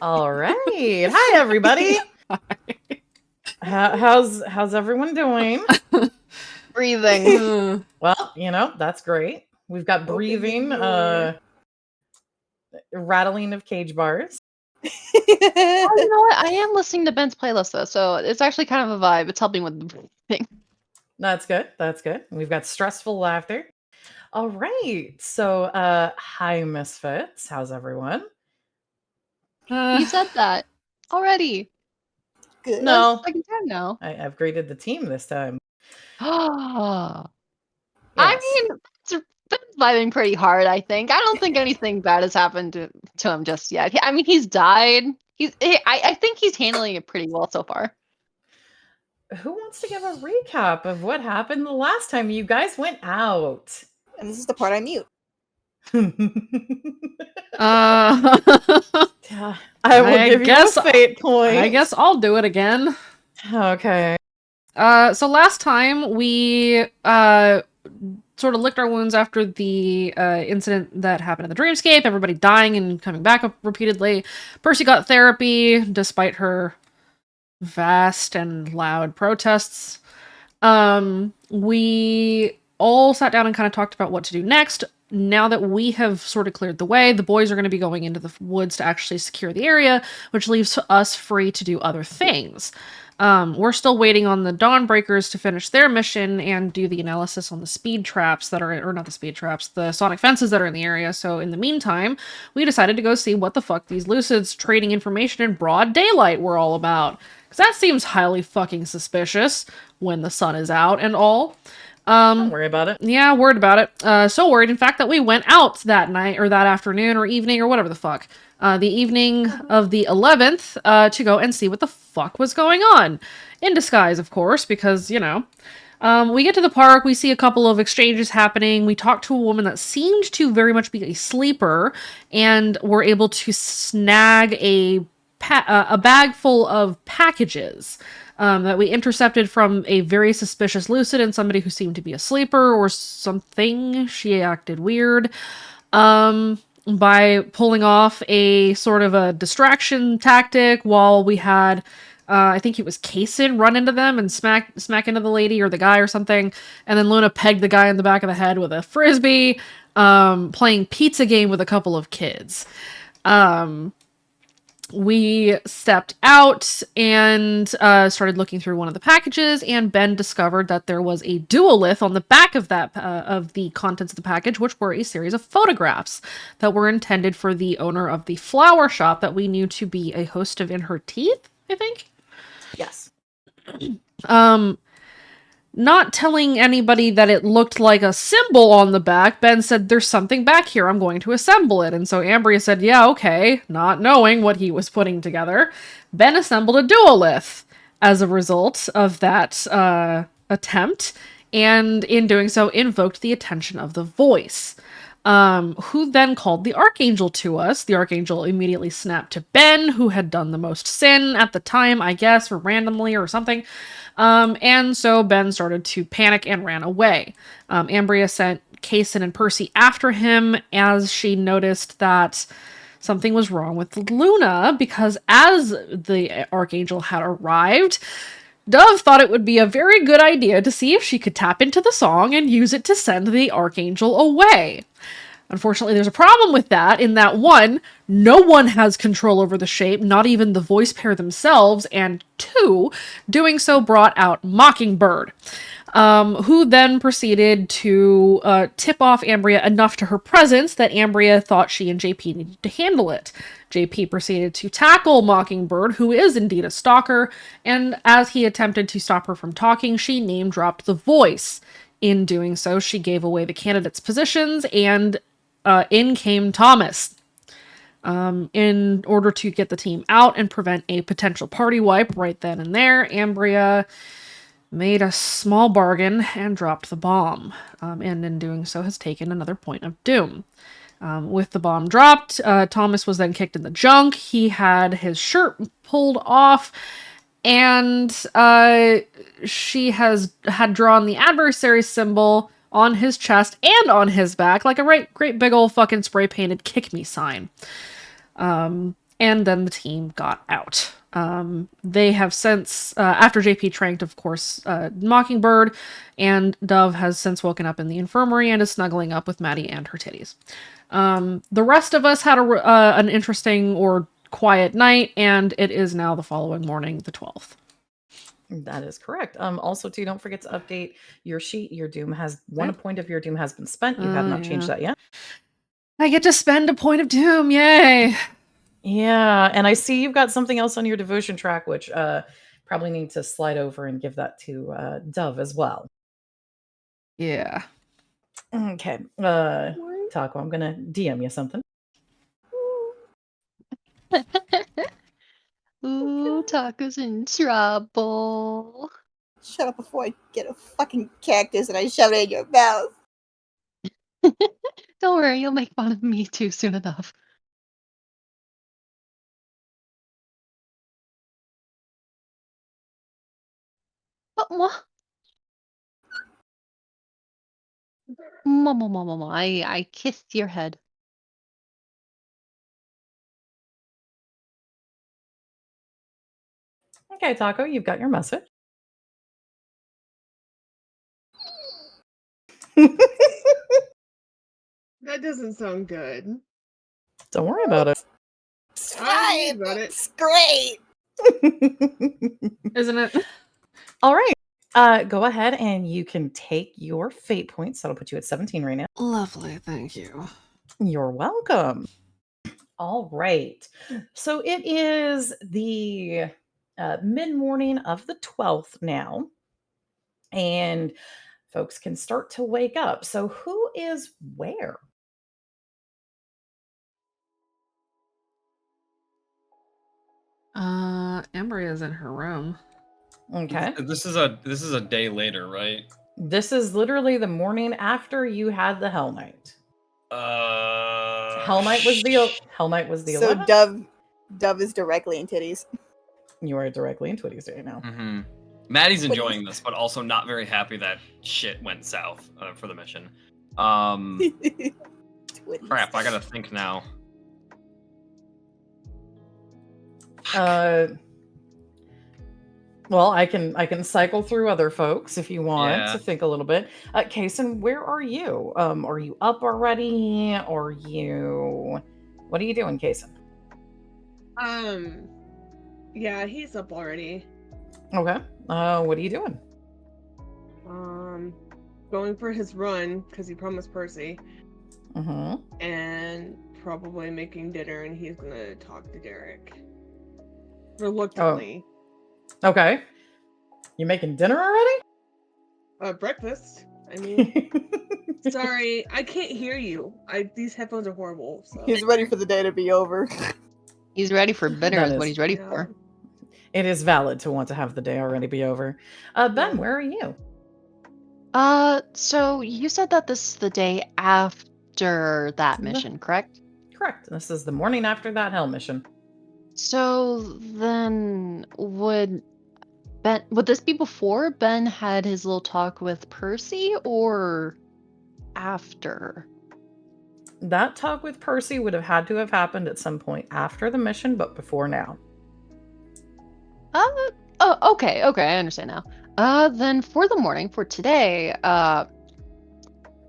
All right. Hi, everybody. How's everyone doing? Breathing. Well, that's great. We've got breathing, rattling of cage bars. Oh, you know what? I am listening to Ben's playlist though, so it's actually kind of a vibe. It's helping with the breathing. That's good. That's good. We've got stressful laughter. All right. So, hi, Misfits. How's everyone? You said that already. Good. No, That's the second time now. I upgraded the team this time. I Yes. mean, Ben's vibing pretty hard, I think. I don't think anything bad has happened to him just yet. I mean, he's died. I think he's handling it pretty well so far. Who wants to give a recap of what happened the last time you guys went out? And this is the part I mute. I will give you a fate point. I guess I'll do it again. Okay. So last time we sort of licked our wounds after the incident that happened in the dreamscape, everybody dying and coming back up repeatedly. Percy got therapy despite her vast and loud protests. We all sat down and kind of talked about what to do next. Now that we have sort of cleared the way, the boys are going to be going into the woods to actually secure the area, which leaves us free to do other things. We're still waiting on the Dawnbreakers to finish their mission and do the analysis on the speed traps that are, or not the speed traps, the sonic fences that are in the area. So in the meantime, we decided to go see what the fuck these Lucids trading information in broad daylight were all about. Because that seems highly fucking suspicious when the sun is out and all. Don't worry about it. Yeah, worried about it. So worried, in fact, that we went out that night or that afternoon or evening or whatever the fuck. The evening of the 11th to go and see what the fuck was going on. In disguise, of course, because, you know. We get to the park, we see a couple of exchanges happening. We talk to a woman that seemed to very much be a sleeper, and we're able to snag a bag full of packages that we intercepted from a very suspicious Lucid and somebody who seemed to be a sleeper or something. She acted weird. By pulling off a sort of a distraction tactic while we had, I think it was Kaysen run into them and smack into the lady or the guy or something. And then Luna pegged the guy in the back of the head with a frisbee, playing pizza game with a couple of kids. We stepped out and started looking through one of the packages, and Ben discovered that there was a duolith on the back of that of the contents of the package, which were a series of photographs that were intended for the owner of the flower shop that we knew to be a host of In Her Teeth, I think. Yes. Not telling anybody that it looked like a symbol on the back, Ben said, "There's something back here, I'm going to assemble it." And so Ambria said, "Yeah, okay," not knowing what he was putting together. Ben assembled a duolith as a result of that attempt, and in doing so invoked the attention of the voice, who then called the Archangel to us. The Archangel immediately snapped to Ben, who had done the most sin at the time, I guess, or randomly or something. And so Ben started to panic and ran away. Ambria sent Kaysen and Percy after him as she noticed that something was wrong with Luna, because as the Archangel had arrived, Dove thought it would be a very good idea to see if she could tap into the song and use it to send the Archangel away. Unfortunately, there's a problem with that, in that, one, no one has control over the shape, not even the voice pair themselves, and two, doing so brought out Mockingbird, who then proceeded to tip off Ambria enough to her presence that Ambria thought she and JP needed to handle it. JP proceeded to tackle Mockingbird, who is indeed a stalker, and as he attempted to stop her from talking, she name-dropped the voice. In doing so, she gave away the candidates' positions, and in came Thomas. In order to get the team out and prevent a potential party wipe right then and there, Ambria made a small bargain and dropped the bomb, and in doing so has taken another point of doom. With the bomb dropped, Thomas was then kicked in the junk. He had his shirt pulled off, and she had drawn the adversary symbol on his chest and on his back, like a great big old fucking spray painted kick me sign. and then the team got out. They have since, after JP tranked, of course, Mockingbird, and Dove has since woken up in the infirmary and is snuggling up with Maddie and her titties. The rest of us had an interesting or quiet night, and it is now the following morning, the 12th. That is correct. Also, too, don't forget to update your sheet. Your doom has one point of your doom has been spent. You have not changed that yet. I get to spend a point of doom. Yay! Yeah, and I see you've got something else on your devotion track, which probably need to slide over and give that to Dove as well. Yeah. Okay. Taco, I'm gonna DM you something. Ooh, Taco's in trouble. Shut up before I get a fucking cactus and I shove it in your mouth. Don't worry, you'll make fun of me too soon enough. What? Mama, I kissed your head. Okay, Taco, you've got your message. That doesn't sound good. Don't worry about it. It's I fine. got it. It's great. Isn't it? All right. Go ahead and you can take your fate points. That'll put you at 17 right now. Lovely, thank you. You're welcome. All right. So it is the mid-morning of the 12th now. And folks can start to wake up. So who is where? Embry in her room. Okay. This is a day later, right? This is literally the morning after you had the Hell Night. Hell Night was the So 11th. Dove is directly in titties. You are directly in Twitties right now. Mm-hmm. Maddie's enjoying this, but also not very happy that shit went south for the mission. Crap, I gotta think now. Well, I can cycle through other folks if you want Yeah. to think a little bit. Kason, where are you? Are you up already? Or what are you doing, Kason? Yeah, he's up already. Okay. What are you doing? Going for his run because he promised Percy, Mm-hmm. and probably making dinner, and he's gonna talk to Derek. Reluctantly. Okay. You making dinner already? Breakfast. I mean, sorry, I can't hear you. These headphones are horrible. So. He's ready for the day to be over. He's ready for dinner That is is- what he's ready Yeah. for. It is valid to want to have the day already be over. Ben, Yeah. where are you? So you said that this is the day after that mission, correct? Correct. This is the morning after that Hell mission. So then would this be before Ben had his little talk with Percy or after? That talk with Percy would have had to have happened at some point after the mission, but before now. Oh, okay, I understand now. Then for the morning, for today,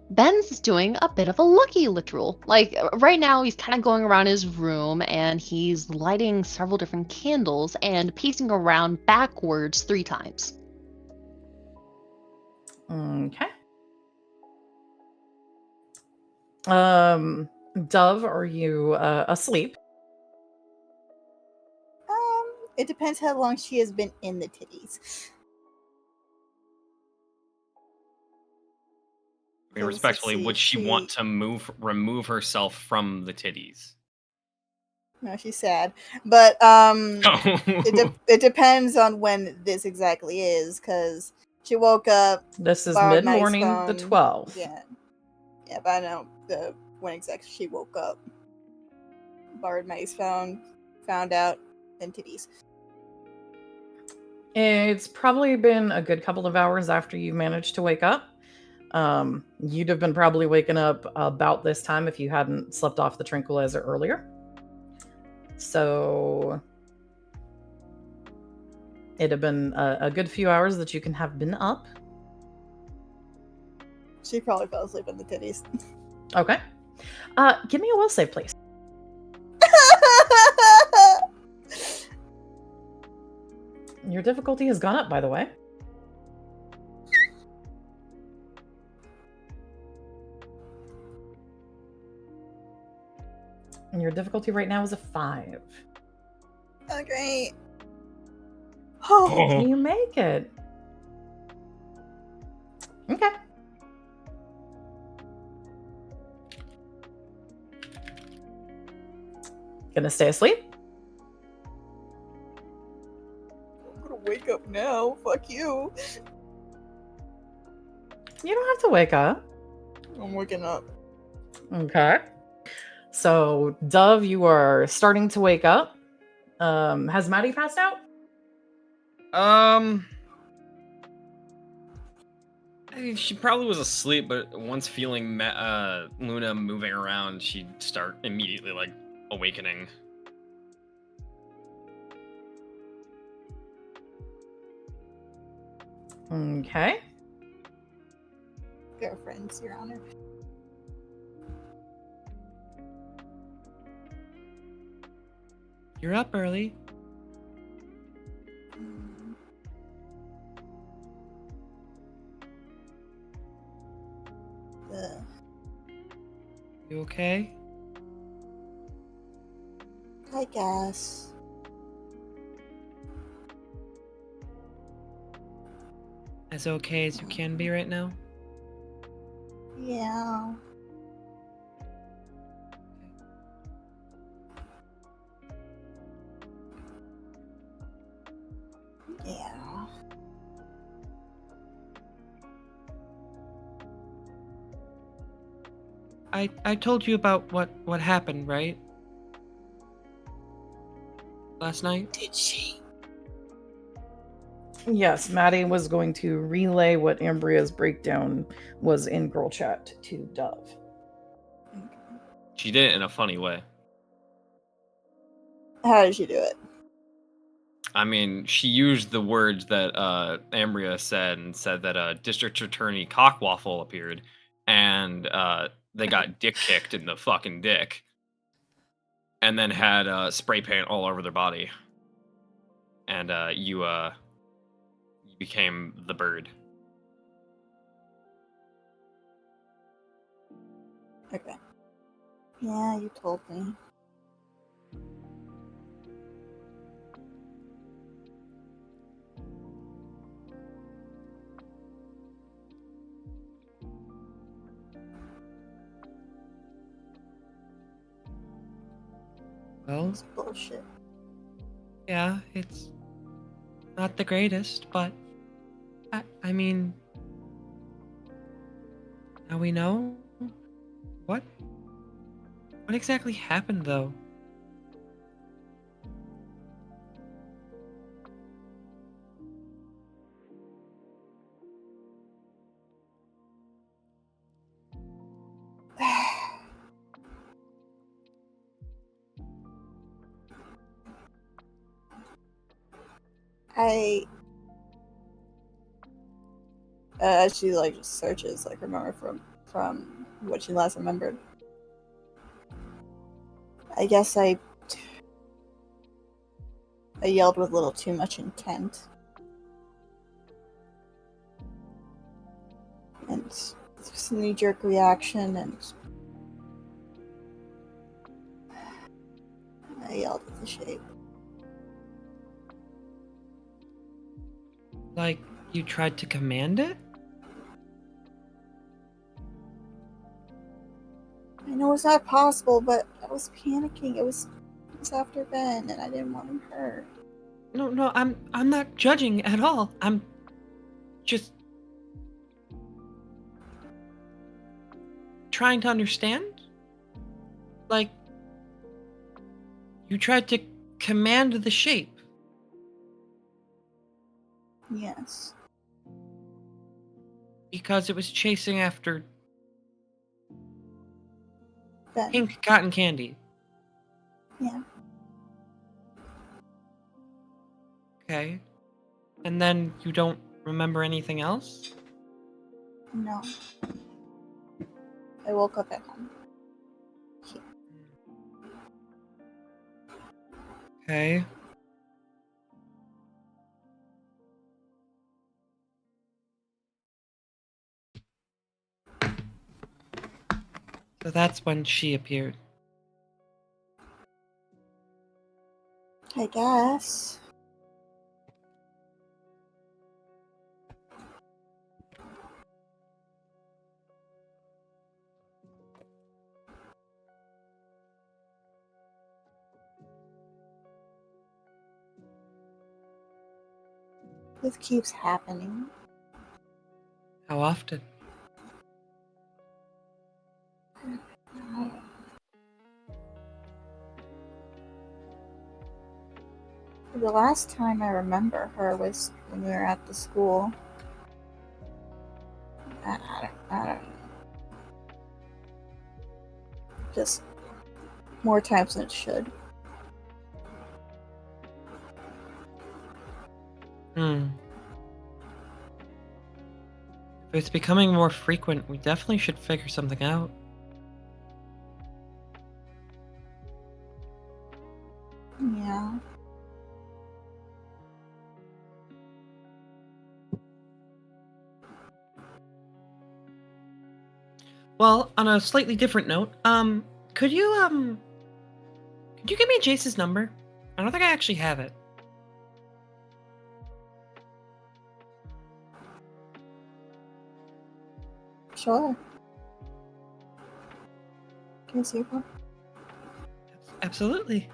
Ben's doing a bit of a lucky ritual. Like, right now, he's kind of going around his room and he's lighting several different candles and pacing around backwards 3 times. Okay. Dove, are you asleep? It depends how long she has been in the titties. I mean, respectfully, would she want to remove herself from the titties? No, she's sad. But Oh. it depends on when this exactly is, because she woke up. This is borrowed Maddie's mid-morning, the phone. 12th. Yeah, but I know when exactly she woke up. Borrowed Maddie's phone, found out, then titties. It's probably been a good couple of hours after you managed to wake up. You'd have been probably waking up about this time if you hadn't slept off the tranquilizer earlier. So it had been a good few hours that you can have been up. She probably fell asleep in the titties. Okay. Give me a will save, please. Your difficulty has gone up, by the way. And your difficulty right now is a 5. Okay. You make it. Okay. Gonna stay asleep? I'm gonna wake up now. Fuck you. You don't have to wake up. I'm waking up. Okay. So, Dove, you are starting to wake up. Has Maddie passed out? I mean, she probably was asleep, but once feeling Luna moving around, she'd start immediately like awakening. Okay. Girlfriends, Your Honor. You're up early. You okay? I guess. As okay as you can be right now? Yeah. Yeah. I told you about what happened, right? Last night? Did she? Yes, Maddie was going to relay what Ambria's breakdown was in girl chat to Dove. She did it in a funny way. How did she do it? I mean, she used the words that Ambria said and said that District Attorney Cockwaffle appeared and they got dick kicked in the fucking dick and then had spray paint all over their body. And you became the bird. Okay. Yeah, you told me. Well, It's bullshit. yeah, it's not the greatest, but I mean, now we know. What exactly happened though? She like just searches, like remember from what she last remembered. I guess I yelled with a little too much intent. And just a knee-jerk reaction, and I yelled at the shape. Like you tried to command it? I know it's not possible, but I was panicking. It was after Ben, and I didn't want him hurt. No, I'm not judging at all. I'm just trying to understand. Like you tried to command the shape. Yes. Because it was chasing after Ben. pink cotton candy. Yeah. Okay. And then you don't remember anything else? No. I woke up at home. Okay. So that's when she appeared. I guess. This keeps happening. How often? The last time I remember her was when we were at the school. I don't know. Just more times than it should. If it's becoming more frequent, we definitely should figure something out. Yeah. Well, on a slightly different note, could you give me Jace's number? I don't think I actually have it. Sure. Can I see your phone? Absolutely.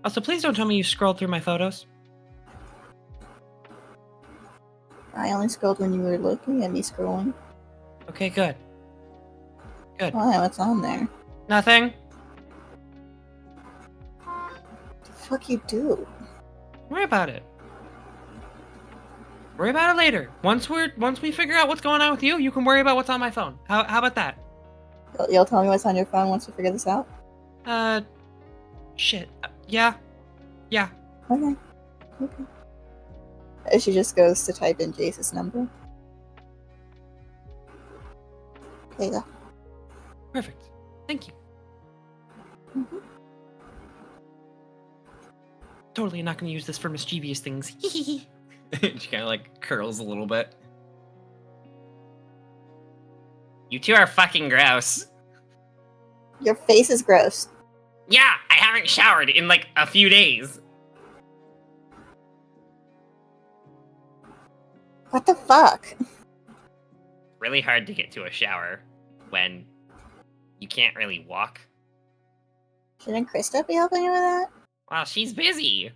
Also, please don't tell me you scrolled through my photos. I only scrolled when you were looking at me scrolling. Okay, good. Good. Why? What's on there? Nothing. What the fuck you do? Worry about it. Worry about it later. Once we figure out what's going on with you, you can worry about what's on my phone. How about that? You'll tell me what's on your phone once we figure this out? Shit. Yeah. Yeah. Okay. She just goes to type in Jace's number. Okay, go. Perfect. Thank you. Mm-hmm. Totally not going to use this for mischievous things. She kind of like curls a little bit. You two are fucking gross. Your face is gross. Yeah, I haven't showered in like a few days. What the fuck? Really hard to get to a shower when you can't really walk. Shouldn't Krista be helping you with that? Well, she's busy.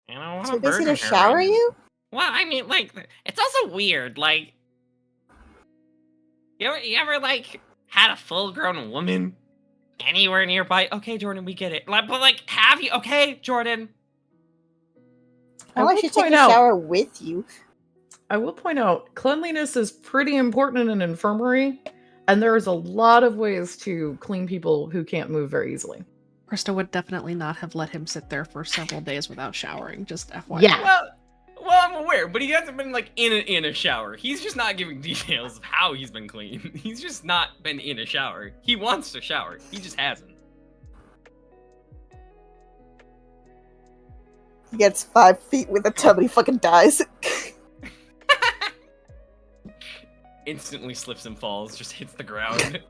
I don't want Too to busy burden to her. shower you? Well, I mean, like, it's also weird. Like, you ever like had a full-grown woman anywhere nearby? Okay, Jordan, we get it. Like, but like, have you? Okay, Jordan. I want you to take point a out- shower with you. I will point out cleanliness is pretty important in an infirmary, and there's a lot of ways to clean people who can't move very easily. Krista would definitely not have let him sit there for several days without showering, just FYI. Yeah. Well, I'm aware, but he hasn't been like in a shower. He's just not giving details of how he's been clean. He's just not been in a shower. He wants to shower. He just hasn't. He gets 5 feet with a tub and he fucking dies. Instantly slips and falls, just hits the ground.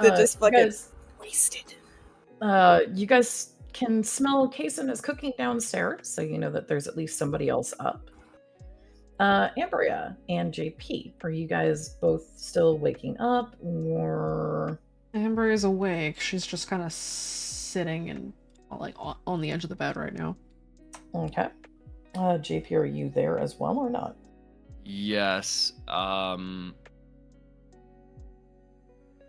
They're just fucking guys, wasted. you guys can smell Kason is cooking downstairs, so you know that there's at least somebody else up. Ambria and JP, are you guys both still waking up, or Amber is awake. She's just kind of sitting and like on the edge of the bed right now. okay? JP, are you there as well or not? Yes.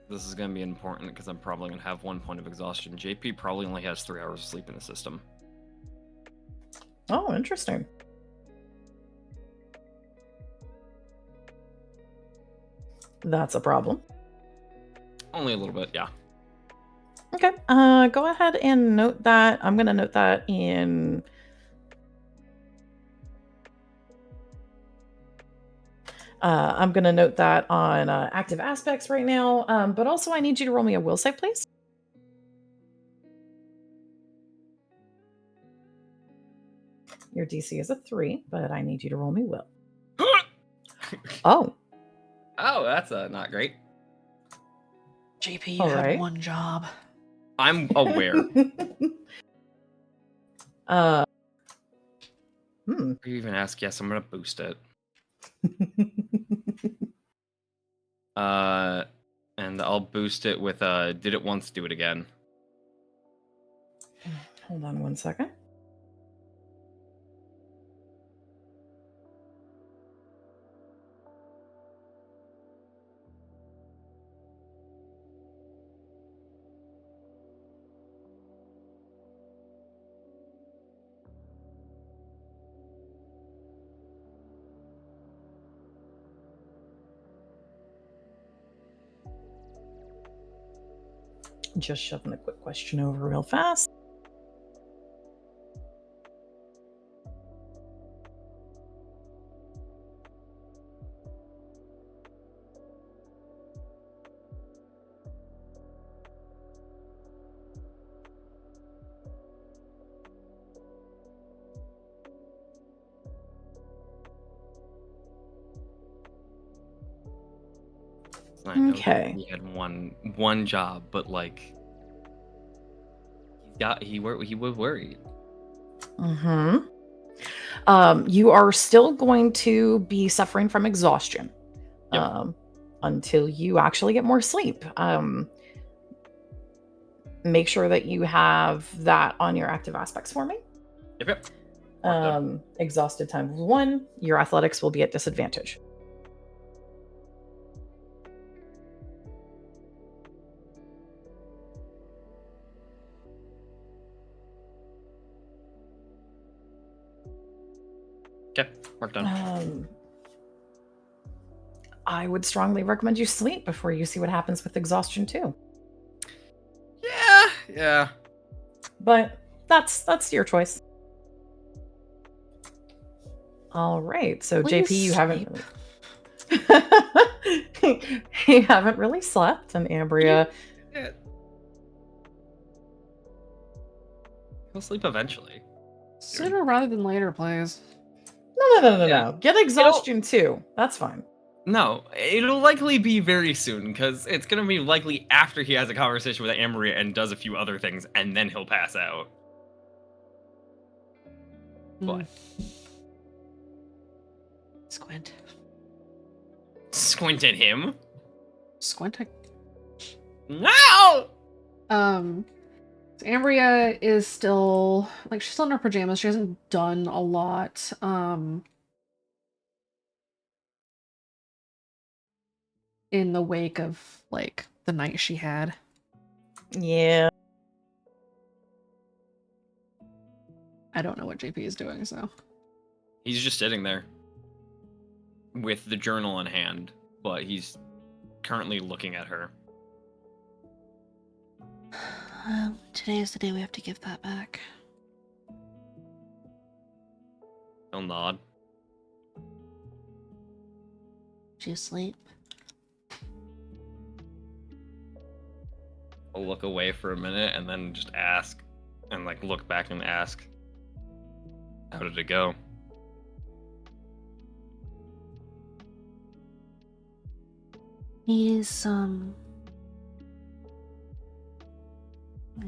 This is gonna be important because I'm probably gonna have 1 point of exhaustion. JP probably only has 3 hours of sleep in the system. Oh, interesting. That's a problem. Only a little bit, yeah. Okay. Go ahead and note that. I'm gonna note that in. I'm gonna note that on active aspects right now. But also, I need you to roll me a will save, please. Your DC is a 3, but I need you to roll me will. Oh, Oh, that's not great. JP, you all had right. one job. I'm aware. uh, You even ask, yes, I'm gonna boost it. And I'll boost it with did it once, do it again. Hold on one second. Just shoving a quick question over real fast. I know Okay. he had one job, but like he was worried. Mm-hmm. You are still going to be suffering from exhaustion Yep. until you actually get more sleep. Make sure that you have that on your active aspects for me. Yep. Marked up. Exhausted times 1, your athletics will be at disadvantage. Okay, marked done. I would strongly recommend you sleep before you see what happens with exhaustion too. Yeah. But that's your choice. All right. So Please JP, you haven't sleep. really you haven't really slept, and Ambria. He'll sleep eventually. Sooner rather than later, please. No. Yeah. Get exhaustion too. That's fine. No, it'll likely be very soon because it's gonna be likely after he has a conversation with Amaria and does a few other things, and then he'll pass out. What? Squint. Squint at him? Squinting. No! So Ambria is still she's still in her pajamas. She hasn't done a lot. In the wake of the night she had. Yeah. I don't know what JP is doing, so. He's just sitting there with the journal in hand, but he's currently looking at her. Today is the day we have to give that back. He'll nod. Did you sleep? I'll look away for a minute and then just ask, and look back and ask, how did it go? He's, I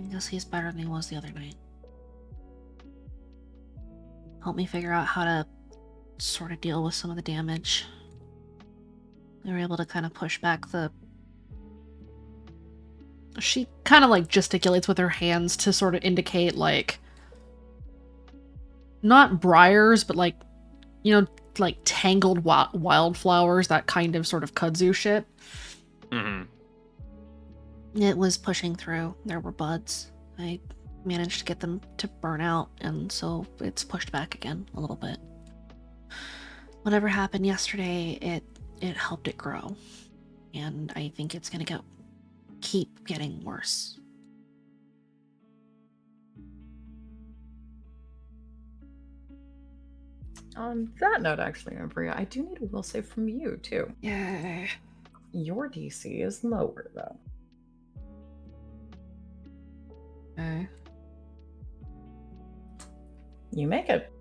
guess he's better than he was the other night. Help me figure out how to sort of deal with some of the damage. We were able to kind of push back the... She kind of gesticulates with her hands to sort of indicate not briars, but tangled wildflowers, that kind of sort of kudzu shit. Mm-hmm. It was pushing through. There were buds. I managed to get them to burn out, and so it's pushed back again a little bit. Whatever happened yesterday, it helped it grow. And I think it's gonna keep getting worse. On that note, actually, Umbria, I do need a will save from you, too. Yeah. Your DC is lower, though. Okay. You make it.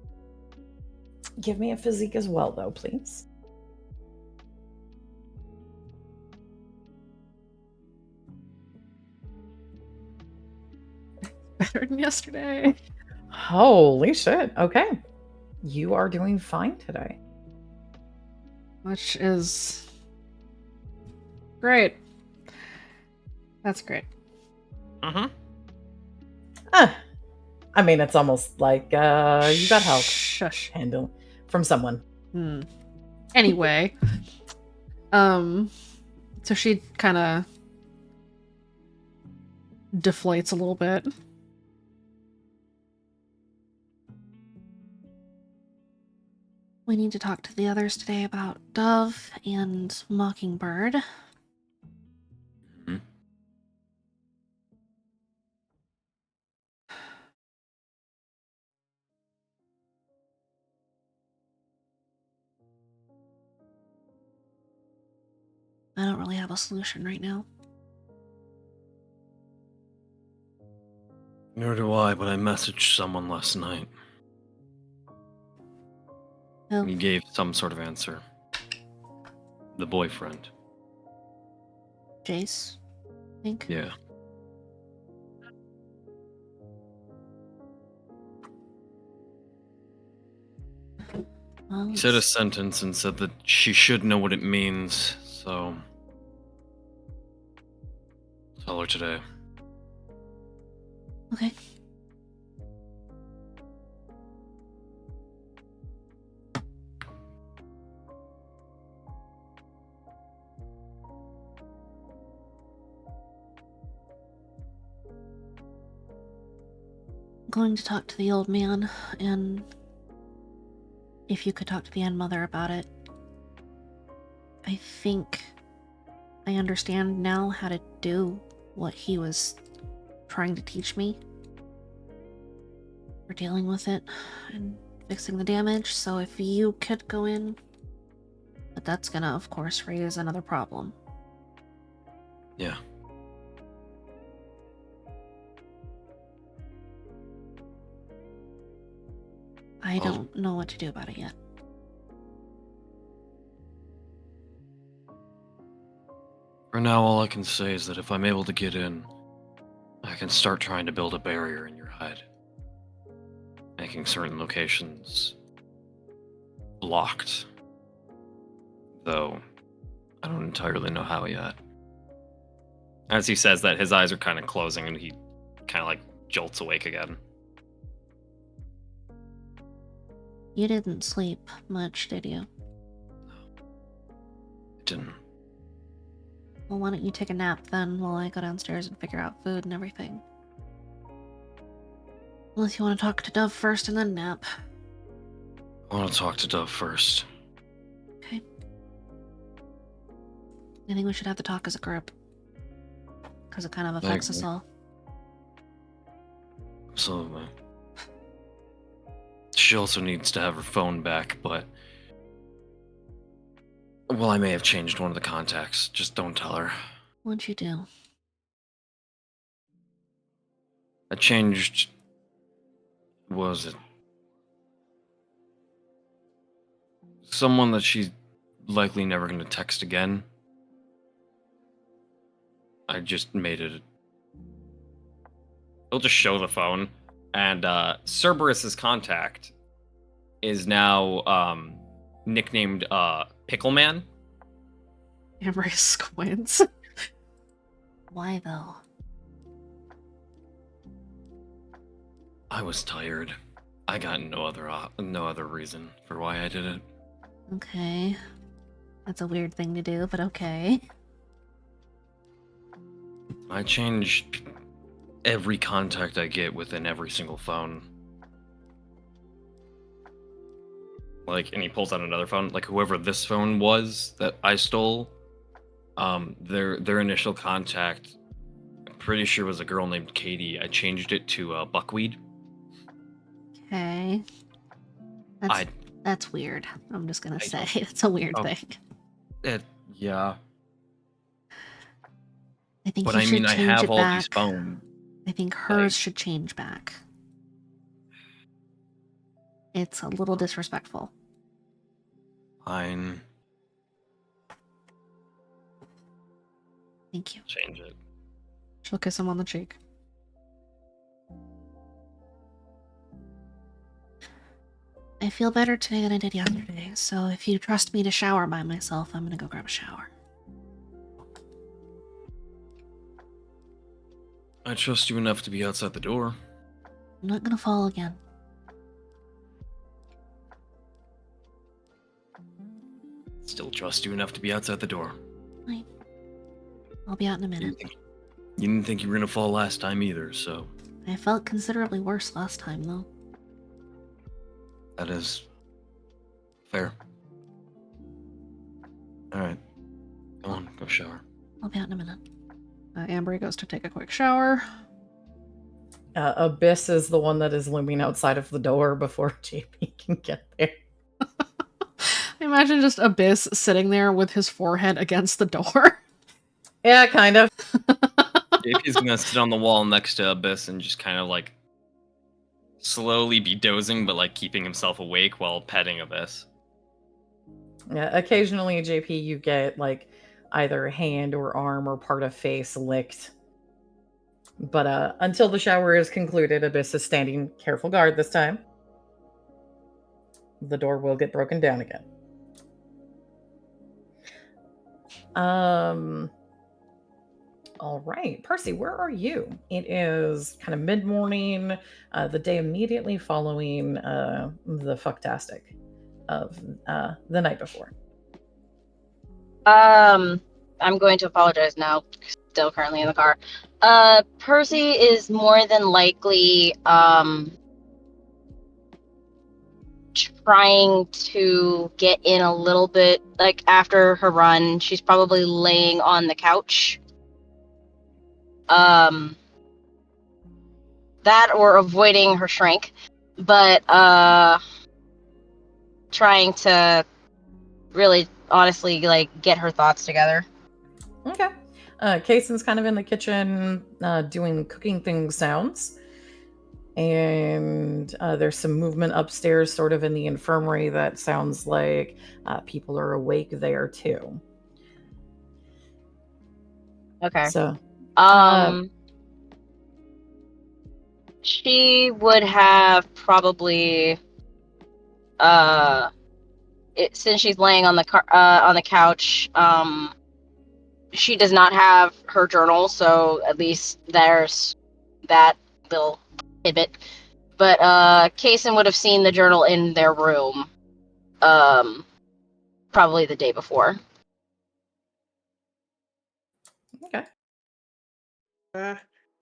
Give me a physique as well, though, please. Better than yesterday. Holy shit. Okay. You are doing fine today. Which is great. That's great. Mm-hmm. I mean, it's almost like you got help. Shush. Handle from someone. Anyway, so she kind of deflates a little bit. We need to talk to the others today about Dove and Mockingbird. Mhm. I don't really have a solution right now. Nor do I, but I messaged someone last night. Who? He gave some sort of answer. The boyfriend. Jace, I think. Yeah. Well, He said a it's- sentence and said that she should know what it means, so tell her today. Okay. I'm going to talk to the old man, and if you could talk to the end mother about it. I think I understand now how to do what he was trying to teach me. For dealing with it and fixing the damage, so if you could go in, but that's gonna, of course, raise another problem. Yeah. I don't know what to do about it yet. For now, all I can say is that if I'm able to get in, I can start trying to build a barrier in your head, making certain locations blocked. Though, I don't entirely know how yet. As he says that, his eyes are kind of closing and he kind of like jolts awake again. You didn't sleep much, did you? I didn't. Well, why don't you take a nap then while I go downstairs and figure out food and everything? Unless you want to talk to Dove first and then nap. I want to talk to Dove first. Okay. I think we should have the talk as a group. Because it kind of affects us agree. all. Absolutely. She also needs to have her phone back, but... Well, I may have changed one of the contacts. Just don't tell her. What'd you do? I changed... What was it? Someone that she's likely never going to text again. I just made it... He'll just show the phone, and Cerberus's contact is now nicknamed Pickle Man. Amber squints. Why though? I was tired. I got no other reason for why I did it. Okay. That's a weird thing to do, but okay. I change every contact I get within every single phone. Like, and he pulls out another phone. Like, whoever this phone was that I stole, their initial contact, I'm pretty sure was a girl named Katie. I changed it to Buckwheat. Okay. That's That's weird. I'm just gonna I say don't- it's a weird Oh. thing. Yeah. I think But you I should mean, I change have it all these back. phones. I think hers Like- should change back. It's a little disrespectful. Fine. Thank you. Change it. She'll kiss him on the cheek. I feel better today than I did yesterday, so if you trust me to shower by myself, I'm gonna go grab a shower. I trust you enough to be outside the door. I'm not gonna fall again. Still trust you enough to be outside the door. Fine. I'll be out in a minute. You didn't think you were gonna fall last time either, so I felt considerably worse last time, though. that is fair. Alright. Come on, go shower. I'll be out in a minute. Ambry goes to take a quick shower. Abyss is the one that is looming outside of the door before JP can get there. I imagine just Abyss sitting there with his forehead against the door. Yeah, kind of. JP's gonna sit on the wall next to Abyss and just kind of like slowly be dozing, but like keeping himself awake while petting Abyss. Yeah, occasionally, JP, you get like either hand or arm or part of face licked. But until the shower is concluded, Abyss is standing careful guard this time. The door will get broken down again. All right, Percy, where are you? It is kind of mid-morning, the day immediately following the fucktastic of the night before. I'm going to apologize now. Still currently in the car. Percy is more than likely trying to get in a little bit. Like after her run, she's probably laying on the couch. That or avoiding her shrink, but trying to really honestly like get her thoughts together. Okay. Kaysen's kind of in the kitchen doing cooking thing sounds. And there's some movement upstairs, sort of in the infirmary, that sounds like people are awake there too. Okay. So, she would have probably since she's laying on the couch, she does not have her journal, so at least there's that little tidbit. But Kaysen would have seen the journal in their room, probably the day before. okay.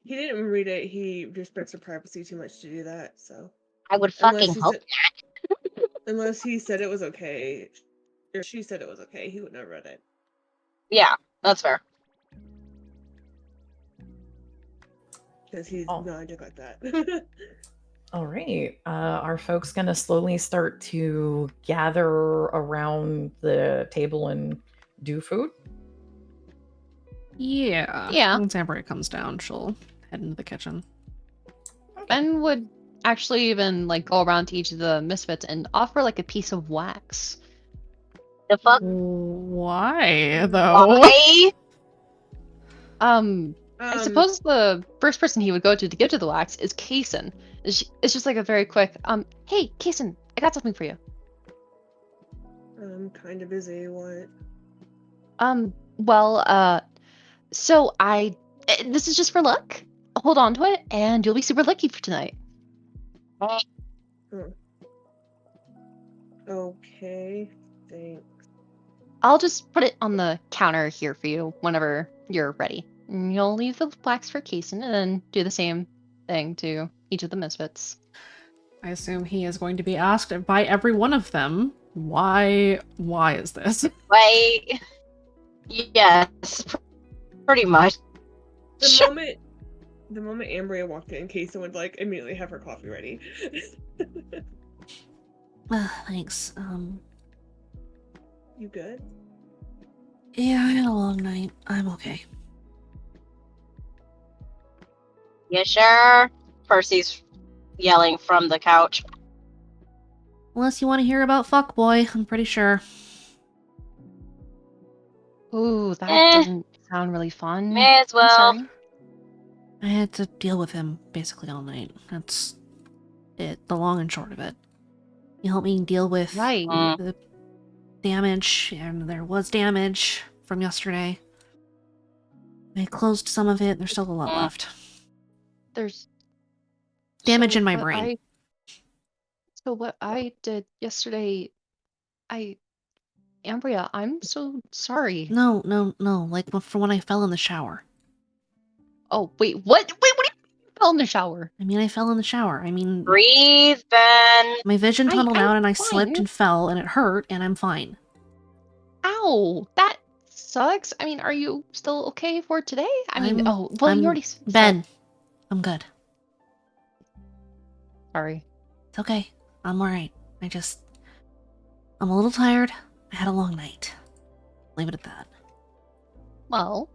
He didn't read it. He respects her privacy too much to do that. So I would unless fucking he hope said, unless he said it was okay, or she said it was okay, he wouldn't have read it. Yeah, that's fair. Because he's Oh. not a dick like that. All right. Are folks going to slowly start to gather around the table and do food? Yeah. Yeah. Once Ambry comes down, she'll head into the kitchen. Ben would actually even like go around to each of the misfits and offer like a piece of wax. The fuck? Why, though? Why? I suppose the first person he would go to give to the wax is Kaysen. It's just like a very quick, hey, Kaysen, I got something for you. I'm kind of busy. What? So this is just for luck. Hold on to it, and you'll be super lucky for tonight. Okay, thanks. I'll just put it on the counter here for you whenever you're ready. And you'll leave the wax for Kaysen and then do the same thing to each of the misfits. I assume he is going to be asked by every one of them, why is this? Why? Yes, pretty much. The moment Ambria walked in, Kaysen would like immediately have her coffee ready. Thanks. You good? Yeah, I had a long night. I'm okay. You sure? Percy's yelling from the couch. Unless you want to hear about Fuckboy, I'm pretty sure. Ooh, that Eh, doesn't sound really fun. may as I'm well. sorry. I had to deal with him basically all night. That's it, the long and short of it. He helped me deal with Right. the damage, and there was damage from yesterday. I closed some of it, there's still a lot left. There's Damage so in my what brain. So what I did yesterday, Ambria, I'm so sorry. No, like from when I fell in the shower. Oh, wait, what? Wait, what do you fell in the shower? I mean, I fell in the shower. I mean, Breathe, Ben. my vision tunneled I'm out and I fine. slipped and fell and it hurt and I'm fine. Ow, that sucks. I mean, are you still okay for today? I mean, oh, well, you already said. Ben, I'm good. Sorry. It's okay. I'm alright. I'm a little tired. I had a long night. Leave it at that. Well,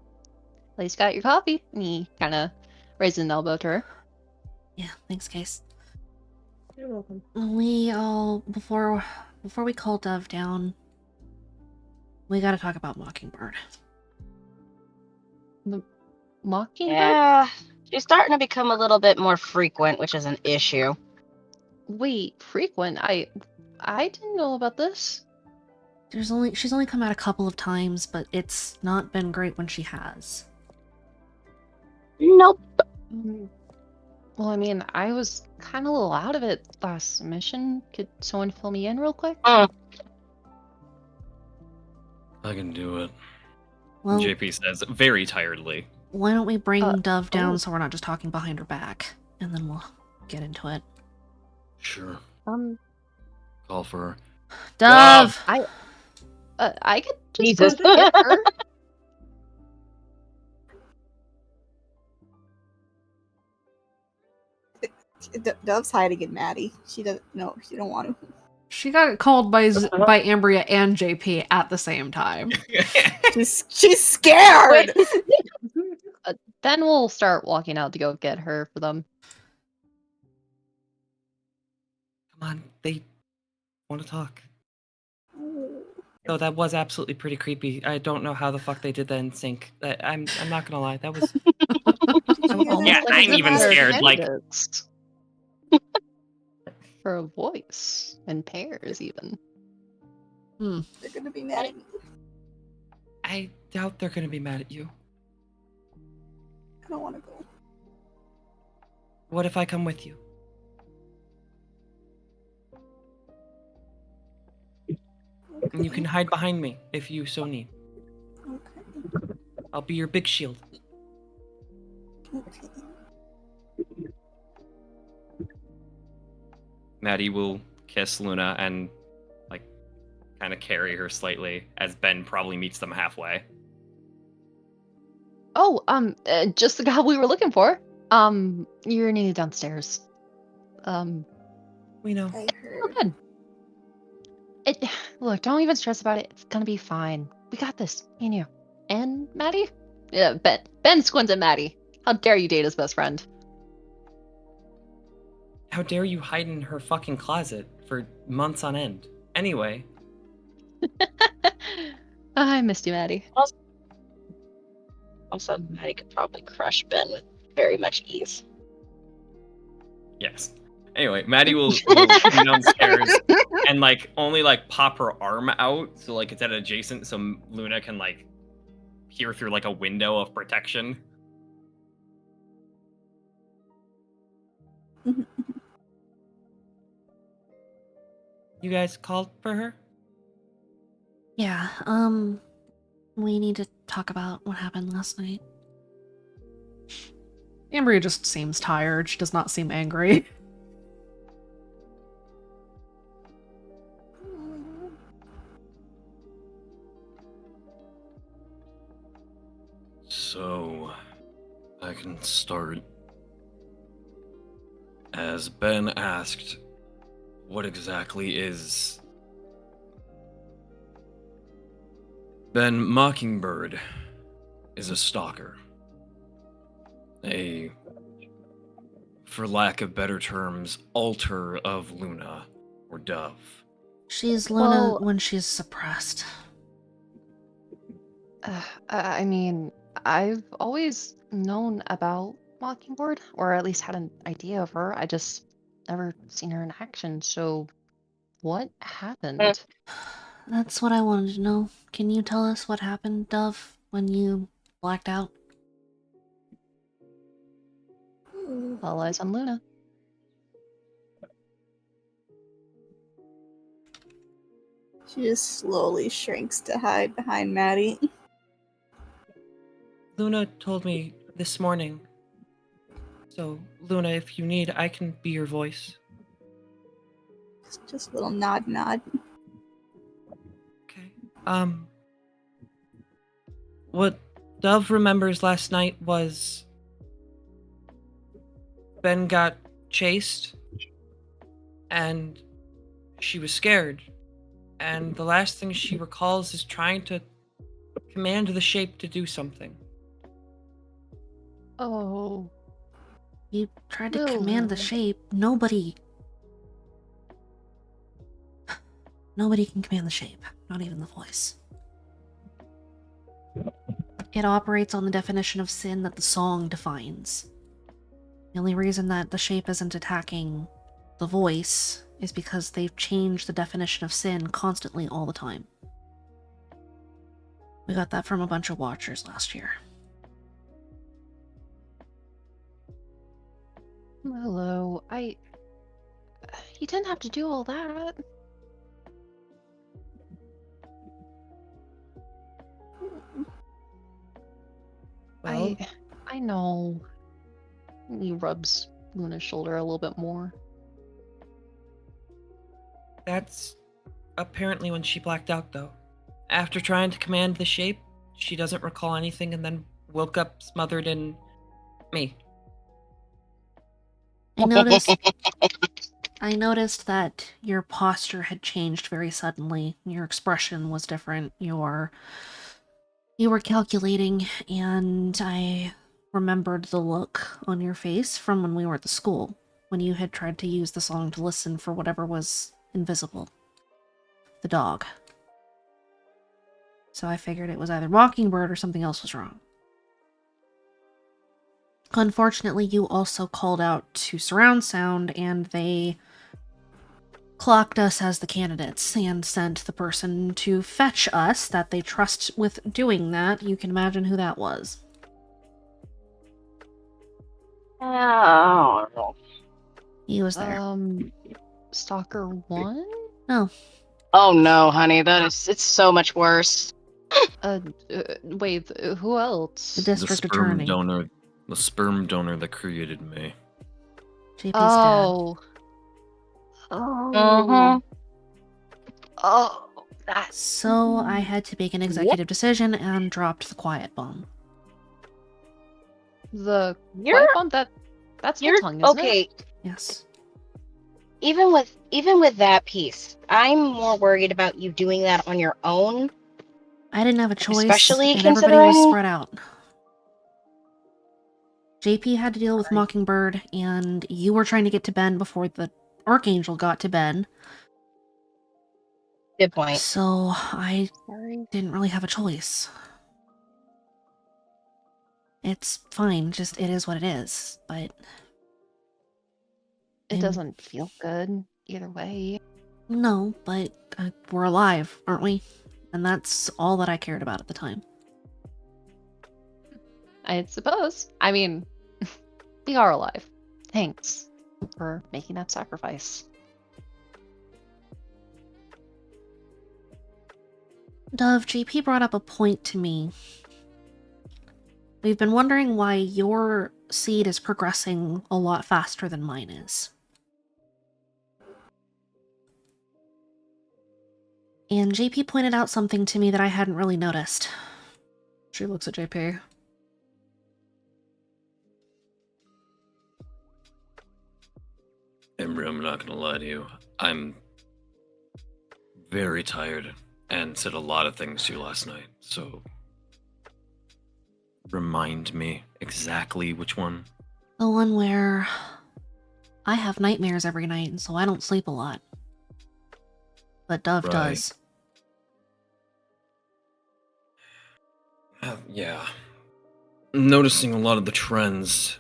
at least you got your coffee. And he kind of raised an elbow to her. Yeah, thanks, Case. You're welcome. We all, before we call Dove down, we gotta talk about Mockingbird. The Mockingbird? Yeah, she's starting to become a little bit more frequent, which is an issue. Wait, frequent? I didn't know about this. She's only come out a couple of times, but it's not been great when she has. Nope. Well, I mean, I was kind of a little out of it last mission. Could someone fill me in real quick? I can do it. Well, JP says very tiredly. why don't we bring Dove down oh. so we're not just talking behind her back, and then we'll get into it. Sure. Call for her. Dove! I could just Jesus. go get her. Dove's hiding in Maddie. She doesn't. No, she don't want to. She got called by Ambria and JP at the same time. She's scared. Then we'll start walking out to go get her for them. Come on, they want to talk. No, that was absolutely pretty creepy. I don't know how the fuck they did that in sync. I'm not gonna lie, that was. Yeah, I'm even scared. Like, Candidates. For a voice and pairs, even. They're gonna be mad at me. I doubt they're gonna be mad at you. I don't want to go. What if I come with you? And you can hide behind me if you so need. Okay. I'll be your big shield. Okay. Maddie will kiss Luna and, like, kind of carry her slightly as Ben probably meets them halfway. Oh, just the guy we were looking for. You're needed downstairs. We know. I Oh, heard. good. Look, don't even stress about it. It's gonna be fine. We got this. Me and you. And Maddie? Yeah, Ben squints at Maddie. How dare you date his best friend? How dare you hide in her fucking closet for months on end? Anyway, I missed you, Maddie. Also, I could probably crush Ben with very much ease. Yes. Anyway, Maddie will come downstairs and, like, only, like, pop her arm out so, like, it's at adjacent so Luna can, like, peer through, like, a window of protection. you guys called for her? Yeah, we need to talk about what happened last night. Ambria just seems tired. She does not seem angry. So, I can start. As Ben asked, what exactly is... Ben Mockingbird is a stalker. A, for lack of better terms, alter of Luna or Dove. She's Luna Well- when she's suppressed. I mean, I've always known about Mockingbird, or at least had an idea of her. I just never seen her in action. So, what happened? That's what I wanted to know. Can you tell us what happened, Dove, when you blacked out? All eyes on Luna. She just slowly shrinks to hide behind Maddie. Luna told me this morning. So, Luna, if you need, I can be your voice. Just a little nod. Okay. What Dove remembers last night was Ben got chased and she was scared. And the last thing she recalls is trying to command the shape to do something. Oh, You tried to command the Lulu. shape. Nobody can command the shape, not even the voice. It operates on the definition of sin that the song defines. The only reason that the shape isn't attacking the voice is because they've changed the definition of sin constantly all the time. We got that from a bunch of watchers last year. Hello. He didn't have to do all that. Well, I know. He rubs Luna's shoulder a little bit more. that's apparently when she blacked out, though. After trying to command the shape, she doesn't recall anything and then woke up smothered in me. I noticed that your posture had changed very suddenly. Your expression was different. You were calculating, and I remembered the look on your face from when we were at the school, when you had tried to use the song to listen for whatever was invisible. The dog. So I figured it was either Mockingbird or something else was wrong. Unfortunately, you also called out to surround sound, and they clocked us as the candidates and sent the person to fetch us that they trust with doing that. You can imagine who that was. Oh. He was there. Stalker 1? No. Oh no, honey, it's so much worse. Wait, who else? The district attorney. The sperm donor that created me. JP's Oh. Mhm. Oh, dad. that's So I had to make an executive decision and dropped the quiet bomb. The You're- quiet bomb? That's you're tongue, isn't okay. it? Yes. Even with that piece, I'm more worried about you doing that on your own. I didn't have a choice, Especially and everybody was considering- spread out. JP had to deal with Mockingbird, and you were trying to get to Ben before the Archangel got to Ben. Good point. So I Sorry. didn't really have a choice. It's fine, just it is what it is, but... It doesn't feel good either way. No, but we're alive, aren't we? And that's all that I cared about at the time. I suppose. I mean, we are alive. Thanks for making that sacrifice. Dove, JP brought up a point to me. We've been wondering why your seed is progressing a lot faster than mine is. And JP pointed out something to me that I hadn't really noticed. She looks at JP. Embry, I'm not gonna lie to you. I'm very tired and said a lot of things to you last night, so remind me exactly which one. The one where I have nightmares every night, and so I don't sleep a lot. But Dove Right. does. Yeah. I'm noticing a lot of the trends.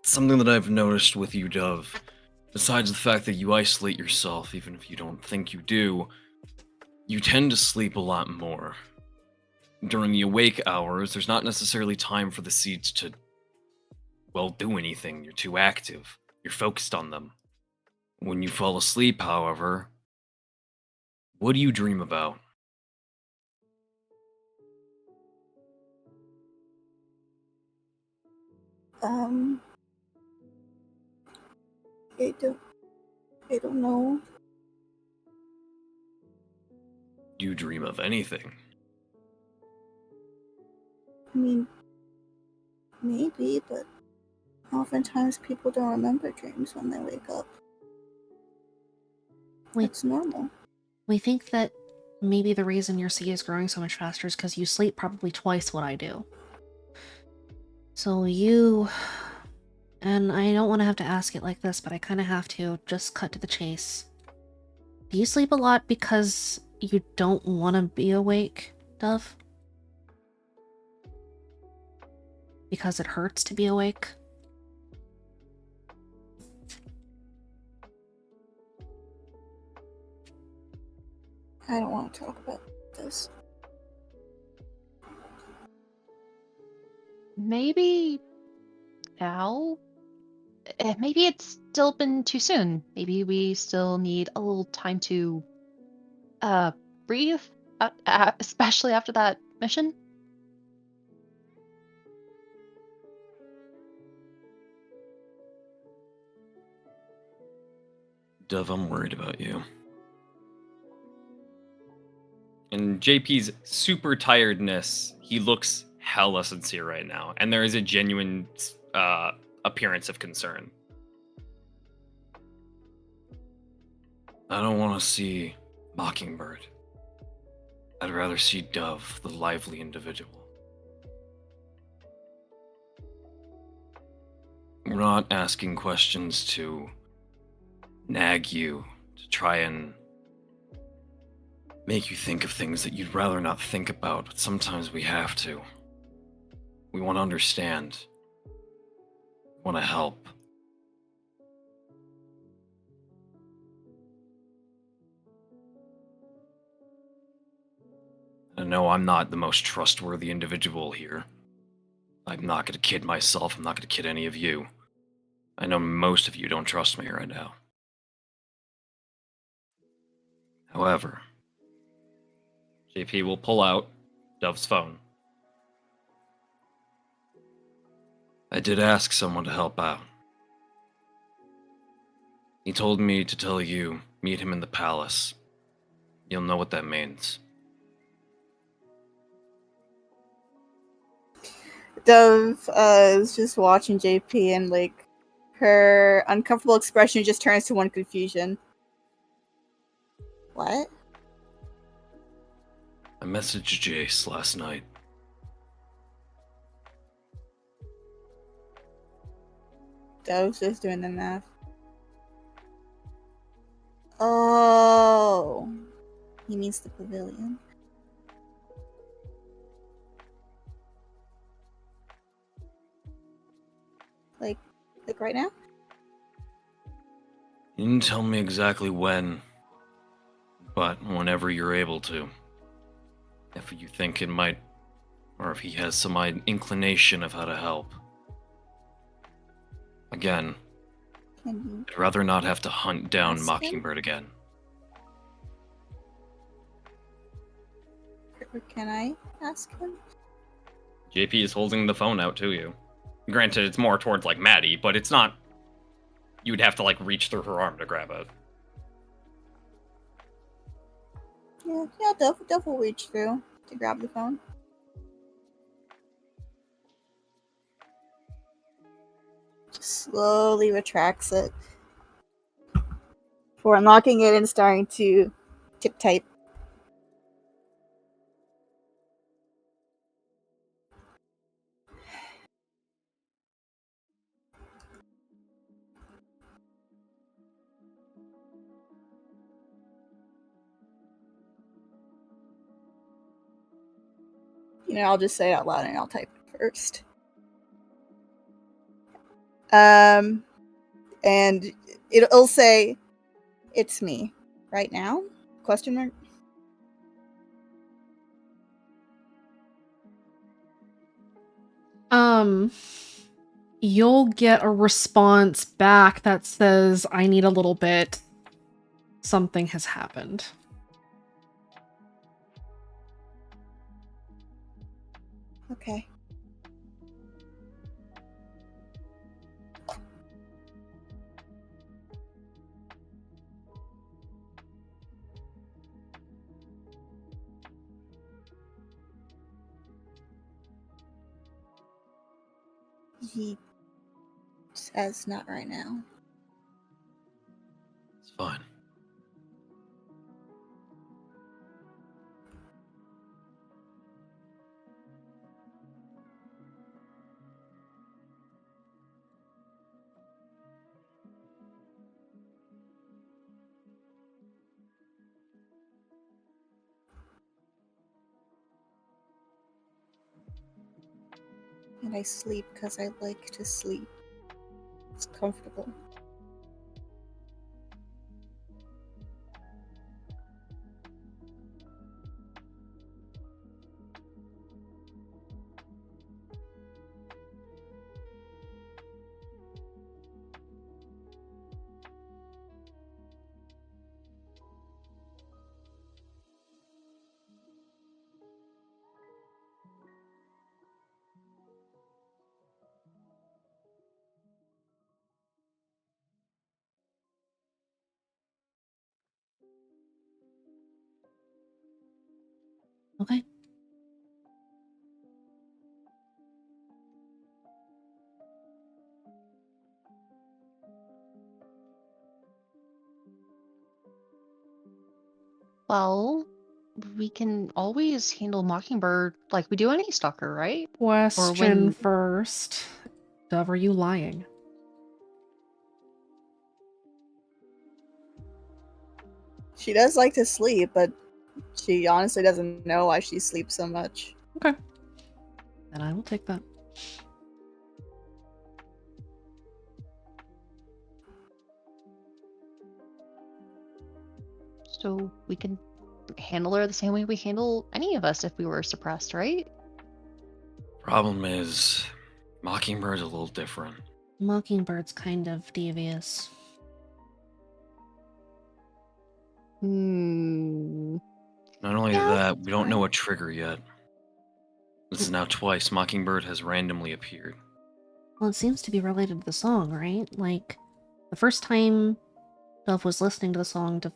Something that I've noticed with you, Dove, besides the fact that you isolate yourself, even if you don't think you do, you tend to sleep a lot more. During the awake hours, there's not necessarily time for the seeds to, well, do anything. You're too active. You're focused on them. When you fall asleep, however, what do you dream about? Um, I don't know. Do you dream of anything? I mean, maybe, but oftentimes people don't remember dreams when they wake up. We, That's normal. we think that maybe the reason your sea is growing so much faster is because you sleep probably twice what I do. So you... And I don't want to have to ask it like this, but I kind of have to. Just cut to the chase. Do you sleep a lot because you don't want to be awake, Dove? Because it hurts to be awake? I don't want to talk about this. Maybe now? Maybe it's still been too soon. Maybe we still need a little time to breathe, especially after that mission. Dove, I'm worried about you. And JP's super tiredness, he looks hella sincere right now, and there is a genuine appearance of concern. I don't want to see Mockingbird. I'd rather see Dove, the lively individual. We're not asking questions to nag you, to try and make you think of things that you'd rather not think about, but sometimes we have to. We want to understand. We want to help. I know I'm not the most trustworthy individual here. I'm not going to kid myself. I'm not going to kid any of you. I know most of you don't trust me right now. However, JP will pull out Dove's phone. I did ask someone to help out. He told me to tell you, meet him in the palace. You'll know what that means. Dove is just watching JP, and like her uncomfortable expression just turns to one confusion. What? I messaged Jace last night. Dove's just doing the math. Oh, he means the pavilion. Like right now? He didn't tell me exactly when, but whenever you're able to. If you think it might, or if he has some inclination of how to help. Again, Can I'd rather not have to hunt down Ask him? Mockingbird again. Can I ask him? JP is holding the phone out to you. Granted, it's more towards like Maddie, but it's not. You'd have to like reach through her arm to grab it. Yeah, Dove will reach through to grab the phone. Slowly retracts it. for unlocking it and starting to type. I'll just say it out loud and I'll type it first. And it'll say, "It's me, right now?" Question mark. You'll get a response back that says, "I need a little bit. Something has happened." Okay. He says not right now. It's fine. And I sleep because I like to sleep. It's comfortable. Okay. Well, we can always handle Mockingbird like we do any stalker, right? Or Question when first. Dove, are you lying? She does like to sleep, but she honestly doesn't know why she sleeps so much. Okay. Then I will take that. So we can handle her the same way we handle any of us if we were suppressed, right? Problem is, Mockingbird's a little different. Mockingbird's kind of devious. Hmm. Not only Yeah, that, that's we don't know fine. a trigger yet. This is now twice Mockingbird has randomly appeared. Well, it seems to be related to the song, right? Like, the first time Dove was listening to the song to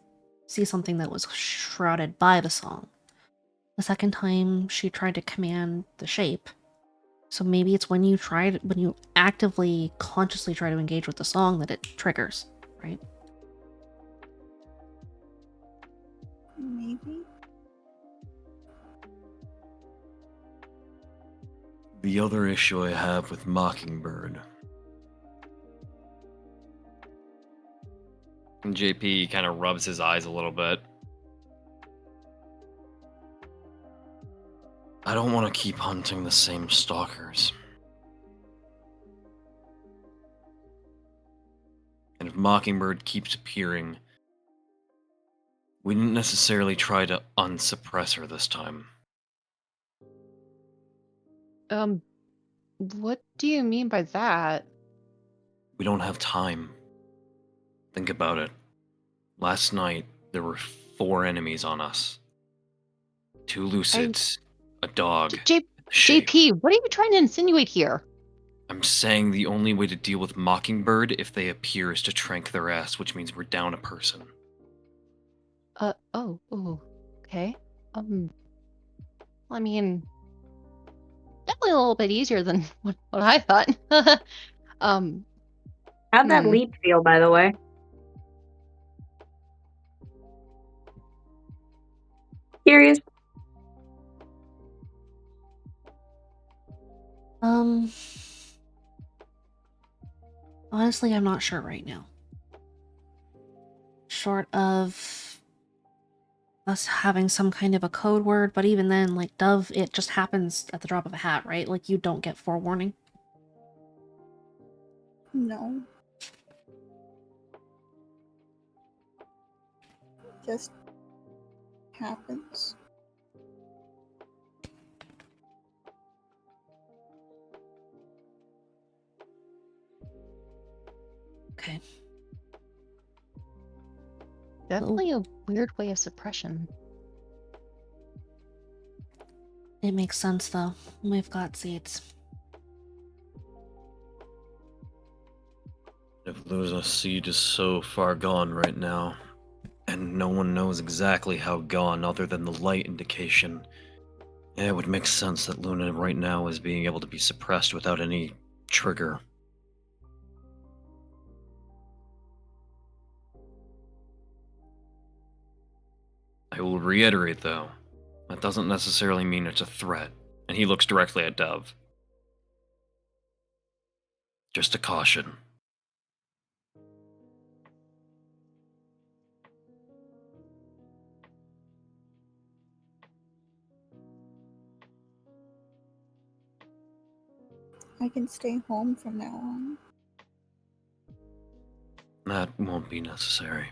see something that was shrouded by the song. The second time, she tried to command the shape. So maybe it's when you actively, consciously try to engage with the song that it triggers, right? Maybe. The other issue I have with Mockingbird. And JP kind of rubs his eyes a little bit. I don't want to keep hunting the same stalkers. And if Mockingbird keeps appearing, we didn't necessarily try to unsuppress her this time. What do you mean by that? We don't have time. Think about it. Last night, there were 4 enemies on us. 2 lucids, a dog, shape. JP, what are you trying to insinuate here? I'm saying the only way to deal with Mockingbird if they appear is to trank their ass, which means we're down a person. Oh, okay. I mean, definitely a little bit easier than what I thought. How'd that Hmm. leap feel, by the way? Curious. Honestly, I'm not sure right now. Short of us having some kind of a code word, but even then, like, Dove, it just happens at the drop of a hat, right? Like, you don't get forewarning. No. Just happens. Okay. Definitely a weird way of suppression. It makes sense, though. We've got seeds. If Luna's seed is so far gone right now, and no one knows exactly how gone other than the light indication, it would make sense that Luna right now is being able to be suppressed without any trigger. I will reiterate, though, that doesn't necessarily mean it's a threat, and he looks directly at Dove. Just a caution. I can stay home from now on. That won't be necessary.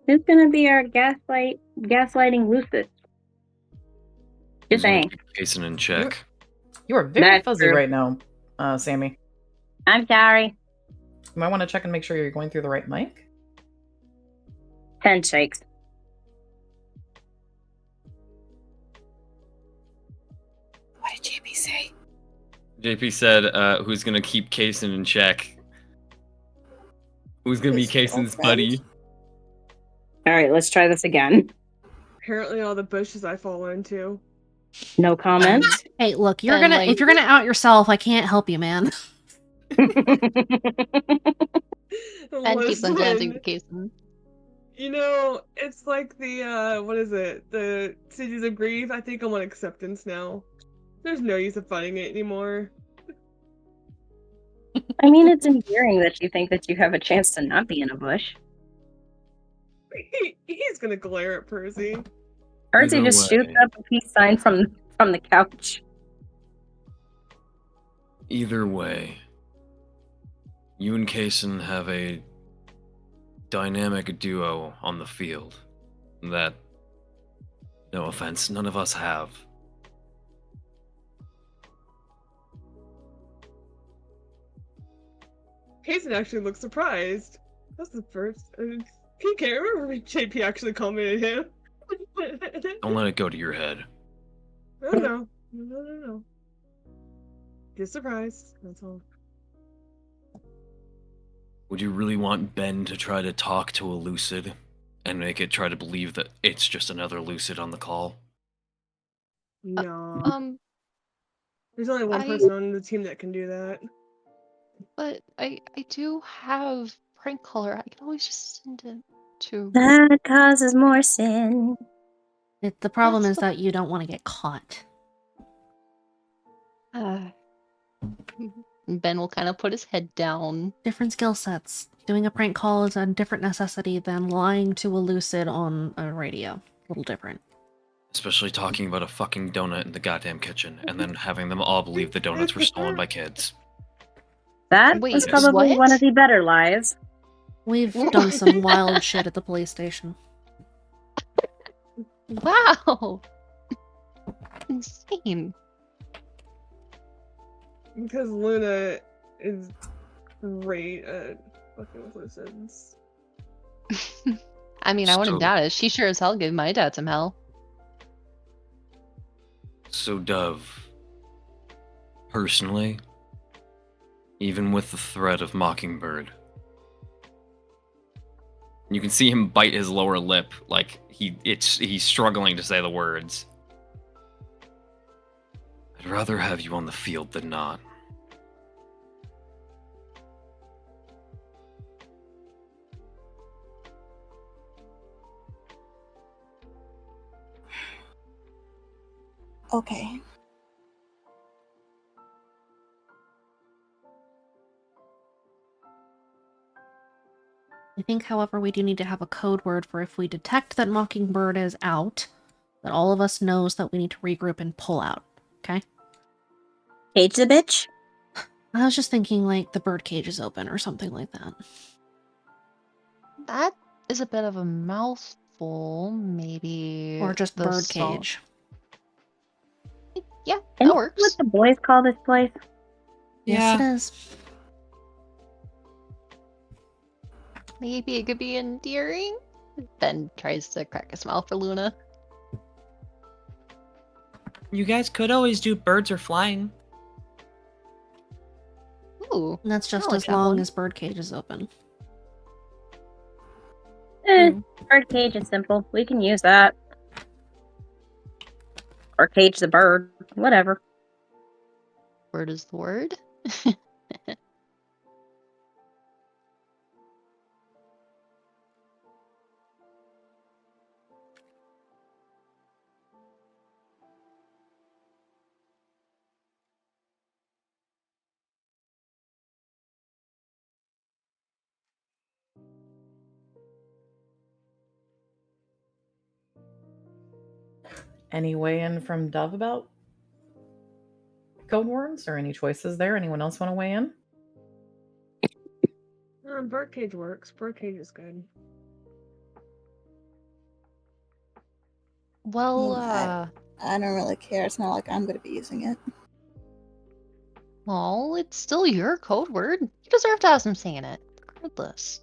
Who's gonna be our gaslighting Lucid? He's Just gonna saying. keep Jason in check. You are very That's fuzzy true. right now, Sammy. I'm sorry. You might want to check and make sure you're going through the right mic. 10 shakes. What did JP say? JP said, who's gonna keep Kaysen in check? Who's gonna be His Kaysen's girlfriend? buddy? All right, let's try this again. Apparently, all the bushes I fall into. No comment. Hey, look, And, like- if you're gonna out yourself, I can't help you, man. And keeps on glancing Listen, at Kason. you know, it's like the, what is it? The Cities of Grief. I think I'm on acceptance now. There's no use of fighting it anymore. I mean, it's endearing that you think that you have a chance to not be in a bush. He's gonna glare at Percy. Percy Either just way. shoots up a peace sign from the couch. Either way, you and Kaysen have a dynamic duo on the field that, no offense, none of us have. Hazen actually looks surprised. That's the first. He can't remember when JP actually commented him. Don't let it go to your head. No. Get surprised. That's all. Would you really want Ben to try to talk to a Lucid and make it try to believe that it's just another Lucid on the call? No. There's only one person on the team that can do that. But I do have prank caller. I can always just send it to. That causes more sin. The problem That's is that you don't want to get caught. Ben will kind of put his head down. Different skill sets. Doing a prank call is a different necessity than lying to a Lucid on a radio. A little different. Especially talking about a fucking donut in the goddamn kitchen and then having them all believe the donuts were stolen by kids. That Wait, was probably what? one of the better lies. We've done some wild shit at the police station. Wow! Insane. Because Luna is great at fucking with Lucids. I mean, I wouldn't So- doubt it. She sure as hell gave my dad some hell. So, Dove, personally, even with the threat of Mockingbird, you can see him bite his lower lip like he's struggling to say the words. I'd rather have you on the field than not. Okay. I think, however, we do need to have a code word for if we detect that Mockingbird is out, that all of us knows that we need to regroup and pull out. Okay? Cage the bitch? I was just thinking like the bird cage is open or something like that. That is a bit of a mouthful. Maybe Or just the bird song. cage. Yeah, Isn't that that what works. the boys call this place? Yes, it Yeah. is. Maybe it could be endearing. Ben tries to crack a smile for Luna. You guys could always do birds or flying. Ooh, And that's just I like as that long one. as bird cage is open. True. Bird cage is simple. We can use that. Or cage the bird. Whatever. Word is the word. Any weigh in from Dove about code words or any choices there? Anyone else want to weigh in? Birdcage works. Birdcage is good. Well, I don't really care. It's not like I'm going to be using it. well, it's still your code word. You deserve to have some say in it, regardless.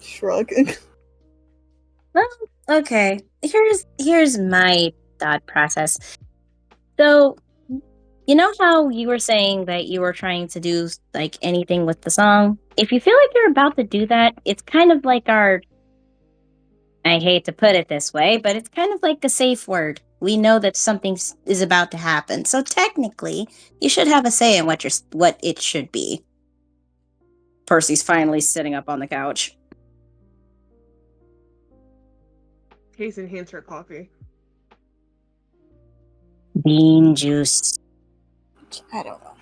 Shrug. Well, okay. Here's my thought process. So, you know how you were saying that you were trying to do like anything with the song? If you feel like you're about to do that, it's kind of like I hate to put it this way, but it's kind of like a safe word. We know that something is about to happen. So technically, you should have a say in what it should be. Percy's finally sitting up on the couch. Case enhance her coffee. Bean juice. I don't know.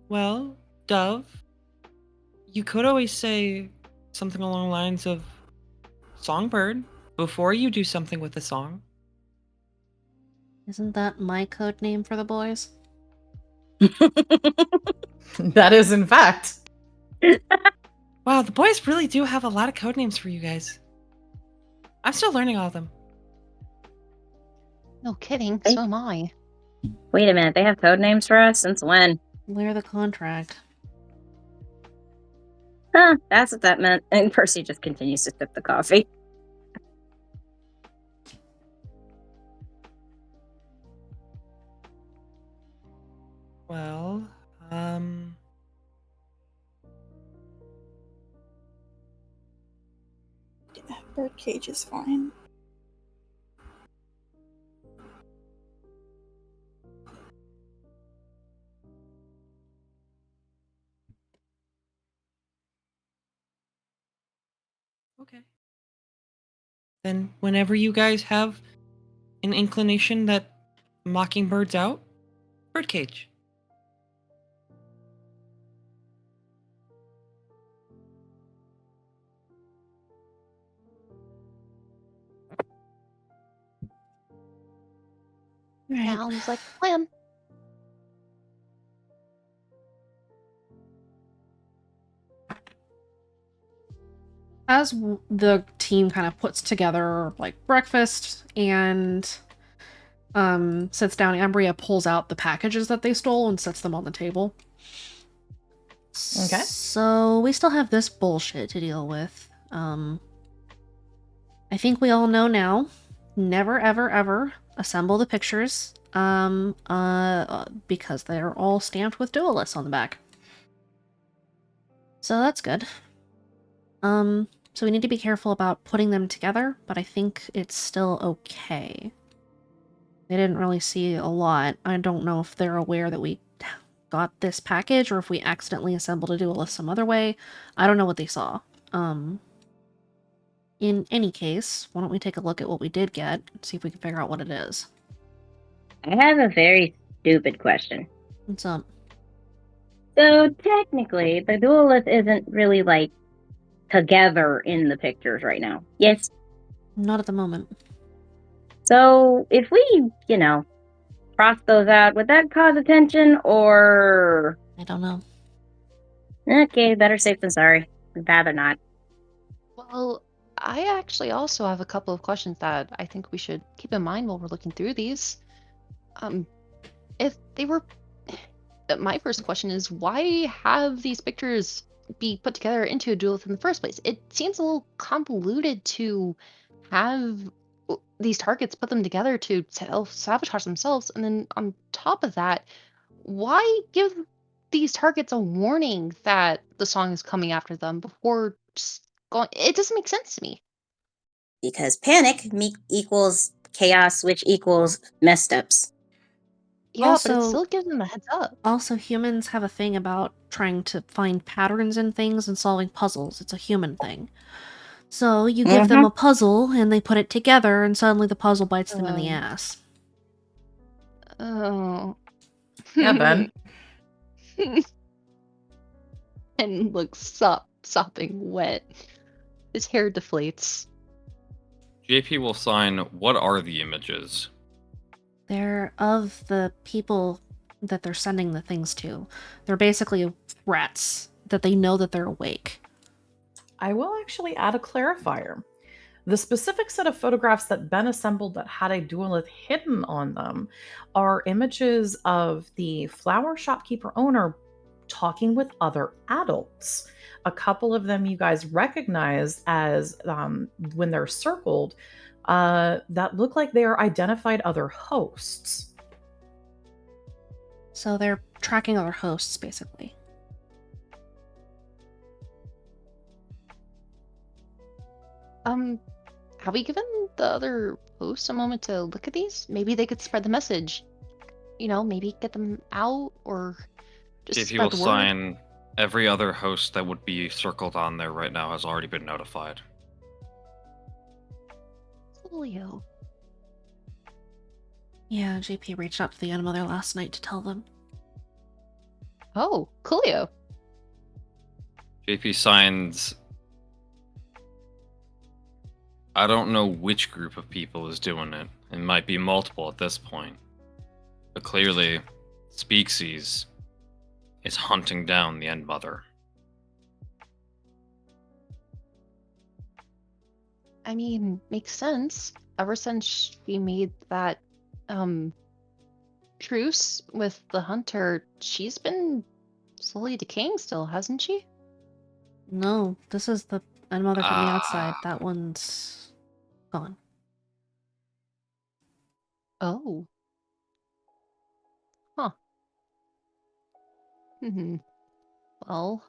Well, Dove, you could always say something along the lines of Songbird before you do something with the song. Isn't that my code name for the boys? That is, in fact. Wow, the boys really do have a lot of code names for you guys. I'm still learning all of them. No kidding, Hey. so am I. Wait a minute, they have code names for us? Since when? Where the contract? Huh, that's what that meant. And Percy just continues to sip the coffee. Well, Birdcage is fine. okay. Then whenever you guys have an inclination that Mockingbird's out, Birdcage. Right. Sounds like a plan. As the team kind of puts together like breakfast and sits down, Ambria pulls out the packages that they stole and sets them on the table. Okay. So we still have this bullshit to deal with. I think we all know now. Never, ever, ever assemble the pictures. Because they're all stamped with duelists on the back. So that's good. So we need to be careful about putting them together, but I think it's still okay. They didn't really see a lot. I don't know if they're aware that we got this package or if we accidentally assembled a duelist some other way. I don't know what they saw. In any case, why don't we take a look at what we did get, see if we can figure out what it is. I have a very stupid question. What's up? So technically, the duelist isn't really like together in the pictures right now. Yes. Not at the moment. So if we, cross those out, would that cause attention or? I don't know. Okay, better safe than sorry. I'd rather not. Well, I actually also have a couple of questions that I think we should keep in mind while we're looking through these. If they were, my first question is why have these pictures be put together into a duelist in the first place? It seems a little convoluted to have these targets put them together to sabotage themselves, and then on top of that, why give these targets a warning that the song is coming after them before just going? It doesn't make sense to me. Because panic equals chaos, which equals messed ups. Yeah, but it Also- still gives them a heads up. Also, humans have a thing about trying to find patterns in things and solving puzzles. It's a human thing. So you give them a puzzle and they put it together and suddenly the puzzle bites them in the ass. Oh. Yeah, Ben. And looks sopping wet. His hair deflates. JP will sign, what are the images? They're of the people that they're sending the things to. They're basically threats that they know that they're awake. I will actually add a clarifier. The specific set of photographs that Ben assembled that had a duelith hidden on them are images of the flower shopkeeper owner talking with other adults. A couple of them you guys recognize as when they're circled, that look like they are identified other hosts. So they're tracking other hosts, basically. Have we given the other hosts a moment to look at these? Maybe they could spread the message. Maybe get them out or just JP spread will the word. sign, every other host that would be circled on there right now has already been notified. Julio. Yeah, JP reached out to the Unmother last night to tell them. Oh, Coolio. JP signs, I don't know which group of people is doing it. It might be multiple at this point. But clearly, Speaksies is hunting down the End Mother. I mean, makes sense. Ever since she made that truce with the hunter, she's been slowly decaying still, hasn't she? No, this is the Unmother from the outside. That one's gone. Oh. Huh. Well,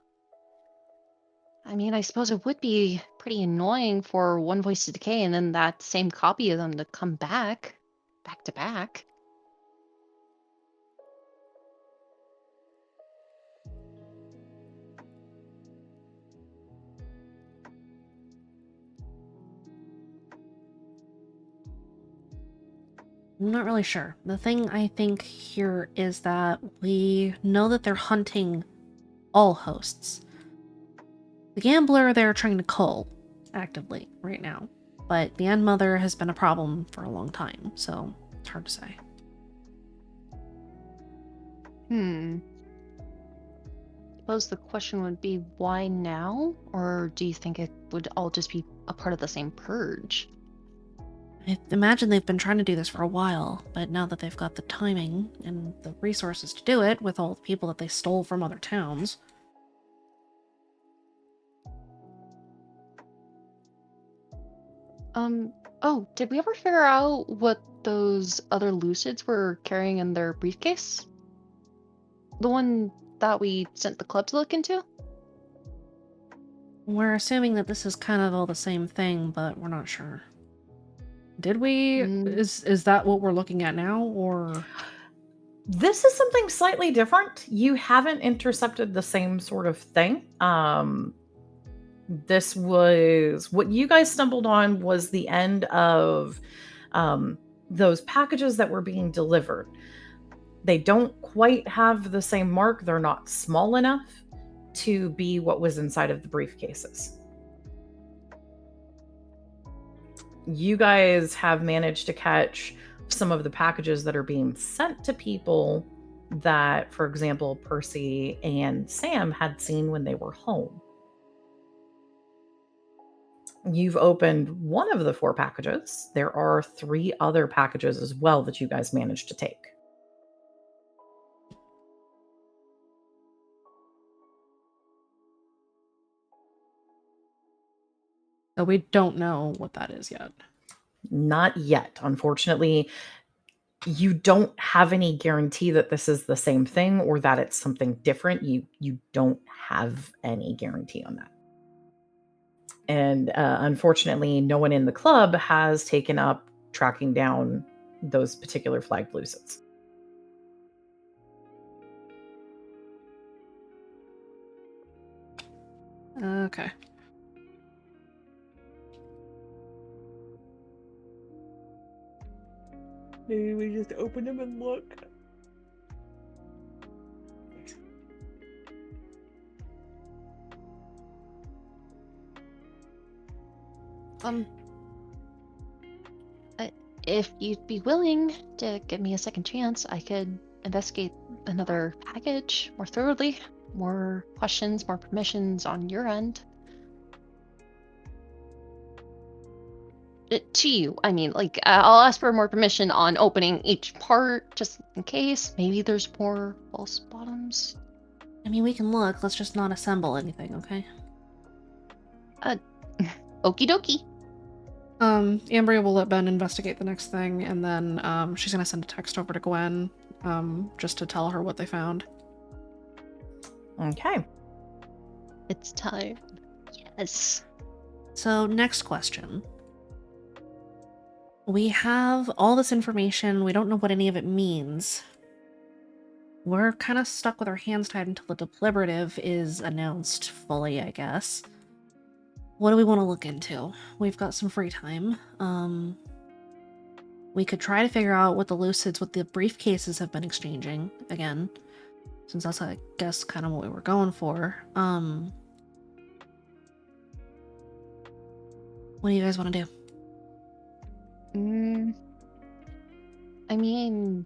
I mean, I suppose it would be pretty annoying for one voice to decay and then that same copy of them to come back to back. I'm not really sure. The thing I think here is that we know that they're hunting all hosts. The gambler they're trying to cull actively right now, but the End Mother has been a problem for a long time, so it's hard to say. Suppose the question would be why now? Or do you think it would all just be a part of the same purge? I imagine they've been trying to do this for a while, but now that they've got the timing and the resources to do it with all the people that they stole from other towns. Oh, did we ever figure out what those other Lucids were carrying in their briefcase? The one that we sent the club to look into? We're assuming that this is kind of all the same thing, but we're not sure. Did we? Is that what we're looking at now, or? This is something slightly different. You haven't intercepted the same sort of thing. This was what you guys stumbled on was the end of those packages that were being delivered. They don't quite have the same mark. They're not small enough to be what was inside of the briefcases. You guys have managed to catch some of the packages that are being sent to people that, for example, Percy and Sam had seen when they were home. You've opened one of the 4 packages. There are 3 other packages as well that you guys managed to take. So we don't know what that is yet. Not yet. Unfortunately, you don't have any guarantee that this is the same thing or that it's something different. You don't have any guarantee on that. And unfortunately, no one in the club has taken up tracking down those particular flagged lucids. Okay. Maybe we just open them and look. If you'd be willing to give me a second chance, I could investigate another package more thoroughly. More questions, more permissions on your end. To you, I mean, like, I'll ask for more permission on opening each part, just in case. Maybe there's more false bottoms. I mean, we can look. Let's just not assemble anything, okay? Okie dokie. Ambria will let Ben investigate the next thing, and then she's gonna send a text over to Gwen, just to tell her what they found. Okay. It's time. Yes. So, next question. We have all this information. We don't know what any of it means. We're kind of stuck with our hands tied until the deliberative is announced fully, I guess. What do we want to look into? We've got some free time. We could try to figure out what the lucids with the briefcases have been exchanging again, since that's, I guess, kind of what we were going for. What do you guys want to do? I mean,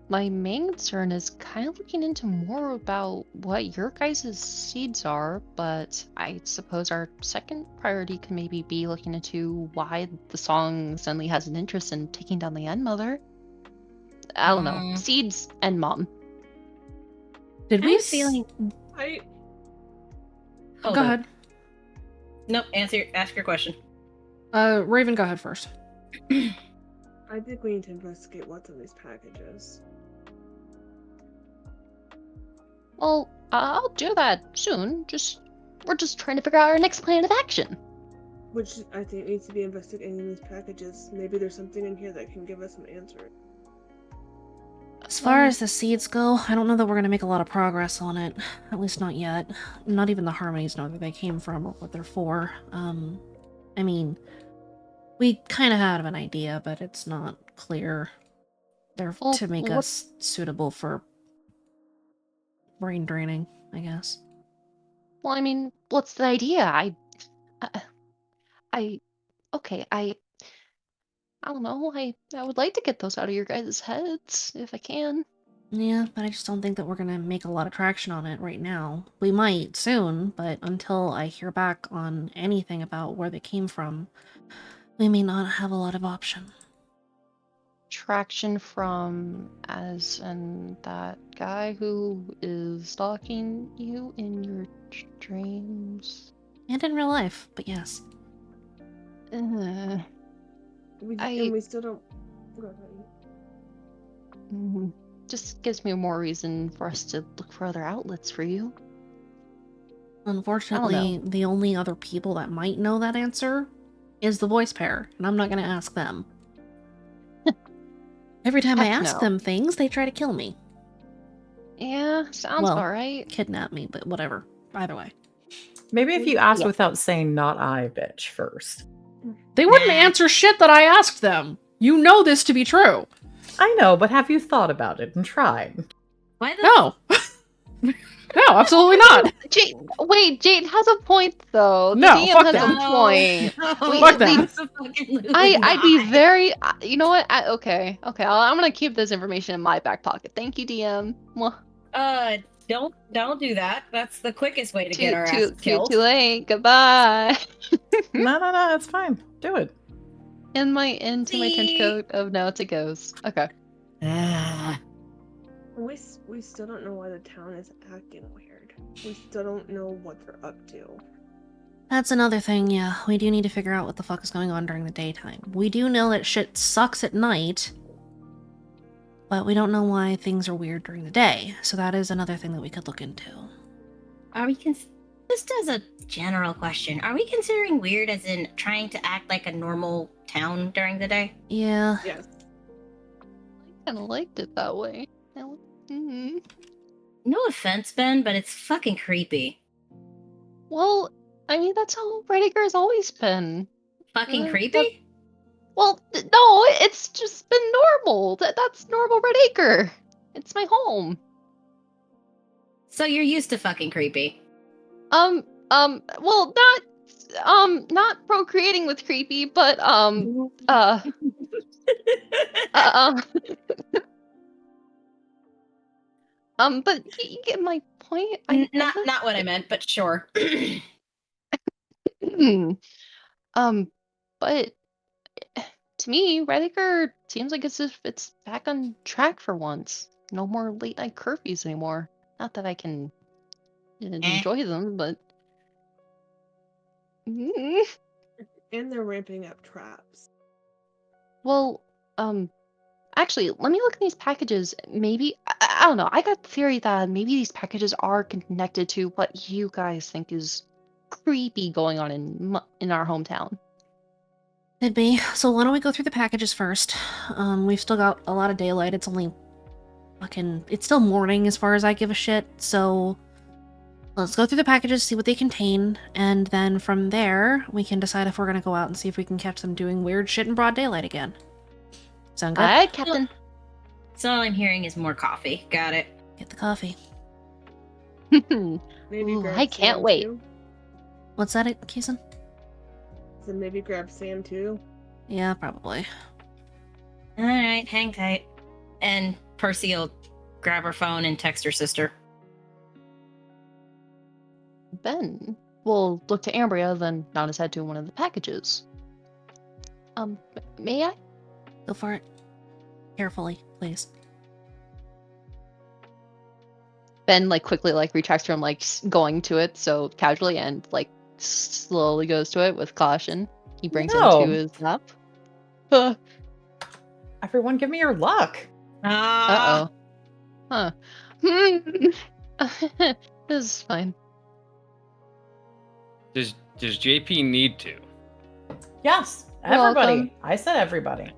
my main concern is kind of looking into more about what your guys' seeds are, but I suppose our second priority can maybe be looking into why the song suddenly has an interest in taking down the End Mother. I don't know. Seeds and mom. Did we I'm feeling. I Go ahead. Nope. Ask your question. Raven, go ahead first. I think we need to investigate what's in these packages. Well, I'll do that soon. We're just trying to figure out our next plan of action. Which I think needs to be investigating in these packages. Maybe there's something in here that can give us some answers. As far as the seeds go, I don't know that we're going to make a lot of progress on it. At least not yet. Not even the Harmonies know where they came from or what they're for. I mean, we kind of have an idea, but it's not clear. They're to make us suitable for brain draining, I guess. Well, I mean, what's the idea? I don't know. I would like to get those out of your guys' heads if I can. Yeah, but I just don't think that we're gonna make a lot of traction on it right now. We might soon, but until I hear back on anything about where they came from, we may not have a lot of option. Traction from as in that guy who is stalking you in your dreams? And in real life, but yes. And we still don't. Go ahead. Just gives me more reason for us to look for other outlets for you. Unfortunately, the only other people that might know that answer is the voice pair, and I'm not going to ask them. Every time I ask them things, they try to kill me. Yeah, sounds alright. Kidnap me, but whatever. Either way. Maybe if you asked Yeah. without saying "not I, bitch" first. They wouldn't Nah. answer shit that I asked them. You know this to be true. I know, but have you thought about it and tried? Why the No. No, absolutely not. Jade has a point though. The No, DM fuck has them. a point. Fuck them. That's a fucking losing I'd be die. very. You know what? Okay. I'm gonna keep this information in my back pocket. Thank you, DM. Mwah. Don't do that. That's the quickest way to get our ass Too killed. late. Goodbye. No, it's fine. Do it. Into my trench coat of now it's a ghost. Okay. We still don't know why the town is acting weird. We still don't know what they're up to. That's another thing, yeah. We do need to figure out what the fuck is going on during the daytime. We do know that shit sucks at night, but we don't know why things are weird during the day. So that is another thing that we could look into. Are we just as a general question, are we considering weird as in trying to act like a normal town during the day? Yeah. Yes. I kind of liked it that way. Mm-hmm. No offense, Ben, but it's fucking creepy. Well, I mean that's how Reddicker has always been. Fucking Uh, creepy? Well, no, it's just been normal. That's normal Redacre. It's my home. So you're used to fucking creepy. Well, not procreating with creepy, but but you get my point. Not what I meant, but sure. But to me, Reddicker seems like it's if it's back on track for once. No more late night curfews anymore. Not that I can enjoy them, but And they're ramping up traps. well, actually, let me look at these packages. Maybe I don't know. I got the theory that maybe these packages are connected to what you guys think is creepy going on in our hometown. Could be. So why don't we go through the packages first? We've still got a lot of daylight. It's only it's still morning as far as I give a shit. So let's go through the packages, see what they contain, and then from there, we can decide if we're gonna go out and see if we can catch them doing weird shit in broad daylight again. Sound good? Aye, Captain. So all I'm hearing is more coffee. Got it. Get the coffee. Maybe Ooh, grab I can't Sam wait. Too. What's that, Kaysen? So maybe grab Sam too. Yeah, probably. All right, hang tight. And Percy will grab her phone and text her sister. Ben will look to Ambria, then nod his head to one of the packages. May I? Go for it. Carefully, please. Ben quickly retracts from going to it so casually and slowly goes to it with caution. He brings it to his lap. Everyone, give me your luck. Ah. Uh-oh. Huh. This is fine. Does JP need to? Yes, everybody. Welcome. I said everybody.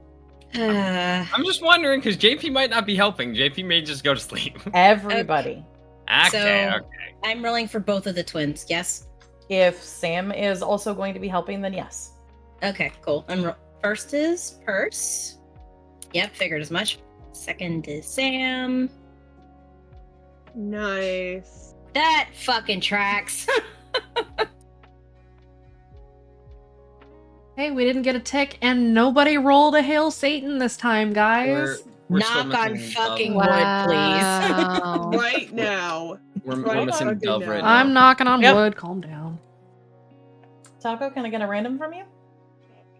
I'm just wondering because JP might not be helping. JP may just go to sleep. Everybody. Okay. So I'm rolling for both of the twins. Yes. If Sam is also going to be helping, then yes. Okay. Cool. First is Purse. Yep. Figured as much. Second is Sam. Nice. That fucking tracks. Hey, we didn't get a tick, and nobody rolled a Hail Satan this time, guys. We're still Knock on missing fucking Dove. wood, please. Wow. Right now. We're Right missing fucking Dove now. right now. I'm knocking on Yep. wood. Calm down. Taco, can I get a random from you?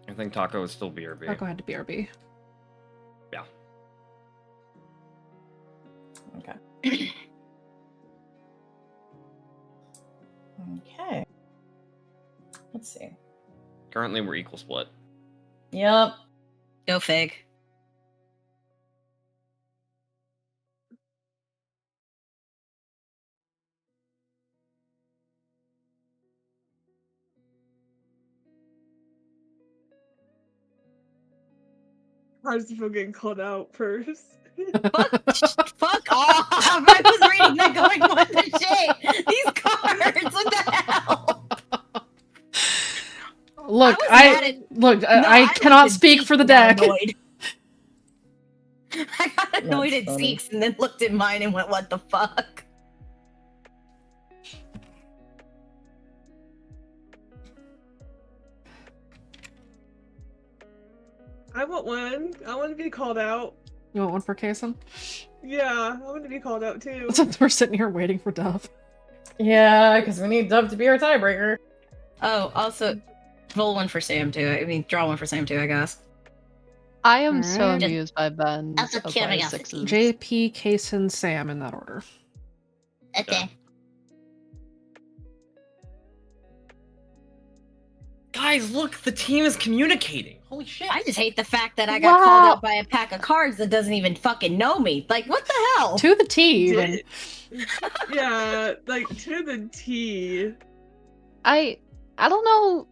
I think Taco is still BRB. I'll go ahead to BRB. Yeah. Okay. Okay. Let's see. Currently, we're equal split. Yep. Go fig. How does it feel getting called out first? Fuck off! I was reading that going, what the shit? These cards, what the hell? Look, was mad at- look. No, I looked cannot at speak Zeke for the and got deck. annoyed. I got annoyed That's at funny. Zeke's and then looked at mine and went, "What the fuck?" I want one. I want to be called out. You want one for Kason? Yeah, I want to be called out too. Since we're sitting here waiting for Dove. Yeah, because we need Dove to be our tiebreaker. Oh, also, roll one for Sam too. I mean, draw one for Sam too, I guess. I am so Alright. amused by Ben's Out of apply curiosity. sixes. JP, Kason, Sam in that order. Okay. Guys, look, the team is communicating. Holy shit. I just hate the fact that I got called Wow. out by a pack of cards that doesn't even fucking know me. Like, what the hell? To the T, even. Yeah, like to the T. I don't know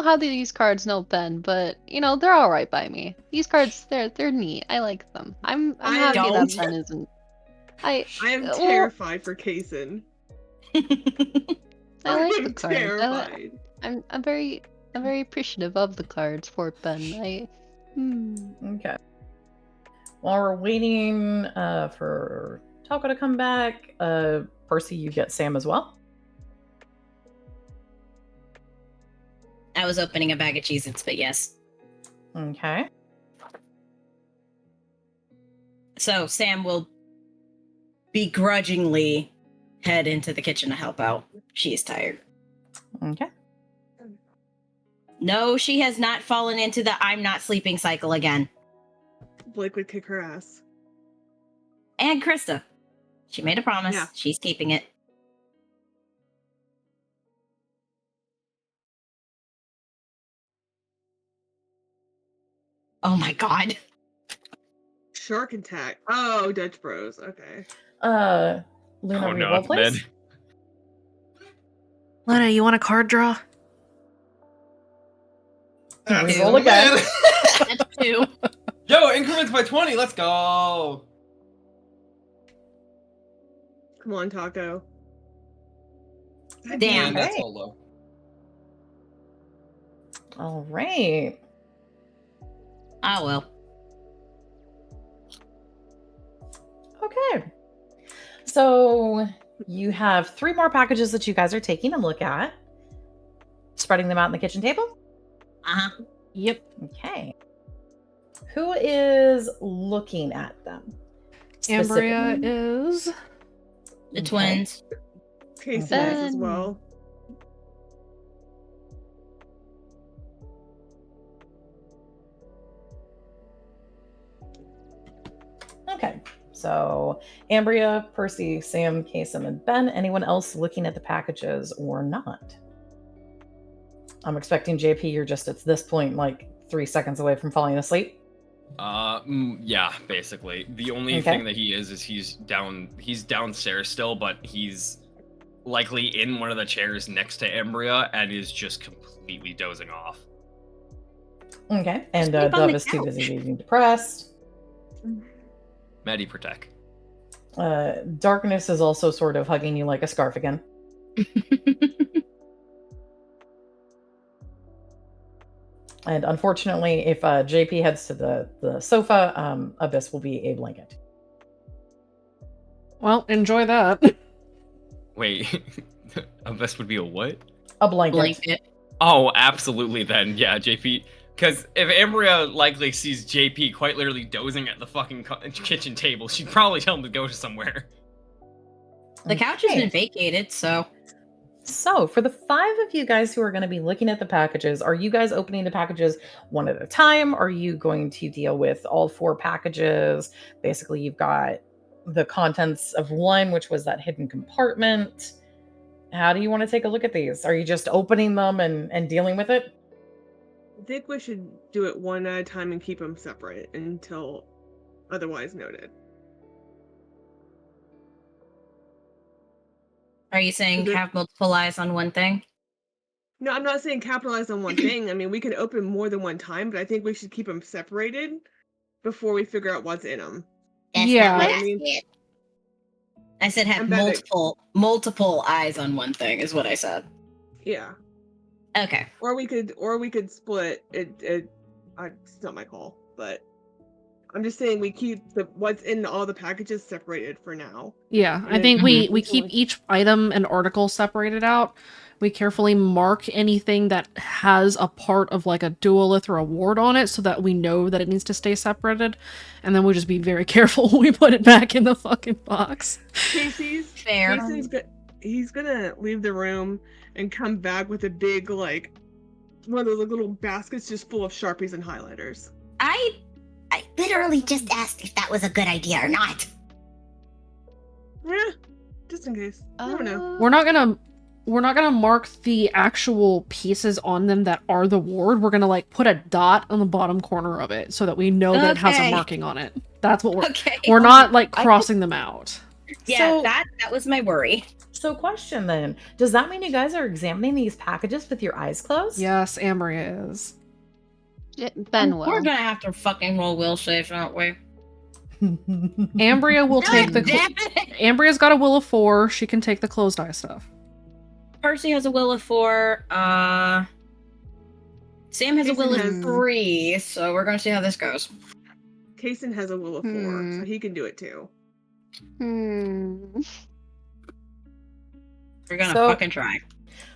how these cards know Ben, but you know, they're alright by me. These cards they're neat. I like them. I'm I happy that don't. Ben isn't. I am well, terrified for Kason. I like I'm the cards. terrified. I'm very appreciative of the cards for Ben. Okay. While we're waiting for Taco to come back, Percy, you get Sam as well. I was opening a bag of Cheez-Its, but yes. Okay. So Sam will begrudgingly head into the kitchen to help out. She is tired. Okay. No, she has not fallen into the I'm not sleeping cycle again. Blake would kick her ass. And Krista. She made a promise. Yeah. She's keeping it. Oh my god. Shark attack. Oh, Dutch Bros. Okay. Luna, Oh no, reroll, it's mid. please. Luna, you want a card draw? Reroll again. That's two. Yo, increments by 20. Let's go. Come on, Taco. God Damn. That's Okay. all low. All right. Oh well. Okay. So you have 3 more packages that you guys are taking a look at. Spreading them out on the kitchen table. Uh-huh. Yep. Okay. Who is looking at them? Ambria Specifically? is. The Okay. twins. Kason is as Ben. well. Okay. So Ambria, Percy, Sam, Kasem, and Ben. Anyone else looking at the packages or not? I'm expecting JP, you're just at this point like 3 seconds away from falling asleep. Yeah, basically. The only Okay. thing that he is he's downstairs still, but he's likely in one of the chairs next to Ambria and is just completely dozing off. Okay. And Sleep on Dove the is too couch. busy being depressed. Medi Protect. Darkness is also sort of hugging you like a scarf again. And unfortunately, if JP heads to the sofa, Abyss will be a blanket. Well, enjoy that. Wait, a vest would be a what? A blanket. Blanket. Oh, absolutely then. Yeah, JP. Because if Ambria likely sees JP quite literally dozing at the fucking kitchen table, she'd probably tell him to go to somewhere. The couch has Okay. been vacated, so So, for the 5 of you guys who are going to be looking at the packages, are you guys opening the packages one at a time? Are you going to deal with all 4 packages? Basically, you've got the contents of one, which was that hidden compartment. How do you want to take a look at these? Are you just opening them and dealing with it? I think we should do it one at a time and keep them separate until otherwise noted. are you saying have multiple eyes on one thing? No, I'm not saying capitalize on one thing. I mean, we can open more than one time, but I think we should keep them separated before we figure out what's in them. That's Yeah. not what I I mean- said. I said have I'm better- multiple eyes on one thing is what I said. Yeah. Okay. Or we could split it. It's not my call, but I'm just saying we keep what's in all the packages separated for now. Yeah, And I then think we until keep each item and article separated out. We carefully mark anything that has a part of like a duolith or a ward on it so that we know that it needs to stay separated. And then we'll just be very careful when we put it back in the fucking box. Fair. He's gonna leave the room and come back with a big, like, one of those little baskets just full of Sharpies and highlighters. I literally just asked if that was a good idea or not. Yeah, just in case. I don't know. We're not gonna mark the actual pieces on them that are the ward. We're gonna like put a dot on the bottom corner of it so that we know that it has a Okay. marking on it. That's what we're Okay. we're not like crossing them out. Yeah, So- that was my worry. So, question then: does that mean you guys are examining these packages with your eyes closed? Yes, Ambria is. Ben will. We're gonna have to fucking roll will saves, aren't we? Ambria will take the. Damn it! Ambria's got a will of 4. She can take the closed eye stuff. Percy has a will of 4. Sam has a will of 3. So we're gonna see how this goes. Kaysen has a will of 4, so he can do it too. We're gonna So- fucking try.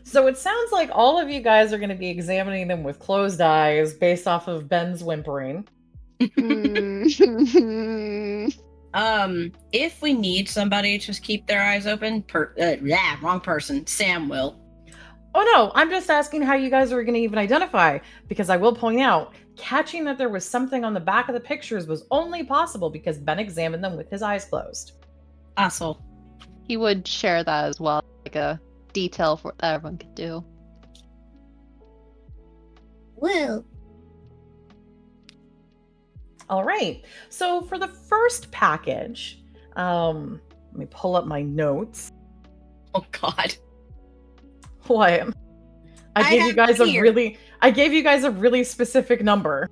So it sounds like all of you guys are going to be examining them with closed eyes based off of Ben's whimpering. If we need somebody to keep their eyes open, wrong person. Sam will. Oh no, I'm just asking how you guys are going to even identify, because I will point out, catching that there was something on the back of the pictures was only possible because Ben examined them with his eyes closed. Asshole. He would share that as well, like a detail for that everyone could do. Well. All right. So for the first package, let me pull up my notes. Oh God. What? I gave you guys a really specific number.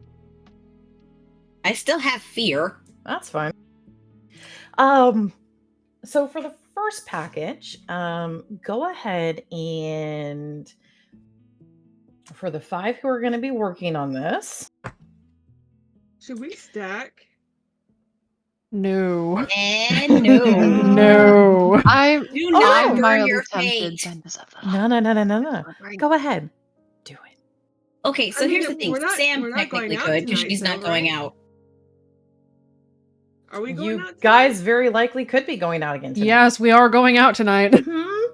I still have fear. That's fine. So for the first package, go ahead and for the 5 who are going to be working on this. Should we stack? No. And no. No. I'm Do not burn mildly your tempted. fate. No. Go ahead. Do it. Okay, so I mean, here's the thing. we're not Sam going technically out could because tonight, she's not though, going right? out. Are we going You out guys very likely could be going out again tonight. Yes, we are going out tonight. Mhm.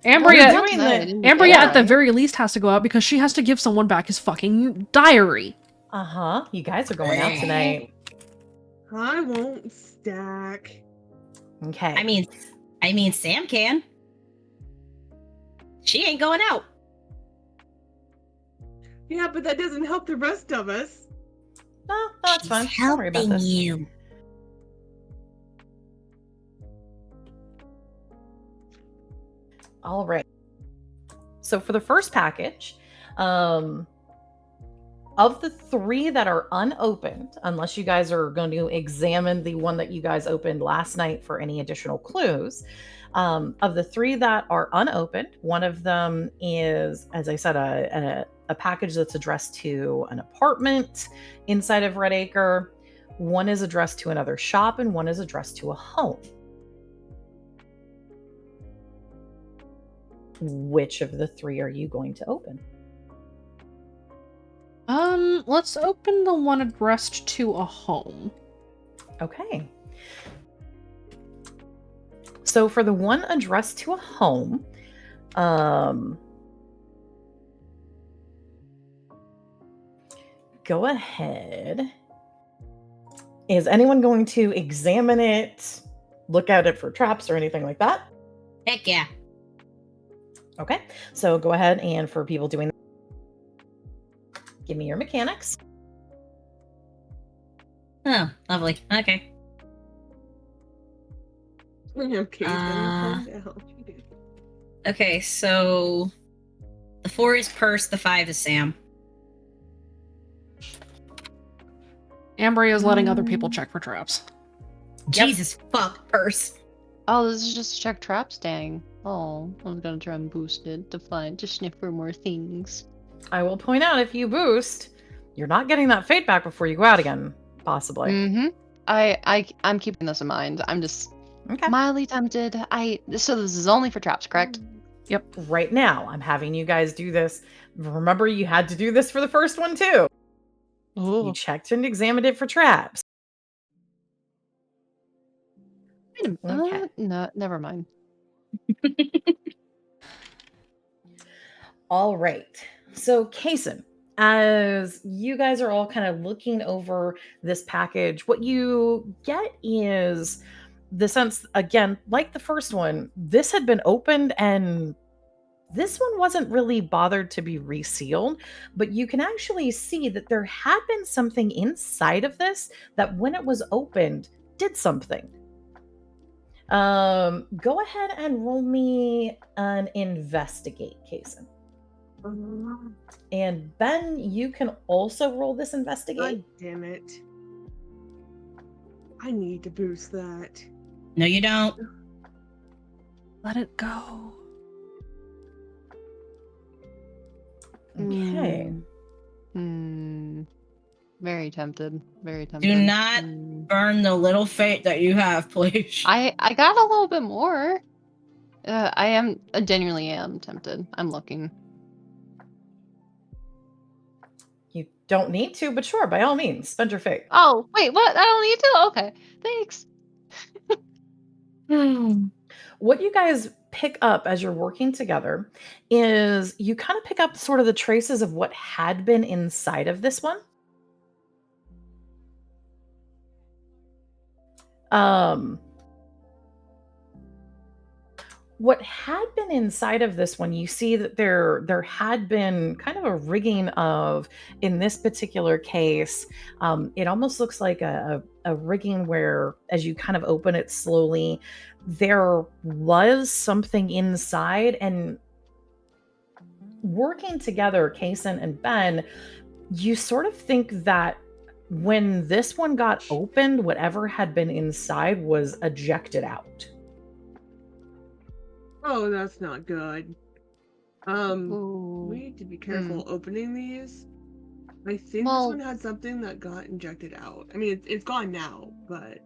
Ambria, doing that. Ambria at the Yeah. very least has to go out because she has to give someone back his fucking diary. Uh-huh. You guys are going out tonight. I won't stack. Okay. I mean, Sam can. She ain't going out. Yeah, but that doesn't help the rest of us. No, that's fine. Don't worry about this. you. All right. So for the first package, of the 3 that are unopened, unless you guys are going to examine the one that you guys opened last night for any additional clues, of the 3 that are unopened, one of them is, as I said, a package that's addressed to an apartment inside of Red Acre. One is addressed to another shop, and one is addressed to a home. Which of the 3 are you going to open? Let's open the one addressed to a home. Okay. So for the one addressed to a home, go ahead. Is anyone going to examine it, look at it for traps or anything like that? Heck yeah. Okay. So go ahead and for people doing that, give me your mechanics. Oh, lovely. Okay. Okay, calm down. Okay, so the 4 is Purse, the 5 is Sam. Ambria is letting other people check for traps. Jesus fuck, Purse. Oh, this is just to check traps, dang. Oh, I was gonna try and boost it to sniff for more things. I will point out if you boost, you're not getting that fate back before you go out again, possibly. Mm-hmm. I'm keeping this in mind. I'm just Okay. mildly tempted. So this is only for traps, correct? Yep. Right now, I'm having you guys do this. Remember, you had to do this for the first one too. You Oh. checked and examined it for traps. Okay. No, never mind. All right. So, Kason, as you guys are all kind of looking over this package, what you get is the sense, again, like the first one, this had been opened and this one wasn't really bothered to be resealed, but you can actually see that there had been something inside of this that when it was opened did something. Go ahead and roll me an investigate, Kason. And Ben, you can also roll this investigate. God damn it. I need to boost that. No, you don't. Let it go. Okay. Very tempted. Very tempted. Do not burn the little fate that you have, please. I got a little bit more. I genuinely am tempted. I'm looking. You don't need to, but sure, by all means, spend your fate. Oh, wait, what? I don't need to? Okay. Thanks. What you guys pick up as you're working together is you kind of pick up sort of the traces of what had been inside of this one. What had been inside of this one, you see that there had been kind of a rigging of, in this particular case, it almost looks like a rigging where, as you kind of open it slowly, there was something inside. And working together, Kason and Ben, you sort of think that when this one got opened, whatever had been inside was ejected out. Oh, that's not good. Ooh. We need to be careful opening these. I think this one had something that got injected out. I mean, it's gone now, but...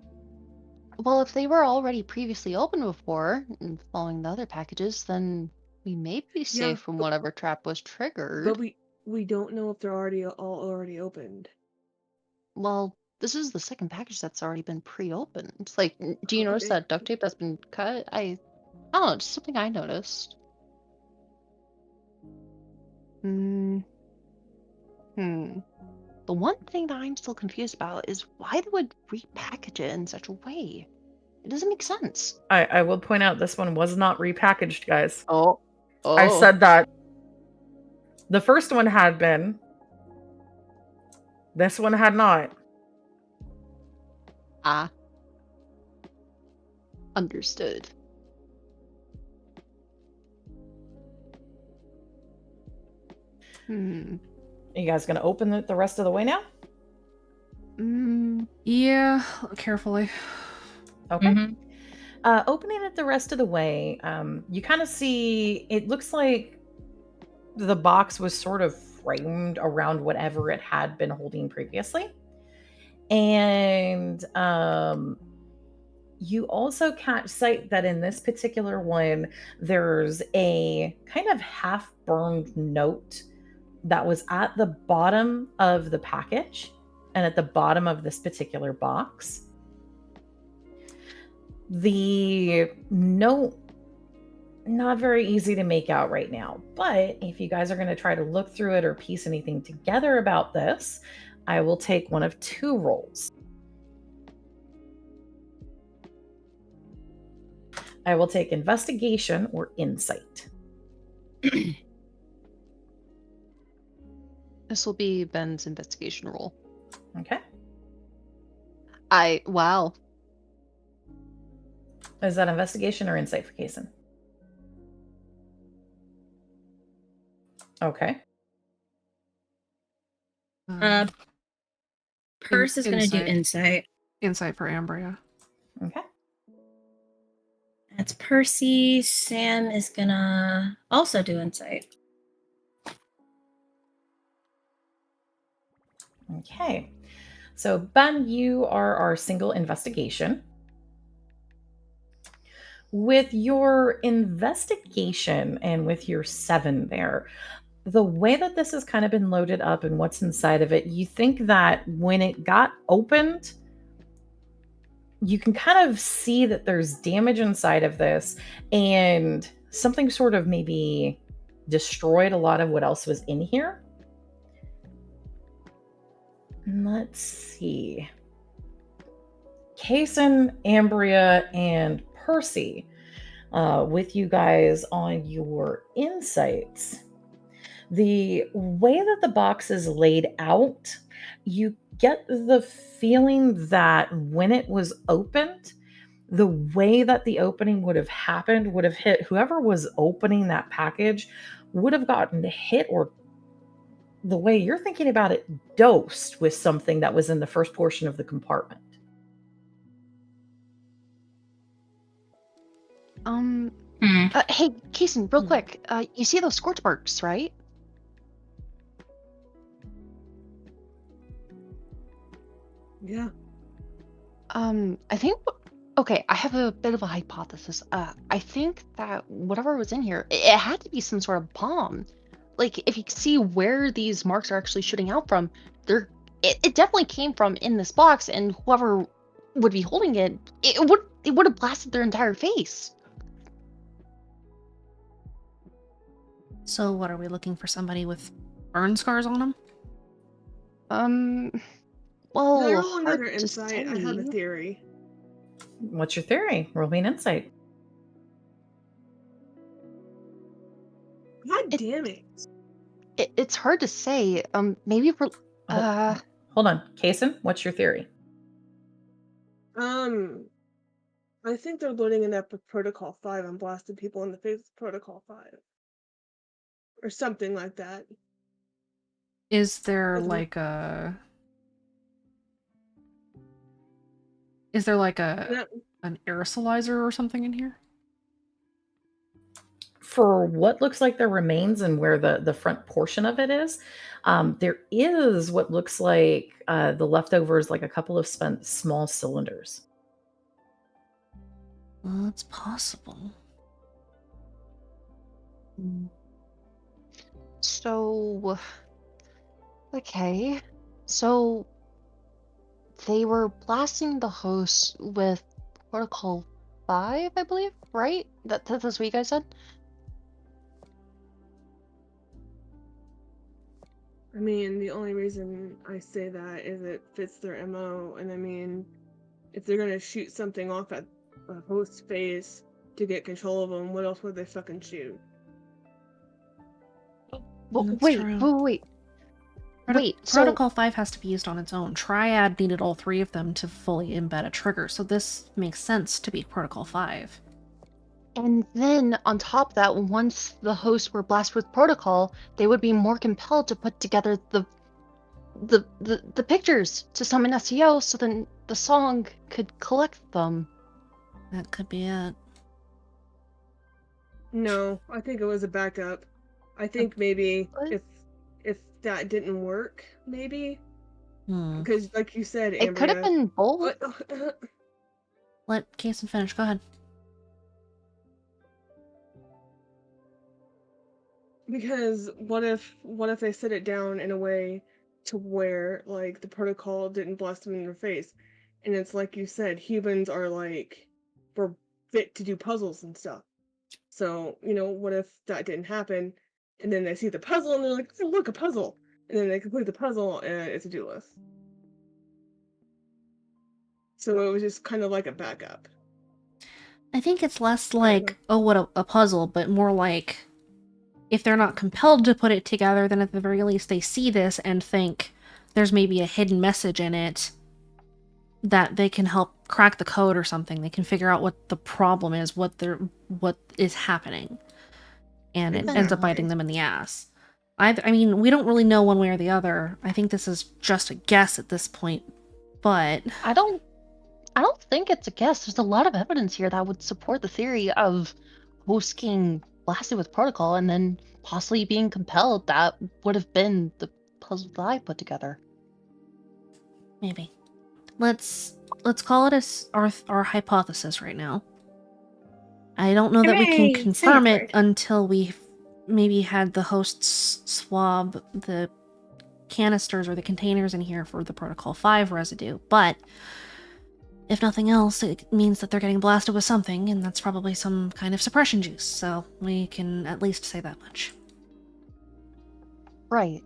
Well, if they were already previously opened before, and following the other packages, then we may be safe from whatever trap was triggered. But we don't know if they're already opened. Well, this is the second package that's already been pre-opened. Like, do you notice that duct tape that's been cut? I don't know, just something I noticed. The one thing that I'm still confused about is why they would repackage it in such a way. It doesn't make sense. I will point out this one was not repackaged, guys. Oh. I said that. The first one had been. This one had not. Ah. Understood. You guys gonna open it the rest of the way now? Yeah, carefully. Okay. Opening it the rest of the way, you kind of see, it looks like the box was sort of framed around whatever it had been holding previously. And you also catch sight that in this particular one, there's a kind of half-burned note that was at the bottom of the package and at the bottom of this particular box. The note, not very easy to make out right now, but if you guys are going to try to look through it or piece anything together about this, I will take one of two rolls. I will take investigation or insight. This will be Ben's investigation roll. Okay. Wow. Is that investigation or insight for Kason? Okay. Purse is going to do insight. Insight for Ambria. Okay. That's Percy. Sam is gonna also do insight. Okay. So, Ben, you are our single investigation. With your investigation and with your 7 there, the way that this has kind of been loaded up and what's inside of it, you think that when it got opened, you can kind of see that there's damage inside of this and something sort of maybe destroyed a lot of what else was in here. Let's see. Kason, Ambria, and Percy, with you guys on your insights. The way that the box is laid out, you get the feeling that when it was opened, the way that the opening would have happened would have hit whoever was opening that package, would have gotten hit, or the way you're thinking about it, dosed with something that was in the first portion of the compartment. Hey, Kason, real quick. You see those scorch marks, right? Yeah. I think. Okay, I have a bit of a hypothesis. I think that whatever was in here, it had to be some sort of bomb. Like, if you see where these marks are actually shooting out from, it definitely came from in this box, and whoever would be holding it, it would have blasted their entire face. So what, are we looking for somebody with burn scars on them? Well, Can I roll hard another to insight? I have a say. theory. What's your theory? Roll me an insight. God damn it. It's hard to say. Maybe we're. Hold on. Kason, what's your theory? I think they're loading it up with Protocol 5 and blasting people in the face with Protocol 5. Or something like that. Is there That's like a... Is there like a an aerosolizer or something in here? For what looks like the remains and where the front portion of it is, there is what looks like the leftovers, like a couple of spent small cylinders. Well, it's possible. So, okay. So, they were blasting the host with Protocol 5, I believe, right? That's what you guys said? I mean, the only reason I say that is it fits their MO, and I mean, if they're gonna shoot something off at a host's face to get control of them, what else would they fucking shoot? Well, That's wait, true. wait. Wait, so... Protocol 5 has to be used on its own. Triad needed all 3 of them to fully embed a trigger, so this makes sense to be Protocol 5. And then, on top of that, once the hosts were blasted with Protocol, they would be more compelled to put together the pictures to summon SEO, so then the song could collect them. That could be it. No, I think it was a backup. I think maybe if that didn't work, maybe because like you said, Ambria, it could have been both. Let Kason finish. Go ahead. Because what if they set it down in a way to where like the protocol didn't blast them in their face, and it's like you said, humans are like we're fit to do puzzles and stuff. So what if that didn't happen, and then they see the puzzle and they're like, oh, look, a puzzle, and then they complete the puzzle and it's a do list. So it was just kind of like a backup. I think it's less like, oh, what a puzzle, but more like, if they're not compelled to put it together, then at the very least they see this and think there's maybe a hidden message in it that they can help crack the code or something. They can figure out what the problem is, what is happening. And it ends up biting them in the ass. I mean, we don't really know one way or the other. I think this is just a guess at this point, but... I don't think it's a guess. There's a lot of evidence here that would support the theory of hosts getting blasted with protocol and then possibly being compelled. That would have been the puzzle that I put together. Maybe. Let's call it our hypothesis right now. I don't know that we can Hooray, confirm it Sanford. until we've maybe had the hosts swab the canisters or the containers in here for the Protocol 5 residue, but if nothing else, it means that they're getting blasted with something, and that's probably some kind of suppression juice, so we can at least say that much. Right.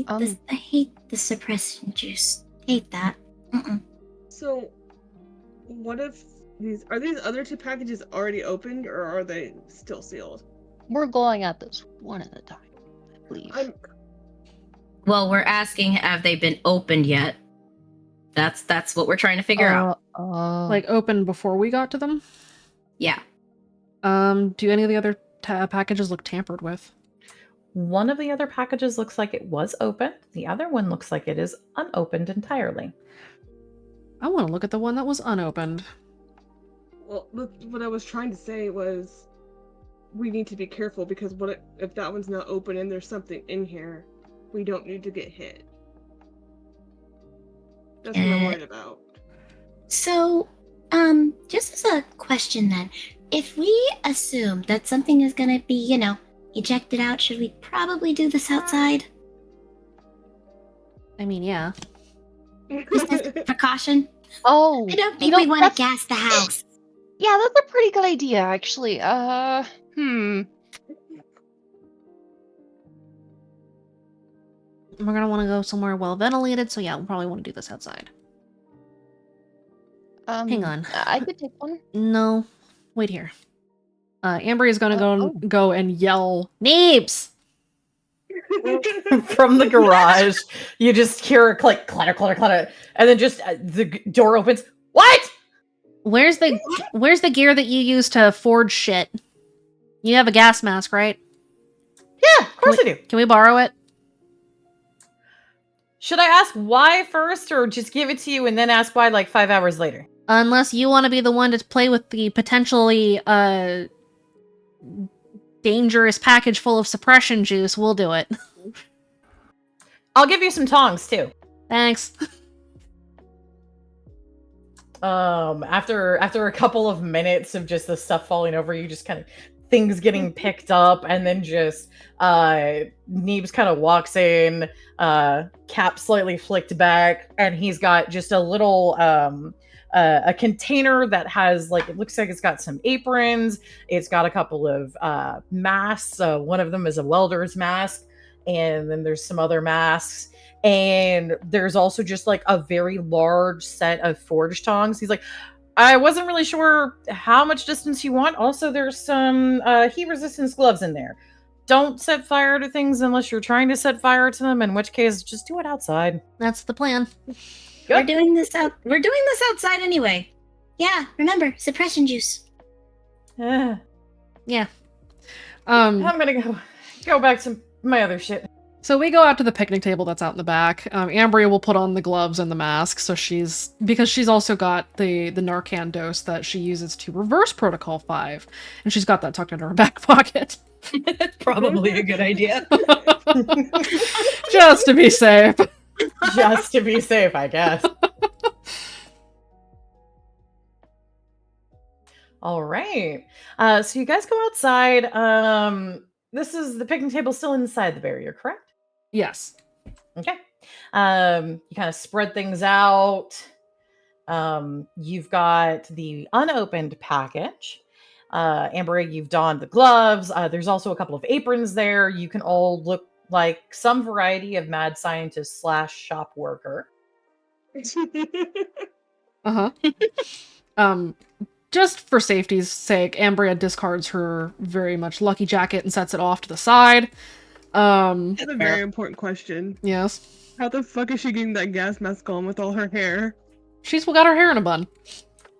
I hate the suppression juice. Hate that. Mm-mm. So, what if these other two packages already opened, or are they still sealed? We're going at this one at a time, I believe. Well, we're asking, have they been opened yet? That's what we're trying to figure out. Like open before we got to them? Yeah. Do any of the other packages look tampered with? One of the other packages looks like it was opened. The other one looks like it is unopened entirely. I want to look at the one that was unopened. Well, what I was trying to say was, we need to be careful because if that one's not open and there's something in here, we don't need to get hit. That's what I'm worried about. So, just as a question then, if we assume that something is gonna be, ejected out, should we probably do this outside? I mean, yeah. Just as a precaution? Oh, I don't think we want to gas the house. Yeah, that's a pretty good idea, actually. We're gonna want to go somewhere well ventilated, so yeah, we'll probably want to do this outside. Hang on. I could take one. No, wait here. Ambry is gonna go and yell, "Neebs!" From the garage. You just hear a clatter, clatter, clatter, and then just the door opens. What? Where's the gear that you use to forge shit? You have a gas mask, right? Yeah, of course I do. Can we borrow it? Should I ask why first, or just give it to you and then ask why like 5 hours later? Unless you want to be the one to play with the potentially dangerous package full of suppression juice, we'll do it. I'll give you some tongs too. Thanks. After a couple of minutes of just the stuff falling over you, just kind of things getting picked up, and then just Neebs kind of walks in, cap slightly flicked back, and he's got just a little a container that has, like, it looks like it's got some aprons, it's got a couple of masks, one of them is a welder's mask, and then there's some other masks, and there's also just like a very large set of forge tongs. He's like, I wasn't really sure how much distance you want. Also, there's some heat resistance gloves in there. Don't set fire to things unless you're trying to set fire to them, in which case just do it outside. That's the plan. We're doing this outside anyway. Yeah, remember, suppression juice. Yeah. I'm gonna go back to my other shit. So we go out to the picnic table that's out in the back. Ambria will put on the gloves and the mask, so because she's also got the Narcan dose that she uses to reverse Protocol 5, and she's got that tucked in her back pocket. Probably a good idea. Just to be safe. Just to be safe, I guess. All right. So you guys go outside. This is the picnic table still inside the barrier, correct? Yes. Okay. You kind of spread things out. You've got the unopened package. Amber, you've donned the gloves. There's also a couple of aprons there. You can all look like some variety of mad scientist / shop worker. Just for safety's sake, Ambria discards her very much lucky jacket and sets it off to the side. That's a very important question. Yes. How the fuck is she getting that gas mask on with all her hair? She's got her hair in a bun.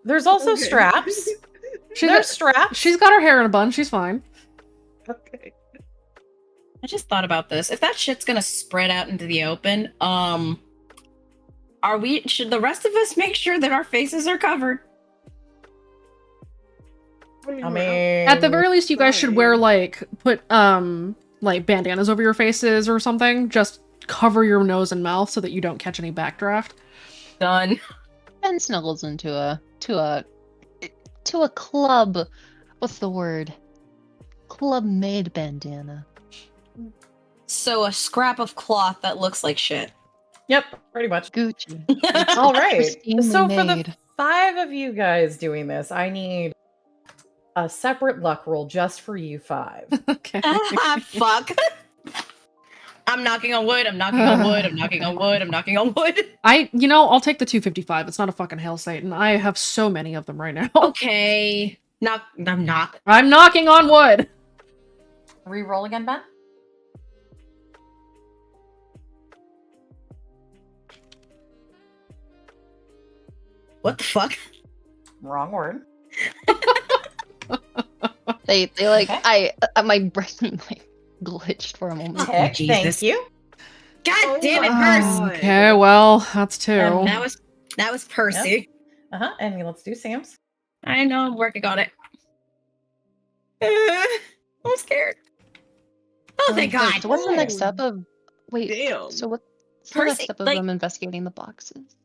There's also straps. There's straps. She's got her hair in a bun. She's fine. Okay. I just thought about this. If that shit's gonna spread out into the open, are Should the rest of us make sure that our faces are covered? I mean, I we're mean, At the very least, you guys should wear outside. put bandanas over your faces or something. Just cover your nose and mouth so that you don't catch any backdraft. Done. Ben snuggles into a club. What's the word? Club made bandana. So a scrap of cloth that looks like shit. yep, pretty much. Gucci. All right. pristinely So for the made. 5 of you guys doing this, I need a separate luck roll just for you 5. Okay. Fuck. I'm knocking on wood. I'm knocking on wood. I'm knocking on wood. I'm knocking on wood. I'll take the 255. It's not a fucking Hail Satan. I have so many of them right now. Okay. I'm not. I'm knocking on wood. Re-roll again, Ben. What the fuck? Wrong word. They like Okay. my brain like glitched for a moment. Heck, thank Jesus. you. God damn it, my Percy. God. Okay, well, that's 2. That was Percy. And let's do Sam's. I know I'm working on it. I'm scared. Oh, thank Wait, God. so what's the next Oh, step of wait? damn. So what's the next Percy, step of like- them investigating the boxes?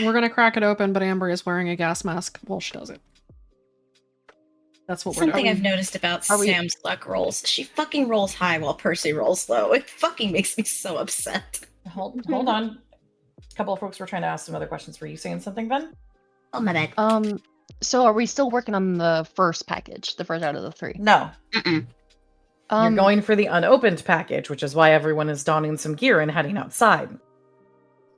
We're gonna crack it open, but Amber is wearing a gas mask while she does it. That's what we're Something doing. I've noticed about are we- Sam's luck rolls. She fucking rolls high while Percy rolls low. It fucking makes me so upset. Hold on. A couple of folks were trying to ask some other questions. Were you saying something, Ben? Oh, my bad. So are we still working on the first package, the first out of the 3? No. Mm-mm. You're going for the unopened package, which is why everyone is donning some gear and heading outside.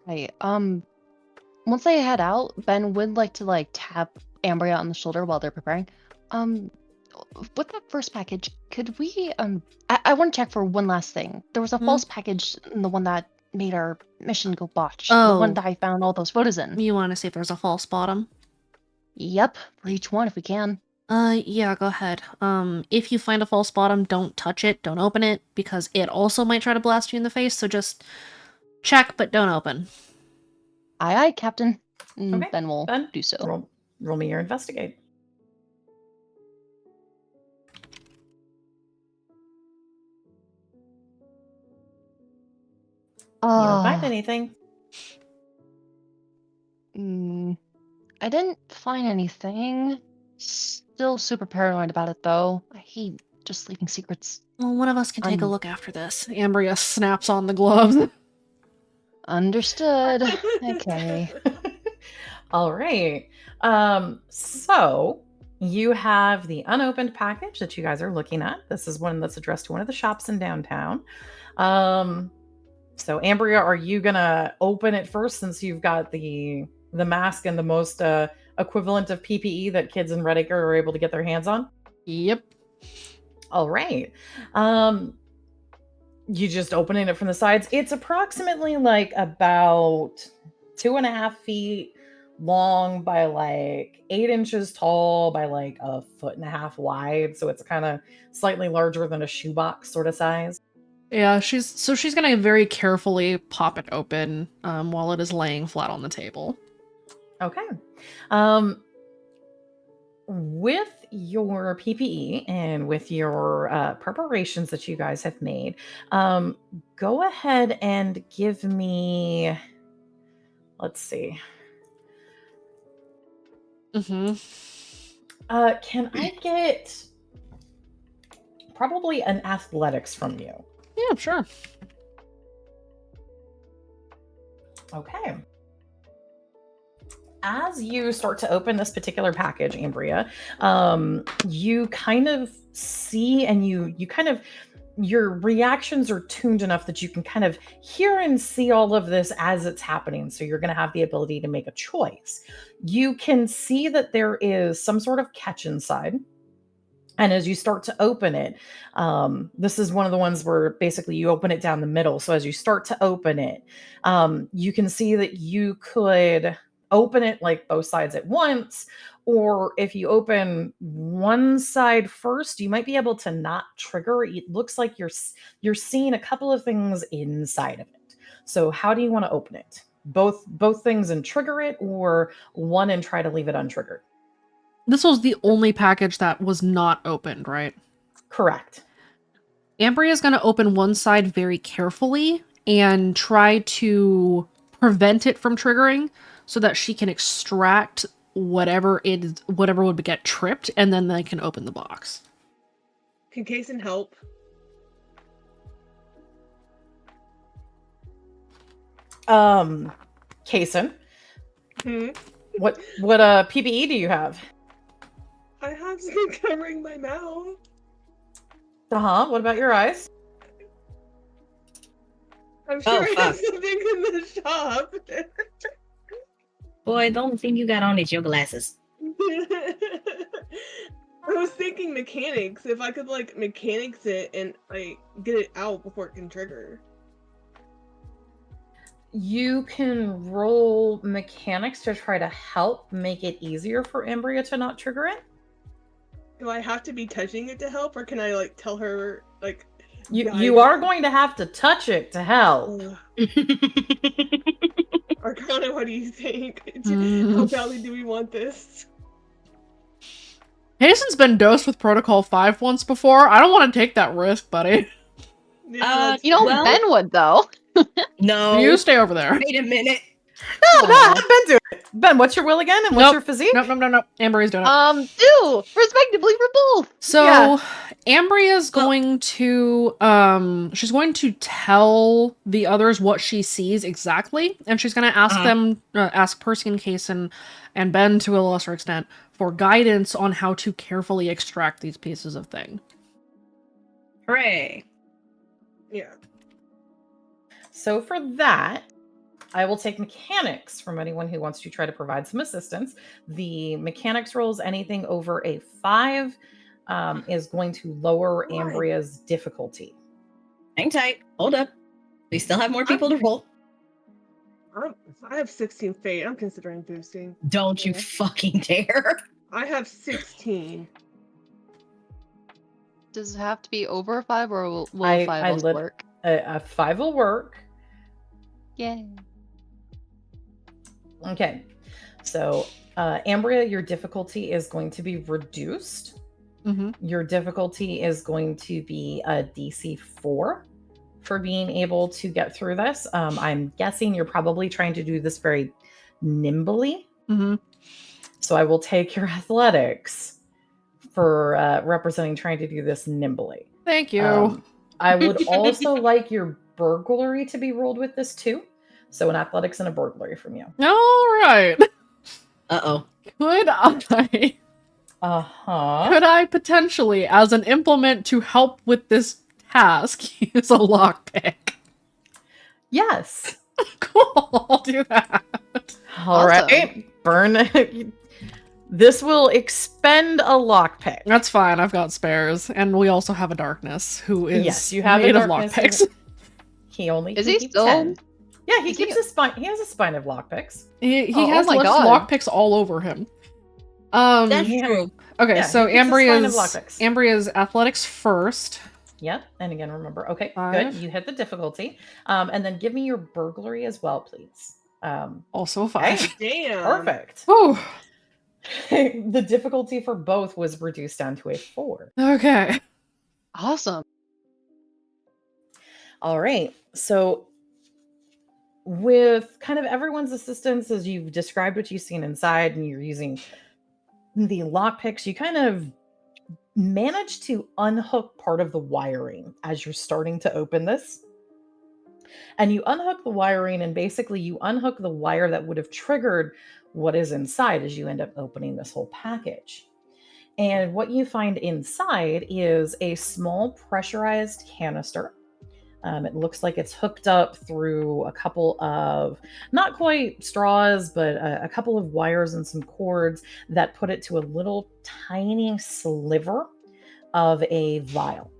Right. Once they head out, Ben would like to tap Ambria on the shoulder while they're preparing. With that first package, could we I want to check for one last thing. There was a false package in the one that made our mission go botch. The one Oh. that I found all those photos in. You want to see if there's a false bottom? Yep, for each one if we can. Yeah, go ahead. If you find a false bottom, don't touch it, don't open it, because it also might try to blast you in the face, so just check, but don't open. Aye, Captain. Okay, Ben will Ben, do so. Roll me your investigate. You don't find anything. I didn't find anything. Still super paranoid about it, though. I hate just leaving secrets. Well, one of us can take a Un- look after this. Ambria snaps on the gloves. Understood. Okay. All right. So you have the unopened package that you guys are looking at. This is one that's addressed to one of the shops in downtown. So Ambria, are you gonna open it first since you've got the mask and the most equivalent of PPE that kids in Red Acre are able to get their hands on? Yep. All right. You just opening it from the sides. It's approximately like about 2.5 feet long by like 8 inches tall by like 1.5 feet wide. So it's kind of slightly larger than a shoebox sort of size. Yeah, she's gonna very carefully pop it open while it is laying flat on the table. Okay. With your PPE and with your preparations that you guys have made, go ahead and give me, let's see. Mm-hmm. Can I get probably an athletics from you? Yeah, sure. Okay. As you start to open this particular package, Ambria, you kind of see and you kind of, your reactions are tuned enough that you can kind of hear and see all of this as it's happening. So you're going to have the ability to make a choice. You can see that there is some sort of catch inside. And as you start to open it, this is one of the ones where basically you open it down the middle. So as you start to open it, you can see that you could open it like both sides at once. Or if you open one side first, you might be able to not trigger. It looks like you're seeing a couple of things inside of it. So how do you want to open it? both things and trigger it, or one and try to leave it untriggered? This was the only package that was not opened, right? Correct. Ambria is going to open one side very carefully and try to prevent it from triggering so that she can extract whatever would get tripped, and then they can open the box. Can Kason help? Kason, Hmm? what PPE do you have? I have something covering my mouth. What about your eyes? I'm sure I have fuck. something in the shop. Boy, the only thing you got on is your glasses. I was thinking mechanics. If I could like mechanics it and like get it out before it can trigger. You can roll mechanics to try to help make it easier for Ambria to not trigger it. Do I have to be touching it to help, or can I like tell her like? You are going to have to touch it to help. Arcana, what do you think? How badly do we want this? Hason's been dosed with Protocol 5 once before. I don't want to take that risk, buddy. Yeah, You know, well- Ben would though. No. You stay over there. Wait a minute. No, Ben, do it. Ben, what's your will again, and what's your physique? Nope. Ambria's doing it. Do respectively for both. So Yeah. Ambria's going to she's going to tell the others what she sees exactly, and she's going to ask them ask Percy and Kason and Ben to a lesser extent for guidance on how to carefully extract these pieces of thing. Hooray. Yeah. So for that, I will take mechanics from anyone who wants to try to provide some assistance. The mechanics rolls anything over a 5 is going to lower Ambria's difficulty. Hang tight. Hold up. We still have more people to roll. I have 16 fate. I'm considering boosting. Don't you fucking dare. I have 16. Does it have to be over 5, or will 5 also work? A 5 will work. Yay. Okay. So, Ambria, your difficulty is going to be reduced. Mm-hmm. Your difficulty is going to be a DC 4 for being able to get through this. I'm guessing you're probably trying to do this very nimbly. Mm-hmm. So I will take your athletics for representing trying to do this nimbly. Thank you. I would also like your burglary to be rolled with this too. So an athletics and a burglary from you. All right. Uh-oh. Could I? Could I potentially, as an implement to help with this task, use a lockpick? Yes. Cool. I'll do that. All right. Burn. This will expend a lockpick. That's fine. I've got spares, and we also have a darkness who is Yes, you have made a of darkness lockpicks. He only Is can he keep still? 10. Yeah, he Is keeps he- a spine. He has a spine of lockpicks. He Oh has my God. lockpicks all over him. That's Yeah. true. Okay, Yeah, so he keeps a spine of Ambria's lockpicks. athletics first. Yep. And again, remember. Okay, 5. good. You hit the difficulty. And then give me your burglary as well, please. Also a 5. Okay, Damn. perfect. Whew. The difficulty for both was reduced down to a 4. Okay. Awesome. All right. So, with kind of everyone's assistance, as you've described what you've seen inside and you're using the lockpicks, you kind of manage to unhook part of the wiring as you're starting to open this. And you unhook the wiring, and basically, you unhook the wire that would have triggered what is inside as you end up opening this whole package. And what you find inside is a small pressurized canister. It looks like it's hooked up through a couple of, not quite straws, but a couple of wires and some cords that put it to a little tiny sliver of a vial.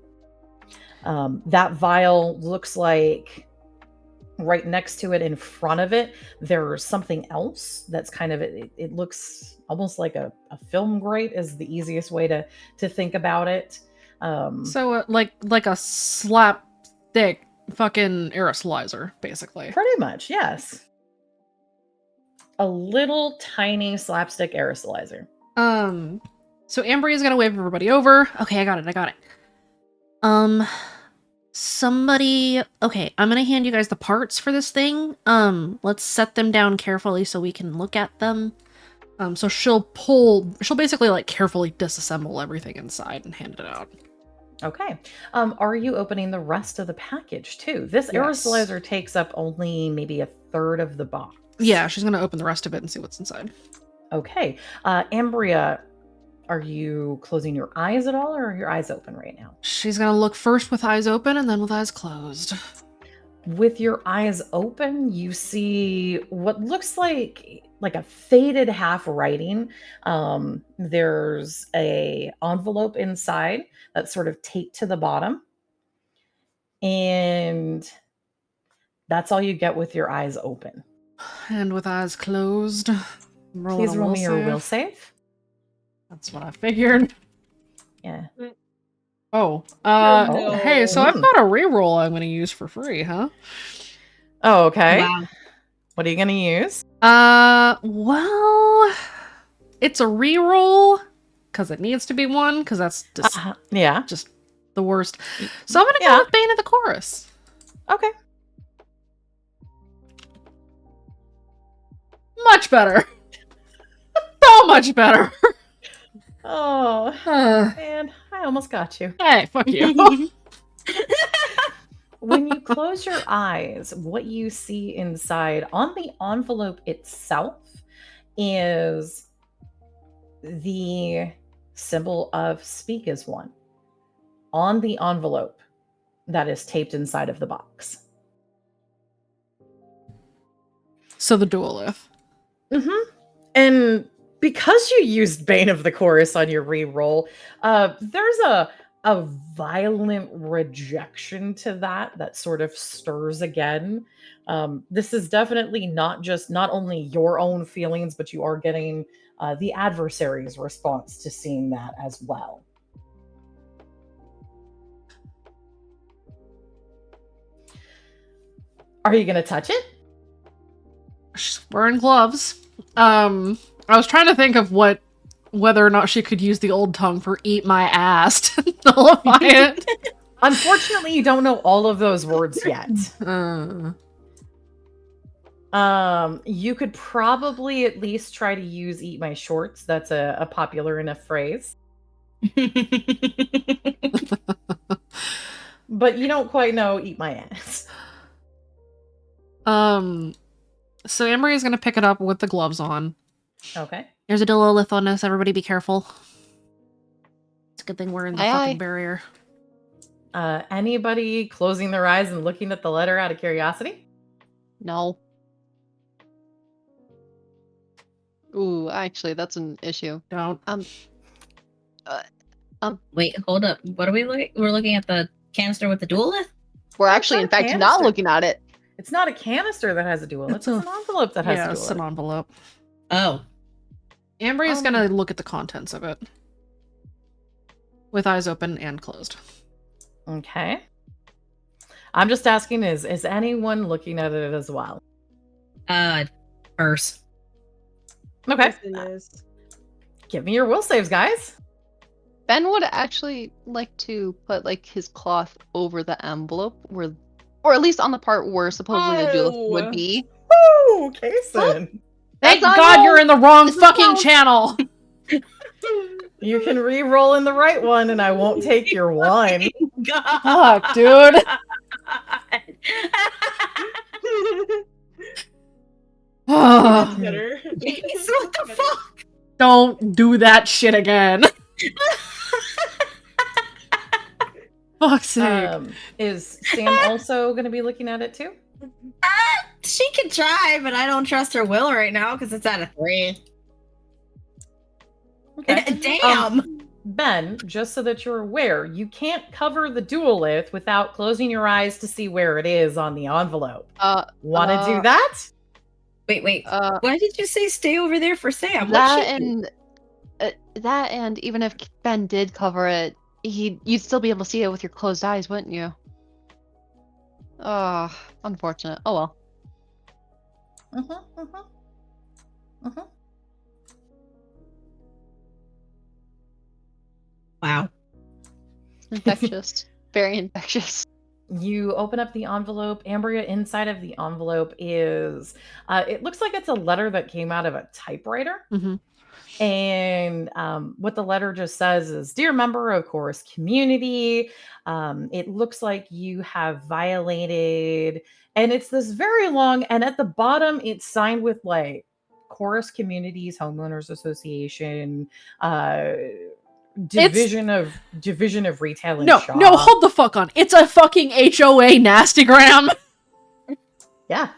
That vial looks like right next to it, in front of it, there's something else that's kind of, it looks almost like a film grate is the easiest way to think about it. So like a slapstick fucking aerosolizer, basically. Pretty much, yes. A little tiny slapstick aerosolizer. So Ambria's gonna wave everybody over. Okay, I got it. Somebody... Okay, I'm gonna hand you guys the parts for this thing. Let's set them down carefully so we can look at them. So she'll basically, like, carefully disassemble everything inside and hand it out. Okay. Are you opening the rest of the package too? This Yes. aerosolizer takes up only maybe a third of the box. Yeah, she's gonna open the rest of it and see what's inside. Okay. Ambria, are you closing your eyes at all, or are your eyes open right now? She's gonna look first with eyes open and then with eyes closed. With your eyes open, you see what looks like a faded half writing. There's a envelope inside that's sort of taped to the bottom, and that's all you get with your eyes open. And with eyes closed, Please roll me your will save. That's what I figured. Yeah. Oh, no. hey, so I've got a reroll I'm gonna use for free, huh? Oh, okay. Wow. What are you gonna use? Well, it's a reroll because it needs to be one because that's just, Yeah. just the worst. So I'm gonna go with Bane of the Chorus. Okay. Much better. So much better. Oh, man, I almost got you. Hey, fuck you. When you close your eyes, what you see inside on the envelope itself is the symbol of Speak as One on the envelope that is taped inside of the box. So the duolith. Mm-hmm. And because you used Bane of the Chorus on your reroll, there's a violent rejection to that sort of stirs again. This is definitely not only your own feelings, but you are getting the adversary's response to seeing that as well. Are you going to touch it? She's wearing gloves. I was trying to think of whether or not she could use the old tongue for "eat my ass" to nullify it. Unfortunately, you don't know all of those words yet. You could probably at least try to use "eat my shorts." That's a popular enough phrase. But you don't quite know "eat my ass." So Amory is gonna pick it up with the gloves on. Okay. There's a Dilolith on us. Everybody be careful. It's a good thing we're in the fucking barrier. Anybody closing their eyes and looking at the letter out of curiosity? No. Ooh, actually, that's an issue. Don't. Wait, hold up. What are we looking? We're looking at the canister with the duolith? We're actually, in fact, not looking at it. It's not a canister that has a duolith. It's an envelope that has a duolith. It's an envelope. Oh. Ambry is gonna look at the contents of it. With eyes open and closed. Okay. I'm just asking, is anyone looking at it as well? Purse. Okay. Yes. Give me your will saves, guys. Ben would actually like to put like his cloth over the envelope where, or at least on the part where supposedly the duelist would be. Oh, Kason. Thank God you're in the wrong fucking channel. You can re-roll in the right one, and I won't take your one. God. Fuck, dude. That's better. What the fuck? Don't do that shit again. Fuck's sake. Is Sam also going to be looking at it too? She can try, but I don't trust her will right now because it's at a 3. Okay. Damn. Ben, just so that you're aware, you can't cover the duolith without closing your eyes to see where it is on the envelope. Want to do that? Wait. Why did you say stay over there for Sam? That and even if Ben did cover it, you'd still be able to see it with your closed eyes, wouldn't you? Unfortunate. Oh well. Mhm. Wow. Infectious. Very infectious. You open up the envelope. Ambria, inside of the envelope is, it looks like it's a letter that came out of a typewriter. Mhm. And what the letter just says is, "Dear member of Chorus Community, it looks like you have violated," and it's this very long, and at the bottom it's signed with like Chorus Communities Homeowners Association, uh, It's division of retail and no, shop. hold the fuck on. It's a fucking HOA nastygram. Yeah.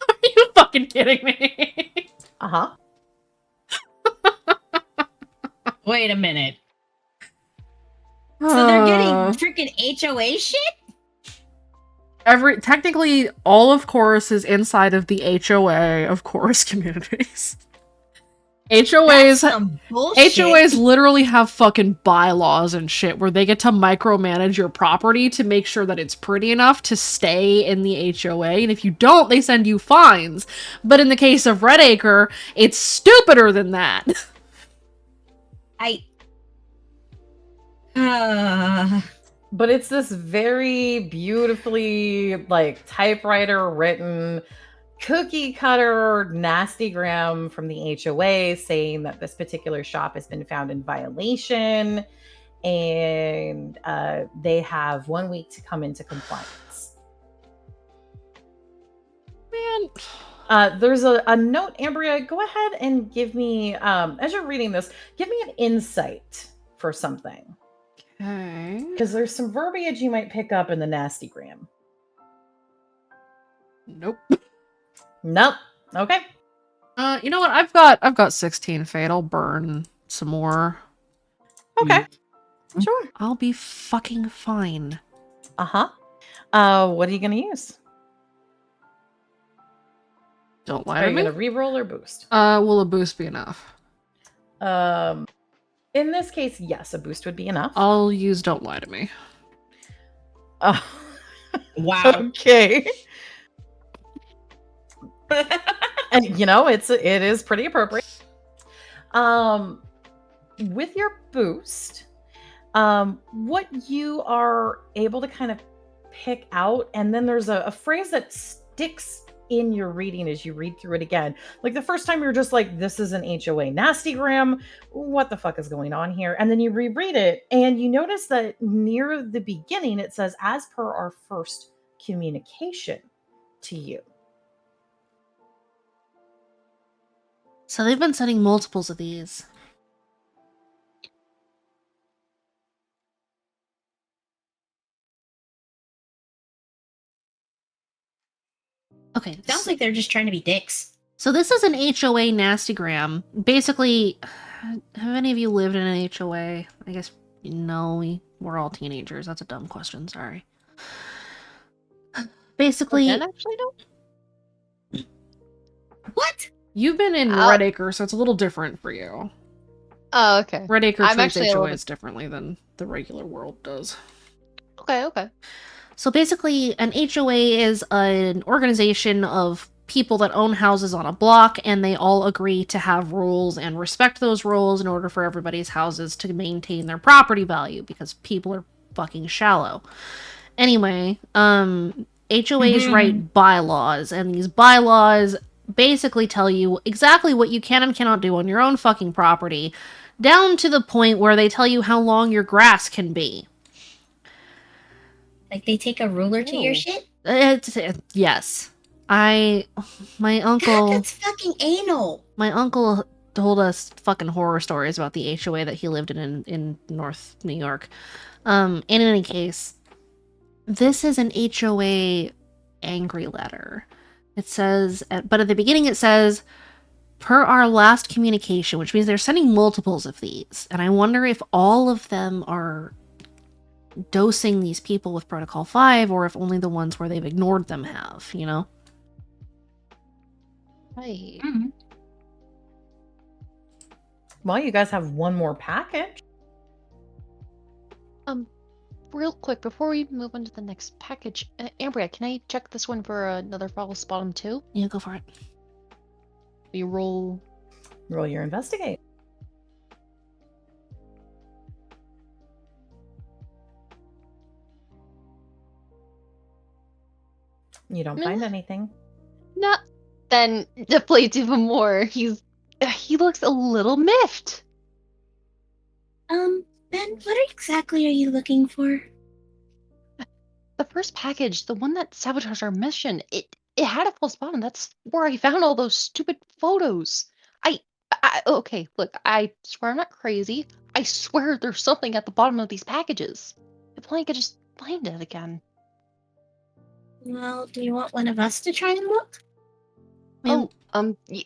Are you fucking kidding me? Uh-huh. Wait a minute. So they're getting freaking HOA shit? Technically all of Chorus is inside of the HOA of Chorus Communities. HOAs literally have fucking bylaws and shit where they get to micromanage your property to make sure that it's pretty enough to stay in the HOA, and if you don't, they send you fines. But in the case of Redacre, it's stupider than that. But it's this very beautifully like typewriter written cookie cutter nastygram from the HOA saying that this particular shop has been found in violation, and they have 1 week to come into compliance. Man. There's a note, Ambria. Go ahead and give me, as you're reading this, give me an insight for something. Okay. Because there's some verbiage you might pick up in the nastygram. Nope. Nope. Okay. You know what? I've got 16 fate. I'll burn some more. Okay. Sure. I'll be fucking fine. Uh-huh. What are you gonna use? Don't lie Are to you me. gonna reroll or boost? Will a boost be enough? In this case, yes, a boost would be enough. I'll use Don't Lie to Me. Oh. Wow. Okay. And you know, it is pretty appropriate. With your boost, what you are able to kind of pick out, and then there's a phrase that sticks in your reading as you read through it again. Like the first time you're just like, this is an HOA nastygram. What the fuck is going on here? And then you reread it and you notice that near the beginning it says, "As per our first communication to you." So they've been sending multiples of these. Okay. Sounds like they're just trying to be dicks. So this is an HOA nastygram. Basically, have any of you lived in an HOA? I guess no, we're all teenagers. That's a dumb question, sorry. Basically... Again, actually, no? What? You've been in Redacre, so it's a little different for you. Oh, okay. Redacre I'm treats actually a little HOAs differently than the regular world does. Okay, okay. So basically, an HOA is an organization of people that own houses on a block, and they all agree to have rules and respect those rules in order for everybody's houses to maintain their property value, because people are fucking shallow. Anyway, HOAs write bylaws, and these bylaws basically tell you exactly what you can and cannot do on your own fucking property, down to the point where they tell you how long your grass can be. Like they take a ruler to your shit? Yes. My uncle... That's fucking anal. My uncle told us fucking horror stories about the HOA that he lived in North New York. In any case, this is an HOA angry letter. It says, but at the beginning it says, "Per our last communication," which means they're sending multiples of these. And I wonder if all of them are dosing these people with Protocol 5, or if only the ones where they've ignored them have, you know? Right. Mm-hmm. Well, you guys have one more package. Real quick, before we move on to the next package, Ambria, can I check this one for another false bottom too? Yeah, go for it. We roll Roll your investigate. You don't find anything. No. Then deflates even more. He looks a little miffed. Ben, what exactly are you looking for? The first package, the one that sabotaged our mission, it had a false bottom. That's where I found all those stupid photos. Okay, look, I swear I'm not crazy. I swear there's something at the bottom of these packages. If only I could just find it again. Well, do you want one of us to try and look?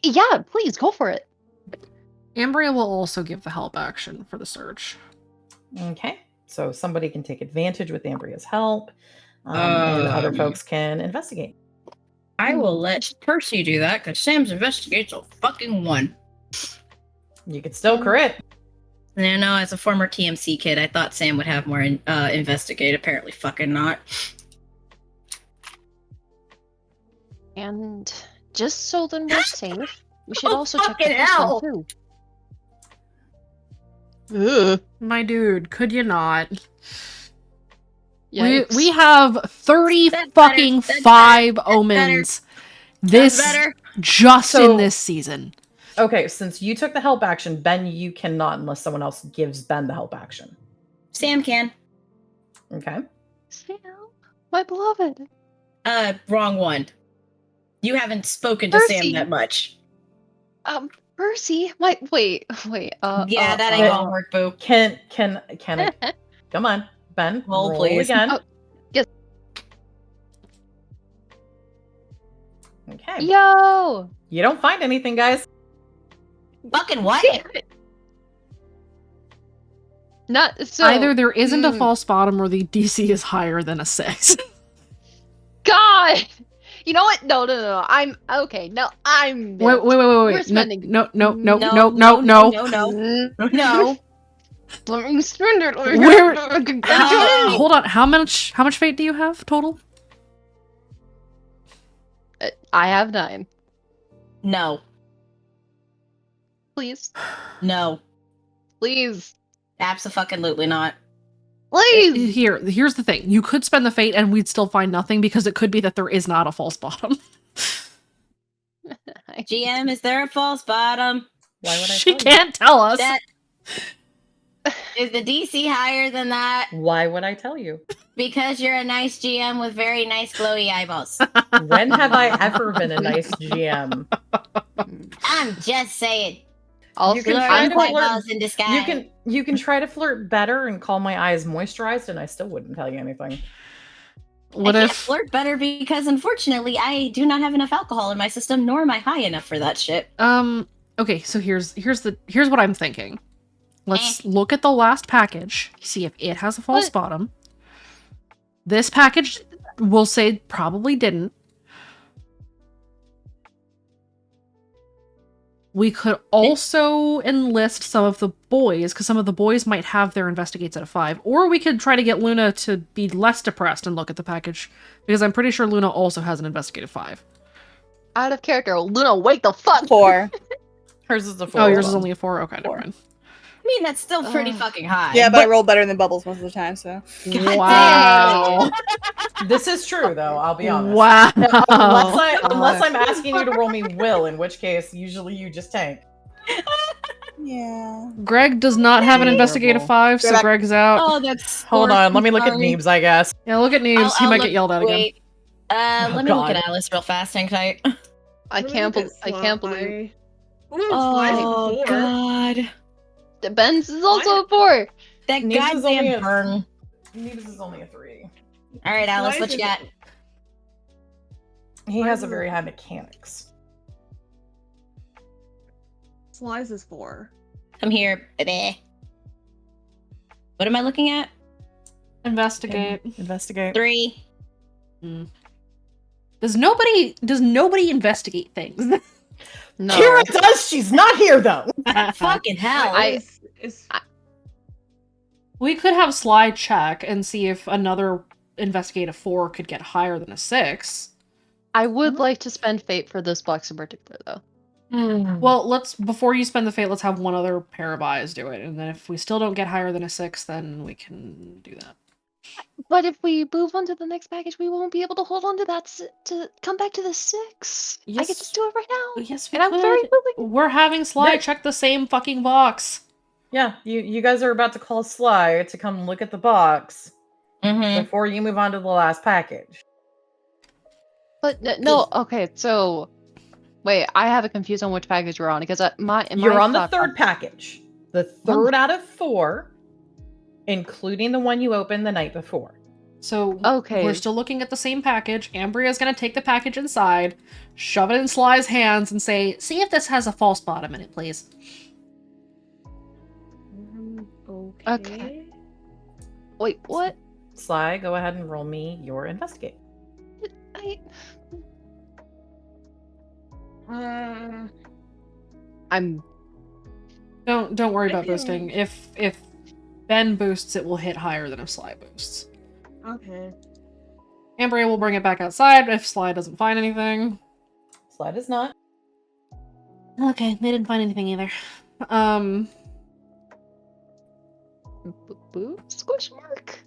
Yeah, please go for it. Ambria will also give the help action for the search. Okay. So somebody can take advantage with Ambria's help, and other folks can investigate. I will let Percy do that because Sam's investigates a fucking 1. You could still crit. You know, as a former TMC kid, I thought Sam would have more investigate. Apparently, fucking not. And just so then we're safe, we should Oh, also check the fucking first hell! one too. Ugh. My dude, could you not? Yikes. We have 30 That's fucking better, that's 5 better, omens That's this better. just So- in this season. Okay, since you took the help action, Ben, you cannot unless someone else gives Ben the help action. Sam can. Okay. Sam, my beloved. Wrong one. You haven't spoken to Percy. Sam that much. Percy, wait. Yeah, that ain't gonna work, boo. Can I come on, Ben? Roll, please. Again. Oh, yes. Okay. Yo! You don't find anything, guys. Fucking what? Not so. Either there isn't a false bottom or the DC is higher than a 6. God! You know what? No. I'm okay. No, I'm. Wait. We're spending. No. No. Let me spend it. Where- Oh. Hold on. How much fate do you have total? I have 9. No. Please. No. Please. Absolutely not. Please. Here's the thing. You could spend the fate and we'd still find nothing because it could be that there is not a false bottom. GM, is there a false bottom? Why would I She tell you? can't tell us. That is the DC higher than that? Why would I tell you? Because you're a nice GM with very nice glowy eyeballs. When have I ever been a nice GM? I'm just saying. You can try Glorious to flirt. eyeballs in disguise. You can try to flirt better and call my eyes moisturized, and I still wouldn't tell you anything. What I can't if flirt better because unfortunately I do not have enough alcohol in my system, nor am I high enough for that shit. okay, so here's what I'm thinking. Let's look at the last package, see if it has a false bottom. This package we'll say probably didn't. We could also enlist some of the boys, because some of the boys might have their investigates at a 5. Or we could try to get Luna to be less depressed and look at the package, because I'm pretty sure Luna also has an investigative 5. Out of character. Luna, wake the fuck. 4. Hers is a 4. Oh, yours is only a 4? Okay, never mind. I mean, that's still pretty fucking high. Yeah, but I roll better than Bubbles most of the time, so. Wow. This is true, though. I'll be honest. Wow. Unless I'm asking you to roll me will, in which case usually you just tank. Yeah. Greg does not have an investigative 5, so Go back. Greg's out. Oh, that's Hold on, let me look at Neebs, I guess. Yeah, look at Neebs. He I'll might look- get yelled at again. wait. Let me look God. at Alice real fast, hang tight. I can't believe. Oh, God. Ben's is also a 4. That Neebs is only goddamn burn. Neebs is only a 3. All right, Alice, Why what you is got? He has a very high mechanics. Slice is 4. Come here, baby. What am I looking at? Investigate. Investigate. 3. Does nobody investigate things? No. Kira does. She's not here though. Fucking hell. We could have Sly check and see if another investigative 4 could get higher than a 6. I would like to spend fate for this box in particular, though. Well, before you spend the fate, let's have one other pair of eyes do it, and then if we still don't get higher than a 6, then we can do that. But if we move on to the next package, we won't be able to hold on to that to come back to the 6. I could just do it right now. Yes, we and I'm very could. willing. We're having Sly check the same fucking box. Yeah, you guys are about to call Sly to come look at the box before you move on to the last package. But no, okay, so wait, I have it confused on which package we're on because You're on the third package. The third out of 4, including the one you opened the night before. So okay, we're still looking at the same package. Ambria's gonna take the package inside, shove it in Sly's hands, and say, "See if this has a false bottom in it, please." Okay. Wait, what? Sly, go ahead and roll me your investigate. I'm. Don't worry about boosting. If Ben boosts, it will hit higher than if Sly boosts. Okay. Ambria will bring it back outside if Sly doesn't find anything. Sly does not. Okay, they didn't find anything either. Boost? Question mark.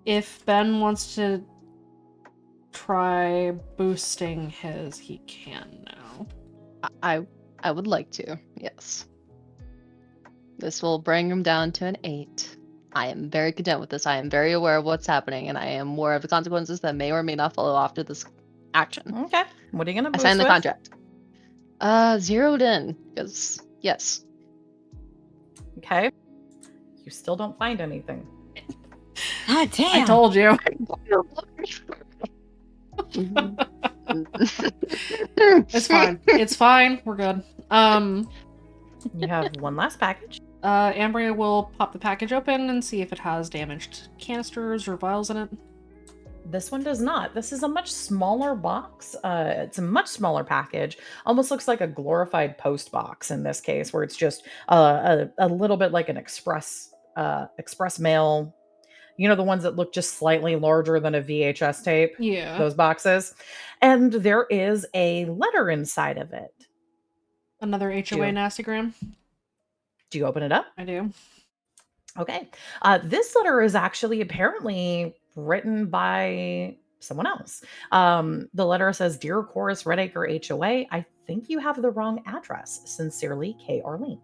If Ben wants to try boosting his, he can now. I would like to, yes. This will bring him down to an 8. I am very content with this. I am very aware of what's happening, and I am aware of the consequences that may or may not follow after this action. Okay. What are you gonna I boost signed the with? contract. Zeroed in, because yes. Okay. You still don't find anything. God damn. I told you. It's fine. It's fine. We're good. You have one last package. Ambria will pop the package open and see if it has damaged canisters or vials in it. This one does not. This is a much smaller box. It's a much smaller package. Almost looks like a glorified post box in this case, where it's just a little bit like an express mail. You know, the ones that look just slightly larger than a VHS tape? Yeah. Those boxes. And there is a letter inside of it. Another HOA nastygram. Do you open it up? I do. Okay. This letter is actually apparently written by someone else. The letter says, "Dear Chorus Redacre HOA, I think you have the wrong address. Sincerely, K. Arlene."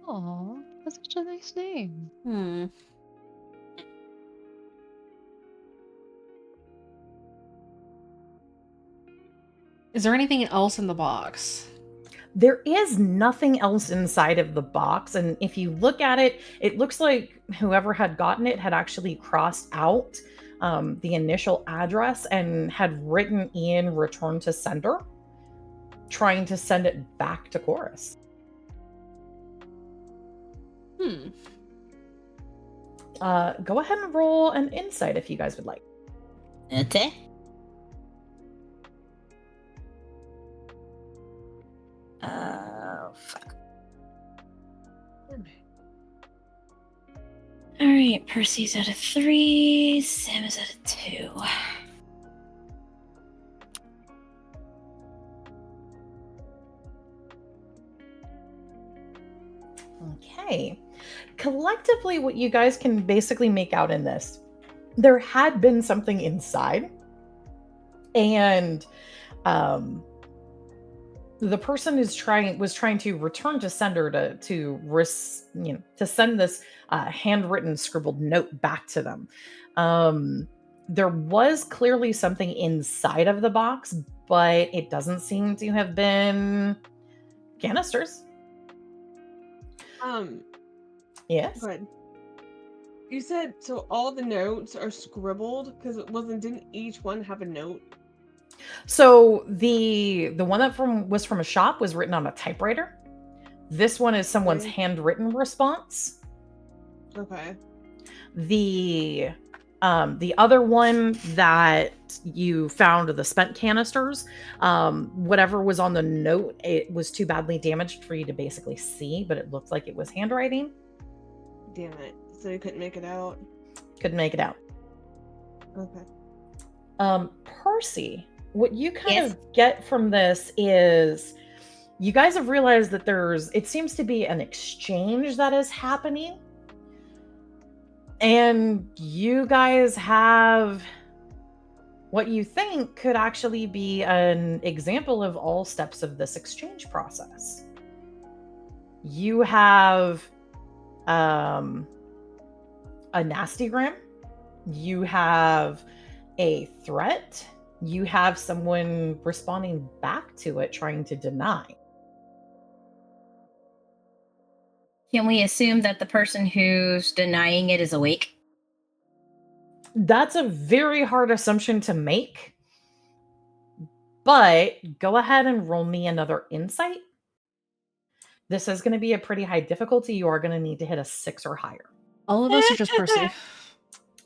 Aw, that's such a nice name. Is there anything else in the box? There is nothing else inside of the box. And if you look at it, it looks like whoever had gotten it had actually crossed out the initial address and had written in "return to sender," trying to send it back to Chorus. Go ahead and roll an insight if you guys would like. Okay. Fuck. All right, Percy's at a 3, Sam is at a 2. Okay. Collectively, what you guys can basically make out in this, there had been something inside, and the person was trying to return to sender to send this handwritten scribbled note back to them. There was clearly something inside of the box, but it doesn't seem to have been canisters. Yes. Good. You said so all the notes are scribbled because didn't each one have a note? So the one that was from a shop was written on a typewriter. This one is someone's handwritten response. Okay. The other one that you found, the spent canisters, whatever was on the note, it was too badly damaged for you to basically see, but it looked like it was handwriting. Damn it. So you couldn't make it out? Couldn't make it out. Okay. Percy, what you kind Yes. of get from this is you guys have realized that it seems to be an exchange that is happening. And you guys have what you think could actually be an example of all steps of this exchange process. You have a nastygram, you have a threat, you have someone responding back to it trying to deny. Can we assume that the person who's denying it is awake? That's a very hard assumption to make. But go ahead and roll me another insight. This is going to be a pretty high difficulty. You are going to need to hit a 6 or higher. All of us are just Percy.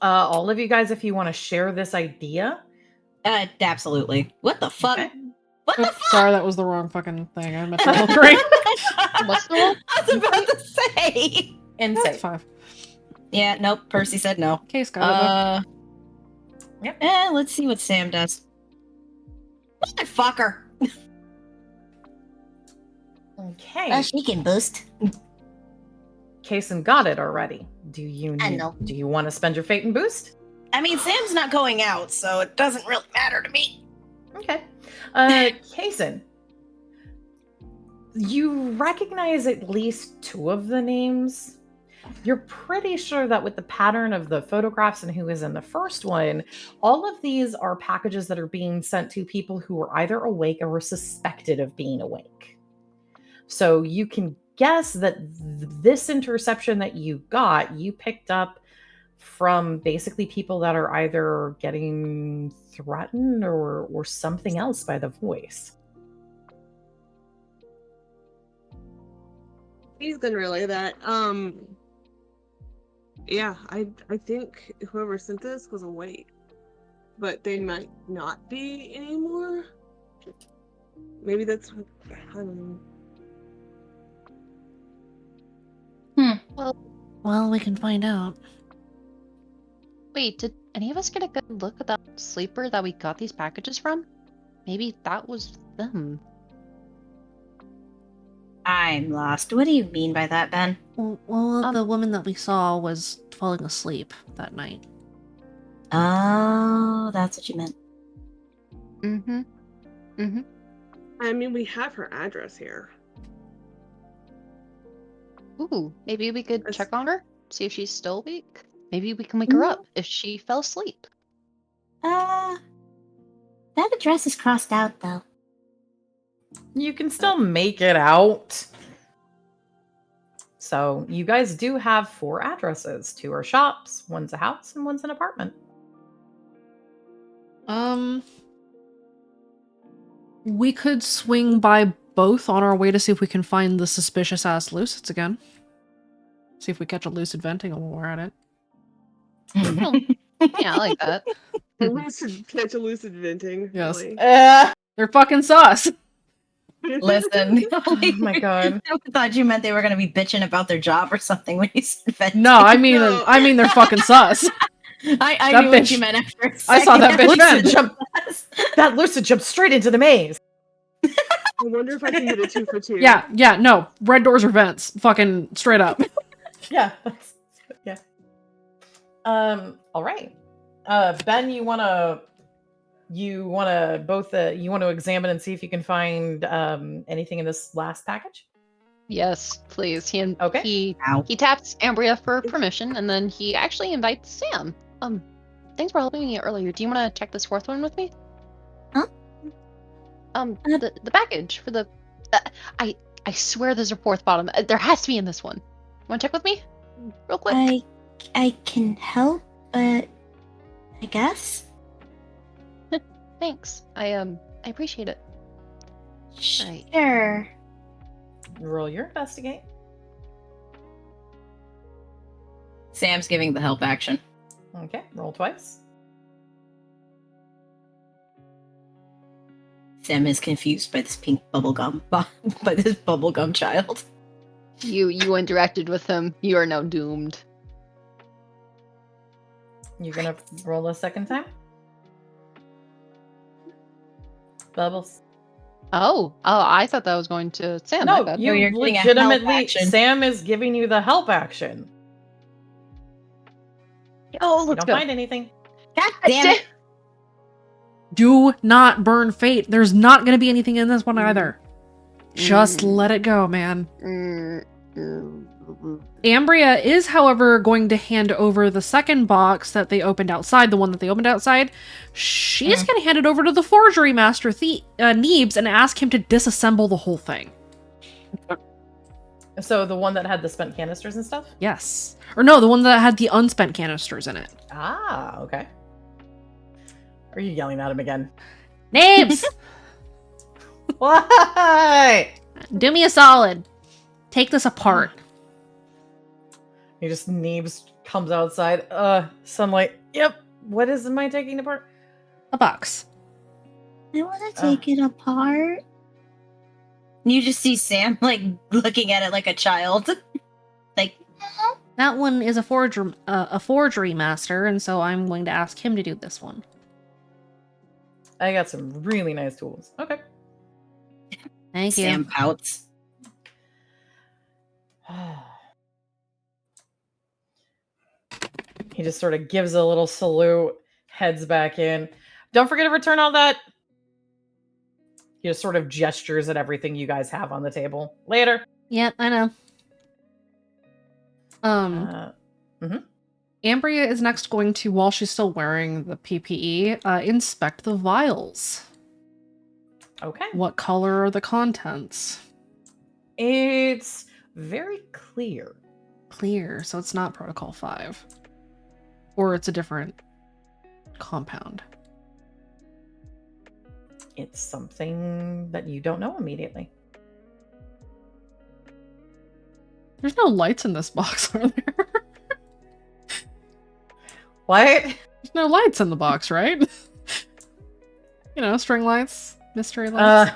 All of you guys, if you want to share this idea. Absolutely. What the fuck? Okay. What the Oops, fuck? sorry, that was the wrong fucking thing. I meant to roll 3. What's the roll? I was about to say. That's Insight. 5. Yeah, nope. Percy said no. Case got it, Yep. Let's see what Sam does. Motherfucker. Okay. Well, she can boost. Kason got it already. Do you I know. Do you want to spend your fate and boost? I mean, Sam's not going out, so it doesn't really matter to me. Okay. Kason, you recognize at least 2 of the names. You're pretty sure that with the pattern of the photographs and who is in the first one, all of these are packages that are being sent to people who are either awake or suspected of being awake. So you can guess that this interception that you got, you picked up from basically people that are either getting threatened or something else by the voice. He's gonna relay that. Yeah, I think whoever sent this was awake, but they might not be anymore. Maybe that's what, I don't know. Well, we can find out. Wait, did any of us get a good look at that sleeper that we got these packages from? Maybe that was them. I'm lost. What do you mean by that, Ben? Well, the woman that we saw was falling asleep that night. Oh, that's what you meant. Mm-hmm. Mm-hmm. I mean, we have her address here. Ooh, maybe we could That's- check on her, see if she's still awake. Maybe we can wake her up if she fell asleep. That address is crossed out, though. You can still make it out. So you guys do have 4 addresses. 2 are shops, one's a house, and one's an apartment. We could swing by both on our way to see if we can find the suspicious ass Lucids again. See if we catch a lucid venting while we're at it. Yeah, I like that. Catch a lucid venting. Yes. Really. They're fucking sus. Listen. Oh my god. I thought you meant they were going to be bitching about their job or something when you said venting. No, I mean, No. I mean they're fucking sus. I That knew what bitch- you meant after a I saw that second. bitch vent. That lucid jumped straight into the maze. I wonder if I can get a 2 for 2. Yeah, no. Red doors or vents. Fucking straight up. Yeah. Yeah. All right. Ben, you want to examine and see if you can find anything in this last package? Yes, please. Okay. He taps Ambria for permission, and then he actually invites Sam. Thanks for helping me earlier. Do you want to check this 4th one with me? Huh? The package for the. I swear there's a 4th bottom. There has to be in this one. Want to check with me, real quick? I can help, but I guess. Thanks. I appreciate it. Right. Sure. Roll your investigate. Sam's giving the help action. Okay. Roll twice. Sam is confused by this pink bubblegum, by this bubblegum child. You interacted with him. You are now doomed. You're gonna roll a second time. Bubbles. Oh, I thought that was going to Sam. My No, bad. you you're getting a help legitimately. action. Sam is giving you the help action. Oh, You let's don't go. find anything. God damn it. Do not burn fate. There's not going to be anything in this one either. Just let it go, man. Ambria is, however, going to hand over the second box that they opened outside, the one that they opened outside. She's going to hand it over to the forgery master, Neebs, and ask him to disassemble the whole thing. So the one that had the spent canisters and stuff? Yes. Or no, the one that had the unspent canisters in it. Ah, okay. Are you yelling at him again? Neebs! Why? Do me a solid. Take this apart. He just Neebs comes outside. Sunlight. Yep. What is am I taking apart? A box. I want to take it apart. You just see Sam like looking at it like a child. Like, That one is a forgery master, and so I'm going to ask him to do this one. I got some really nice tools. Okay. Thank Sam you. pouts. He just sort of gives a little salute, heads back in. Don't forget to return all that. He just sort of gestures at everything you guys have on the table. Later. Yep, I know. Ambria is next going to, while she's still wearing the PPE, inspect the vials. Okay. What color are the contents? It's very clear. Clear, so it's not Protocol 5. Or it's a different compound. It's something that you don't know immediately. There's no lights in this box, are there? What? There's no lights in the box, right? You know, string lights, mystery lights.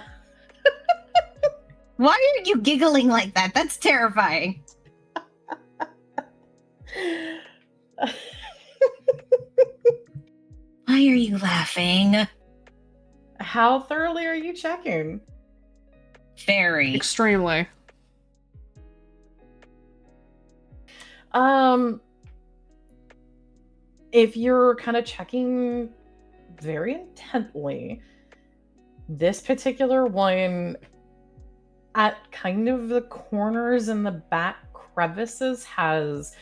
Why are you giggling like that? That's terrifying. Why are you laughing? How thoroughly are you checking? Very. Extremely. If you're kind of checking very intently, this particular one at kind of the corners and the back crevices has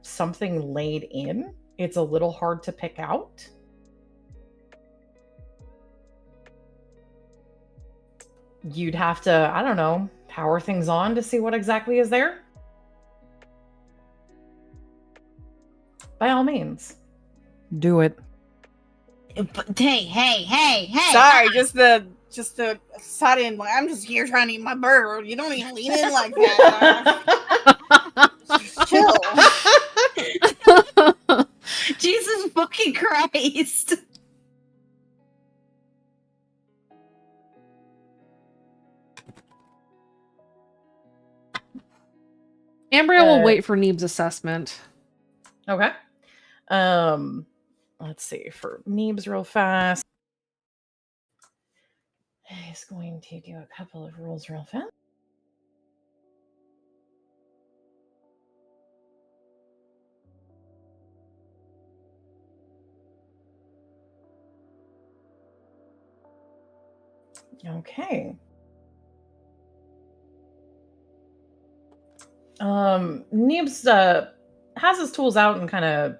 something laid in. It's a little hard to pick out. You'd have to, I don't know, power things on to see what exactly is there. By all means, do it. Hey. Sorry, just the sudden, like, I'm just here trying to eat my burger. You don't even lean in like that. Chill. Jesus fucking Christ. Ambria will wait for Neeb's assessment. Okay. Let's see, for Neebs real fast. He's going to do a couple of rolls real fast. Okay. Neebs has his tools out and kind of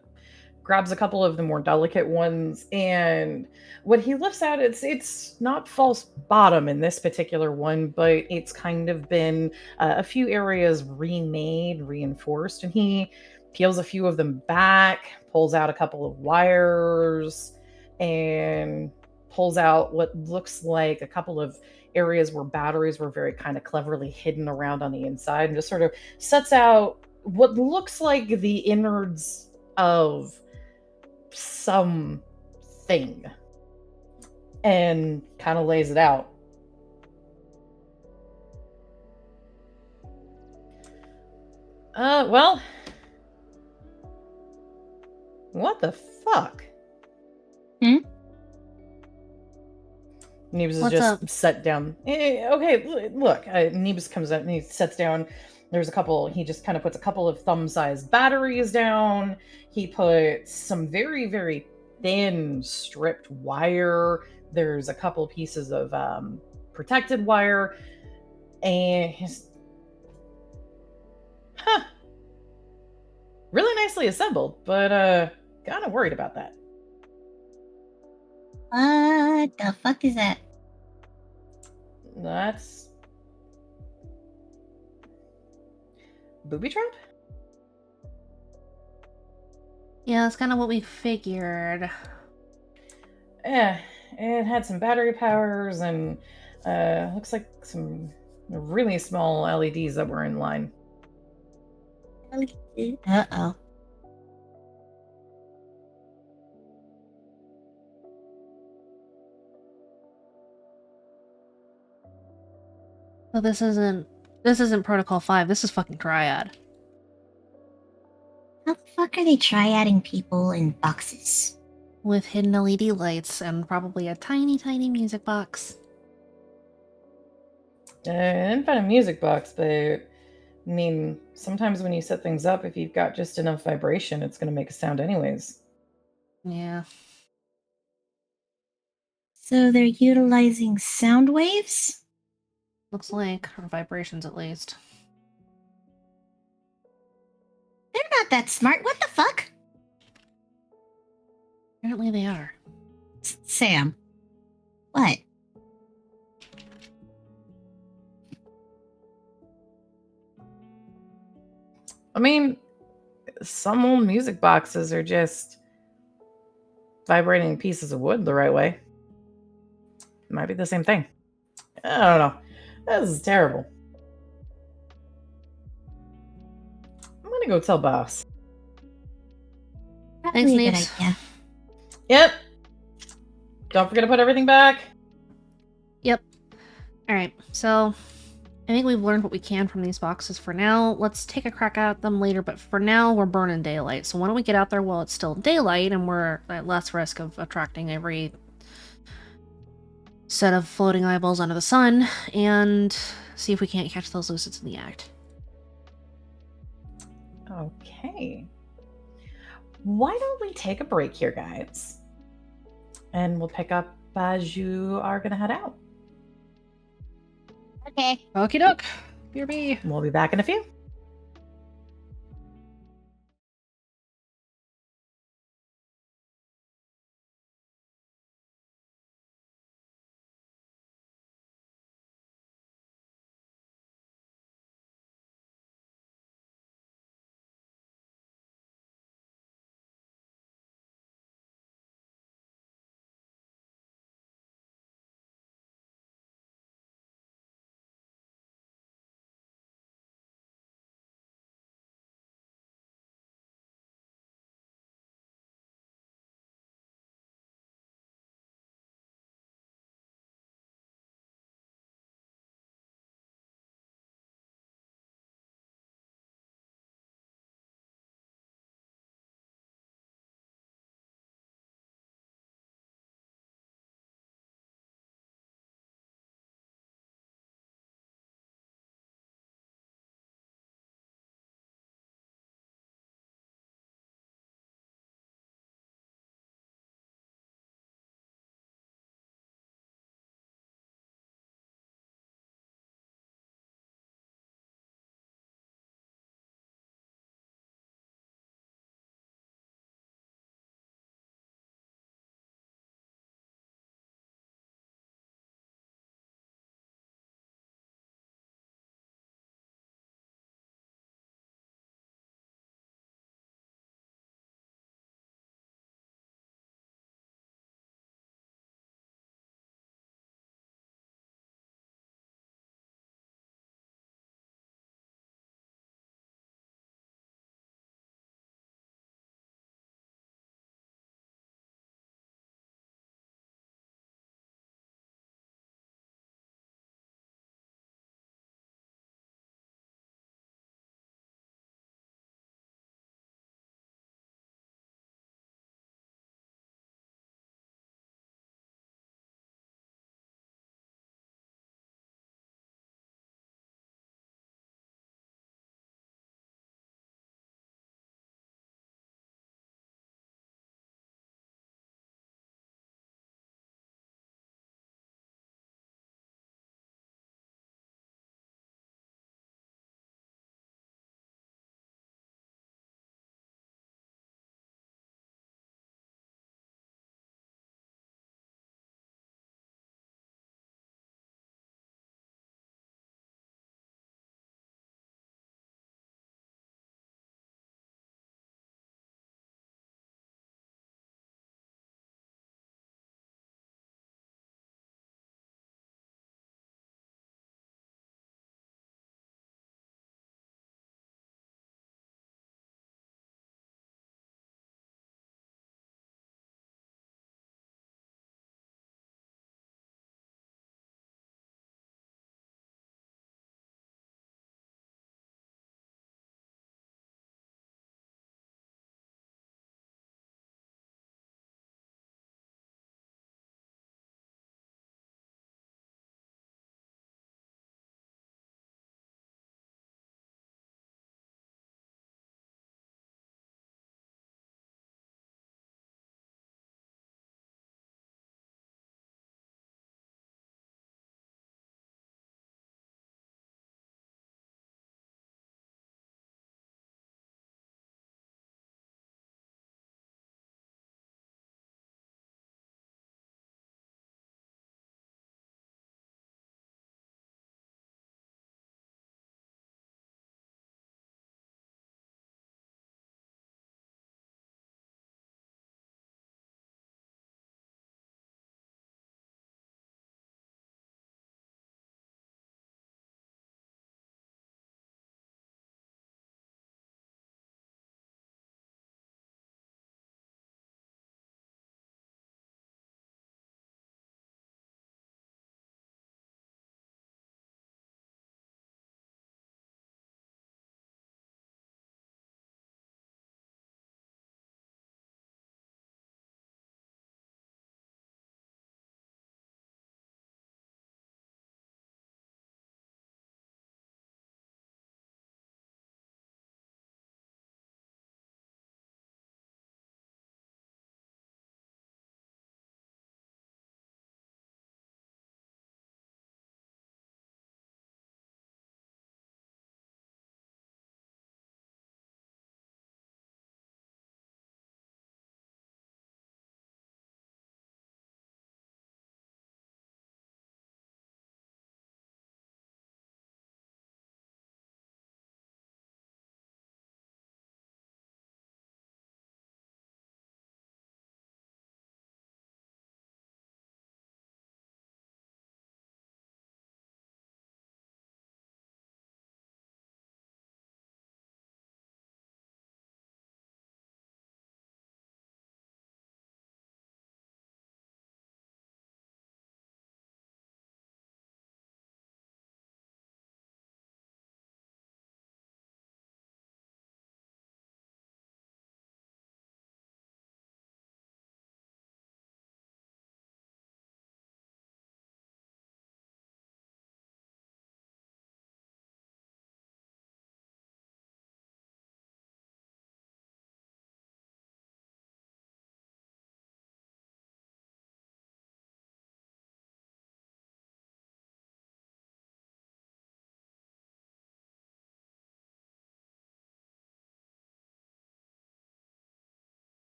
grabs a couple of the more delicate ones, and what he lifts out, it's not false bottom in this particular one, but it's kind of been a few areas remade, reinforced, and he peels a few of them back, pulls out a couple of wires, and pulls out what looks like a couple of areas where batteries were very kind of cleverly hidden around on the inside, and just sort of sets out what looks like the innards of something and kind of lays it out. Well, what the fuck? Nebus is What's up? just set down. Okay, look. Nebus comes out and he sets down. There's a couple. He just kind of puts a couple of thumb-sized batteries down. He puts some very, very thin stripped wire. There's a couple pieces of protected wire, and really nicely assembled. But kind of worried about that. What the fuck is that? That's booby trap. Yeah, that's kind of what we figured. Yeah, it had some battery powers and looks like some really small LEDs that were in line. Uh-oh. So this isn't Protocol 5. This is fucking Triad. How the fuck are they triading people in boxes? With hidden LED lights and probably a tiny, tiny music box. I didn't find a music box, but I mean, sometimes when you set things up, if you've got just enough vibration, it's going to make a sound anyways. Yeah. So they're utilizing sound waves? Looks like, or vibrations at least. They're not that smart. What the fuck? Apparently they are. Sam. What? I mean, some old music boxes are just vibrating pieces of wood the right way. Might be the same thing. I don't know. This is terrible. I'm gonna go tell boss. Probably Thanks, a good Neebs. idea. Yep. Don't forget to put everything back. Yep. Alright, so I think we've learned what we can from these boxes for now. Let's take a crack at them later, but for now we're burning daylight. So why don't we get out there while it's still daylight and we're at less risk of attracting every set of floating eyeballs under the sun, and see if we can't catch those lucids in the act. Okay. Why don't we take a break here, guys? And we'll pick up as you are going to head out. Okay. Okie doke. BRB. We'll be back in a few.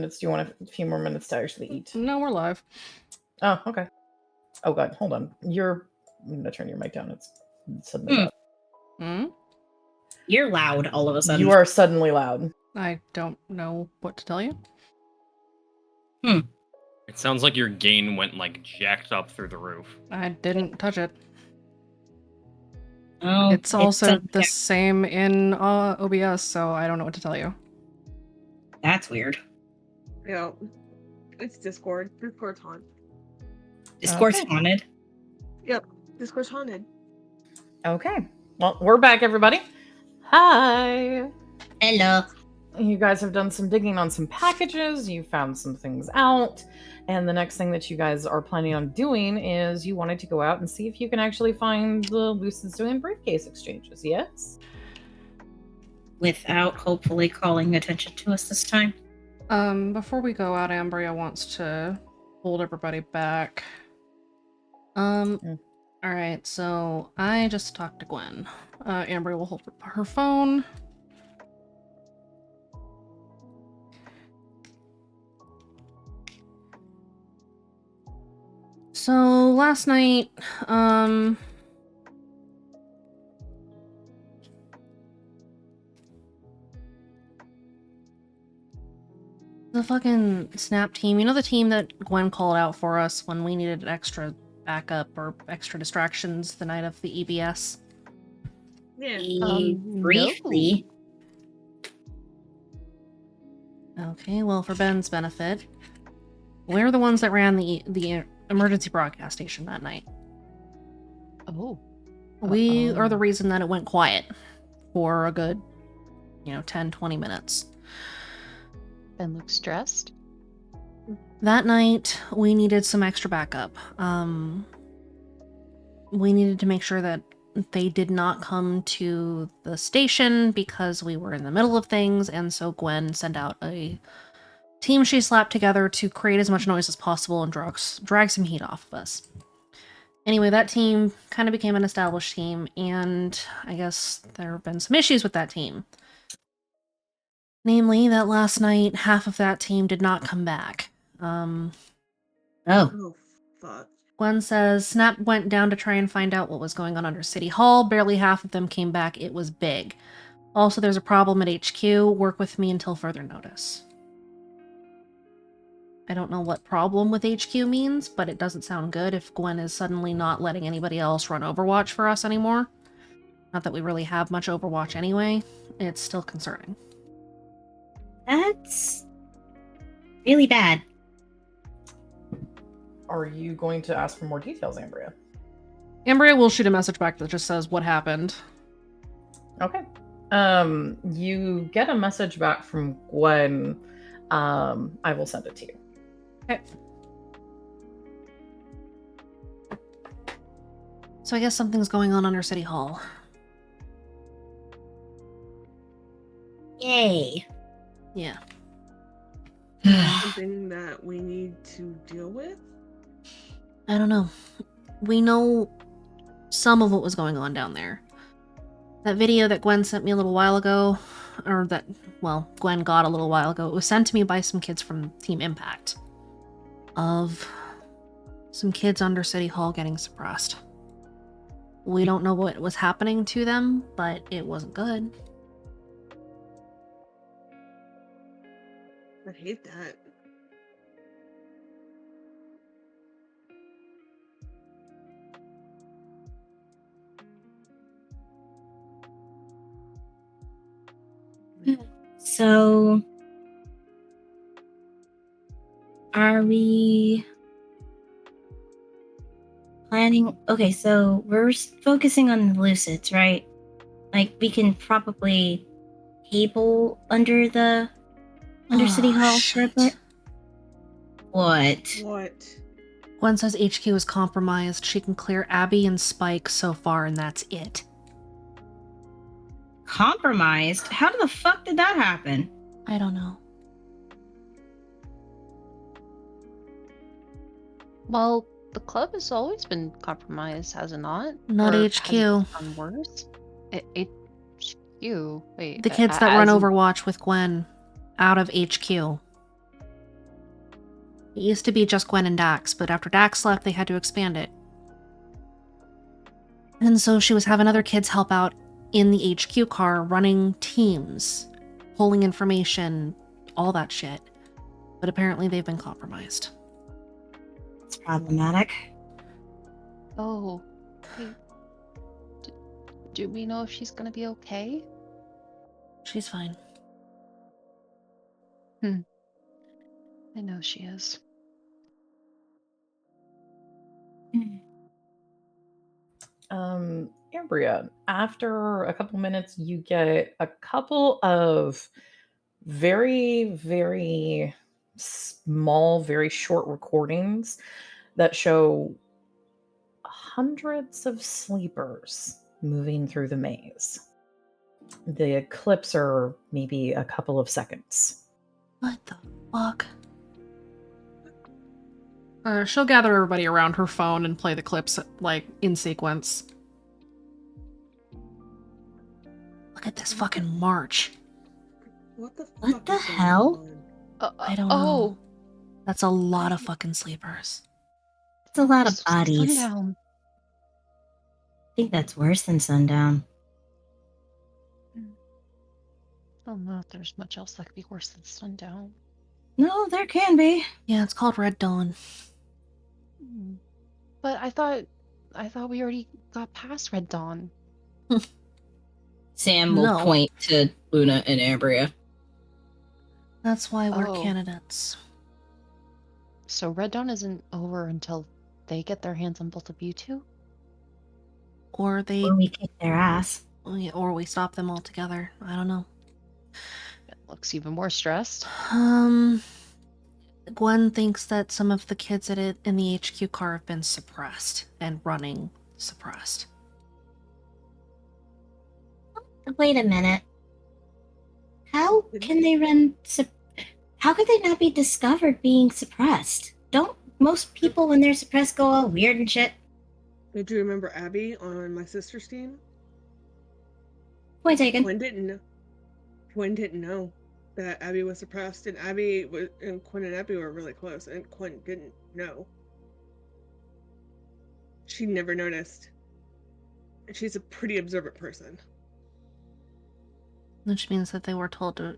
minutes? Do you want a few more minutes to actually eat? No, we're live. Oh, okay. Oh god, hold on. I'm gonna turn your mic down. It's suddenly loud. Hmm? You're loud all of a sudden. You are suddenly loud. I don't know what to tell you. It sounds like your gain went like jacked up through the roof. I didn't touch it. Oh, It's also the same in OBS, so I don't know what to tell you. That's weird. Yeah. It's Discord. Discord's haunted. Discourse Okay. haunted. Yep. Discord's haunted. Okay. Well, we're back, everybody. Hi. Hello. You guys have done some digging on some packages. You found some things out. And the next thing that you guys are planning on doing is you wanted to go out and see if you can actually find the Lucid Zoe briefcase exchanges, yes? Without hopefully calling attention to us this time. Before we go out, Ambria wants to hold everybody back. Alright, so I just talked to Gwen. Ambria will hold her phone. So last night, the fucking Snap team, you know the team that Gwen called out for us when we needed extra backup or extra distractions the night of the EBS? Yeah. Briefly. Okay, well, for Ben's benefit, we're the ones that ran the emergency broadcast station that night. Oh. We are the reason that it went quiet for a good, 10, 20 minutes. Ben looks stressed. That night, we needed some extra backup. We needed to make sure that they did not come to the station because we were in the middle of things, and so Gwen sent out a team she slapped together to create as much noise as possible and drag some heat off of us. Anyway, that team kind of became an established team, and I guess there have been some issues with that team. Namely, that last night, half of that team did not come back. Oh. Oh, fuck. Gwen says, Snap went down to try and find out what was going on under City Hall. Barely half of them came back. It was big. Also, there's a problem at HQ. Work with me until further notice. I don't know what problem with HQ means, but it doesn't sound good if Gwen is suddenly not letting anybody else run Overwatch for us anymore. Not that we really have much Overwatch anyway. It's still concerning. That's really bad. Are you going to ask for more details, Ambria? Ambria will shoot a message back that just says what happened. Okay. You get a message back from Gwen. I will send it to you. Okay. So I guess something's going on under City Hall. Yay. Yeah. Something that we need to deal with? I don't know. We know some of what was going on down there. That video that Gwen sent me a little while ago, or that, well, Gwen got a little while ago, it was sent to me by some kids from Team Impact. Of some kids under City Hall getting suppressed. We don't know what was happening to them, but it wasn't good. I hate that. So, are we planning? Okay, so we're focusing on the Lucids, right? Like, we can probably table under City Hall for a bit. What? What? Gwen says HQ is compromised. She can clear Abby and Spike so far, and that's it. Compromised? How the fuck did that happen? I don't know. Well, the club has always been compromised, has it not? Not Or HQ. has it become worse? HQ. Wait. The kids that run Overwatch with Gwen out of HQ. It used to be just Gwen and Dax, but after Dax left, they had to expand it. And so she was having other kids help out in the HQ car, running teams, pulling information, all that shit. But apparently they've been compromised. It's problematic. Oh, wait. Do we know if she's gonna be okay? She's fine. I know she is. Ambria, after a couple minutes, you get a couple of very, very small, very short recordings that show hundreds of sleepers moving through the maze. The clips are maybe a couple of seconds. What the fuck? She'll gather everybody around her phone and play the clips, like, in sequence. Look at this fucking march. What the What fuck the is going hell? on? I don't know. That's a lot of fucking sleepers. It's a lot of It's bodies. sundown. I think that's worse than sundown. I don't know if there's much else that could be worse than sundown. No, there can be. Yeah, it's called Red Dawn. But I thought we already got past Red Dawn. Sam will No. point to Luna and Ambria. That's why we're Oh. candidates. So Red Dawn isn't over until they get their hands on both of you two? Or they, Or we kick their ass. or we stop them altogether. I don't know. It looks even more stressed. Gwen thinks that some of the kids in the HQ car have been suppressed and running suppressed. Wait a minute. How can they run? How could they not be discovered being suppressed? Don't most people, when they're suppressed, go all weird and shit? Do you remember Abby on my sister's team? Point taken. Quinn didn't know that Abby was suppressed, and Quinn and Abby were really close, and Quinn didn't know. She never noticed. And she's a pretty observant person. Which means that they were told to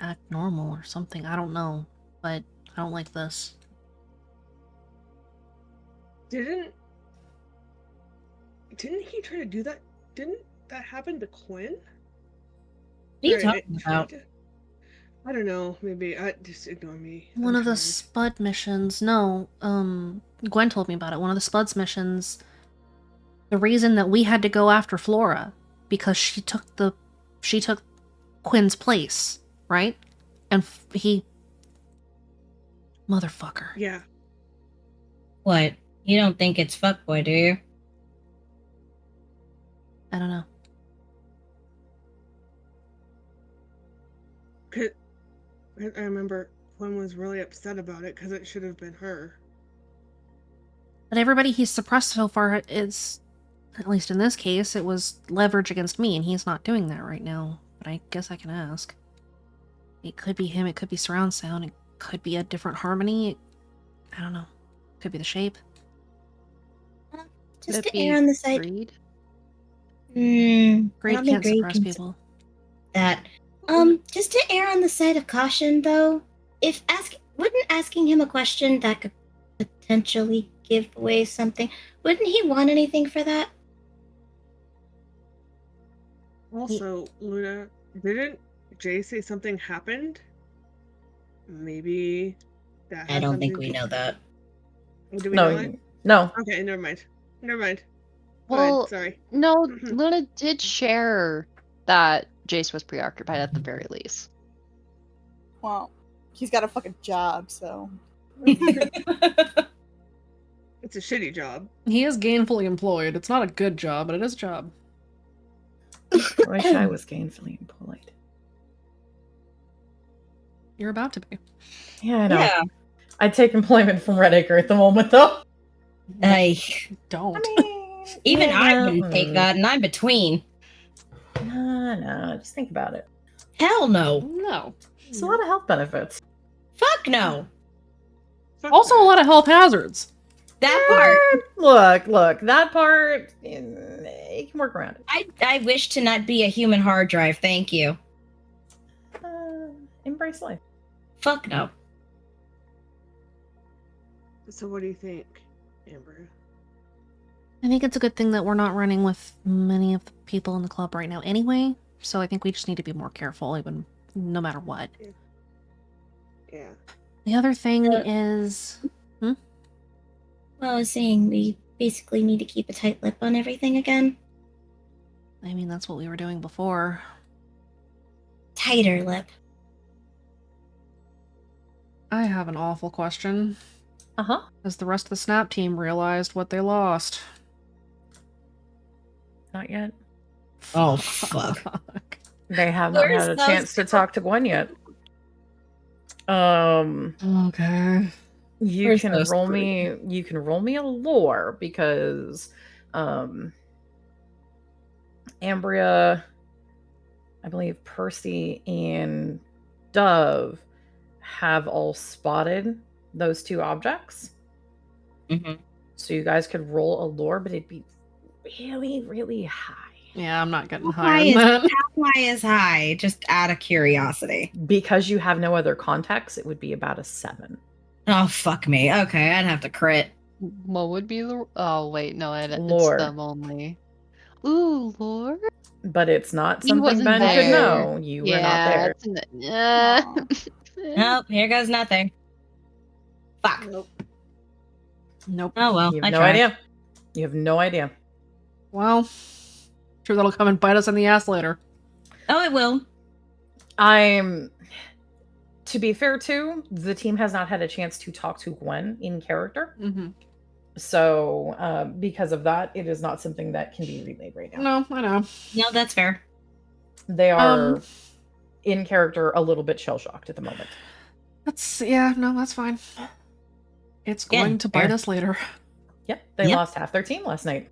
act normal or something. I don't know. But I don't like this. Didn't he try to do that? Didn't that happen to Quinn? What are you Or talking it tried about? to- I don't know. Maybe just ignore me. One I'm of the tired. Spud missions, no, Gwen told me about it. One of the Spud's missions, the reason that we had to go after Flora, because she took Quinn's place, right? And he... Motherfucker. Yeah. What? You don't think it's fuckboy, do you? I don't know. I remember Quinn was really upset about it because it should have been her. But everybody he's suppressed so far is, at least in this case, it was leverage against me, and he's not doing that right now. But I guess I can ask. It could be him, it could be surround sound, it could be a different harmony. I don't know. Could be the shape. Just to err on the side. Greed? Greed Not can't greed suppress can people. that. Just to err on the side of caution, though, wouldn't asking him a question that could potentially give away something, wouldn't he want anything for that? Also, Luna, didn't Jay say something happened? Maybe that I has don't something think we to- know that. Do we know it? No. Okay, never mind. Never mind. Go Well, ahead, sorry. no, Luna did share that Jace was preoccupied at the very least. Well, he's got a fucking job, so. It's a shitty job. He is gainfully employed. It's not a good job, but it is a job. I wish I was gainfully employed. You're about to be. Yeah, I know. Yeah. I'd take employment from Red Acre at the moment, though. Don't. Even Yeah, I wouldn't take that, and I'm between. No, just think about it. Hell no. No. There's a lot of health benefits. Fuck no. Fuck Also, a that. lot of health hazards. That part. Look, that part, you can work around it. I wish to not be a human hard drive. Thank you. Embrace life. Fuck no. So what do you think, Amber? I think it's a good thing that we're not running with many of the people in the club right now anyway, so I think we just need to be more careful, even no matter what. Yeah. The other thing is... Well, I was saying we basically need to keep a tight lip on everything again. I mean, that's what we were doing before. Tighter lip. I have an awful question. Uh-huh. Has the rest of the Snap team realized what they lost? Not yet. Oh, fuck. They have not had a chance to talk to Gwen yet. Okay. You can roll me a lore because Ambria, I believe Percy and Dove have all spotted those two objects. Mm-hmm. So you guys could roll a lore, but it'd be really, really high. Yeah, I'm not getting How higher than that. How high is high? Just out of curiosity. Because you have no other contacts, it would be about a 7. Oh, fuck me. Okay, I'd have to crit. What would be the? Oh wait, no, it's Lore. them only. Ooh, Lord. But it's not He something wasn't Ben could there. know. You were not there. Nope, here goes nothing. Fuck. Nope. Oh well, You have I no tried. idea. You have no idea. Well, sure that'll come and bite us in the ass later. Oh, it will. To be fair too, the team has not had a chance to talk to Gwen in character. Mm-hmm. So, because of that, it is not something that can be relayed right now. No, I know. No, that's fair. They are in character a little bit shell-shocked at the moment. That's fine. It's going to bite us later. Yep, they lost half their team last night.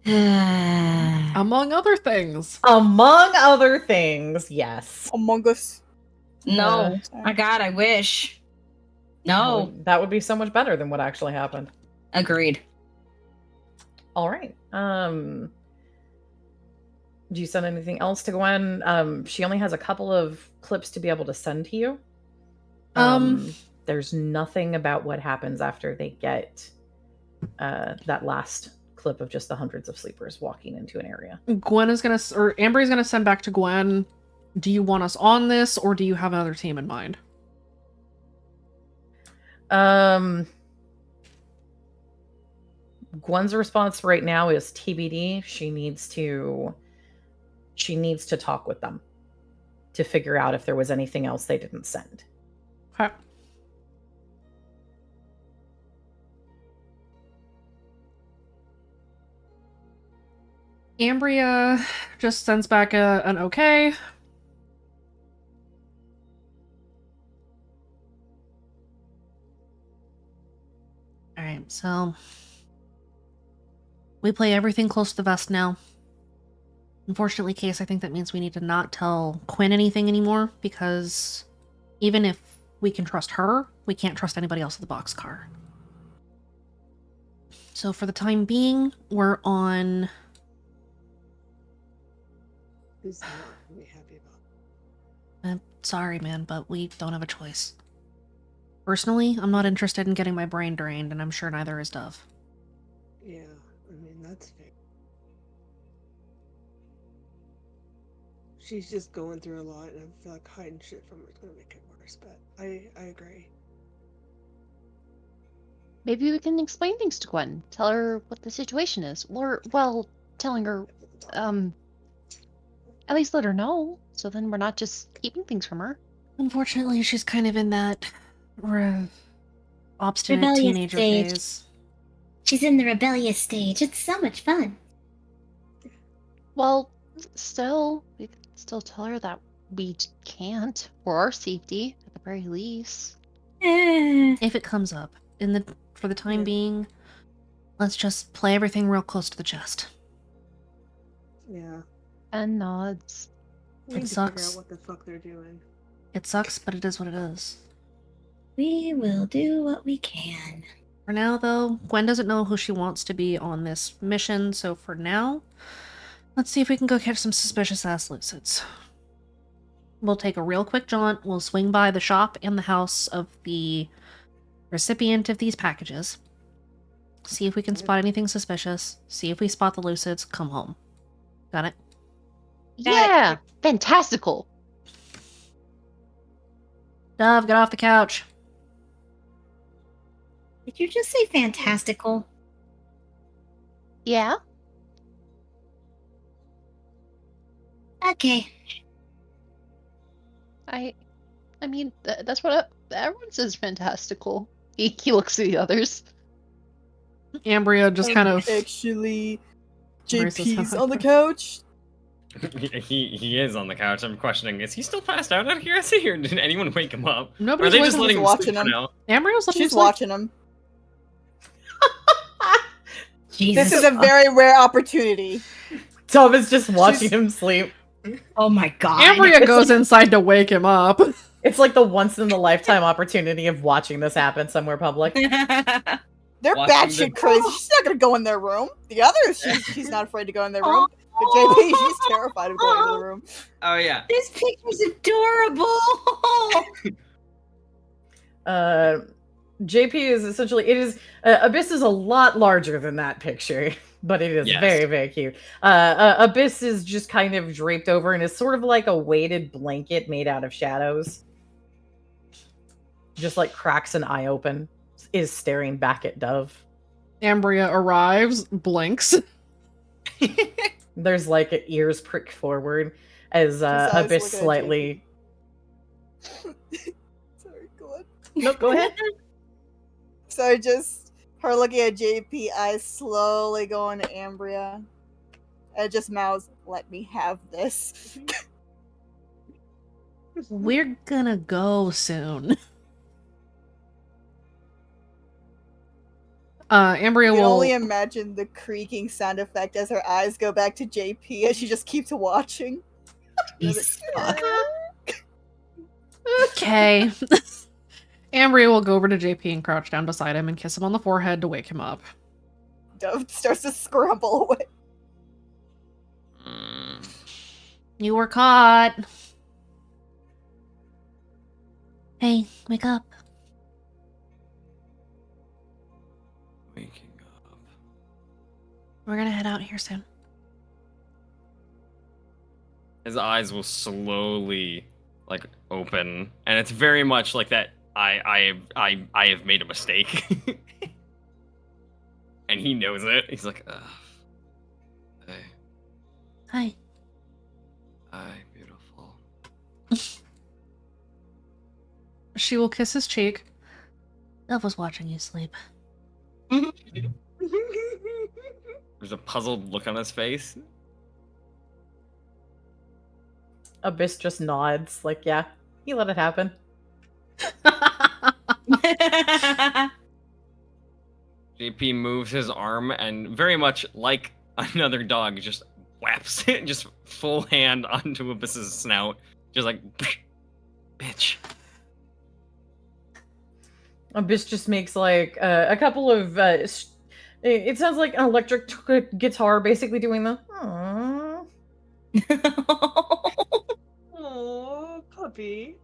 Among other things. Among other things, yes. Among Us. No. My God, I wish. No. That would be so much better than what actually happened. Agreed. All right. Do you send anything else to Gwen? She only has a couple of clips to be able to send to you. There's nothing about what happens after they get that last clip of just the hundreds of sleepers walking into an area. Amber is gonna send back to Gwen. Do you want us on this, or do you have another team in mind? Gwen's response right now is TBD. She needs to talk with them to figure out if there was anything else they didn't send. Okay. Ambria just sends back an okay. Alright, so... we play everything close to the vest now. Unfortunately, Case, I think that means we need to not tell Quinn anything anymore, because even if we can trust her, we can't trust anybody else in the boxcar. So for the time being, we're on... Who's not gonna be happy about? I'm sorry, man, but we don't have a choice. Personally, I'm not interested in getting my brain drained, and I'm sure neither is Dove. Yeah, I mean, that's fair. She's just going through a lot, and I feel like hiding shit from her is gonna make it worse, but I agree. Maybe we can explain things to Gwen. Tell her what the situation is. Or, well, telling her, at least let her know. So then we're not just keeping things from her. Unfortunately, she's kind of in that obstinate Rebellious teenager stage. phase. She's in the rebellious stage. It's so much fun. Well, still, we could still tell her that we can't, for our safety, at the very least. If it comes up. For the time being, let's just play everything real close to the chest. Yeah. And nods. We need to sucks. figure out what the fuck they're doing. It sucks, but it is what it is. We will do what we can. For now, though, Gwen doesn't know who she wants to be on this mission, so for now, let's see if we can go catch some suspicious-ass lucids. We'll take a real quick jaunt, we'll swing by the shop and the house of the recipient of these packages, see if we can spot anything suspicious, see if we spot the lucids, come home. Got it? Yeah, fantastical. Dove, get off the couch. Did you just say fantastical? Yeah. Okay. I mean, that's what everyone says. Fantastical. He looks at the others. Ambria just kind of Actually, braces JP's him. on the couch. he is on the couch. I'm questioning, is he still passed out out here? I see here. Did anyone wake him up? Nobody's Or are they just waking letting him. him sleep for Watching now? Ambria's letting She's him sleep. watching him. Jesus. This is a very rare opportunity. Tom is just watching him sleep. Oh my god. Ambria goes inside to wake him up. It's like the once in a lifetime opportunity of watching this happen somewhere public. They're Watching batshit the- crazy. She's not gonna go in their room. The others, she's not afraid to go in their room. But JP, she's terrified of going into the room. Oh yeah. This picture's adorable. JP is essentially, it is, Abyss is a lot larger than that picture, but it is Yes. very, very cute. Abyss is just kind of draped over and is sort of like a weighted blanket made out of shadows. Just like cracks an eye open, is staring back at Dove. Ambria arrives, blinks. There's like ears pricked forward as eyes Abyss looking at slightly. Sorry, go on. No, go ahead. So just her looking at JP, eyes slowly going to Ambria. And just mouths, let me have this. We're gonna go soon. Ambria You can will only imagine the creaking sound effect as her eyes go back to JP as she just keeps watching. Jesus. Okay. Ambria will go over to JP and crouch down beside him and kiss him on the forehead to wake him up. Dove starts to scramble away. You were caught. Hey, wake up. Waking up. We're gonna head out here soon. His eyes will slowly like open, and it's very much like that. I have made a mistake, and he knows it. He's like, ugh. Hey, Hi. hi, beautiful. She will kiss his cheek. Dove was watching you sleep. There's a puzzled look on his face. Abyss just nods, like, yeah, he let it happen. JP moves his arm and very much like another dog, just whaps it, just full hand onto Abyss's snout, just like, bitch. Abyss just makes like a couple of. It sounds like an electric guitar, basically doing the. "Aww." Aww, puppy.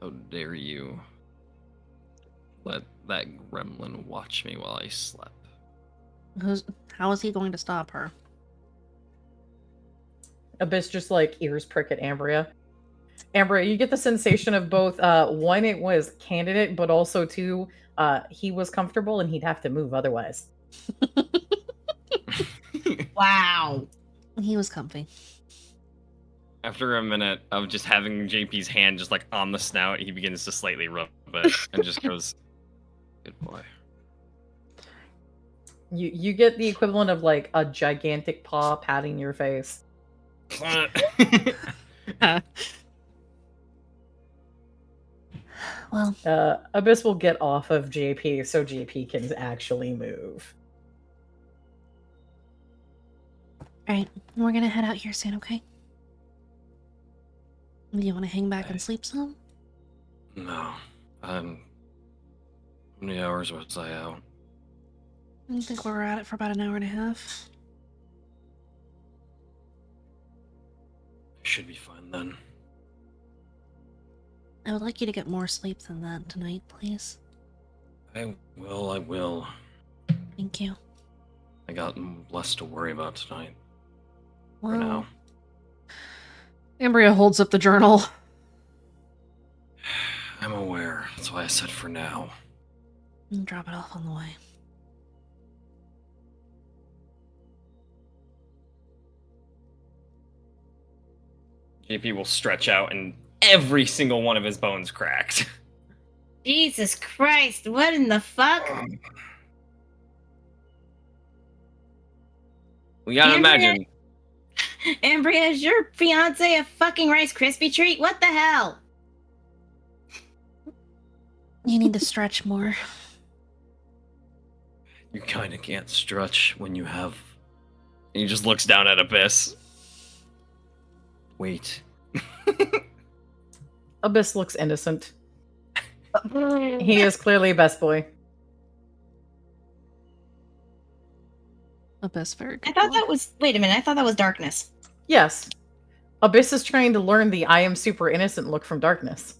How dare you let that gremlin watch me while I slept? How is he going to stop her? Abyss just like ears prick at Ambria. Ambria, you get the sensation of both. One, it was candidate, but also two, he was comfortable and he'd have to move otherwise. Wow. He was comfy. After a minute of just having JP's hand just like on the snout, he begins to slightly rub it and just goes, "Good boy." You get the equivalent of like a gigantic paw patting your face. Well, Abyss will get off of JP so JP can actually move. alright. We're gonna head out here soon, okay? Do you want to hang back and sleep some? No, How many hours was I out? I think we were at it for about an hour and a half. I should be fine then. I would like you to get more sleep than that tonight, please. I will. Thank you. I got less to worry about tonight. For Well, now. Ambria holds up the journal. I'm aware. That's why I said for now. I'll drop it off on the way. JP will stretch out and every single one of his bones cracked. Jesus Christ, what in the fuck? We gotta Ambria- imagine. Ambria, is your fiance a fucking Rice Krispie treat? What the hell? You need to stretch more. You kinda can't stretch when you have... And he just looks down at Abyss. Wait. Abyss looks innocent. He is clearly best boy. Abyss, very good. I thought boy. that was. Wait a minute, I thought that was darkness. Yes. Abyss is trying to learn the I am super innocent look from darkness.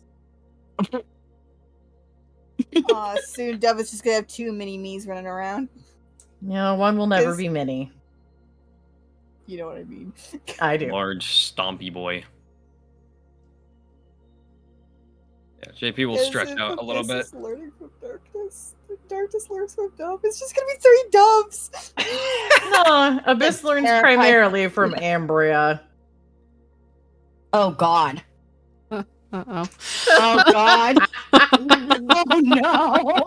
Soon Dove is just gonna have too many me's running around. No, one will never 'Cause- be many. You know what I mean. I do. Large, stompy boy. Yeah, JP will As stretch if out a little bit. Abyss is learning from darkness. The darkness learns from Dove. It's just gonna be 3 doves. No, Abyss learns terrified. primarily from Ambria. Oh God. Uh-oh. Oh God. Oh no.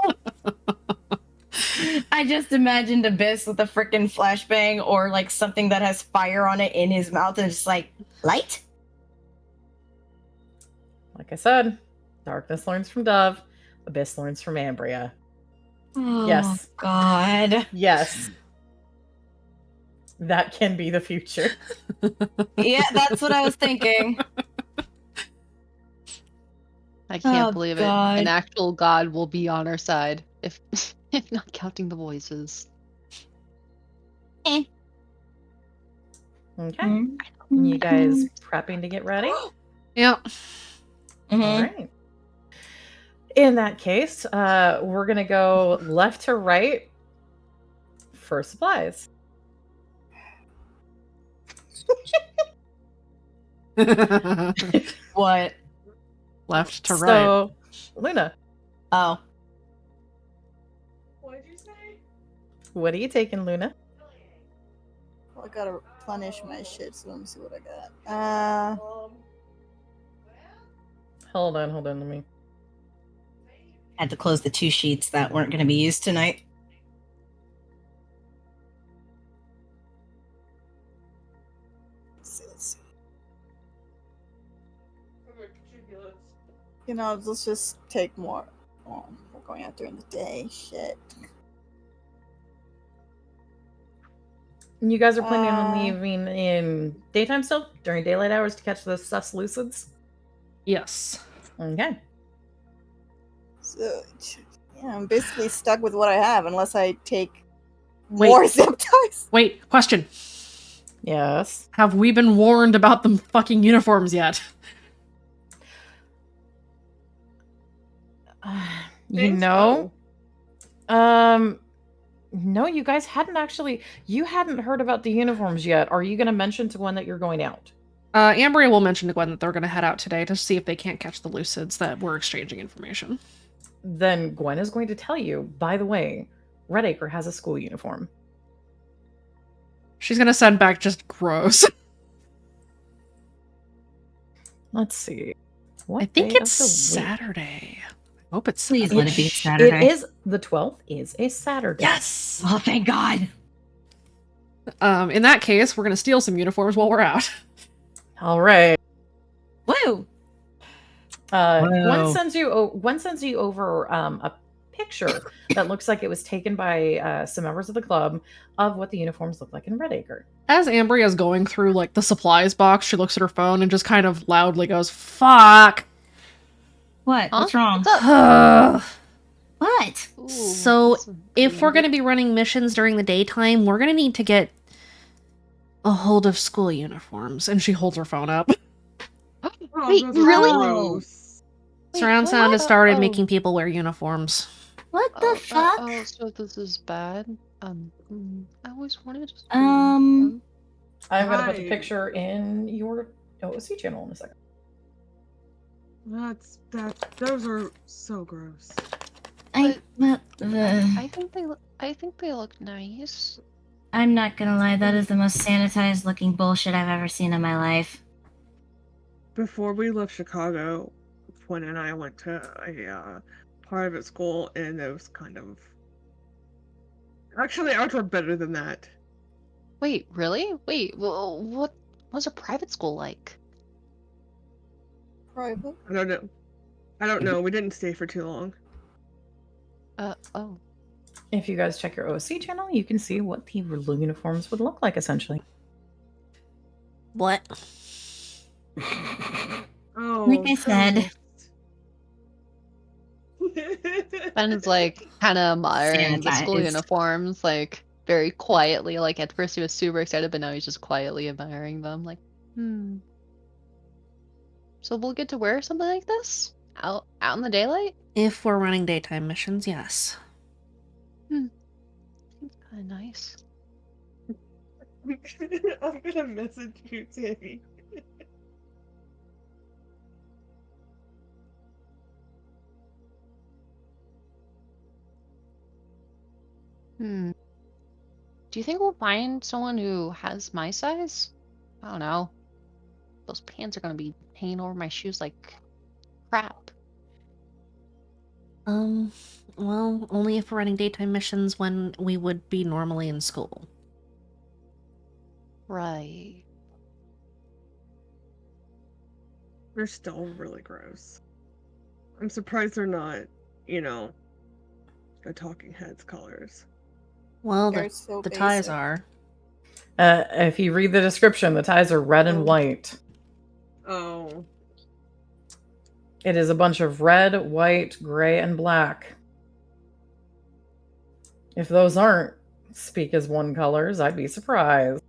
I just imagined Abyss with a freaking flashbang or like something that has fire on it in his mouth and just like light. Like I said, darkness learns from Dove. Abyss learns from Ambria. Oh Yes. God. Yes. That can be the future. Yeah, that's what I was thinking. I can't Oh, believe God. it. An actual god will be on our side, if if not counting the voices. Okay. Mm-hmm. You guys prepping to get ready? Yep. All right. In that case, we're going to go left to right for supplies. What? Left to right. So, Luna, Oh. What did you say? what are you taking, Luna? Well, I gotta replenish my shit, so let me see what I got. Hold on, let me. Had to close the 2 sheets that weren't going to be used tonight. Let's see. You know, let's just take more. Oh, we're going out during the day. Shit. You guys are planning on leaving in daytime still? During daylight hours to catch the sus lucids? Yes. Okay. So, yeah, I'm basically stuck with what I have unless I take Wait. more zip ties. Wait, question. Yes. Have we been warned about the fucking uniforms yet? You Think know? No, you guys hadn't you hadn't heard about the uniforms yet. Are you going to mention to Gwen that you're going out? Ambria will mention to Gwen that they're going to head out today to see if they can't catch the Lucids that we're exchanging information. Then Gwen is going to tell you, by the way, Redacre has a school uniform. She's going to send back just gross. Let's see. What I think day it's of the week? Saturday. I hope it's Please Saturday. let it be Saturday. It is the 12th is a Saturday. Yes! Oh, thank God. In that case, we're going to steal some uniforms while we're out. All right. Woo! Gwen sends you over a picture that looks like it was taken by some members of the club of what the uniforms look like in Redacre. As Ambria's going through like the supplies box, she looks at her phone and just kind of loudly goes, "Fuck!" What? Huh? What's wrong? What's up? What? Ooh, So, this is if we're going to weird. be running missions during the daytime, we're going to need to get a hold of school uniforms. And she holds her phone up. Oh, Wait, those are really? gross. Wait, Surround sound has what? started Oh, making people wear uniforms. What the fuck? oh, so this is bad. I always wanted a school Um, uniform. I'm going to put the Right. picture in your OC channel in a second. Those are so gross. I I think they look nice. I'm not gonna lie, that is the most sanitized looking bullshit I've ever seen in my life. Before we left Chicago, Quinn and I went to a private school, and it was kind of actually ours were better than that. Wait, really? Wait, well, what was a private school like? Private. I don't know. We didn't stay for too long. Oh. If you guys check your OC channel, you can see what the uniforms would look like, essentially. What? Oh, Like I said. Ben's like kind of admiring the school Sanitized. uniforms, like very quietly. Like at first he was super excited, but now he's just quietly admiring them. Like, So we'll get to wear something like this out in the daylight? If we're running daytime missions, yes. Seems kind of nice. I'm gonna message you, Tammy. Do you think we'll find someone who has my size? I don't know. Those pants are gonna be hanging over my shoes like crap. Well, only if we're running daytime missions when we would be normally in school. Right. They're still really gross. I'm surprised they're not, the Talking Heads colors. Well, They're so the ties basic. are. If you read the description, the ties are red and white. Oh. It is a bunch of red, white, gray, and black. If those aren't speak as one colors, I'd be surprised.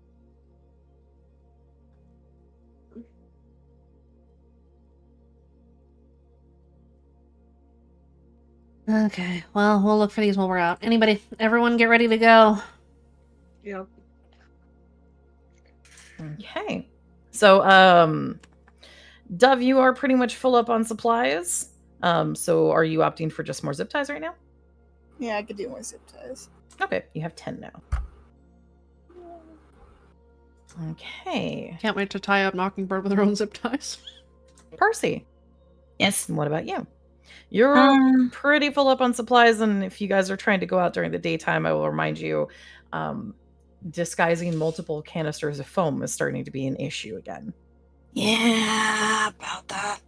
Okay, well, we'll look for these while we're out. Everyone get ready to go. Yep. Okay. So, Dove, you are pretty much full up on supplies. So are you opting for just more zip ties right now? Yeah, I could do more zip ties. Okay, you have 10 now. Okay. Can't wait to tie up Mockingbird with her own zip ties. Percy, Yes. what about you? You're pretty full up on supplies, and if you guys are trying to go out during the daytime, I will remind you, disguising multiple canisters of foam is starting to be an issue again. Yeah, about that.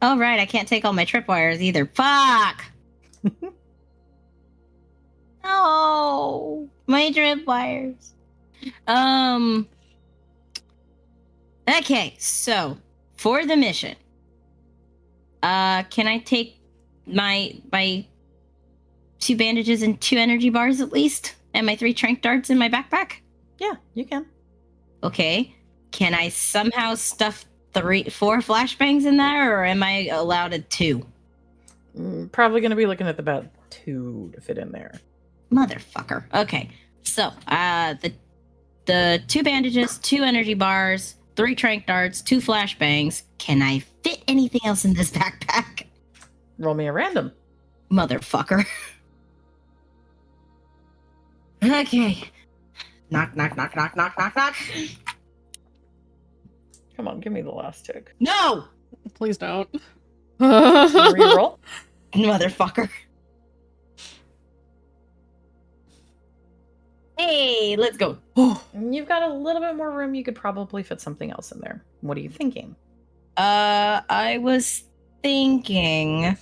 Oh, right, I can't take all my tripwires either. Fuck! No, my tripwires. Okay, so for the mission, can I take my 2 bandages and 2 energy bars at least, and my 3 trank darts in my backpack? Yeah, you can. Okay, can I somehow stuff 4 flashbangs in there, or am I allowed at 2? Probably going to be looking at about 2 to fit in there. Motherfucker. Okay, so the 2 bandages, 2 energy bars, 3 trank darts, 2 flashbangs. Can I fit anything else in this backpack? Roll me a random. Motherfucker. Okay. Knock, knock, knock, knock, knock, knock, knock. Come on, give me the last tick. No! Please don't. Reroll. Motherfucker. Hey, let's go. You've got a little bit more room. You could probably fit something else in there. What are you thinking? I was thinking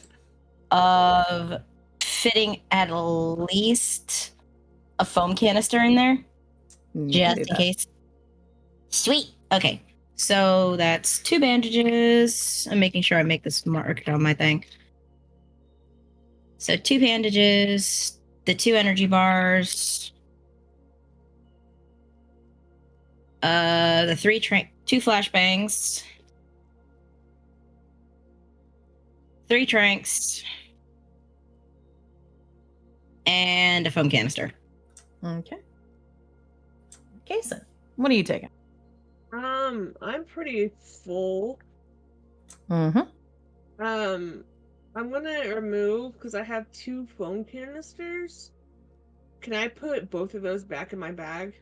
of fitting at least a foam canister in there. You can Just do in that. case. Sweet. Okay. So that's 2 bandages. I'm making sure I make this marked on my thing. So 2 bandages, the 2 energy bars, the 2 flashbangs, 3 tranks, and a foam canister. Okay. Kason, what are you taking? I'm pretty full. Mm-hmm. I'm gonna remove because I have 2 foam canisters. Can I put both of those back in my bag?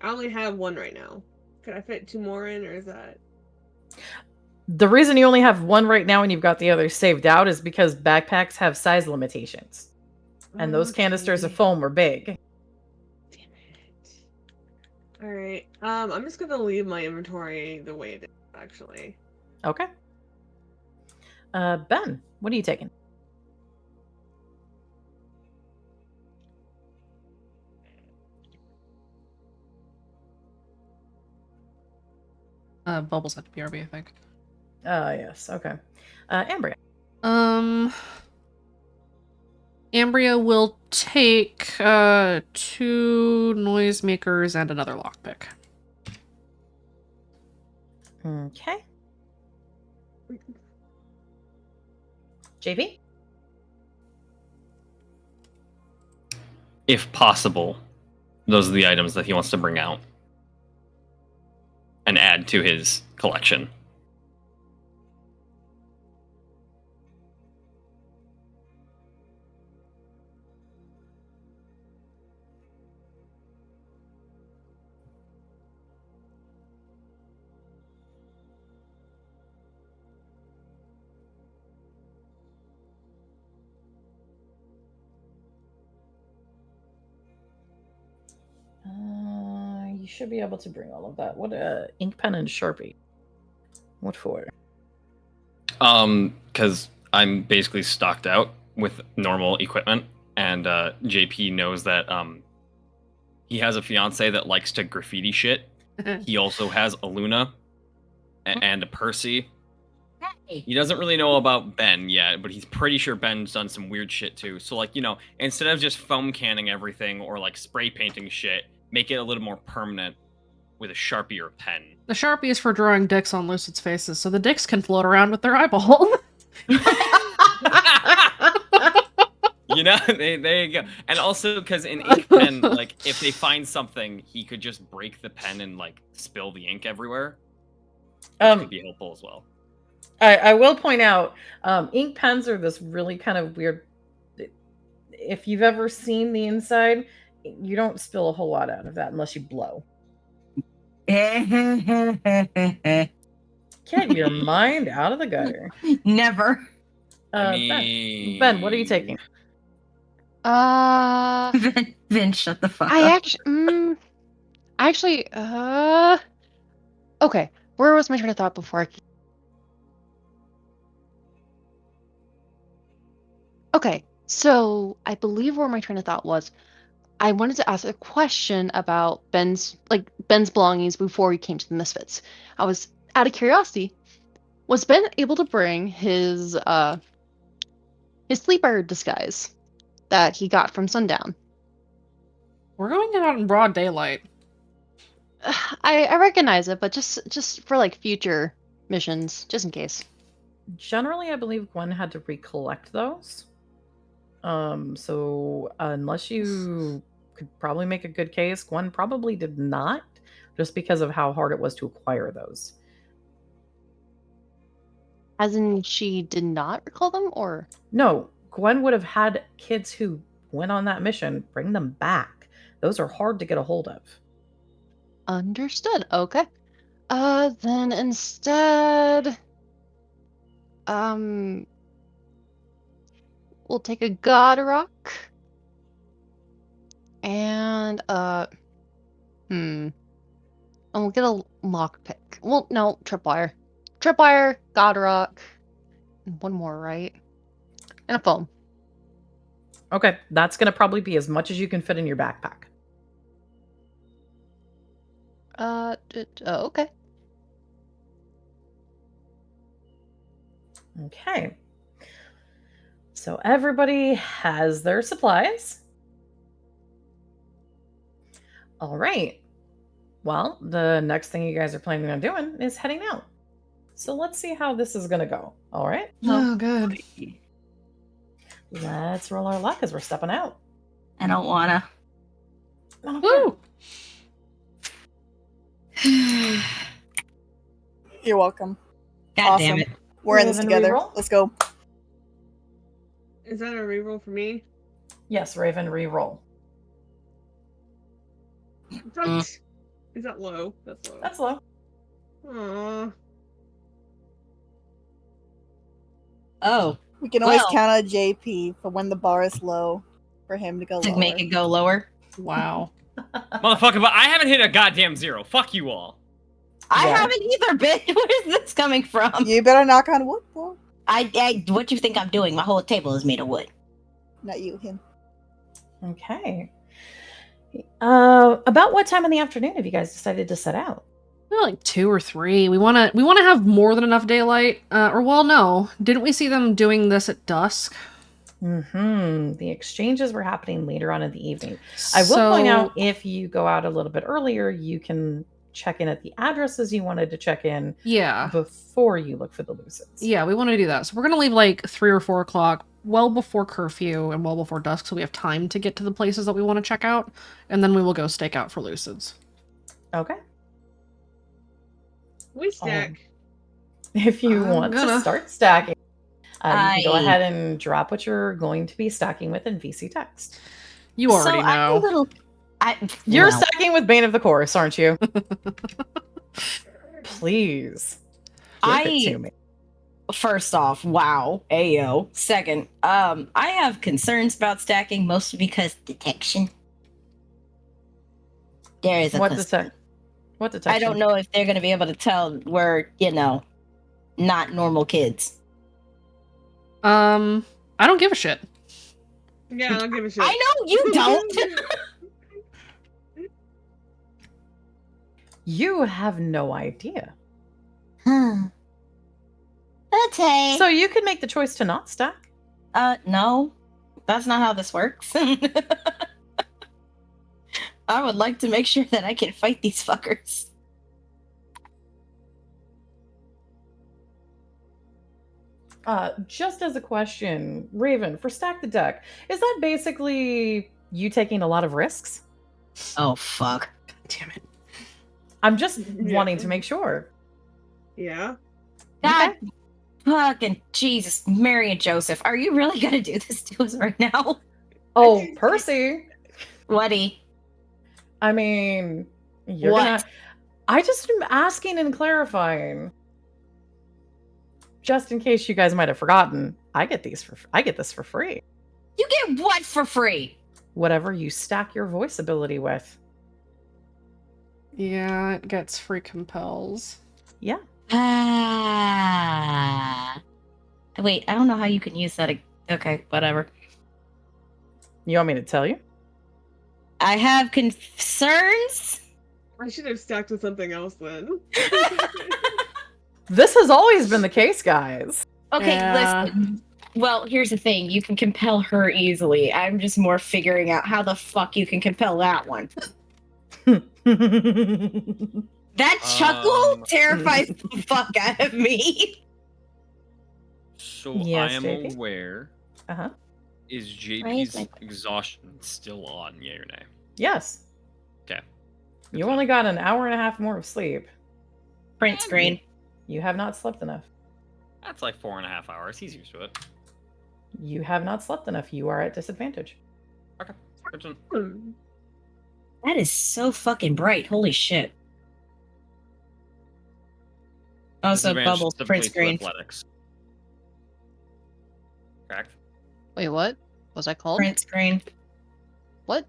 I only have 1 right now. Could I fit 2 more in, or is that? The reason you only have 1 right now and you've got the other saved out is because backpacks have size limitations. And those canisters of Okay. foam are big. Damn it. All right. I'm just gonna leave my inventory the way it is, actually. Okay. Ben, what are you taking? Bubbles had to BRB, I think. Yes. Okay. Ambria. Ambria will take 2 noisemakers and another lockpick. Okay. JP? If possible, those are the items that he wants to bring out and add to his collection. You should be able to bring all of that. What ink pen and Sharpie? What for? Because I'm basically stocked out with normal equipment, and JP knows that he has a fiance that likes to graffiti shit. He also has a Luna and a Percy. He doesn't really know about Ben yet, but he's pretty sure Ben's done some weird shit too. So, like, instead of just foam canning everything or like spray painting shit, make it a little more permanent with a Sharpie or a pen. The Sharpie is for drawing dicks on Lucid's faces, so the dicks can float around with their eyeball. There you go. And also, because in ink pen, like, if they find something, he could just break the pen and, like, spill the ink everywhere. Which could be helpful as well. I will point out, ink pens are this really kind of weird. If you've ever seen the inside, you don't spill a whole lot out of that unless you blow. Get your mind out of the gutter. Never. Ben, what are you taking? Vin, shut the fuck I up. actually, okay. Where was my train of thought before? Okay, so I believe where my train of thought was. I wanted to ask a question about Ben's belongings before he came to the Misfits. I was out of curiosity. Was Ben able to bring his sleeper disguise that he got from Sundown? We're going out in broad daylight. I recognize it, but just for like future missions, just in case. Generally, I believe Gwen had to recollect those. So unless you could probably make a good case, Gwen probably did not, just because of how hard it was to acquire those. As in, she did not recall them, or? No, Gwen would have had kids who went on that mission bring them back. Those are hard to get a hold of. Understood. Okay. Then instead, we'll take a God Rock. And, and we'll get a lockpick. Well, no, tripwire. Tripwire, God Rock, and 1 more, right? And a foam. Okay, that's going to probably be as much as you can fit in your backpack. Okay. Okay. So everybody has their supplies. All right. Well, the next thing you guys are planning on doing is heading out. So let's see how this is going to go. All right. Oh, good. Let's roll our luck as we're stepping out. I don't wanna. Okay. Woo! You're welcome. God Awesome. damn it. We're in this Raven, together. reroll? Let's go. Is that a reroll for me? Yes, Raven, re-roll. What? Is that low? That's low. That's low. Aww. Oh, We can always Well- count on JP for when the bar is low for him to go to lower. make it go lower. Wow. Motherfucker, but I haven't hit a goddamn 0. Fuck you all. I Yeah. haven't either, bitch. Where's this coming from? You better knock on wood, though. What you think I'm doing? My whole table is made of wood. Not you, him. Okay. About what time in the afternoon have you guys decided to set out? Like 2 or 3. We wanna have more than enough daylight. No. Didn't we see them doing this at dusk? The exchanges were happening later on in the evening. I will point out, if you go out a little bit earlier, you can check in at the addresses you wanted to check in Yeah. before you look for the Lucids. Yeah, we want to do that. So we're going to leave like 3 or 4 o'clock, well before curfew and well before dusk, so we have time to get to the places that we want to check out, and then we will go stake out for Lucids. Okay. We stack. If you I'm want to gonna. start stacking, you can go I- ahead and drop what you're going to be stacking with in VC text. You already I'm a know. little. You're well, stacking with Bane of the Chorus, aren't you? Please. Give it to me. First off, wow, ayo. Second, I have concerns about stacking, mostly because detection. There is a What concern. What detection? I don't know if they're going to be able to tell we're, not normal kids. I don't give a shit. Yeah, I don't give a shit. I know you don't. You have no idea. Okay. So you could make the choice to not stack. No, that's not how this works. I would like to make sure that I can fight these fuckers. Just as a question, Raven, for Stack the Deck, is that basically you taking a lot of risks? Oh, fuck. Damn it. I'm just Yeah. wanting to make sure. Yeah. God fucking Jesus, Mary and Joseph, are you really gonna do this to us right now? Oh, Percy. Whatty? I mean, you're What? gonna. I just am asking and clarifying. Just in case you guys might have forgotten, I get this for free. You get what for free? Whatever you stack your voice ability with. Yeah, it gets free compels. Yeah. Wait, I don't know how you can use that. Okay, whatever. You want me to tell you? I have concerns. I should have stacked with something else then. This has always been the case, guys. Okay, Yeah. listen. Well, here's the thing. You can compel her easily. I'm just more figuring out how the fuck you can compel that one. That chuckle terrifies the fuck out of me. So Yes, I am JP? aware. Uh-huh. Is Raise JP's my- exhaustion still on, yay or nay? Yes. Okay. You only got an hour and a half more of sleep. Print screen. You have not slept enough. That's like 4.5 hours. He's used to it. You have not slept enough. You are at disadvantage. Okay. Good to- Hmm. That is so fucking bright. Holy shit. Also, Disadvantage bubbles, specifically print to screen. Athletics. Correct. Wait, what was I called? Print screen. What?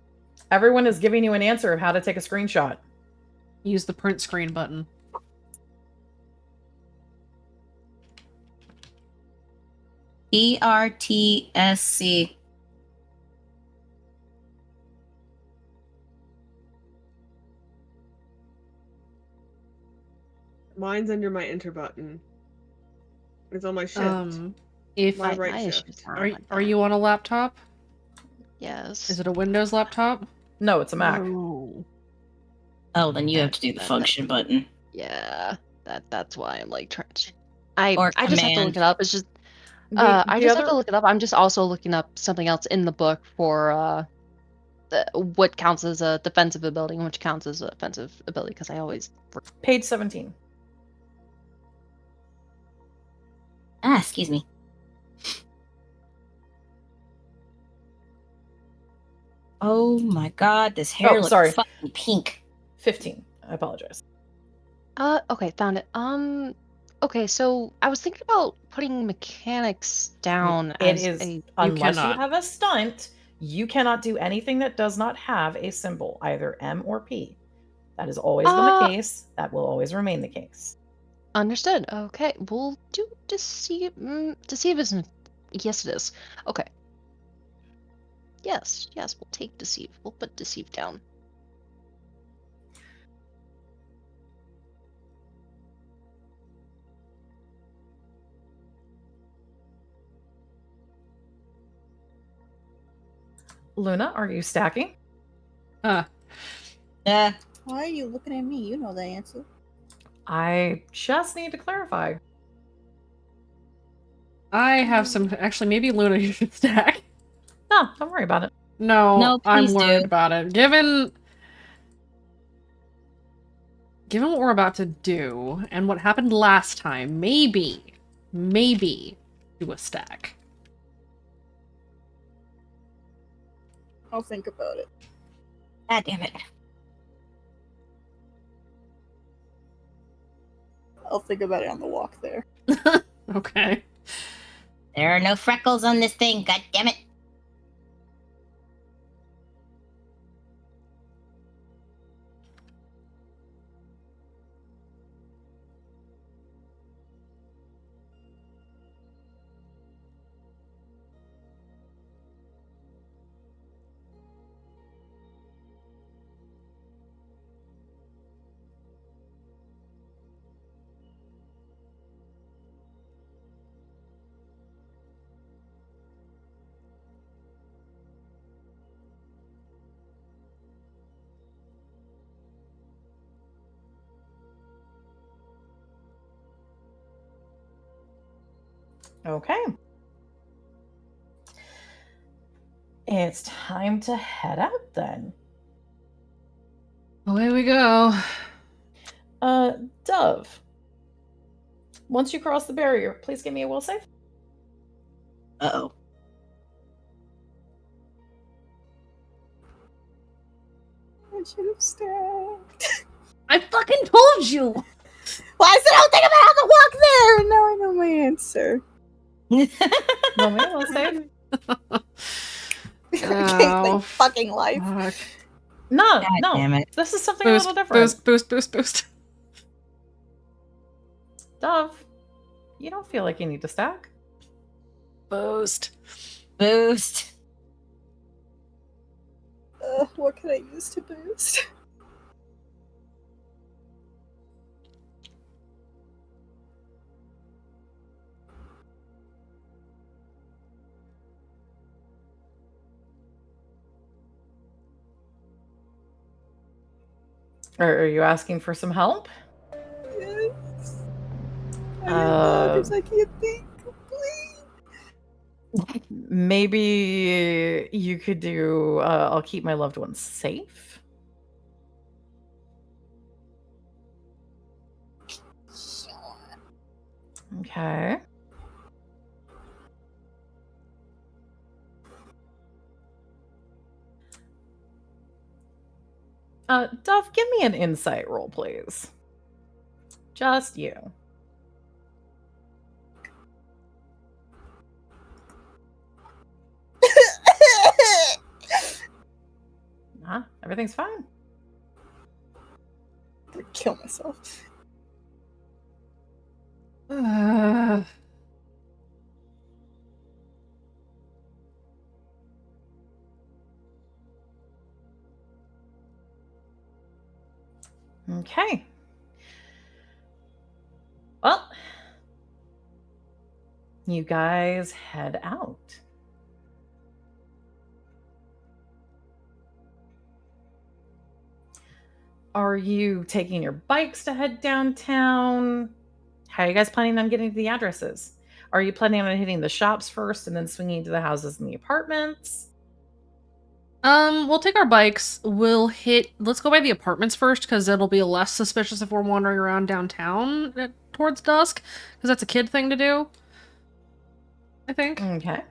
Everyone is giving you an answer of how to take a screenshot. Use the print screen button. ERTSC. Mine's under my enter button. It's on my shift. If My right my shift. issues aren't like are that. you on a laptop? Yes. Is it a Windows laptop? No, it's a Mac. No. Oh, then you have to do the function button. Yeah. That's why I'm like trying to. Or I just have to look command. it up. It's just The I the just have other to look it up. I'm just also looking up something else in the book for what counts as a defensive ability and which counts as an offensive ability because I always page 17. Ah, excuse me. Oh my god, this hair looks sorry. fucking pink. 15. I apologize. Okay, found it. Okay, so I was thinking about putting mechanics down It as is a unless you cannot. have a stunt, you cannot do anything that does not have a symbol, either M or P. That has always been the case. That will always remain the case. Understood. Okay, we'll do deceive. Deceive isn't. Yes, it is. Okay. Yes, we'll take deceive. We'll put deceive down. Luna, are you stacking? Yeah. Why are you looking at me? You know the answer. I just need to clarify. I have some. Actually, maybe Luna, you should stack. No, don't worry about it. No, No, I'm please worried do. about it. Given what we're about to do and what happened last time, maybe do a stack. I'll think about it. God damn it. I'll think about it on the walk there. Okay. There are no freckles on this thing, god damn it. Okay. It's time to head out then. Away we go. Dove. Once you cross the barrier, please give me a will save. Uh-oh. I should have stacked. I fucking told you! Well, I said I'll think about it on the walk there. Now I know my answer. Roll me a will save. Okay, fucking life. Fuck. No, God no. damn it. This is something a little different. Boost. Dove, you don't feel like you need to stack. Boost. Boost. What can I use to boost? Are you asking for some help? Yes. I apologize. I can't think. Please. Maybe you could do I'll keep my loved ones safe. Okay. Dove, give me an insight roll, please. Just you. Nah, everything's fine. I'm gonna kill myself. Okay. you guys head out. Are you taking your bikes to head downtown? How are you guys planning on getting to the addresses? Are you planning on hitting the shops first and then swinging to the houses and the apartments? We'll take our bikes. Let's go by the apartments first, because it'll be less suspicious if we're wandering around downtown towards dusk, because that's a kid thing to do, I think. Okay.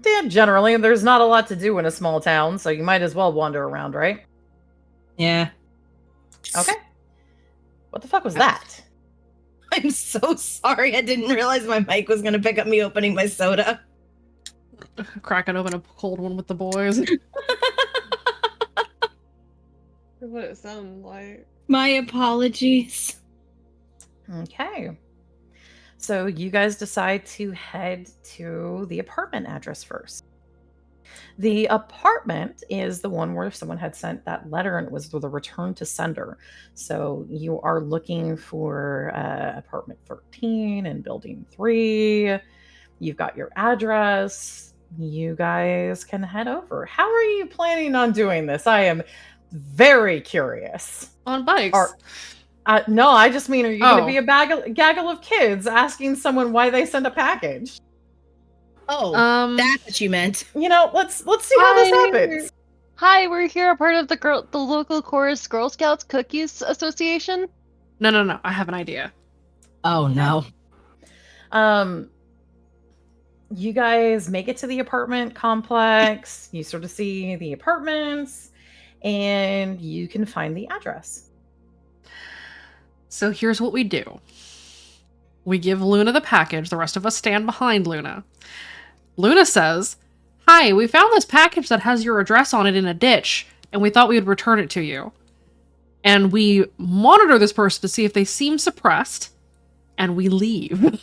Yeah, generally, there's not a lot to do in a small town, so you might as well wander around, right? Yeah. Okay. What the fuck was that? I'm so sorry. I didn't realize my mic was gonna pick up me opening my soda. Cracking open a cold one with the boys. What it sounded like. My apologies. Okay. So you guys decide to head to the apartment address first. The apartment is the one where someone had sent that letter and it was with a return to sender. So you are looking for apartment 13 and building 3. You've got your address. You guys can head over. How are you planning on doing this? I am very curious. On bikes. No, I just mean, are you going to Oh. be a gaggle of kids asking someone why they send a package? Oh, that's what you meant. You know, let's see how this happens. Hi, we're here, a part of the local chorus Girl Scouts Cookies Association. No. I have an idea. Oh no. You guys make it to the apartment complex. You sort of see the apartments, and you can find the address. So here's what we do. We give Luna the package. The rest of us stand behind Luna. Luna says, "Hi, we found this package that has your address on it in a ditch, and we thought we would return it to you." And we monitor this person to see if they seem suppressed, and we leave.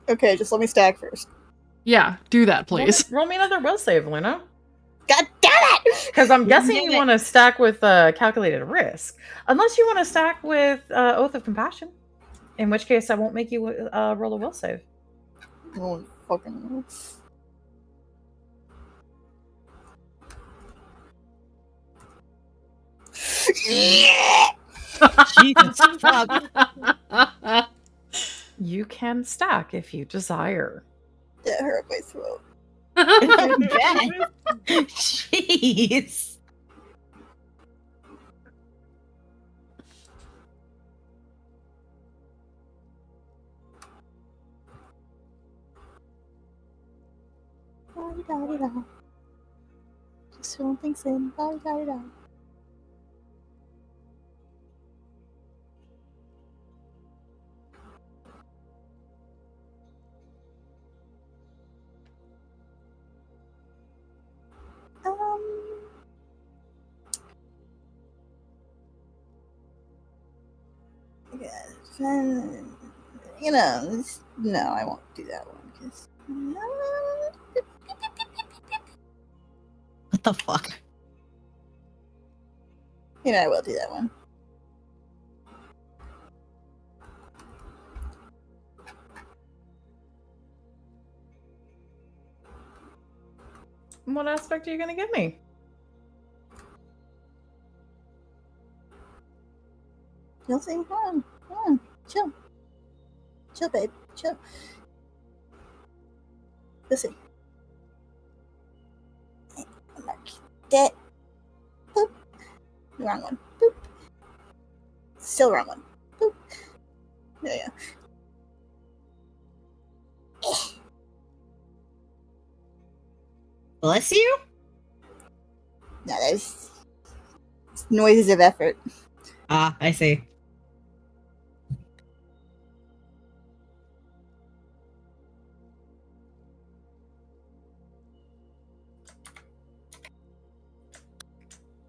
Okay, just let me stack first. Yeah, do that, please. Roll me another will save, Luna. God damn it! Because I'm guessing Damn you it. want to stack with calculated risk. Unless you want to stack with Oath of Compassion. In which case, I won't make you roll a will save. Oh, fucking. Jesus fuck. You can stack if you desire. That hurt my throat. Jeez. Da-da-da-da. Just filling things in. Da-da-da-da. Yeah, you know, no, I won't do that one because. What the fuck? You know, I will do that one. What aspect are you going to give me? You'll see. Come on, chill. Chill, babe, chill. Listen. Mark that. Boop. Wrong one. Boop. Still wrong one. Boop. There you go. Bless you? No, there's noises of effort. Ah, I see.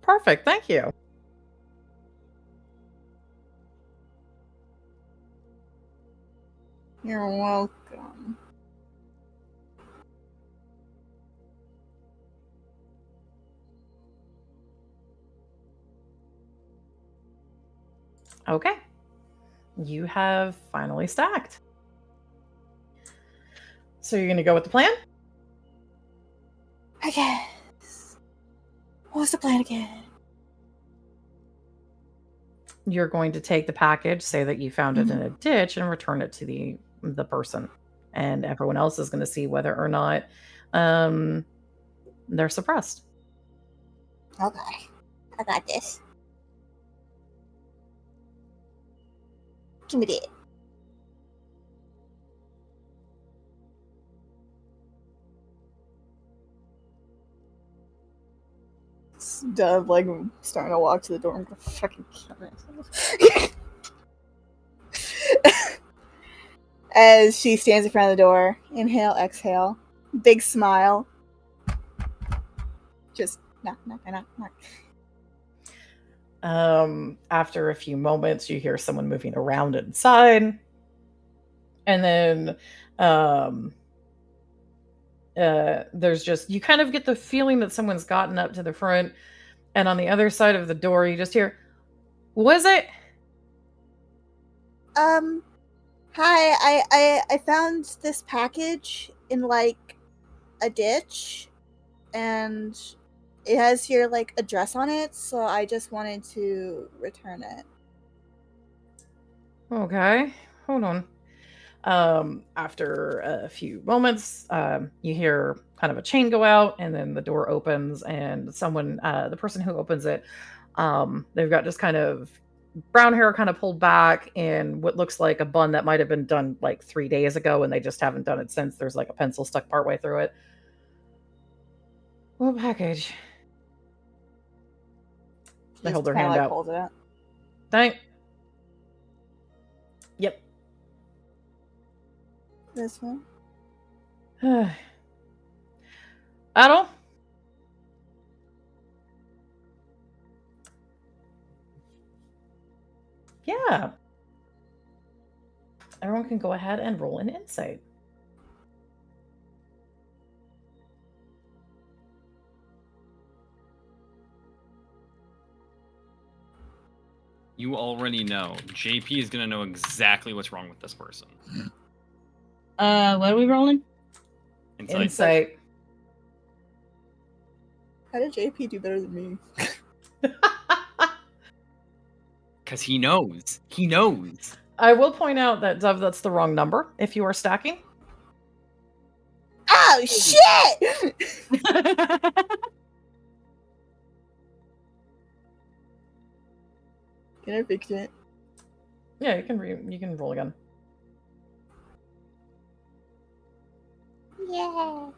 Perfect, thank you. You're welcome. Okay. You have finally stacked. So you're going to go with the plan? I guess. What was the plan again? You're going to take the package, say that you found it in a ditch, and return it to the person. And everyone else is going to see whether or not they're suppressed. Okay. I got this. Give me that. Dove, like, starting to walk to the door. I'm gonna fucking kill myself. As she stands in front of the door, inhale, exhale, big smile. Just knock, knock, knock, knock. After a few moments, you hear someone moving around inside. And then there's just, you kind of get the feeling that someone's gotten up to the front. And on the other side of the door, you just hear, was it? Hi, I found this package in, like, a ditch, and it has your, like, address on it, so I just wanted to return it. Okay, hold on. After a few moments, you hear kind of a chain go out, and then the door opens, and someone, the person who opens it, they've got just kind of brown hair kind of pulled back in what looks like a bun that might have been done like 3 days ago, and they just haven't done it since. There's like a pencil stuck partway through it. What package? They hold their hand like out. Holds it out. Thank. Yep. This one. Adol? Yeah. Everyone can go ahead and roll an insight. You already know. JP is going to know exactly what's wrong with this person. What are we rolling? Insight. How did JP do better than me? Because he knows. He knows. I will point out that, Dove, that's the wrong number if you are stacking. Oh, shit! Can I fix it? Yeah, you can roll again. Yeah.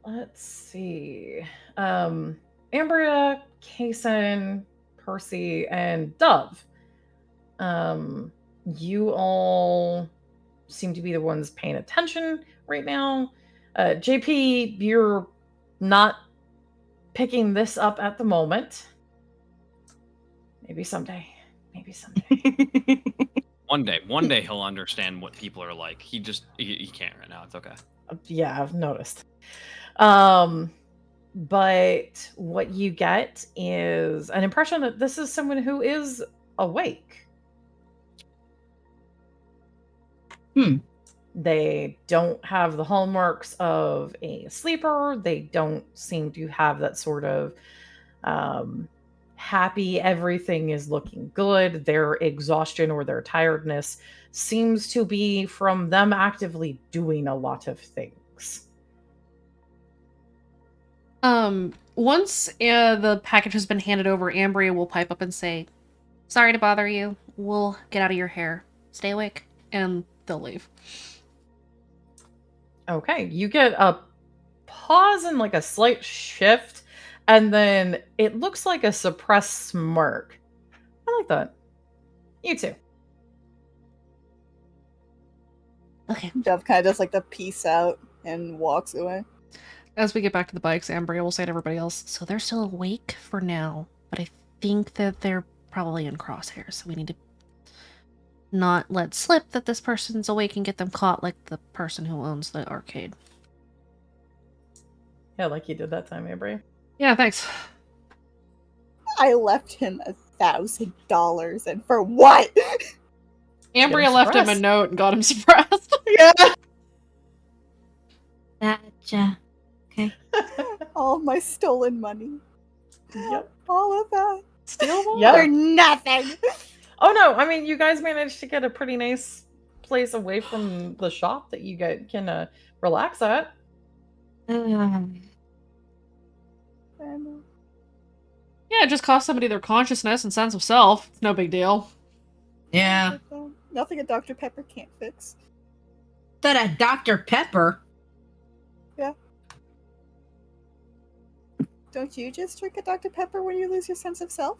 Let's see. Ambria, Kason, Percy, and Dove. You all seem to be the ones paying attention right now. JP, you're not picking this up at the moment. Maybe someday. One day he'll understand what people are like. He can't right now. It's okay. Yeah, I've noticed. But what you get is an impression that this is someone who is awake. They don't have the hallmarks of a sleeper. They don't seem to have that sort of happy, everything is looking good. Their exhaustion or their tiredness seems to be from them actively doing a lot of things. Once the package has been handed over, Ambria will pipe up and say, "Sorry to bother you. We'll get out of your hair. Stay awake." And they'll leave. Okay, you get a pause and like a slight shift, and then it looks like a suppressed smirk. I like that. You too. Okay. Dove kind of does like the peace out and walks away. As we get back to the bikes, Ambria will say to everybody else, "So they're still awake for now, but I think that they're probably in crosshairs, so we need to not let slip that this person's awake and get them caught like the person who owns the arcade." Yeah, like you did that time, Ambria. Yeah, thanks. I left him a $1,000, and for what? Ambria left him a suppressed. note and got him suppressed. Yeah. Gotcha. Okay. All my stolen money. Yep. All of that. Steal more? Yeah. For nothing. Oh no, I mean, you guys managed to get a pretty nice place away from the shop that you guys can relax at. I know. Yeah, it just cost somebody their consciousness and sense of self. It's no big deal. Yeah. Nothing a Dr. Pepper can't fix. That a Dr. Pepper. Yeah. Don't you just drink a Dr. Pepper when you lose your sense of self?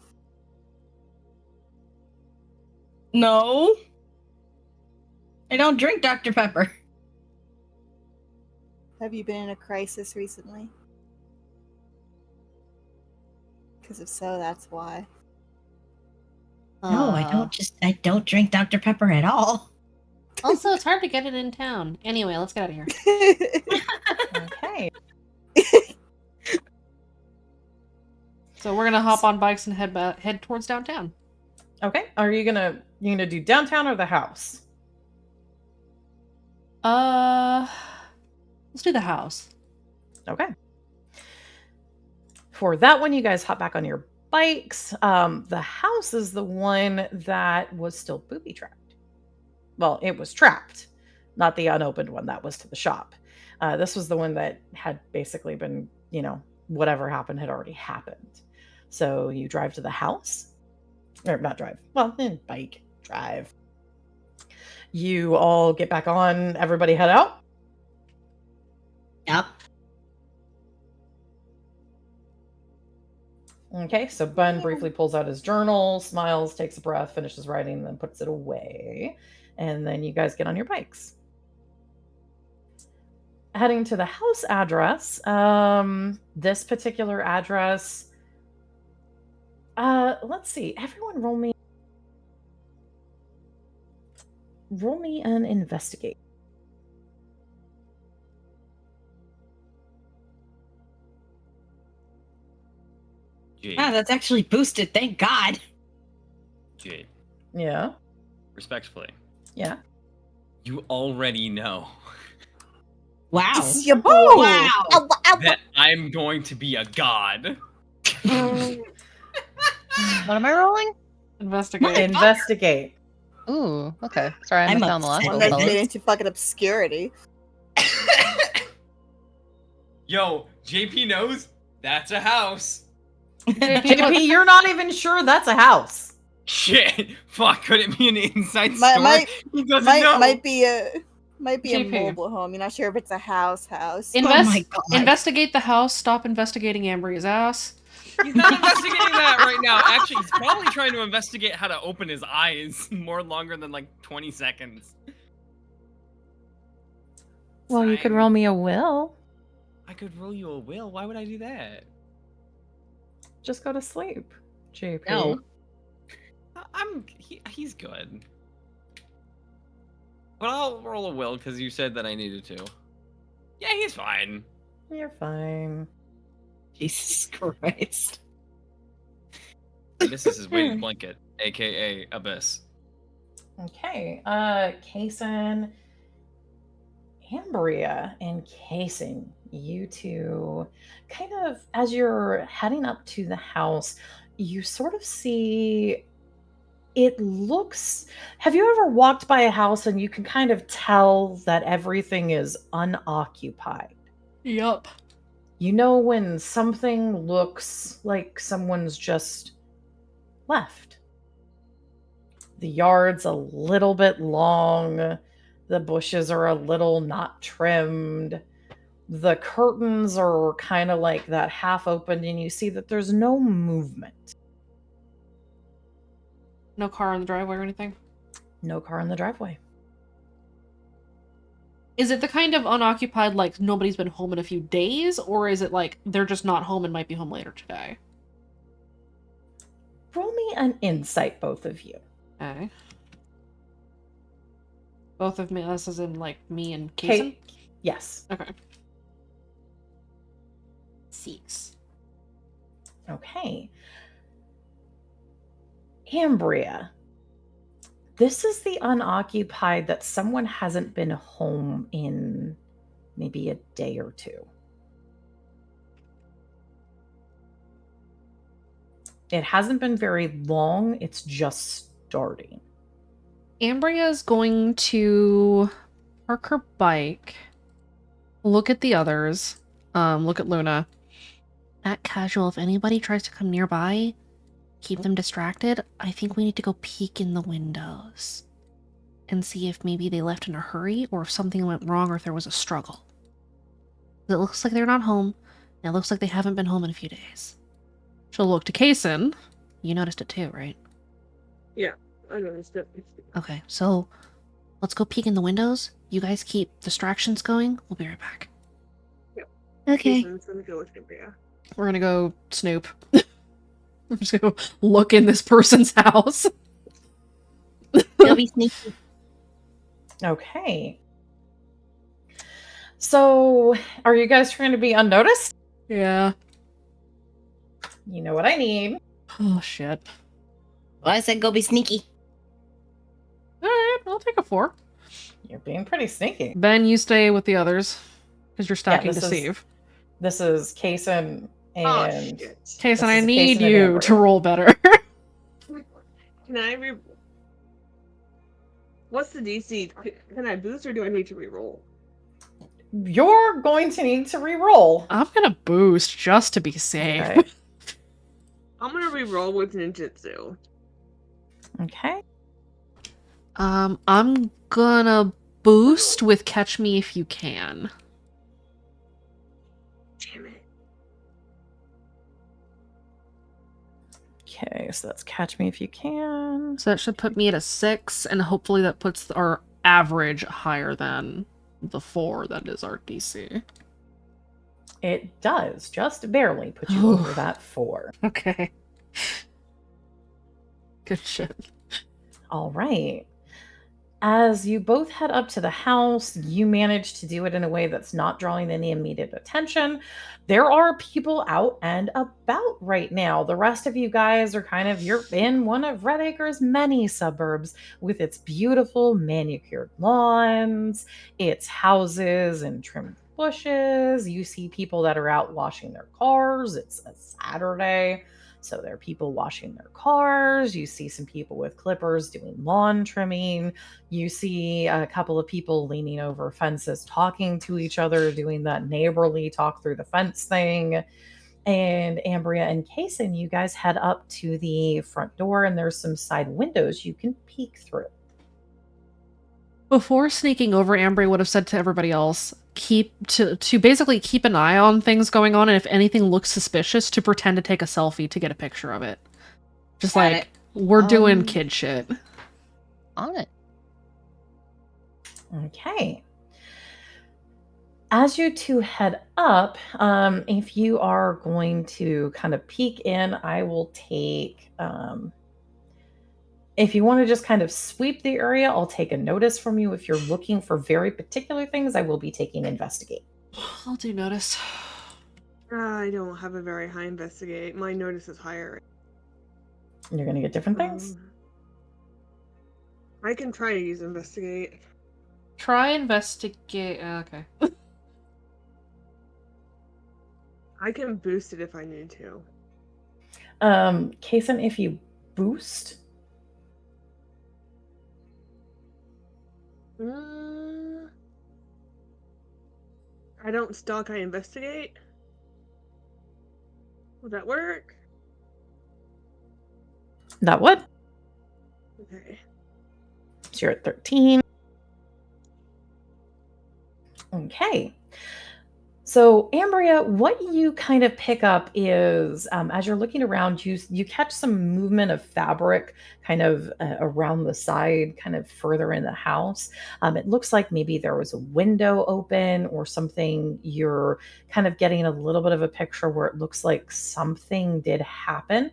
No. I don't drink Dr. Pepper. Have you been in a crisis recently? Because if so, that's why. No, I don't drink Dr. Pepper at all. Also, it's hard to get it in town. Anyway, let's get out of here. Okay. So we're gonna hop on bikes and head towards downtown. Okay. Are you gonna do downtown or the house? Let's do the house. Okay. For that one, you guys hop back on your bikes. The house is the one that was still booby trapped. Well, it was trapped, not the unopened one that was to the shop. This was the one that had basically been, whatever happened had already happened. So you drive to the house, or not drive, well, bike, drive. You all get back on, everybody head out. Yep. Okay, so Ben briefly pulls out his journal, smiles, takes a breath, finishes writing, then puts it away. And then you guys get on your bikes. Heading to the house address. This particular address. Let's see. Everyone roll me an investigate. Jade. Ah, that's actually boosted. Thank God. Jade. Yeah. Respectfully. Yeah. You already know Wow. This is your boy. Wow. that I'm going to be a god. What am I rolling? Investigate. Investigate. Ooh, okay. Sorry, I I'm missed out on the last upset. One roll, that's fellas. made into fucking obscurity. Yo, JP knows that's a house. JP, you're not even sure that's a house. Shit. Fuck, could it be an inside Might- story? might- He doesn't know. Might be a JP. mobile home. You're not sure if it's a house. Oh my God. Investigate the house. Stop investigating Ambria's ass. He's not investigating that right now. Actually, he's probably trying to investigate how to open his eyes more longer than like 20 seconds. Well, you could roll me a will. I could roll you a will. Why would I do that? Just go to sleep, JP. No. He's good. But I'll roll a will because you said that I needed to. Yeah, he's fine. You're fine. Jesus Christ. This is his weighted blanket, aka Abyss. Okay. Kason, Ambria, and Kason, you two kind of, as you're heading up to the house, you sort of see it looks. Have you ever walked by a house and you can kind of tell that everything is unoccupied? Yup. You know when something looks like someone's just left. The yard's a little bit long. The bushes are a little not trimmed. The curtains are kind of like that half opened, and you see that there's no movement. No car on the driveway or anything? No car in the driveway. Is it the kind of unoccupied, like, nobody's been home in a few days? Or is it like, they're just not home and might be home later today? Roll me an insight, both of you. Okay. Both of me, this is in, like, me and Kason? Yes. Okay. 6. Okay. Ambria, this is the unoccupied that someone hasn't been home in maybe a day or two. It hasn't been very long, it's just starting. Ambria is going to park her bike, look at the others, look at Luna. Act casual. If anybody tries to come nearby, keep them distracted. I think we need to go peek in the windows and see if maybe they left in a hurry or if something went wrong or if there was a struggle. It looks like they're not home, and it looks like they haven't been home in a few days. She'll look to Kaysen. You noticed it too, right? Yeah, I noticed it. Okay, so let's go peek in the windows. You guys keep distractions going. We'll be right back. Okay. Jason's gonna go with Ambria. We're gonna go snoop. We're just gonna go look in this person's house. Go be sneaky. Okay. So, are you guys trying to be unnoticed? Yeah. You know what I need. Oh, shit. Well, I said go be sneaky. Alright, I'll take a 4. You're being pretty sneaky. Ben, you stay with the others. Because you're stacking this is- deceive. This is Kaysen Oh, and... shit. Kaysen, I is need Kaysen and you to Ambria. roll better. Can I What's the DC? Can I boost or do I need to reroll? You're going to need to re-roll. I'm gonna boost just to be safe. Okay. I'm gonna reroll with ninjutsu. Okay. I'm gonna boost with Catch Me If You Can. Damn it. Okay, so that's Catch Me If You Can. So that should put me at a 6, and hopefully that puts our average higher than the 4 that is our DC. It does just barely put you over that 4. Okay. Good shit. All right. As you both head up to the house, you manage to do it in a way that's not drawing any immediate attention. There are people out and about right now. The rest of you guys are you're in one of Red Acre's many suburbs with its beautiful manicured lawns, its houses and trimmed bushes. You see people that are out washing their cars. It's a Saturday. So there are people washing their cars. You see some people with clippers doing lawn trimming. You see a couple of people leaning over fences, talking to each other, doing that neighborly talk through the fence thing. And Ambria and Kaysen, you guys head up to the front door, and there's some side windows you can peek through. Before sneaking over, Ambry would have said to everybody else, to basically keep an eye on things going on, and if anything looks suspicious, to pretend to take a selfie to get a picture of it. Just Got like, it. we're doing kid shit. On it. Okay. As you two head up, if you are going to kind of peek in, I will take... if you want to just kind of sweep the area, I'll take a notice from you. If you're looking for very particular things, I will be taking investigate. I'll do notice. I don't have a very high investigate. My notice is higher. You're going to get different things? I can try to use investigate. Try investigate. Okay. I can boost it if I need to. Kaysen, if you boost... I don't stalk, I investigate. Would that work? That would. Okay. So you're at 13. Okay. So, Ambria, what you kind of pick up is, as you're looking around, you catch some movement of fabric kind of around the side, kind of further in the house. It looks like maybe there was a window open or something. You're kind of getting a little bit of a picture where it looks like something did happen.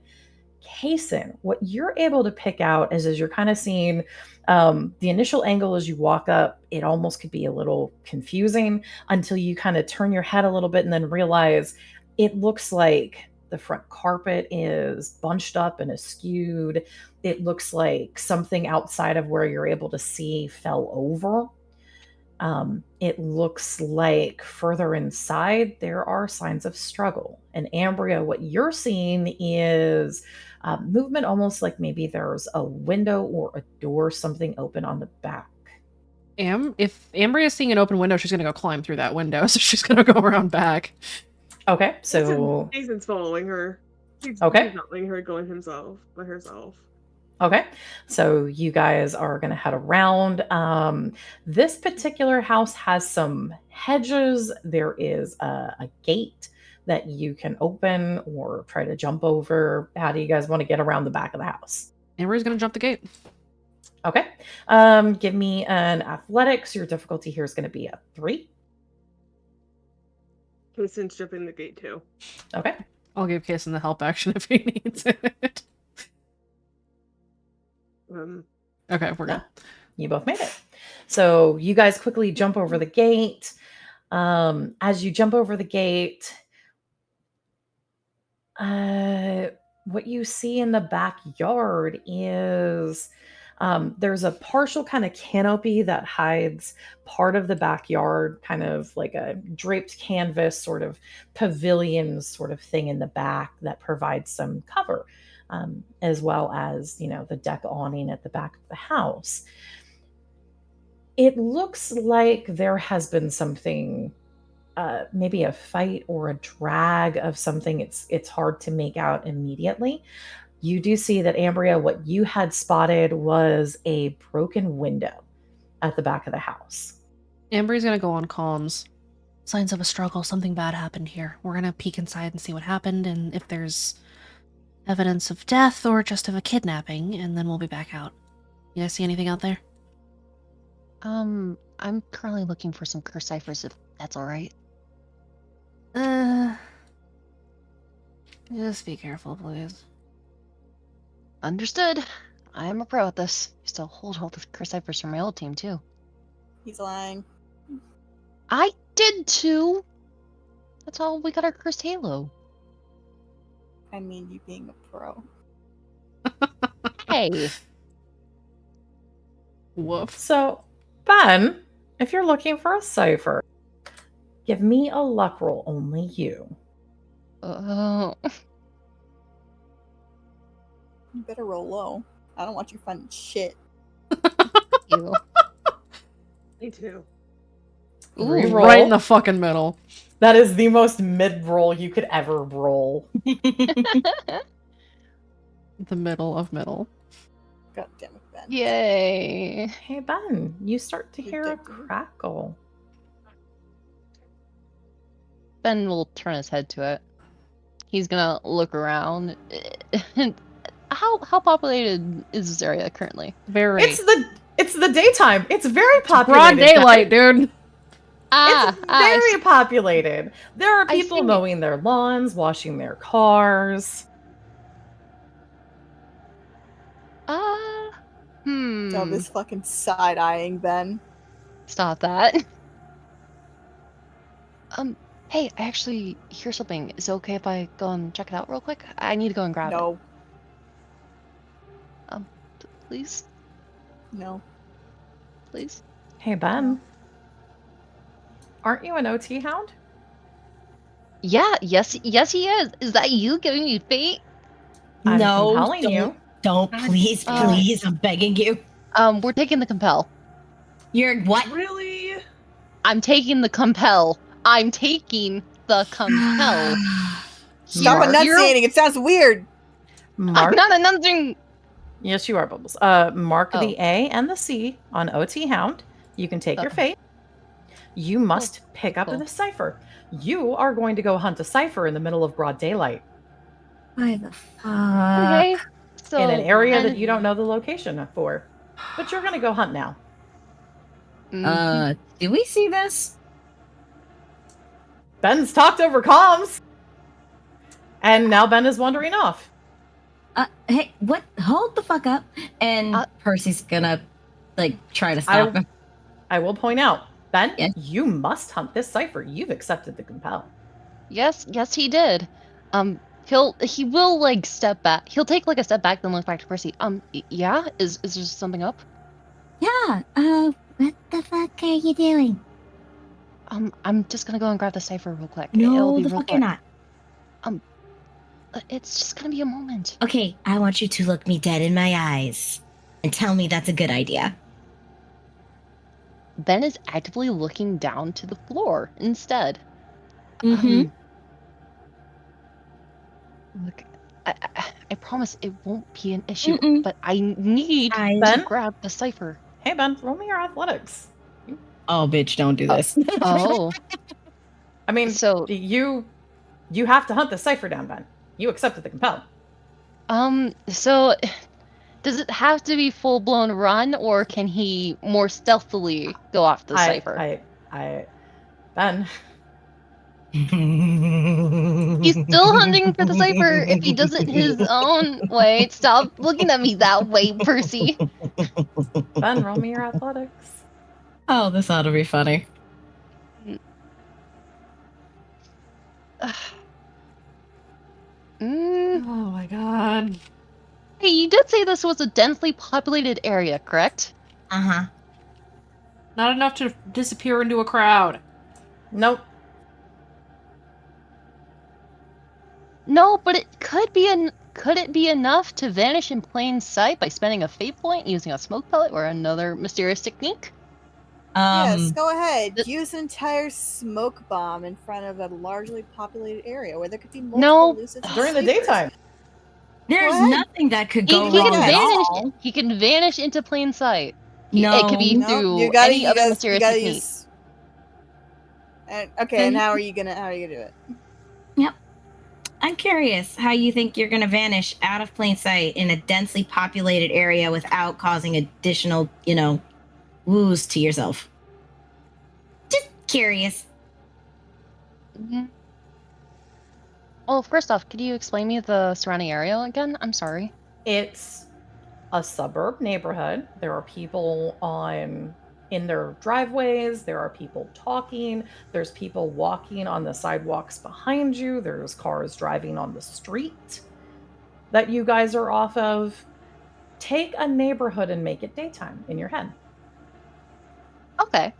Kaysen, what you're able to pick out is as you're kind of seeing the initial angle as you walk up, it almost could be a little confusing until you kind of turn your head a little bit and then realize it looks like The front carpet is bunched up and askewed. It looks like something outside of where you're able to see fell over. It looks like further inside there are signs of struggle. And Ambria, what you're seeing is movement, almost like maybe there's a window or a door, something open on the back. If Ambria is seeing an open window, she's gonna go climb through that window, so she's gonna go around back. Okay, so Jason's following her. He's Okay. not letting her go by herself. Okay, so you guys are going to head around. This particular house has some hedges. There is a gate that you can open or try to jump over. How do you guys want to get around the back of the house? Ambria's gonna jump the gate. Okay, give me an athletics. Your difficulty here is going to be a 3. Jason's jumping the gate too. Okay. I'll give Kason the help action if he needs it. Okay, we're good. You both made it. So you guys quickly jump over the gate. As you jump over the gate, what you see in the backyard is there's a partial kind of canopy that hides part of the backyard, kind of like a draped canvas sort of pavilion sort of thing in the back that provides some cover, as well as, the deck awning at the back of the house. It looks like there has been something, maybe a fight or a drag of something. It's hard to make out immediately. You do see that, Ambria, what you had spotted was a broken window at the back of the house. Ambria's gonna go on comms. Signs of a struggle. Something bad happened here. We're gonna peek inside and see what happened, and if there's evidence of death or just of a kidnapping, and then we'll be back out. You guys see anything out there? I'm currently looking for some curse ciphers, if that's all right. Just be careful, please. Understood. I am a pro at this. Used to hold all the curse ciphers from my old team too. He's lying. I did too. That's how we got our cursed halo. I mean, you being a pro. Hey. Woof. So, Ben, if you're looking for a cipher, give me a luck roll, only you. You better roll low. I don't want you finding shit. You. Me too. Reroll. Right in the fucking middle. That is the most mid roll you could ever roll. The middle of middle. God damn it, Ben. Yay. Hey, Ben, you start to hear a crackle. Ben will turn his head to it. He's gonna look around. How populated is this area currently? Very. It's the daytime. It's very populated. Broad daylight, dude. It's very populated. There are I people see. mowing their lawns, washing their cars. Dub is fucking side-eyeing Ben. Stop that. Hey, I actually hear something. Is it okay if I go and check it out real quick? I need to go and grab No. it. Please? No. Please? Hey, Ben. Aren't you an OT hound? Yeah, yes he is. Is that you giving me fate? I'm No, compelling don't, you. don't, please, please, I'm begging you. We're taking the compel. You're what? Really? I'm taking the compel. I'm taking the compel. Stop enunciating. It sounds weird. Mark. I'm not enunciating. Yes, you are, Bubbles. Mark the A and the C on OT Hound. You can take your fate. You must pick up the cipher. You are going to go hunt a cipher in the middle of broad daylight. Why the fuck? Okay. So, in an area that you don't know the location for. But you're going to go hunt now. Do we see this? Ben's talked over comms. And now Ben is wandering off. Hey, what? Hold the fuck up. And Percy's gonna, try to stop him. I will point out, Ben, you must hunt this cipher. You've accepted the compel. Yes, he did. He will like step back. He'll take like a step back, then look back to Percy. Yeah, is there something up? Yeah, what the fuck are you doing? I'm just gonna go and grab the cipher real quick. It'll No, be the real fuck you're quick. not. It's just gonna be a moment. Okay, I want you to look me dead in my eyes and tell me that's a good idea. Ben is actively looking down to the floor instead. Mm-hmm. Look, I promise it won't be an issue, Mm-mm. but I need to Ben? grab the cipher. Hey, Ben, roll me your athletics. Oh, bitch, don't do this. Oh, I mean, so you have to hunt the cipher down, Ben. You accepted the compel. so does it have to be full blown run, or can he more stealthily go off the cipher? Ben. He's still hunting for the cipher if he does it his own way. Stop looking at me that way, Percy. Ben, roll me your athletics. Oh, this ought to be funny. Oh my god. Hey, you did say this was a densely populated area, correct? Uh-huh. Not enough to disappear into a crowd. Nope. No, but it could be could it be enough to vanish in plain sight by spending a fate point using a smoke pellet or another mysterious technique? Yes, go ahead. th- Use an entire smoke bomb in front of a largely populated area where there could be multiple No. Lucids During the sleepers. daytime. There's What? nothing that could He go can wrong at vanish. all. He can vanish into plain sight. No. It could be No, through you gotta, any other mysterious gotta technique. use. And, okay, and how are you gonna do it? Yep. I'm curious how you think you're going to vanish out of plain sight in a densely populated area without causing additional, woos to yourself. Just curious. Well, first off, could you explain me the surrounding area again? I'm sorry. It's a suburb neighborhood. There are people in their driveways. There are people talking. There's people walking on the sidewalks behind you. There's cars driving on the street that you guys are off of. Take a neighborhood and make it daytime in your head. Okay.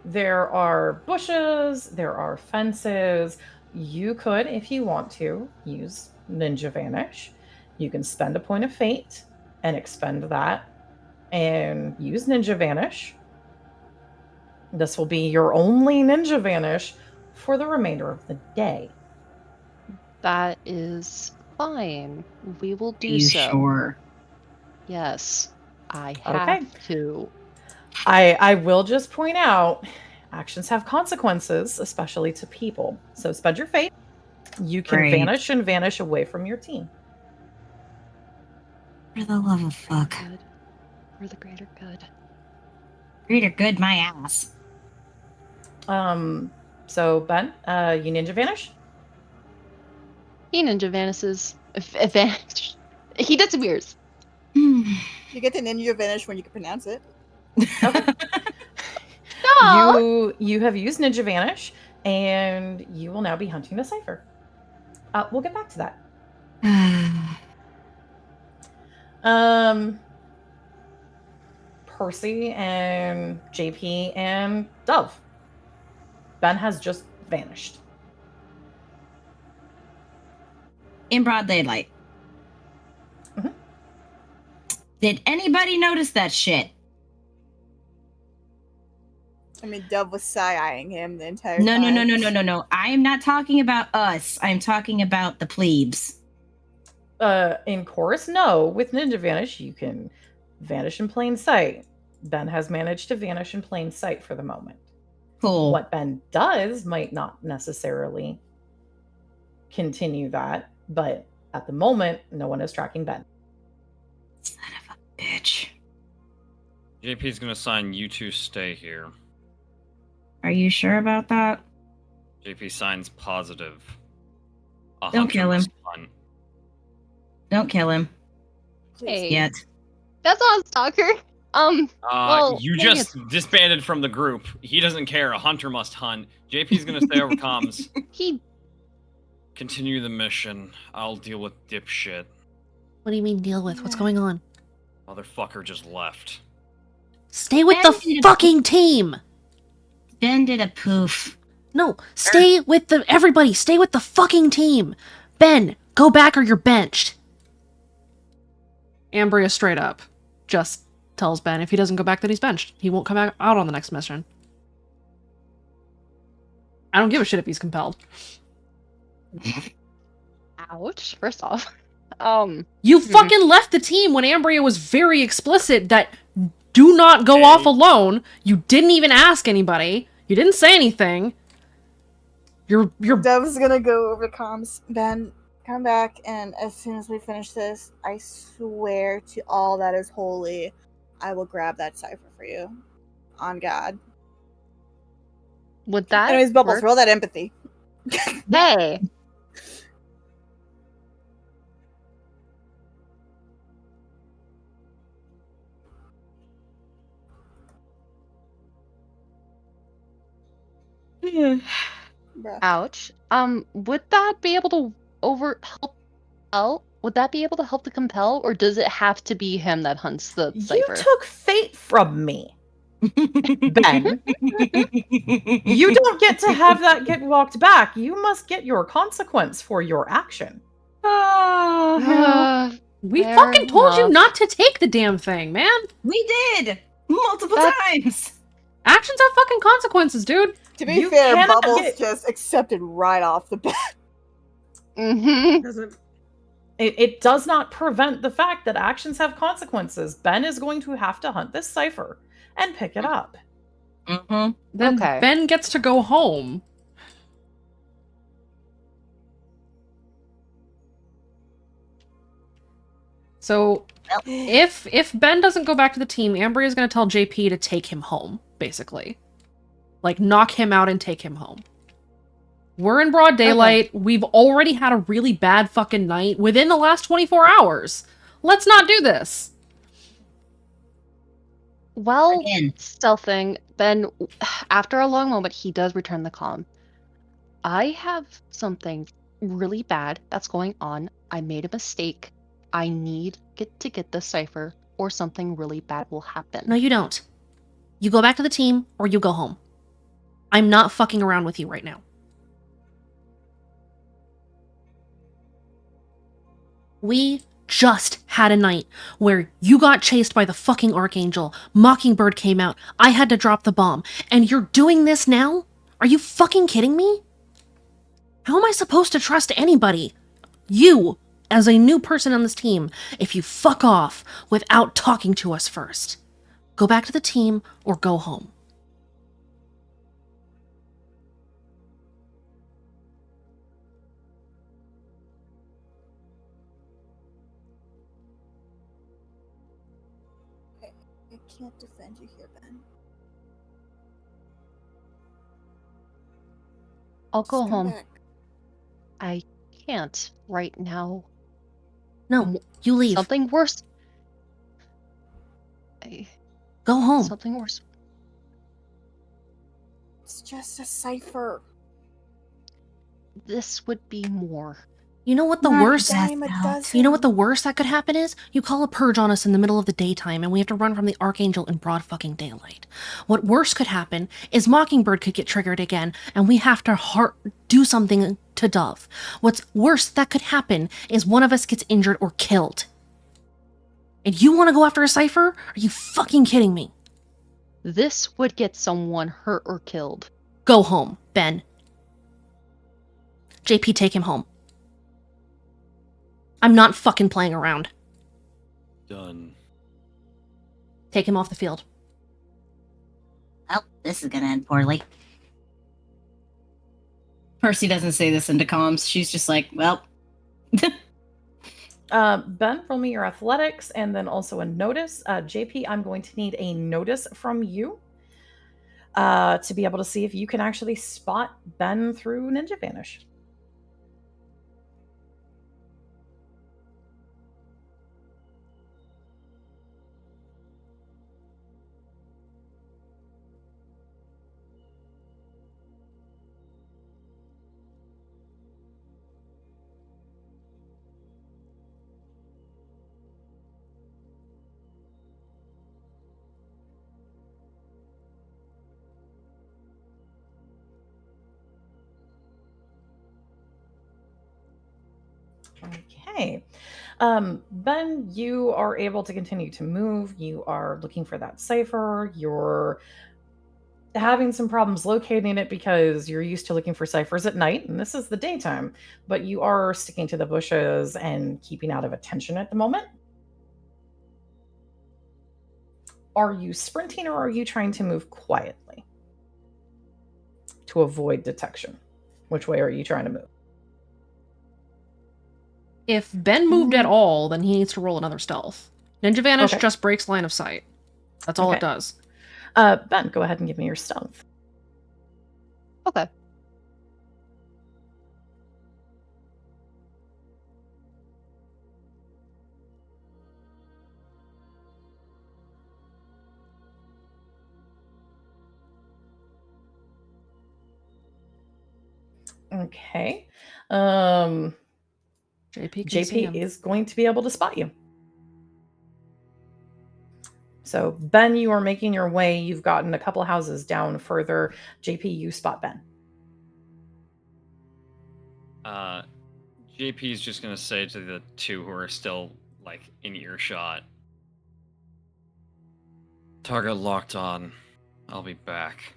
There are bushes, there are fences. You could, if you want to, use Ninja Vanish. You can spend a point of fate and expend that and use Ninja Vanish. This will be your only Ninja Vanish for the remainder of the day. That is fine. We will do Are you so. sure? Yes, I have to. I will just point out actions have consequences, especially to people. So spend your fate. You can Great. vanish and vanish away from your team. For the love of fuck. Good. For the greater good. Greater good, my ass. So Ben, you Ninja Vanish? He ninja vanishes. Vanish. He disappears. You get to Ninja Vanish when you can pronounce it. Okay. No! You have used Ninja Vanish, and you will now be hunting the cipher. We'll get back to that. Percy and JP and Dove. Ben has just vanished. In broad daylight. Mhm. Did anybody notice that shit? I mean, Dove was side-eyeing him the entire No. time. I am not talking about us. I'm talking about the plebes. In chorus, no. With Ninja Vanish, you can vanish in plain sight. Ben has managed to vanish in plain sight for the moment. Cool. What Ben does might not necessarily continue that, but at the moment, no one is tracking Ben. Son of a bitch. JP's gonna sign you two stay here. Are you sure about that? JP signs positive. Don't kill him. Don't kill him. Hey. Yet. That's not a stalker. Well, you just disbanded from the group. He doesn't care. A hunter must hunt. JP's gonna stay over comms. He Continue the mission. I'll deal with dipshit. What do you mean deal with? What's going on? Motherfucker just left. Stay with Ben the did a fucking team! Ben did a poof. No, stay with everybody. Stay with the fucking team. Ben, go back or you're benched. Ambria straight up just tells Ben if he doesn't go back, then he's benched. He won't come out on the next mission. I don't give a shit if he's compelled. Ouch. First off. You fucking left the team when Ambria was very explicit that do not go off alone. You didn't even ask anybody. You didn't say anything. You're Dev's gonna go over to comms. Ben, come back, and as soon as we finish this, I swear to all that is holy, I will grab that cipher for you. On God. Would that Anyways, Bubbles, work? roll that empathy. Hey! Bruh. Ouch. Would that be able to help out? Would that be able to help to compel, or does it have to be him that hunts the You cipher? took fate from me, Ben. You don't get to have that get walked back. You must get your consequence for your action. we Fair fucking told you enough. not to take the damn thing, man. We did multiple times. Actions have fucking consequences, dude. To be You fair, cannot Bubbles get- just accepted right off the bat. Mm-hmm. Doesn't It does not prevent the fact that actions have consequences. Ben is going to have to hunt this cipher and pick it up. Mm-hmm. Then Okay. Ben gets to go home. So if Ben doesn't go back to the team, Ambria is going to tell JP to take him home, basically. Like, knock him out and take him home. We're in broad daylight. Okay. We've already had a really bad fucking night within the last 24 hours. Let's not do this. Well, Again. stealthing, then after a long moment, he does return the comm. I have something really bad that's going on. I made a mistake. I need to get the cipher, or something really bad will happen. No, you don't. You go back to the team, or you go home. I'm not fucking around with you right now. We just had a night where you got chased by the fucking Archangel, Mockingbird came out, I had to drop the bomb, and you're doing this now? Are you fucking kidding me? How am I supposed to trust anybody? You, as a new person on this team, if you fuck off without talking to us first. Go back to the team or go home. I can't defend you here, Ben. I'll go Just come home. back. I can't right now. No, you leave. Something worse. Go home. Something worse. It's just a cipher. This would be more. You know what the Not a worst? dime a dozen. You know what the worst that could happen is? You call a purge on us in the middle of the daytime and we have to run from the Archangel in broad fucking daylight. What worse could happen is Mockingbird could get triggered again and we have to do something to Dove. What's worse that could happen is one of us gets injured or killed. And you want to go after a cipher? Are you fucking kidding me? This would get someone hurt or killed. Go home, Ben. JP, take him home. I'm not fucking playing around. Done. Take him off the field. Well, this is gonna end poorly. Percy doesn't say this into comms. She's just like, well. Ben, roll me your athletics and then also a notice. JP, I'm going to need a notice from you to be able to see if you can actually spot Ben through Ninja Vanish. Okay. Ben, you are able to continue to move. You are looking for that cipher. You're having some problems locating it because you're used to looking for ciphers at night, and this is the daytime. But you are sticking to the bushes and keeping out of attention at the moment. Are you sprinting or are you trying to move quietly to avoid detection? Which way are you trying to move? If Ben moved at all, then he needs to roll another stealth. Ninja Vanish Okay. just breaks line of sight. That's all Okay. it does. Ben, go ahead and give me your stealth. Okay. Okay. JP can see him. JP is going to be able to spot you. So, Ben, you are making your way. You've gotten a couple houses down further. JP, you spot Ben. JP is just gonna say to the two who are still like in earshot, "Target locked on. I'll be back."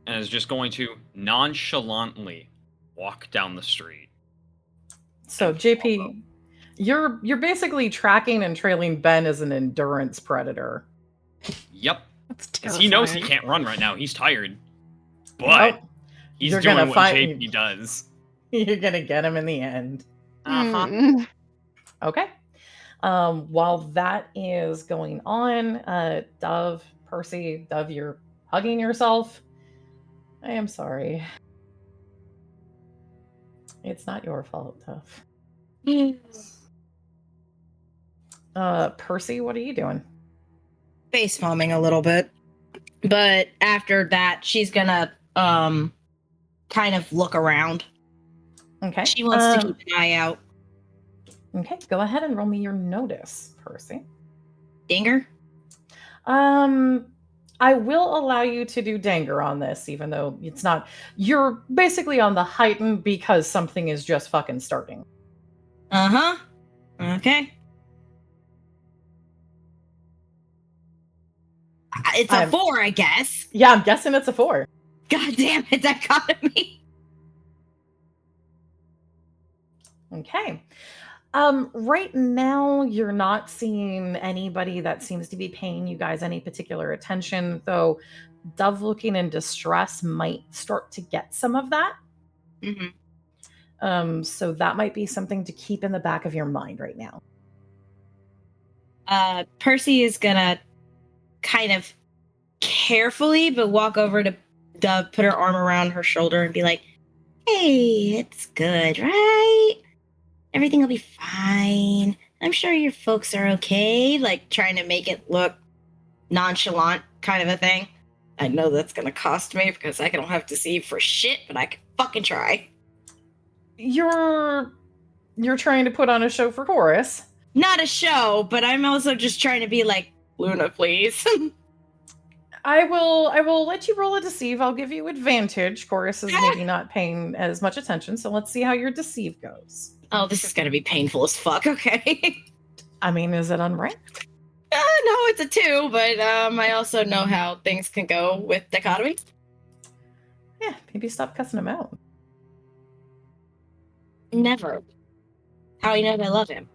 And is just going to nonchalantly walk down the street. So, JP, you're basically tracking and trailing Ben as an endurance predator. Yep. That's Because he knows he terrifying. can't run right now. He's tired. But Well, he's you're doing gonna what find- JP does. You're gonna get him in the end. Uh-huh. Mm. Okay. While that is going on, Dove, Percy, Dove, you're hugging yourself. I am sorry. It's not your fault, Dove. Percy, what are you doing? Face palming a little bit. But after that, she's gonna kind of look around. Okay. She wants to keep an eye out. Okay, go ahead and roll me your notice, Percy. Dinger? I will allow you to do Danger on this, even though it's not. You're basically on the heightened because something is just fucking starting. Uh-huh. Okay. It's a 4, I guess. Yeah, I'm guessing it's a 4. God damn it, that got me. Okay. Right now, you're not seeing anybody that seems to be paying you guys any particular attention, though Dove looking in distress might start to get some of that. Mm-hmm. So that might be something to keep in the back of your mind right now. Percy is gonna kind of carefully but walk over to Dove, put her arm around her shoulder and be like, "Hey, it's good, right? Everything will be fine. I'm sure your folks are okay." Like trying to make it look nonchalant kind of a thing. I know that's gonna cost me because I don't have deceive for shit, but I can fucking try. You're trying to put on a show for Chorus. Not a show, but I'm also just trying to be like, Luna, please. I will let you roll a deceive. I'll give you advantage. Chorus is maybe not paying as much attention, so let's see how your deceive goes. Oh, this is gonna be painful as fuck. Okay. I mean, is it unranked? No, it's a 2, but I also know how things can go with dichotomies. Yeah, maybe stop cussing him out. Never. How he knows I love him.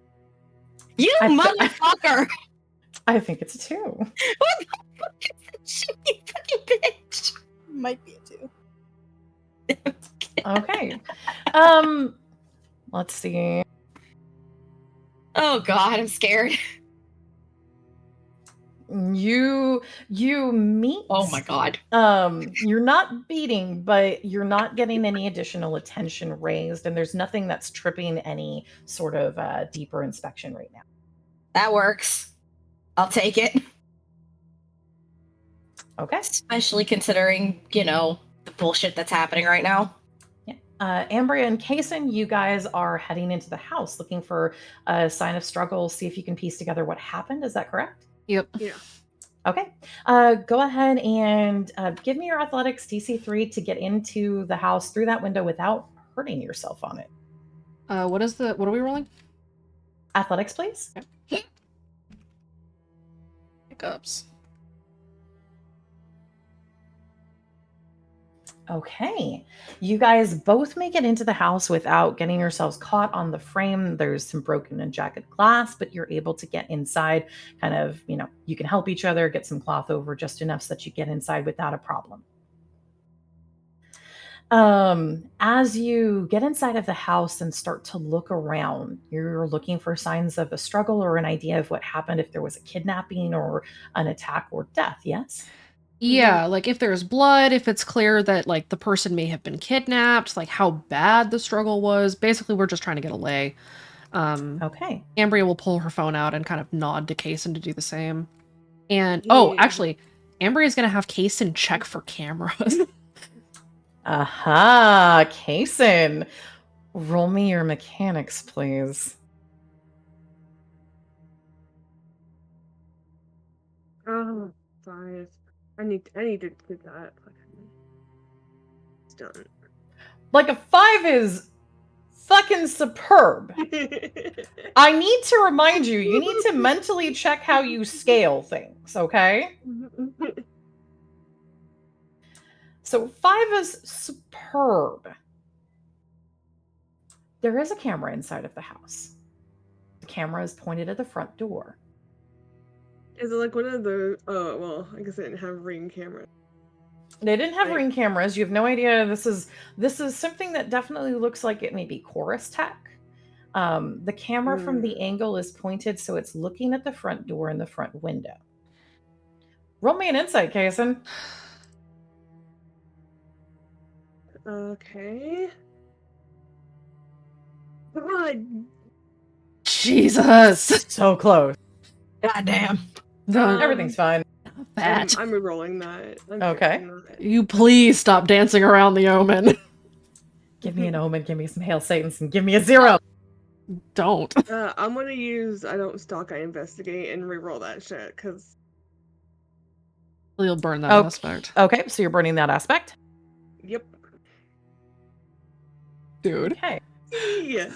You motherfucker! I think it's a 2. What the fuck is that shit, you fucking bitch? Might be a 2. Okay. Let's see. Oh god, I'm scared. You meet. Oh my god. You're not beating, but you're not getting any additional attention raised, and there's nothing that's tripping any sort of deeper inspection right now. That works. I'll take it. Okay. Especially considering, the bullshit that's happening right now. Ambria and Kason, you guys are heading into the house looking for a sign of struggle, see if you can piece together what happened. Is that correct? Yep. Yeah. Okay. Go ahead and give me your athletics DC 3 to get into the house through that window without hurting yourself on it. What are we rolling? Athletics, please. Hiccups. Okay. You guys both make it into the house without getting yourselves caught on the frame. There's some broken and jagged glass, but you're able to get inside. Kind of, you can help each other, get some cloth over just enough so that you get inside without a problem. As you get inside of the house and start to look around, you're looking for signs of a struggle or an idea of what happened if there was a kidnapping or an attack or death. Yes? Yeah, like if there's blood, if it's clear that like the person may have been kidnapped, like how bad the struggle was. Basically, we're just trying to get a lay. Okay. Ambria will pull her phone out and kind of nod to Kaysen to do the same. And Yeah. actually, Ambria is gonna have Kaysen check for cameras. Aha, Kaysen. Roll me your mechanics, please. Oh, 5. I need to do that. It's done. Like a 5 is fucking superb. I need to remind you, you need to mentally check how you scale things, okay? So 5 is superb. There is a camera inside of the house. The camera is pointed at the front door. Is it like one of the? Oh well, I guess I didn't have Ring camera. They didn't have Right. Ring cameras. You have no idea. This is something that definitely looks like it may be chorus tech. The camera from the angle is pointed, so it's looking at the front door and the front window. Roll me an insight, Kaysen. Okay. God. Jesus. So close. Goddamn. Everything's fine. Bad. I'm re-rolling that. I'm Okay. fixing that. You please stop dancing around the omen. Give me an omen. Give me some Hail Satans and give me a 0. Don't. I'm gonna use I don't stalk, I investigate and re-roll that shit because You'll burn that aspect. Okay, so you're burning that aspect? Yep. Dude. Okay. Yeah.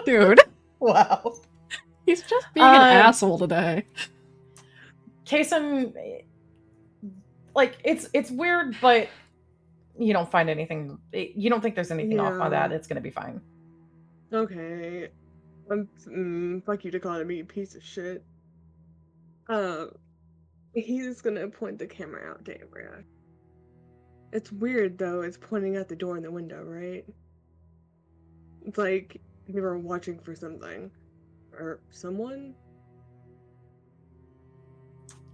Dude. Wow. He's just being an asshole today. Kaysen, like, it's weird, but you don't find anything. You don't think there's anything off by that. It's going to be fine. Okay. Fuck you, Dichotomy, piece of shit. He's gonna point the camera out to Ambria. It's weird though, it's pointing at the door and the window, right? It's like they were watching for something. Or someone?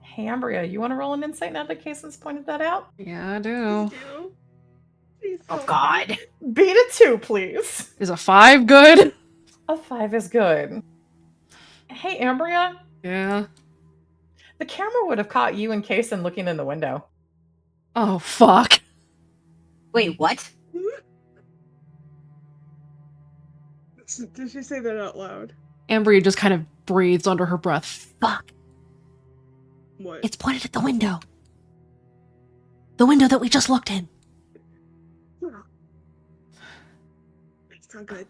Hey, Ambria, you want to roll an insight now that Kaysen's pointed that out? Yeah, I do. Please Oh God. Beat a 2, please. Is a 5 good? A 5 is good. Hey, Ambria. Yeah. The camera would have caught you and Kaysen looking in the window. Oh, fuck. Wait, what? Did she say that out loud? Ambria just kind of breathes under her breath. Fuck. What? It's pointed at the window. The window that we just looked in. It's not good.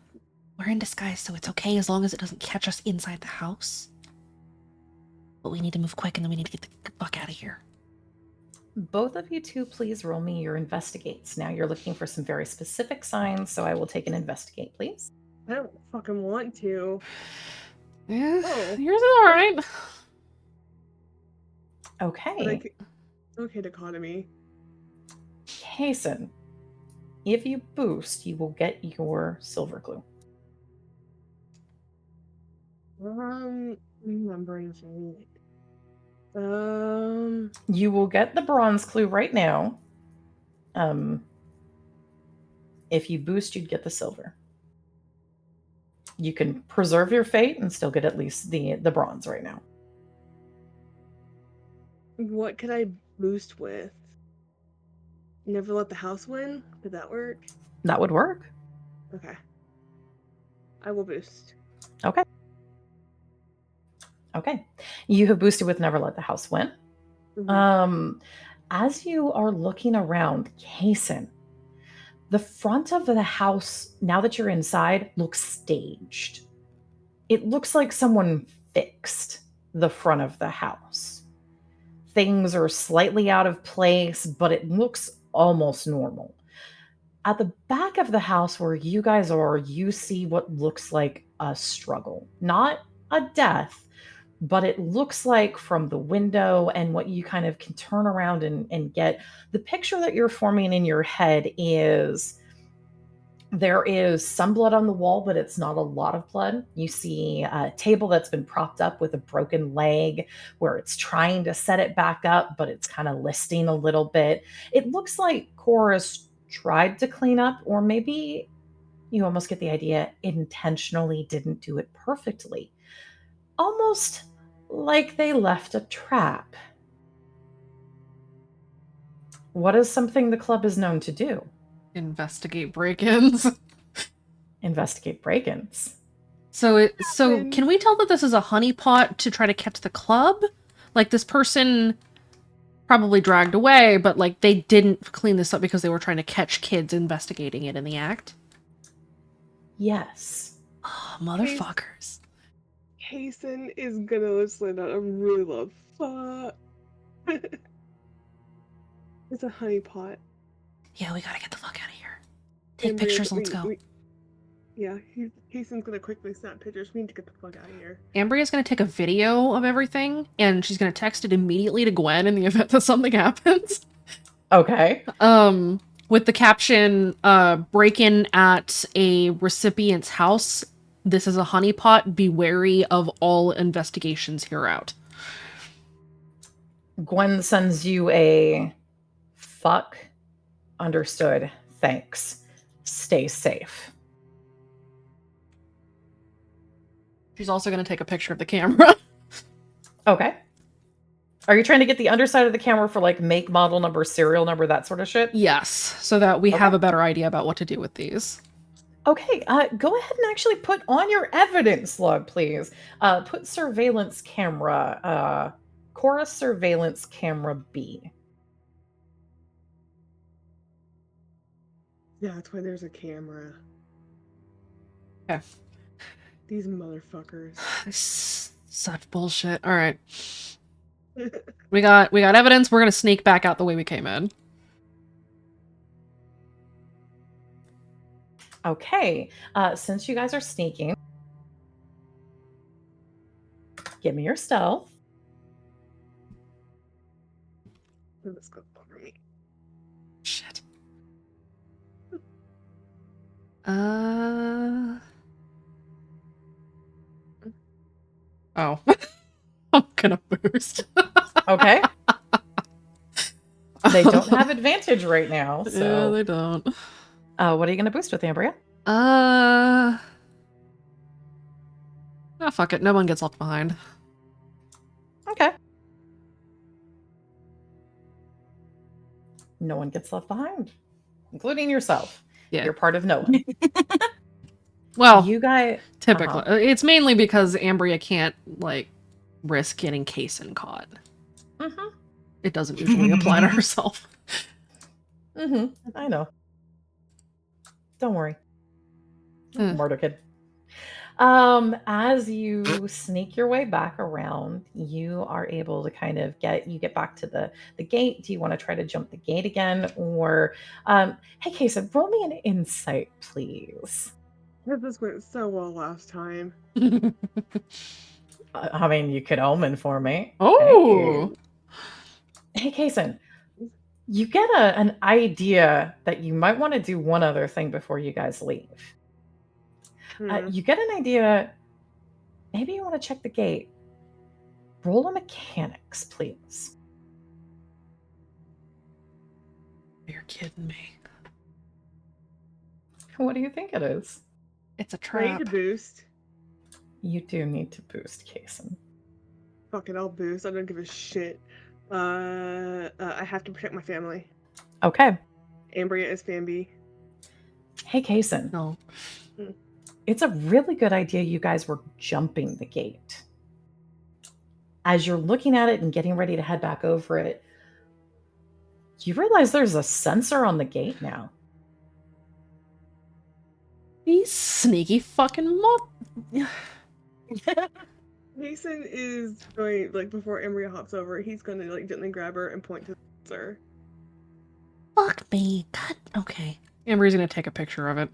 We're in disguise, so it's okay as long as it doesn't catch us inside the house. But we need to move quick and then we need to get the fuck out of here. Both of you two, please roll me your investigates. Now you're looking for some very specific signs, so I will take an investigate, please. I don't fucking want to. Yeah, Oh. yours is alright. Okay. Okay, Dichotomy. Kaysen, if you boost, you will get your silver clue. Remembering thing. You will get the bronze clue right now. If you boost, you'd get the silver. You can preserve your fate and still get at least the bronze right now. What could I boost with? Never let the house win? Did that work? That would work. Okay. I will boost. Okay. You have boosted with Never Let the House Win. As you are looking around, Kason, the front of the house, now that you're inside, looks staged. It looks like someone fixed the front of the house. Things are slightly out of place, but it looks almost normal. At the back of the house where you guys are, you see what looks like a struggle. Not a death, but it looks like from the window and what you kind of can turn around and get. The picture that you're forming in your head is there is some blood on the wall, but it's not a lot of blood. You see a table that's been propped up with a broken leg where it's trying to set it back up, but it's kind of listing a little bit. It looks like Chorus tried to clean up, or maybe you almost get the idea intentionally didn't do it perfectly. Almost like they left a trap. What is something the club is known to do? Investigate break-ins. Investigate break-ins. So can we tell that this is a honeypot to try to catch the club? Like, this person probably dragged away, but like they didn't clean this up because they were trying to catch kids investigating it in the act? Yes. Oh, motherfuckers. Kason is gonna listen out a really loud fuck. It's a honeypot. Yeah, we gotta get the fuck out of here. Take And pictures, let's go. Yeah, Kason's gonna quickly snap pictures. We need to get the fuck out of here. Ambria's gonna take a video of everything, and she's gonna text it immediately to Gwen in the event that something happens. Okay. With the caption, break-in at a recipient's house. This is a honeypot. Be wary of all investigations hereout. Gwen sends you a fuck. Understood. Thanks. Stay safe. She's also going to take a picture of the camera. Okay. Are you trying to get the underside of the camera for like make, model number, serial number, that sort of shit? Yes, so that we have a better idea about what to do with these. Okay, go ahead and actually put on your evidence log, please. Put surveillance camera, Chorus surveillance camera B. Yeah, that's why there's a camera. Okay. These motherfuckers. Such bullshit. All right. We got evidence. We're gonna sneak back out the way we came in. Okay. Since you guys are sneaking, give me your stealth. Let's go over me. Shit. Oh. I'm gonna boost. Okay. They don't have advantage right now, so... Yeah, they don't. What are you gonna boost with, Ambria? Oh, fuck it. No one gets left behind. Okay. No one gets left behind, including yourself. Yeah. You're part of no one. Well, you guys... typically. It's mainly because Ambria can't, like, risk getting Kason caught. Mm-hmm. It doesn't usually apply to herself. Mm-hmm. I know. Don't worry. Murder kid. As you sneak your way back around, you are able to kind of get back to the gate. Do you want to try to jump the gate again? Or, hey, Kason, roll me an insight, please. This went so well last time. I mean, you could omen for me. Oh! Hey, Kason, you get an idea that you might want to do one other thing before you guys leave. You get an idea, maybe you want to check the gate. Roll a mechanics, please. You're kidding me. What do you think it is? It's a I trap. need to boost. You do need to boost, Kason. Fuck it, I'll boost. I don't give a shit. I have to protect my family. Okay. Ambria is fan B. Hey, Kason. No. It's a really good idea you guys were jumping the gate. as you're looking at it and getting ready to head back over it, you realize there's a sensor on the gate now. These sneaky fucking Mason is going, like, before Emery hops over, he's going to, like, gently grab her and point to the sensor. Fuck me. God. Okay. Amber's gonna take a picture of it.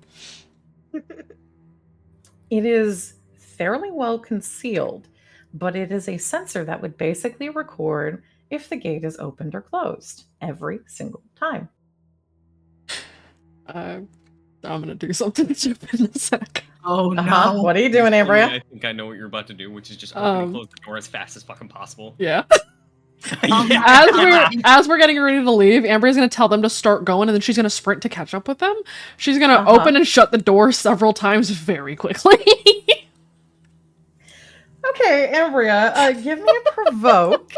It is fairly well concealed, but it is a sensor that would basically record if the gate is opened or closed every single time. I'm gonna do something stupid in a sec. Oh no. What are you doing, Ambria? I think I know what you're about to do, which is just open and close the door as fast as fucking possible. Yeah. Yeah. As we're getting ready to leave, Amber's gonna tell them to start going, and then she's gonna sprint to catch up with them. She's gonna open and shut the door several times very quickly. Okay, Ambria, give me a provoke.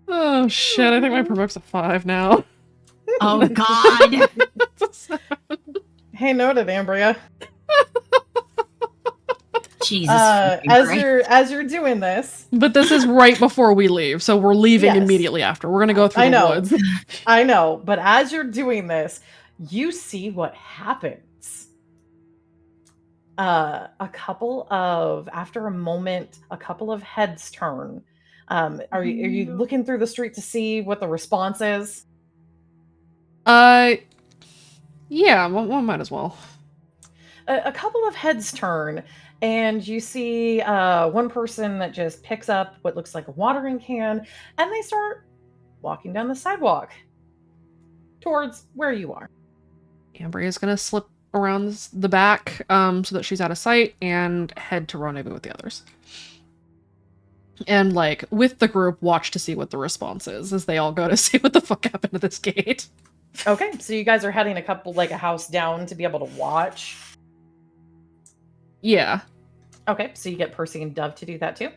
Oh shit! I think my provoke's a 5 now. Oh god. Hey, noted, Ambria. Jesus. As you're doing this, But this is right before we leave, so we're leaving Yes. immediately after. We're gonna go through I the know. woods. I know, but as you're doing this, you see what happens. After a moment, a couple of heads turn. Are you looking through the street to see what the response is? Yeah, one might as well. A couple of heads turn, and you see one person that just picks up what looks like a watering can, and they start walking down the sidewalk towards where you are. Ambria's gonna slip around the back so that she's out of sight and head to rendezvous with the others. And, like, with the group, watch to see what the response is as they all go to see what the fuck happened to this gate. Okay, so you guys are heading a house down to be able to watch. Yeah. Okay, so you get Percy and Dove to do that too?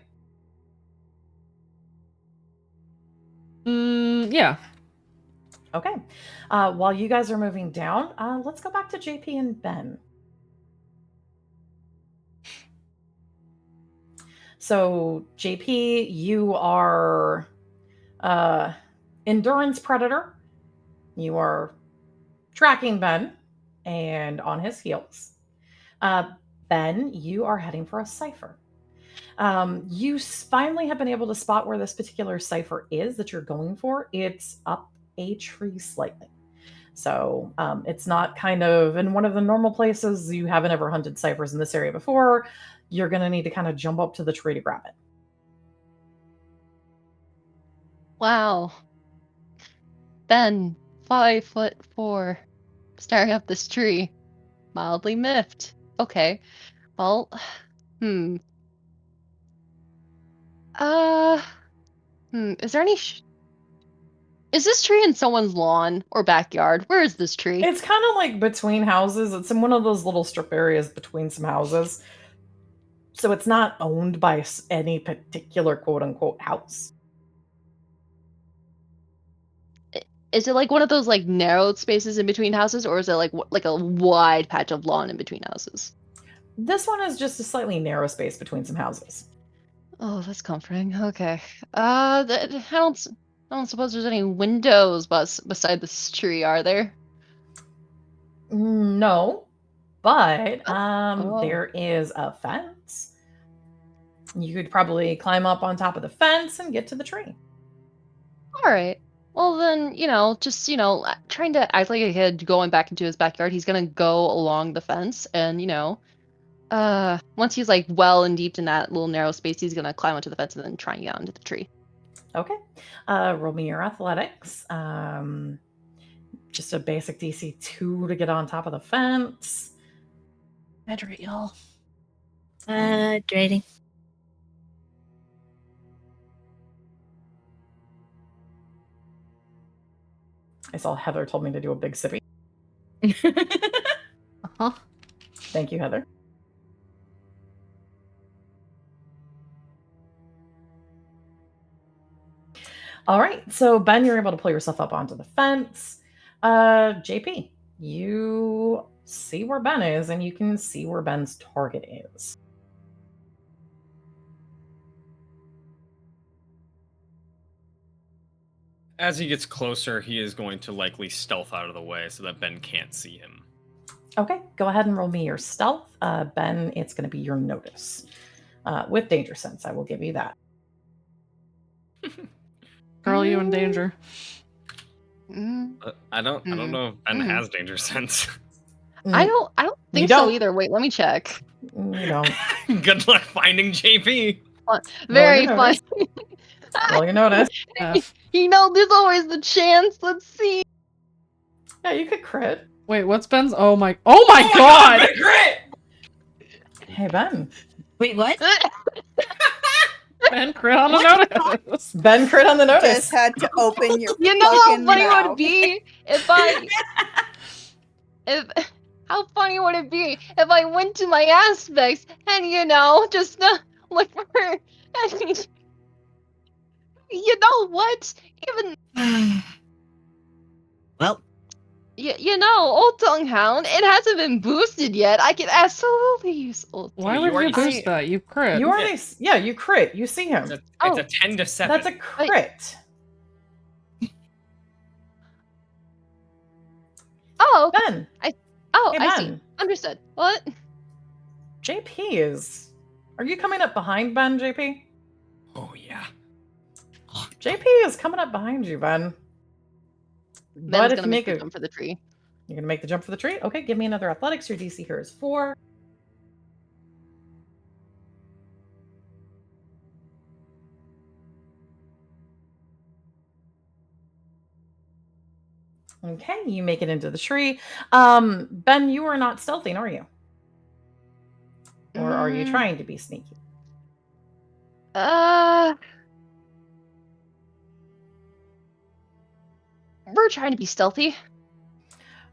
Yeah. Okay. While you guys are moving down, let's go back to JP and Ben. So, JP, you are endurance predator. You are tracking Ben and on his heels. Ben, you are heading for a cipher. You finally have been able to spot where this particular cipher is that you're going for. It's up a tree slightly. So it's not kind of in one of the normal places. You haven't ever hunted ciphers in this area before. You're going to need to kind of jump up to the tree to grab it. Wow. Ben, 5'4", staring up this tree. Mildly miffed. Okay. Well, is there any is this tree in someone's lawn or backyard? Where is this tree? It's kind of like between houses. It's in one of those little strip areas between some houses. So it's not owned by any particular quote-unquote house. Is it like one of those like narrowed spaces in between houses, or is it like a wide patch of lawn in between houses? This one is just a slightly narrow space between some houses. Oh, that's comforting. Okay. I don't suppose there's any windows beside this tree, are there? No, but Oh. there is a fence. You could probably climb up on top of the fence and get to the tree. All right. Well, then, just, trying to act like a kid going back into his backyard, he's gonna go along the fence and, once he's like well and deep in that little narrow space, he's gonna climb onto the fence and then try and get onto the tree. Okay. Roll me your athletics. Just a basic DC 2 to get on top of the fence. Hydrate, y'all. Hydrating. I saw Heather told me to do a big sippy. Uh-huh. Thank you, Heather. All right, so Ben, you're able to pull yourself up onto the fence. JP, you see where Ben is, and you can see where Ben's target is. As he gets closer, he is going to likely stealth out of the way so that Ben can't see him. Okay, go ahead and roll me your stealth. Ben, it's going to be your notice. With danger sense, I will give you that. Girl, you in danger. I don't know if Ben has danger sense. I don't think so either. Wait, let me check. You don't. Good luck finding JP. Very funny. Roll your notice. You know, there's always the chance. Let's see. Yeah, you could crit. Wait, what's Ben's? Oh my god! Crit! Hey, Ben. Wait, what? Ben crit on the notice. Ben crit on the notice. Just had to open your You know how fucking funny mouth. would it be if how funny would it be if I went to my aspects and, you know, just look for her and you know what? Even Well, you know, Old Tongue Hound, it hasn't been boosted yet. I can absolutely use Old Tongue. Why would you boost that? You crit. You already, you crit. You see him. It's a 10 to 7. That's a crit. Oh, Ben. I Hey, see. Ben. Understood. What? JP is. Are you coming up behind Ben, JP? Oh, yeah. JP is coming up behind you, Ben. Ben's gonna make the jump for the tree. You're gonna make the jump for the tree? Okay, give me another athletics. Your DC here is 4. Okay, you make it into the tree. Ben, you are not stealthing, are you? Or are you trying to be sneaky? We're trying to be stealthy.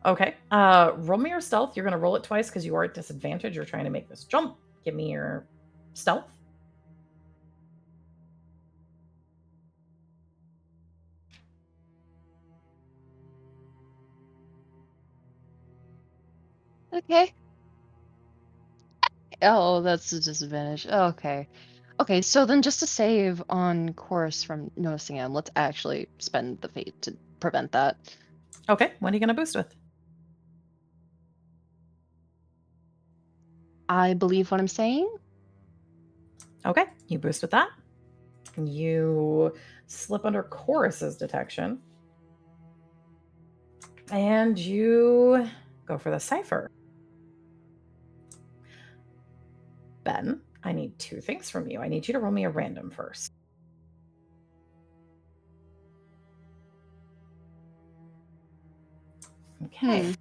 Okay. Roll me your stealth. You're gonna roll it twice because you are at disadvantage. You're trying to make this jump. Give me your stealth. Okay. Oh, that's a disadvantage. Okay. Okay, so then just to save on Chorus from noticing him, let's actually spend the fate to prevent that. Okay, what are you gonna boost with? I believe what I'm saying. Okay, you boost with that. You slip under Chorus's detection. And you go for the cipher. Ben, I need 2 things from you. I need you to roll me a random first. Okay.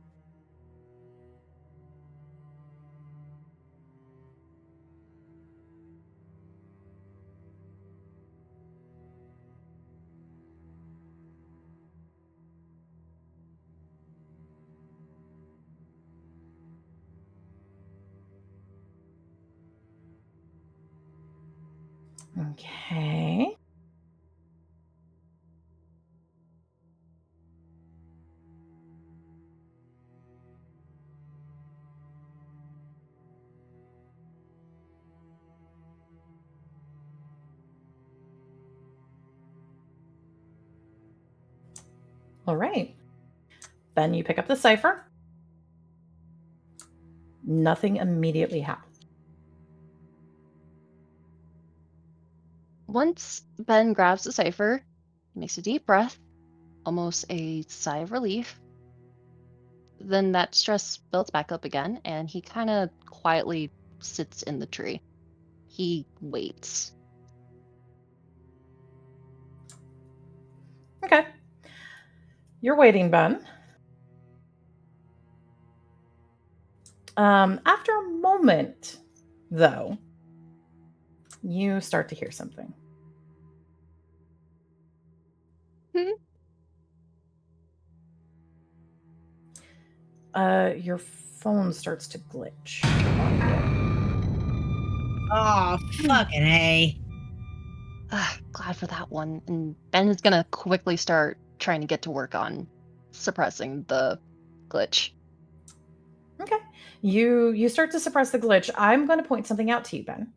Okay. All right. Ben, you pick up the cipher. Nothing immediately happens. Once Ben grabs the cipher, he makes a deep breath, almost a sigh of relief. Then that stress builds back up again, and he kind of quietly sits in the tree. He waits. Okay. You're waiting, Ben. After a moment, though, you start to hear something. Your phone starts to glitch. Oh, fucking A. Glad for that one. And Ben is gonna quickly start trying to get to work on suppressing the glitch. Okay. You start to suppress the glitch. I'm going to point something out to you, Ben.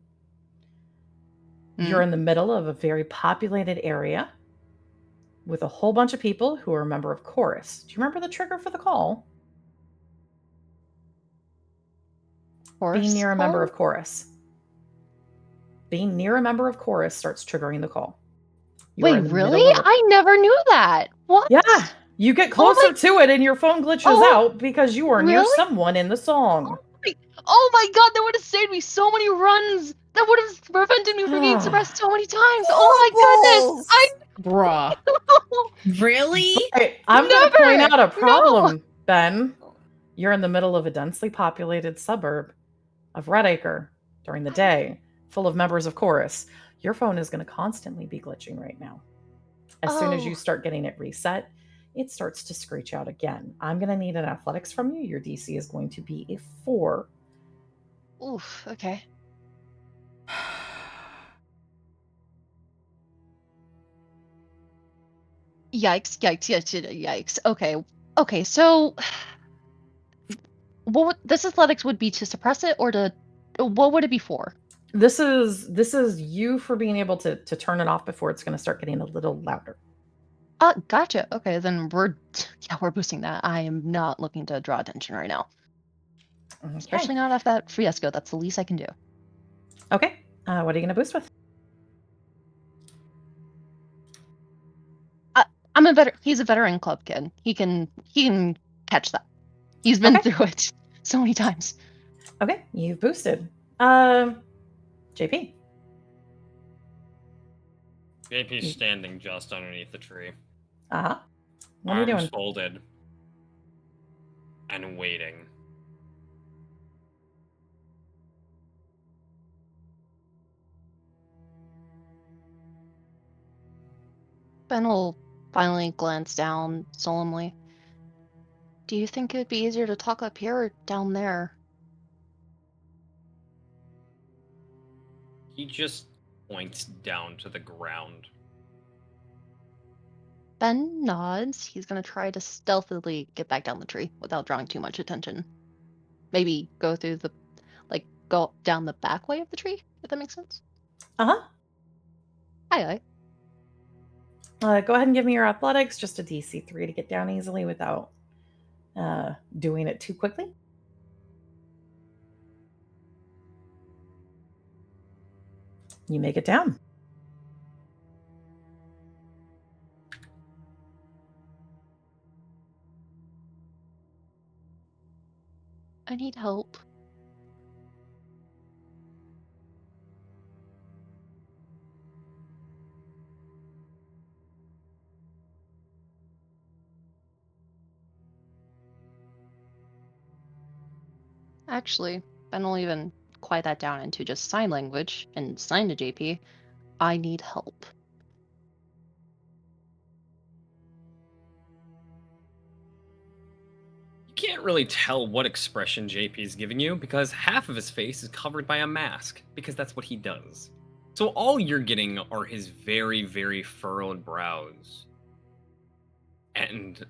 You're in the middle of a very populated area. with a whole bunch of people who are a member of chorus. Do you remember the trigger for the call? Being near a member of chorus. Being near a member of chorus starts triggering the call. You are Wait, in the really? middle of I never knew that. What? Yeah, you get Oh closer my- to it and your phone glitches Oh, out because you are near really? someone in the song. Oh my god, that would have saved me so many runs. That would have prevented me from getting suppressed so many times. Oh my goodness. I Bruh. Really? Right, I'm going to point never. out a No. problem, Ben. You're in the middle of a densely populated suburb of Redacre during the day, full of members of chorus. Your phone is going to constantly be glitching right now. As soon as you Oh. start getting it reset, it starts to screech out again. I'm going to need an athletics from you. Your DC is going to be a 4. Oof, okay. Yikes, yikes, yikes, yikes. Okay, so this athletics would be to suppress it or to what would it be for? This is you for being able to turn it off before it's going to start getting a little louder. Gotcha. Okay, then we're boosting that. I am not looking to draw attention right now. Okay. Especially not off that fiasco. That's the least I can do. Okay. What are you going to boost with? He's a veteran club kid. He can catch that. He's been through it so many times. Okay, you've boosted. JP. JP's standing just underneath the tree. Uh-huh. What are you Arms doing? folded. And waiting. Ben will finally glance down solemnly. Do you think it would be easier to talk up here or down there? He just points down to the ground. Ben nods. He's gonna try to stealthily get back down the tree without drawing too much attention. Maybe go down the back way of the tree, if that makes sense. Uh-huh. Aye. Go ahead and give me your athletics, just a DC 3 to get down easily without doing it too quickly. You make it down. I need help. Actually, Ben will even quiet that down into just sign language and sign to JP. I need help. You can't really tell what expression JP is giving you because half of his face is covered by a mask, because that's what he does. So all you're getting are his very, very furrowed brows and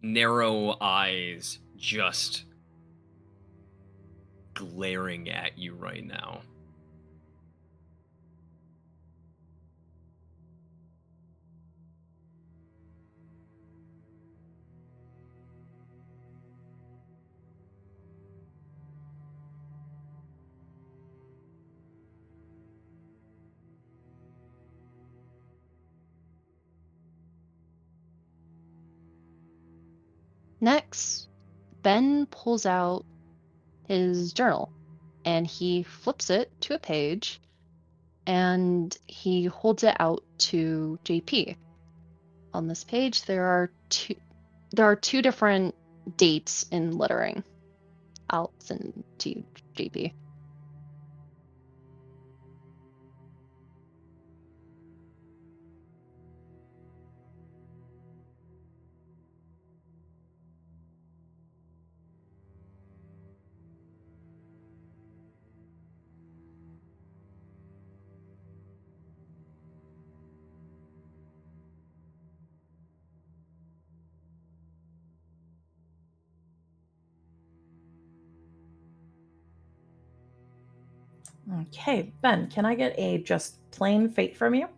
narrow eyes just glaring at you right now. Next, Ben pulls out his journal and he flips it to a page and he holds it out to JP. On this page, there are two different dates in lettering. I'll send to you, JP. Okay, Ben, can I get a just plain fate from you?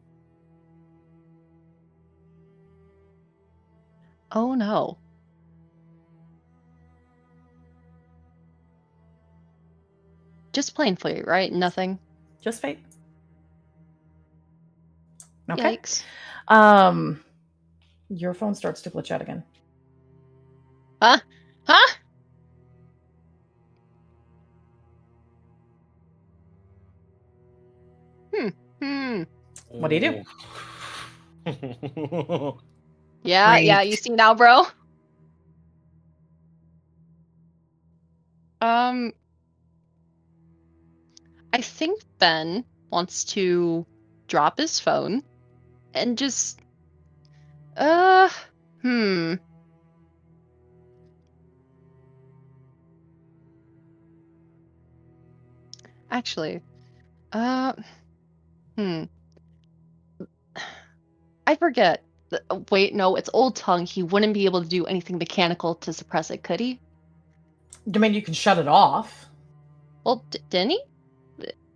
Oh no. Just plain fate, right? Nothing. Just fate. Okay. Yikes. Your phone starts to glitch out again. Huh? Huh? Hmm. What do you do? Yeah, you see now, bro? I think Ben wants to drop his phone and just uh hmm. Actually, uh hmm. I forget. Wait, no, it's Old Tongue. He wouldn't be able to do anything mechanical to suppress it, could he? I mean, you can shut it off. Well, didn't he?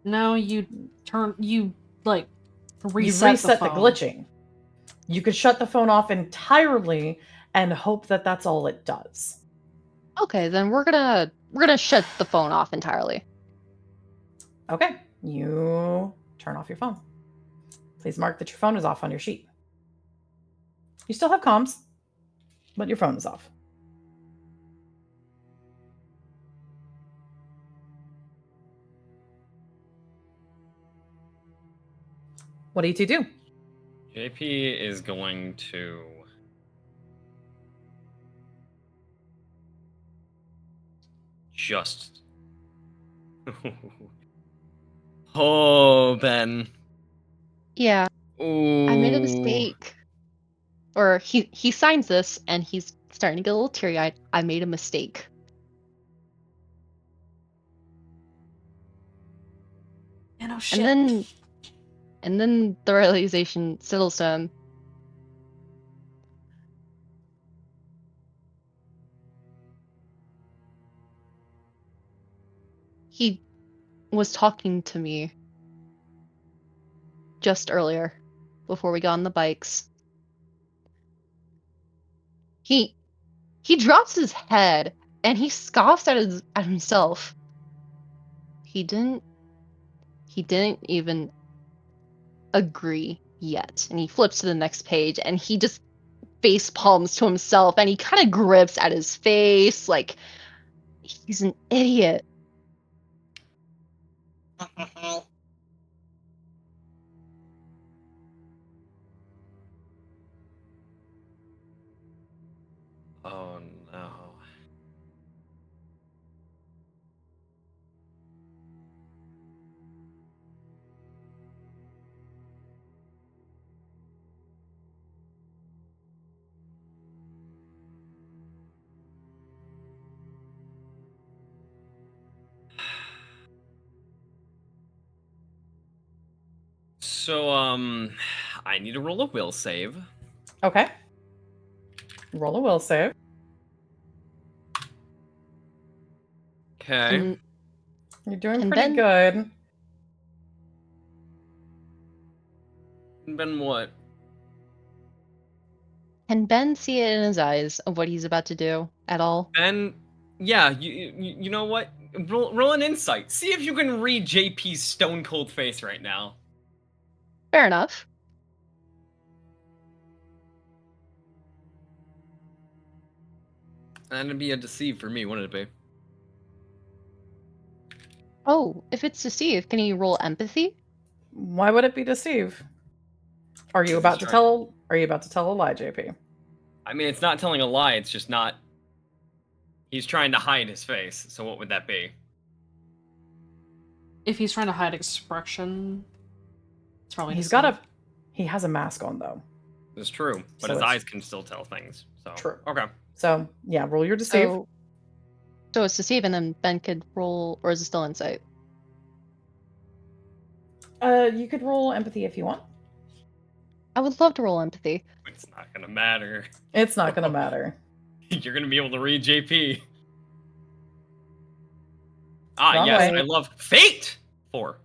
No, you like You reset the reset the phone. glitching. You could shut the phone off entirely and hope that that's all it does. Okay, then we're gonna shut the phone off entirely. Okay, you turn off your phone. Please mark that your phone is off on your sheet. You still have comms, but your phone is off. What do you two do? JP is going to just. Oh, Ben. Yeah, Ooh. I made a mistake. Or he signs this and he's starting to get a little teary-eyed. I made a mistake. And oh shit. And then the realization settles to him. He was talking to me just earlier before we got on the bikes. He drops his head and he scoffs at himself. He didn't even agree yet. And he flips to the next page and he just face palms to himself and he kind of grips at his face like he's an idiot. Oh no. So, I need to roll a will save. Okay. Roll a will save. Okay. You're doing And pretty Ben good. Ben, what? Can Ben see it in his eyes of what he's about to do at all? Ben, yeah, you know what? Roll an insight. See if you can read JP's stone cold face right now. Fair enough. That'd be a deceive for me, wouldn't it be? Oh, if it's deceive, can he roll empathy? Why would it be deceive? Are you about to tell a lie, JP? I mean, it's not telling a lie, it's just not. He's trying to hide his face, so what would that be? If he's trying to hide expression, it's probably he has a mask on though. It's true, but So his it's- eyes can still tell things. So True. Okay. So yeah, roll your deceive. So it's deceive and then Ben could roll, or is it still insight? You could roll empathy if you want. I would love to roll empathy. It's not gonna matter. It's not gonna matter. You're gonna be able to read JP. Ah, Wrong yes, way. I love fate. 4.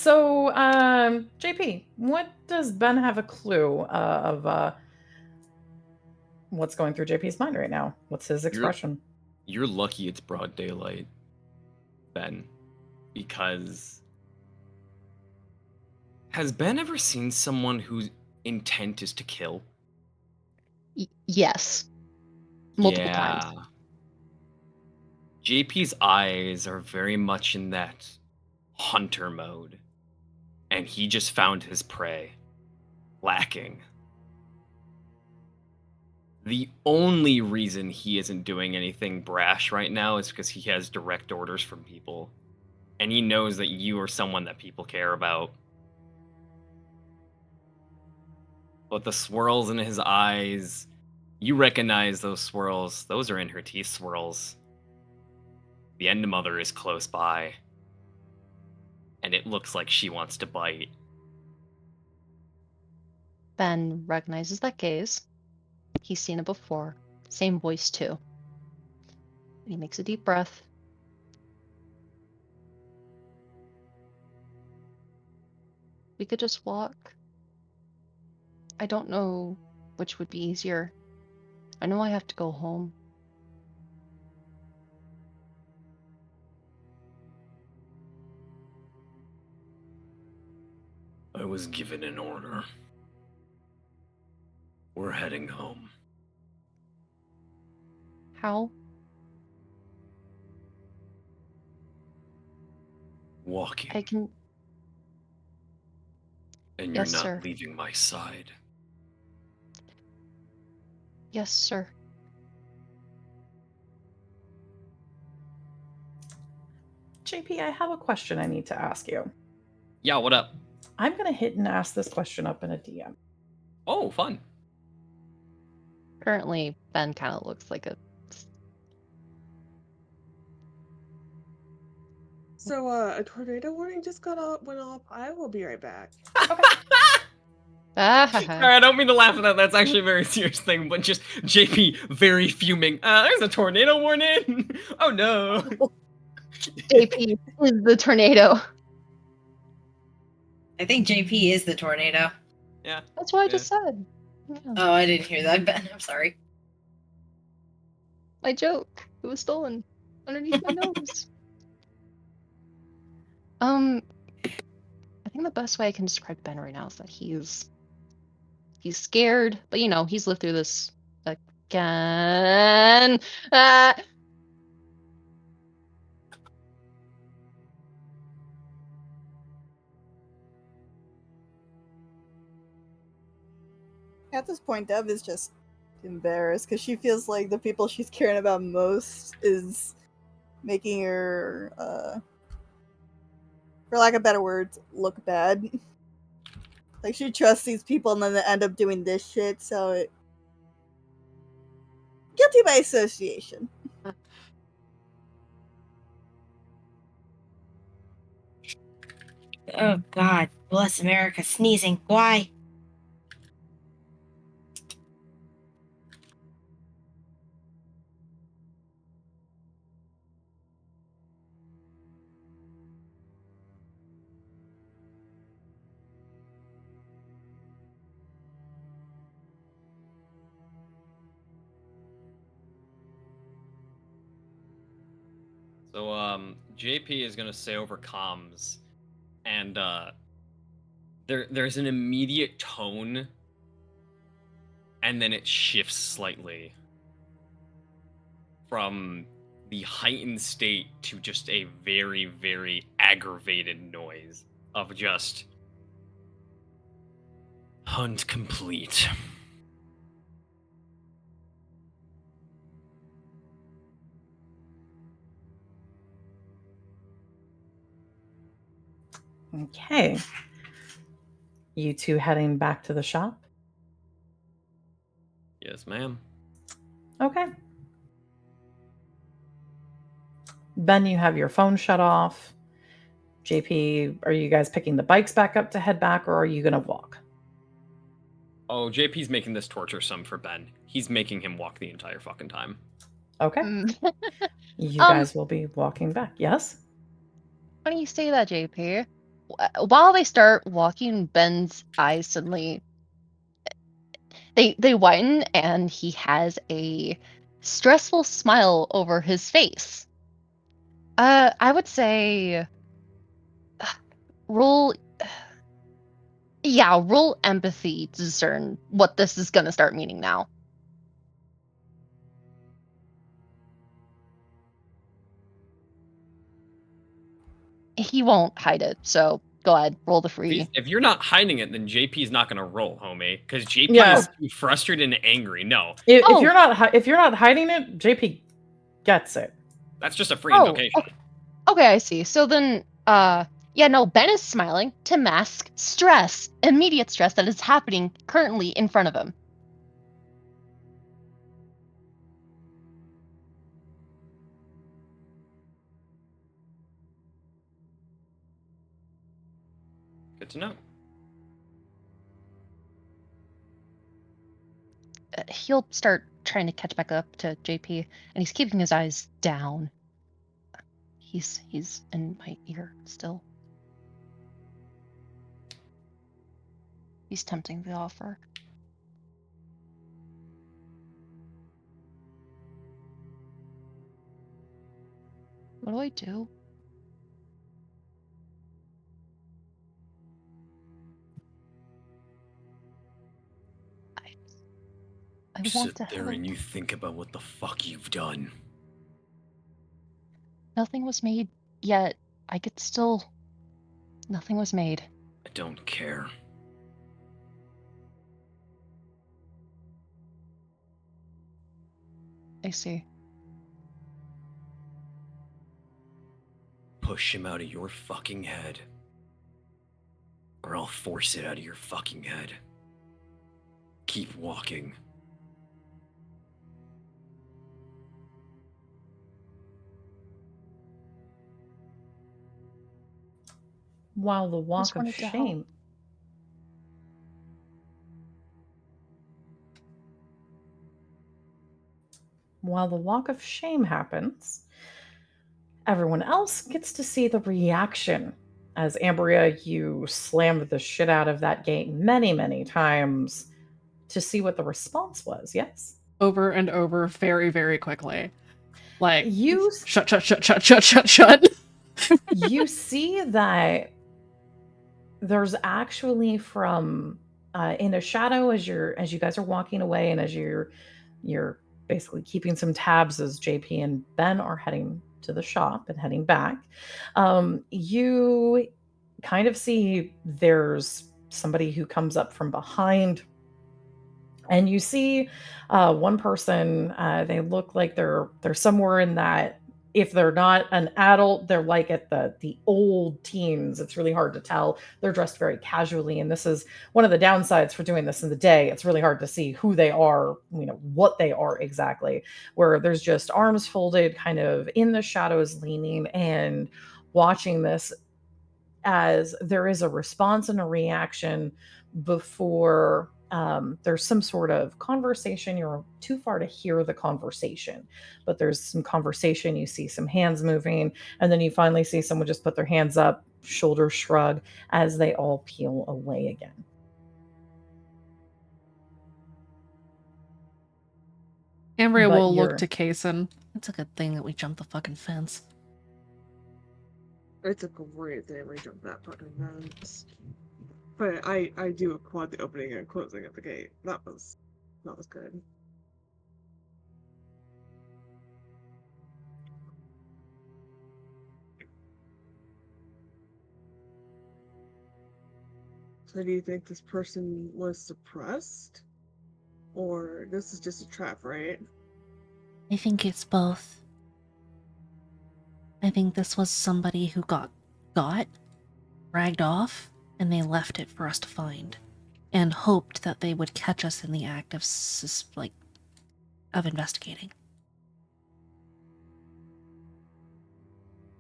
So, JP, what does Ben have a clue of what's going through JP's mind right now? What's his expression? You're lucky it's broad daylight, Ben, because has Ben ever seen someone whose intent is to kill? Yes. Multiple times. JP's eyes are very much in that hunter mode, and he just found his prey lacking. The only reason he isn't doing anything brash right now is because he has direct orders from people, and he knows that you are someone that people care about. But the swirls in his eyes, you recognize those swirls. Those are in her teeth swirls. The End Mother is close by, and it looks like she wants to bite. Ben recognizes that gaze. He's seen it before. Same voice, too. And he makes a deep breath. We could just walk. I don't know which would be easier. I know I have to go home. I was given an order. We're heading home. How? Walking. I can... And you're Yes, not sir. leaving my side. Yes, sir. JP, I have a question I need to ask you. Yeah, what up? I'm going to hit and ask this question up in a DM. Oh, fun. Currently, Ben kind of looks like a... So, a tornado warning just went off. I will be right back. Sorry, I don't mean to laugh at that. That's actually a very serious thing, but just JP very fuming. There's a tornado warning. Oh no. JP is the tornado. I think JP is the tornado. Yeah. That's what I just said. Yeah. Oh, I didn't hear that, Ben. I'm sorry. My joke. It was stolen underneath my nose. I think the best way I can describe Ben right now is that he's scared, but you know, he's lived through this again. At this point, Dev is just embarrassed because she feels like the people she's caring about most is making her, for lack of better words, look bad. Like, she trusts these people and then they end up doing this shit, so it... Guilty by association. Oh, God. Bless America. Sneezing. Why? So JP is gonna say over comms, and there's an immediate tone, and then it shifts slightly from the heightened state to just a very, very aggravated noise of just hunt complete. Okay. You two heading back to the shop? Yes, ma'am. Okay. Ben, you have your phone shut off. JP, are you guys picking the bikes back up to head back, or are you going to walk? Oh, JP's making this torturesome for Ben. He's making him walk the entire fucking time. Okay. Mm. You guys will be walking back. Yes? Why do you say that, JP? while they start walking, Ben's eyes suddenly they widen, and he has a stressful smile over his face. I would say roll roll empathy to discern what this is gonna start meaning now. He won't hide it, so go ahead, roll the free. If you're not hiding it, then JP's not gonna roll, homie, because JP Yeah. is too frustrated and angry. No, If Oh. you're not hiding it, JP gets it. that's just a free Oh, invocation. okay, I see. So then, Ben is smiling to mask stress, immediate stress that is happening currently in front of him. Good to know. He'll start trying to catch back up to JP, and he's keeping his eyes down. He's in my ear still. He's tempting the offer. What do I do? I You want sit to there help. and you think about what the fuck you've done. Nothing was made yet. I could still. Nothing was made. I don't care. I see. Push him out of your fucking head. Or I'll force it out of your fucking head. Keep walking. While the walk of wanted to help. shame. While the walk of shame happens, everyone else gets to see the reaction. As Ambria, you slammed the shit out of that gate many, many times to see what the response was, yes? Over and over very, very quickly. Like, You shut, shut, shut, shut, shut, shut, shut. you see that there's actually from in a shadow as you guys are walking away, and as you're basically keeping some tabs as JP and Ben are heading to the shop and heading back. You kind of see there's somebody who comes up from behind, and you see one person. They look like they're somewhere in that. If they're not an adult, they're like at the old teens. It's really hard to tell. They're dressed very casually, and this is one of the downsides for doing this in the day. It's really hard to see who they are, what they are exactly. Where there's just arms folded, kind of in the shadows, leaning and watching this, as there is a response and a reaction before there's some sort of conversation. You're too far to hear the conversation, but there's some conversation. You see some hands moving, and then you finally see someone just put their hands up, shoulder shrug, as they all peel away again. Ambria But will look you're- to Kason. It's a good thing that we jumped the fucking fence. It's a great thing we jumped that fucking fence. But I do applaud the opening and closing of the gate. That was good. So do you think this person was suppressed? Or this is just a trap, right? I think it's both. I think this was somebody who got dragged off, and they left it for us to find, and hoped that they would catch us in the act of investigating.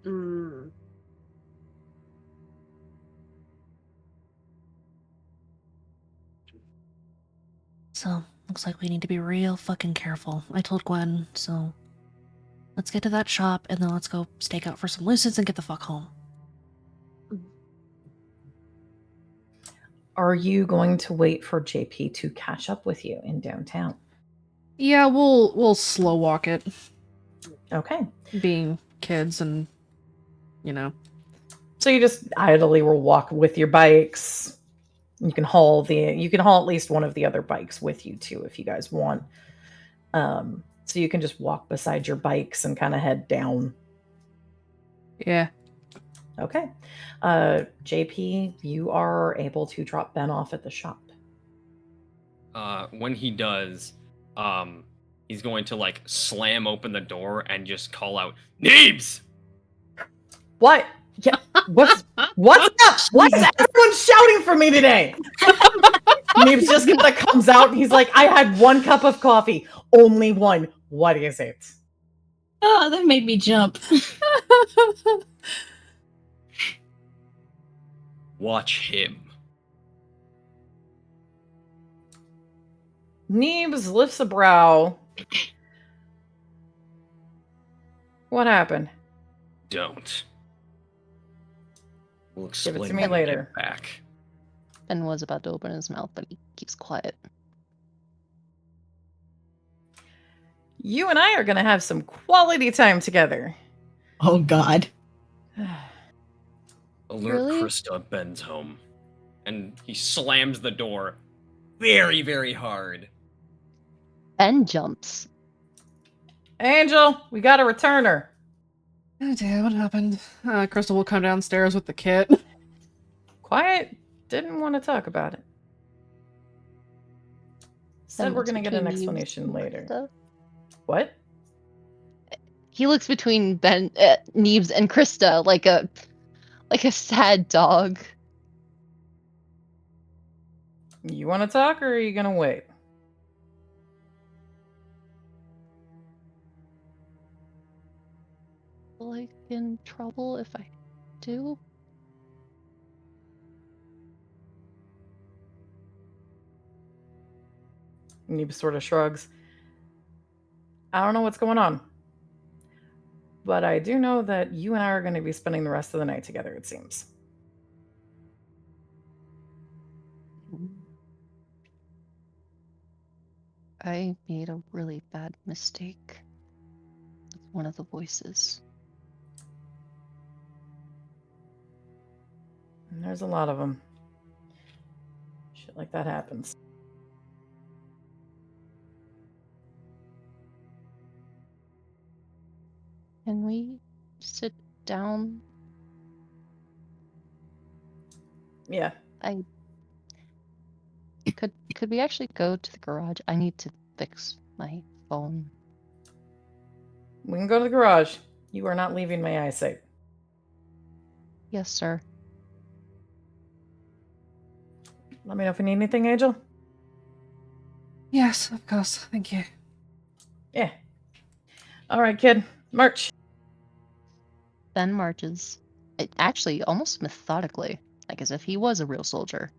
Mm. So, looks like we need to be real fucking careful. I told Gwen, so let's get to that shop, and then let's go stake out for some lucids and get the fuck home. are you going to wait for JP to catch up with you in downtown? Yeah, we'll slow walk it. Okay. Being kids and, you know. So you just idly will walk with your bikes. You can haul at least one of the other bikes with you too if you guys want. So you can just walk beside your bikes and kind of head down. Yeah. Okay. JP, you are able to drop Ben off at the shop. When he does, he's going to like slam open the door and just call out, "Neebs!" What? Yeah. What's up? What's everyone shouting for me today? Neebs just kind of comes out and he's like, I had 1 cup of coffee. Only one. What is it? Oh, that made me jump. Watch him. Neebs lifts a brow. What happened? Don't. We'll Give explain it to me when we get later. back. Ben was about to open his mouth, but he keeps quiet. You and I are going to have some quality time together. Oh, God. Alert Really? Krista, Ben's home. And he slams the door very, very hard. Ben jumps. Angel, we got to return her. Oh dear, what happened? Crystal will come downstairs with the kit. Quiet. Didn't want to talk about it. Said Ben we're looks going to get an between Neebs explanation and later. Krista. What? He looks between Ben, Neebs and Krista like a sad dog. You want to talk or are you going to wait? Like in trouble if I do. Neebs sort of shrugs. I don't know what's going on. But I do know that you and I are going to be spending the rest of the night together, it seems. I made a really bad mistake with one of the voices. And there's a lot of them. Shit like that happens. Can we sit down? Yeah. Could we actually go to the garage? I need to fix my phone. We can go to the garage. You are not leaving my eyesight. Yes, sir. Let me know if you need anything, Angel. Yes, of course. Thank you. Yeah. All right, kid. March. Ben marches. Actually, almost methodically, like as if he was a real soldier.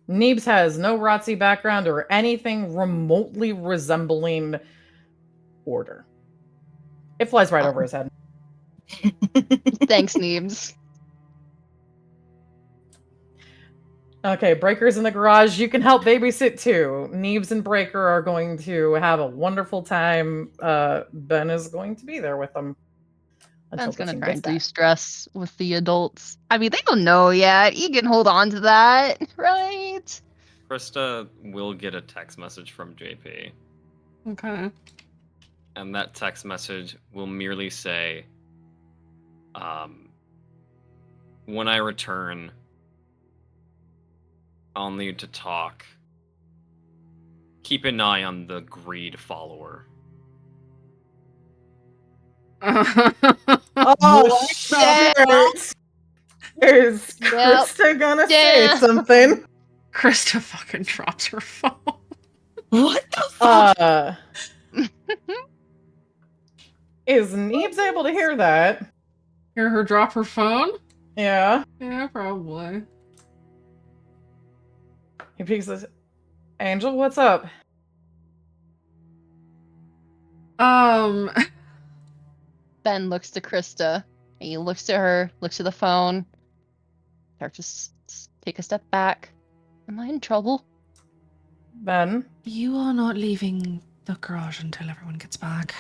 Neebs has no ROTC background or anything remotely resembling order. It flies right over his head. Thanks, Neebs. Okay, Breaker's in the garage. You can help babysit too. Neebs and Breaker are going to have a wonderful time. Ben is going to be there with them until Ben's the gonna team try gets and back. de-stress with the adults. I mean, they don't know yet. You can hold on to that, right? Krista will get a text message from JP. Okay. And that text message will merely say, when I return, I'll need to talk. Keep an eye on the greed follower. Oh, shit! Is Krista gonna say something? Krista fucking drops her phone. What the fuck? Is Neebs able to hear that? Hear her drop her phone? Yeah. Yeah, probably. He peeks his Angel, what's up? Ben looks to Krista. He looks to her, looks to the phone. Start to take a step back. Am I in trouble? Ben, You are not leaving the garage until everyone gets back.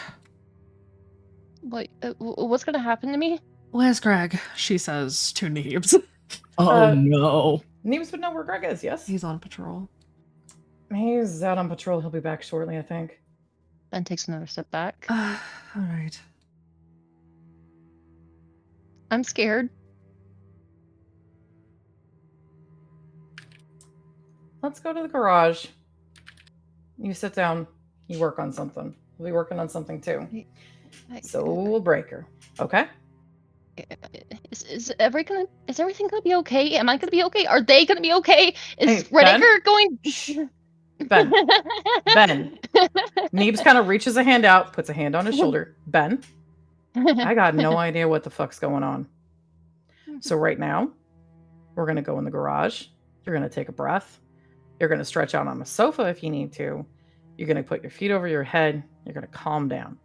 What? What's gonna happen to me? Where's Greg? She says to Neebs. Oh, no. Neebs would know where Greg is, yes? He's on patrol. He's out on patrol. He'll be back shortly, I think. Ben takes another step back. All right. I'm scared. Let's go to the garage. You sit down. You work on something. We'll be working on something too. So we'll break her. Okay? Is everything gonna be okay? Am I gonna be okay? Are they gonna be okay? Is Hey, Red Ben? Acre going? Ben. Ben. Neebs kind of reaches a hand out, puts a hand on his shoulder. Ben, I got no idea what the fuck's going on. So right now, we're going to go in the garage. You're going to take a breath. You're going to stretch out on the sofa if you need to. You're going to put your feet over your head. You're going to calm down.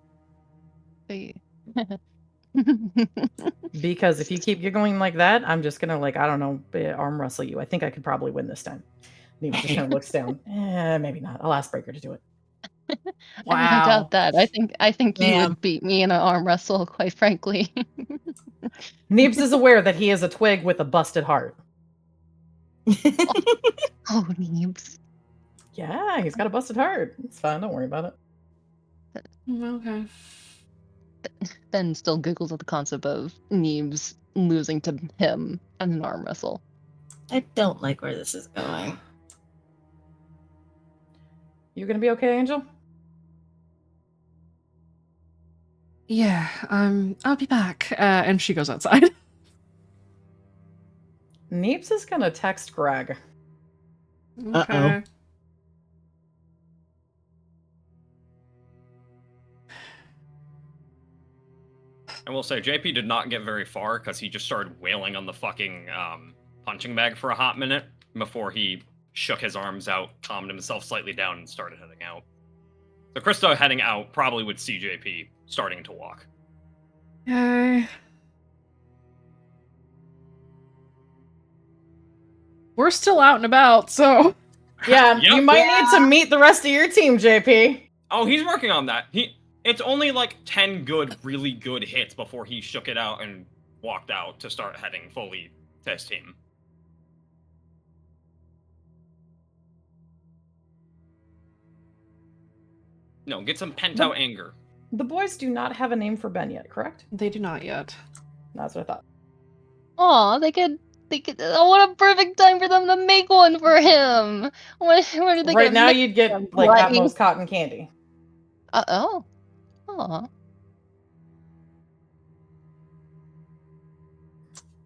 Because if you keep going like that, I'm just going to, like, I don't know, arm wrestle you. I think I could probably win this time. Neebs just kind of looks down. Maybe not. I'll ask Breaker to do it. I doubt that. I think you Damn. would beat me in an arm wrestle, quite frankly. Neebs is aware that he is a twig with a busted heart. Oh, Neebs. Yeah, he's got a busted heart. It's fine. Don't worry about it. Okay. Ben still giggles at the concept of Neebs losing to him in an arm wrestle. I don't like where this is going. You gonna be okay, Angel? Yeah, I'll be back. And she goes outside. Neebs is gonna text Greg. Okay. I will say, JP did not get very far because he just started wailing on the fucking punching bag for a hot minute before he shook his arms out, calmed himself slightly down, and started heading out. So Krista heading out probably would see JP starting to walk. Okay. We're still out and about, so Yeah, Yep. you might need to meet the rest of your team, JP. Oh, he's working on that. It's only like 10 really good hits before he shook it out and walked out to start heading fully to his team. No, get some pent-out anger. The boys do not have a name for Ben yet, correct? they do not yet. That's what I thought. Aw, they could. Oh, what a perfect time for them to make one for him. When are they Right gonna now, make you'd get them, like buddy? at most cotton candy. Oh.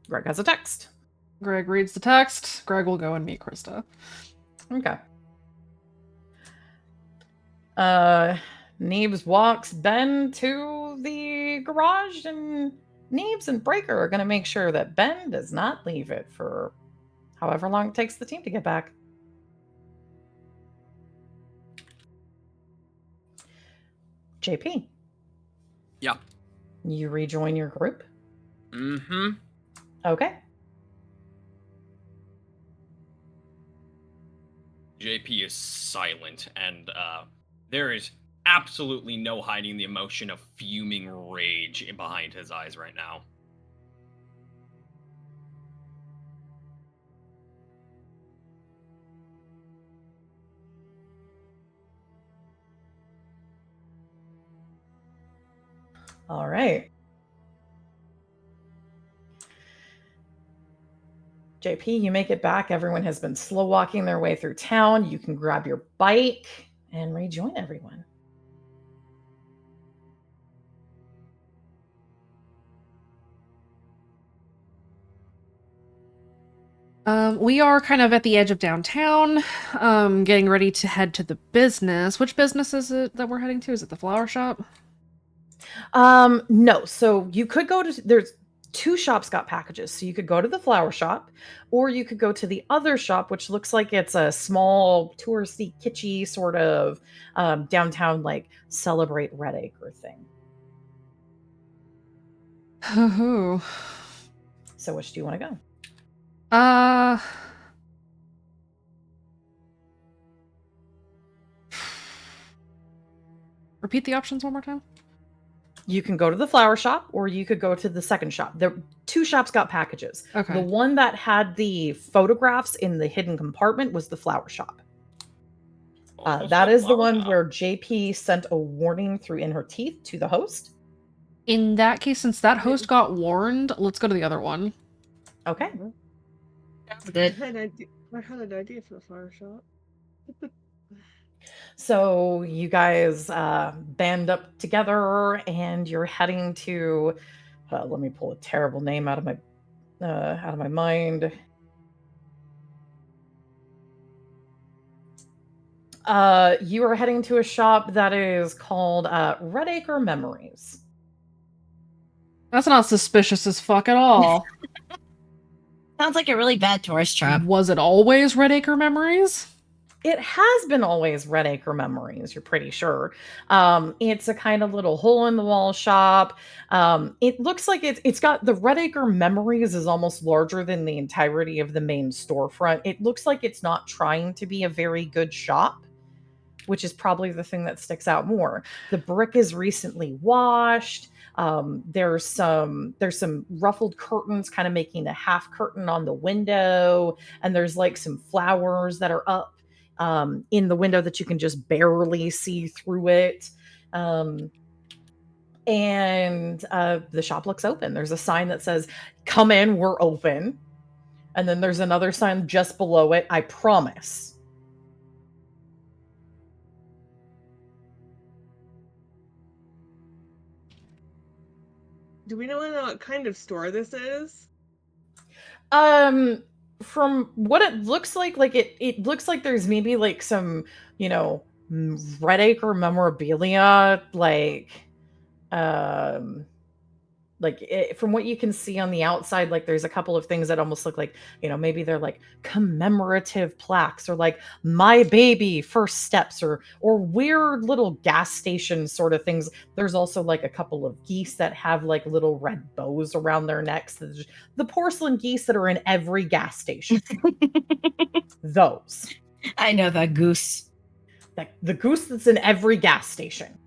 Greg has a text. Greg reads the text. Greg will go and meet Krista. Okay. Neebs walks Ben to the garage, and Neebs and Breaker are going to make sure that Ben does not leave it for however long it takes the team to get back. JP. Yeah. You rejoin your group? Mm-hmm. Okay. JP is silent, and there is absolutely no hiding the emotion of fuming rage behind his eyes right now. All right. JP, you make it back. Everyone has been slow walking their way through town. You can grab your bike and rejoin everyone. We are kind of at the edge of downtown, getting ready to head to the business. Which business is it that we're heading to? Is it the flower shop? No. So you could go to, there's two shops got packages. So you could go to the flower shop, or you could go to the other shop, which looks like it's a small touristy, kitschy sort of downtown, like Celebrate Red Acre thing. Oh. So which do you want to go? Repeat the options one more time. You can go to the flower shop, or you could go to the second shop. The two shops got packages. Okay. The one that had the photographs in the hidden compartment was the flower shop. That is the one where JP sent a warning through in her teeth to the host. In that case, since that host got warned, let's go to the other one. Okay. That's good. I had an idea for the flower shop. So you guys band up together, and you're heading to. Let me pull a terrible name out of my mind. You are heading to a shop that is called Red Acre Memories. That's not suspicious as fuck at all. Sounds like a really bad tourist trap. Was it always Red Acre Memories? It has been always Red Acre Memories, you're pretty sure. It's a kind of little hole-in-the-wall shop. It looks like it's got the Red Acre Memories is almost larger than the entirety of the main storefront. It looks like it's not trying to be a very good shop, which is probably the thing that sticks out more. The brick is recently washed. There's some ruffled curtains kind of making a half curtain on the window, and there's like some flowers that are up in the window that you can just barely see through it. And the shop looks open. There's a sign that says, "Come in, we're open." And then there's another sign just below it, "I promise." Do we know what kind of store this is? From what it looks like it looks like there's maybe like some, Red Acre memorabilia, from what you can see on the outside, like there's a couple of things that almost look like, maybe they're like commemorative plaques, or like "My baby first steps," or weird little gas station sort of things. There's also like a couple of geese that have like little red bows around their necks. The porcelain geese that are in every gas station. Those. I know that goose. The goose that's in every gas station.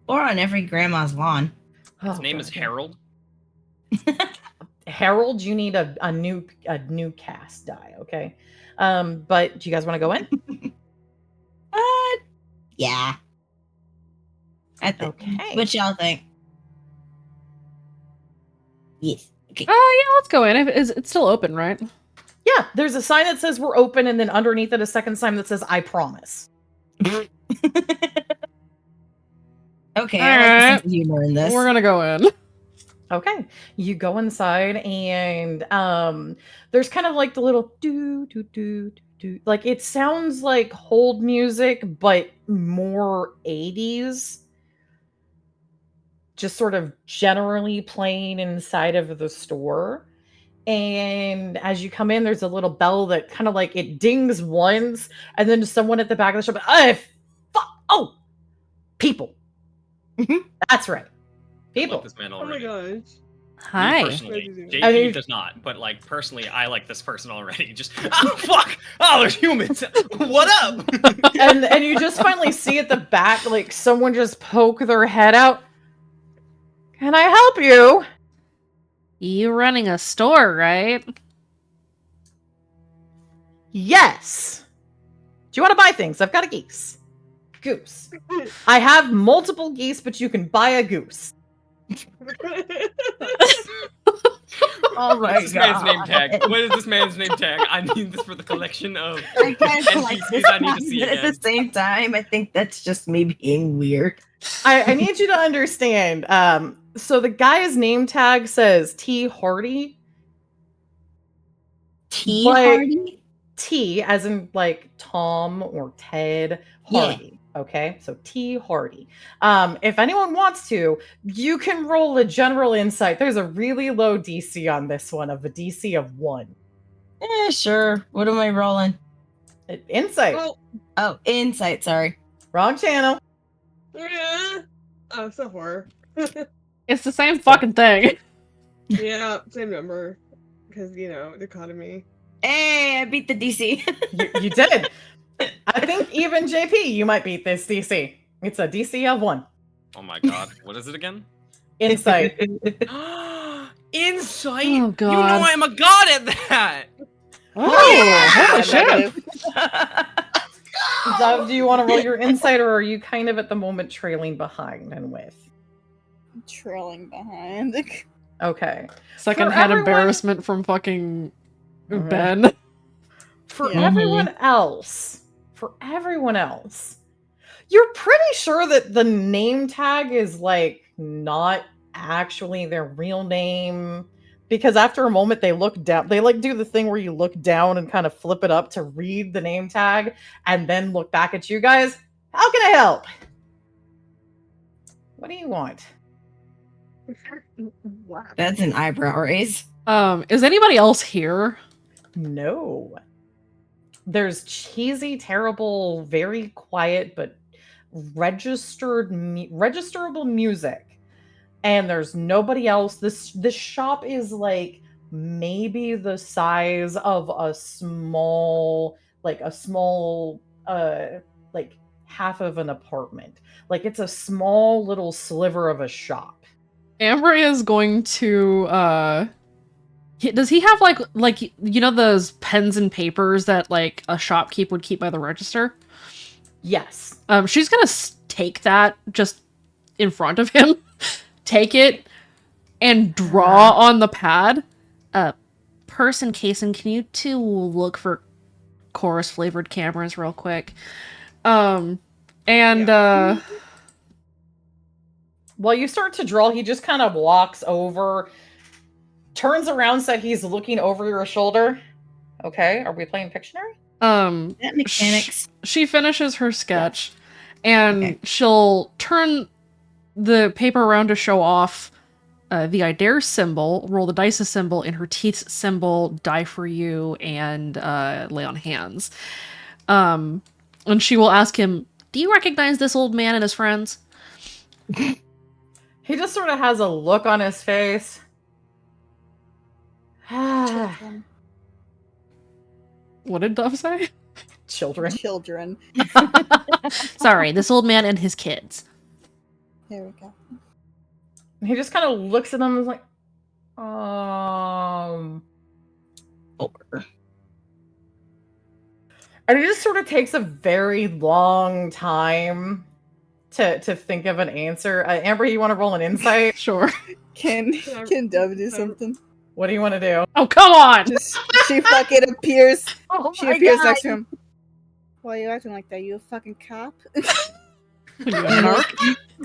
Or on every grandma's lawn. His name is Harold. Harold, you need a new cast die, okay? But do you guys want to go in? Yeah. Okay. What y'all think? Yes. Okay. Oh yeah, let's go in. It's still open, right? Yeah, there's a sign that says "We're open," and then underneath it a second sign that says "I promise." Okay, I like the sense of humor in this. We're gonna go in. Okay, you go inside, and there's kind of like the little do do do do, like it sounds like hold music, but more 80s. Just sort of generally playing inside of the store. And as you come in, there's a little bell that kind of like it dings once, and then someone at the back of the shop, people. That's right. People. I like this man Oh my already. gosh. Hi. Me personally, Crazy. JP does not, but like personally, I like this person already. Just fuck! Oh, there's humans. What up? and you just finally see at the back, like someone just poke their head out. "Can I help you?" You running a store, right? Yes. "Do you want to buy things? I've got a goose. I have multiple geese, but you can buy a goose." Oh my What's this man's name tag? What is this man's name tag? I need this for the collection of I kind of like NPCs this I need to see but at again. the same time, I think that's just me being weird. I need you to understand. So the guy's name tag says T. Hardy. T. But Hardy? T as in like Tom or Ted Hardy. Okay, so T. Hardy. If anyone wants to, you can roll a general insight. There's a really low DC on this one, of a DC of 1. Sure. What am I rolling? Insight. Oh, insight, sorry. Wrong channel. Yeah. Oh, it's a horror. It's the same fucking thing. Yeah, same number. because dichotomy. Hey, I beat the DC. You did. I think even JP, you might beat this DC. It's a DC of 1. Oh my god. What is it again? Insight. Insight? Oh, You know God. I'm a god at that! Oh, holy shit. Negative. Dove, do you want to roll your insight, or are you kind of at the moment trailing behind and with? Trailing behind. Okay. Secondhand everyone- embarrassment from fucking Okay. Ben. For Yeah. everyone else, you're pretty sure that the name tag is like not actually their real name, because after a moment they look down, they like do the thing where you look down and kind of flip it up to read the name tag and then look back at you guys. How can I help? What do you want? Wow. That's an eyebrow raise. Is anybody else here? No. There's cheesy, terrible, very quiet, but registerable music. And there's nobody else. This shop is like maybe the size of a small like half of an apartment. Like it's a small little sliver of a shop. Ambry is going to does he have like those pens and papers that like a shopkeep would keep by the register? Yes. She's gonna take that just in front of him, take it, and draw on the pad. Person Kason, can you two look for chorus flavored cameras real quick? While you start to draw, he just kind of walks over, turns around, said he's looking over your shoulder. Okay, are we playing Pictionary? That mechanics. She finishes her sketch, and she'll turn the paper around to show off the I dare symbol, roll the dice symbol, in her teeth symbol, die for you, and lay on hands. And she will ask him, do you recognize this old man and his friends? He just sort of has a look on his face. Children. What did Dove say? Children. Children. Sorry, this old man and his kids. There we go. He just kind of looks at them and is like, And he just sort of takes a very long time to think of an answer. Amber, you want to roll an insight? Sure. Can Dove do something? What do you want to do? Oh, come on! She fucking appears. Oh She my appears God. next to him. Why are you acting like that? You a fucking cop?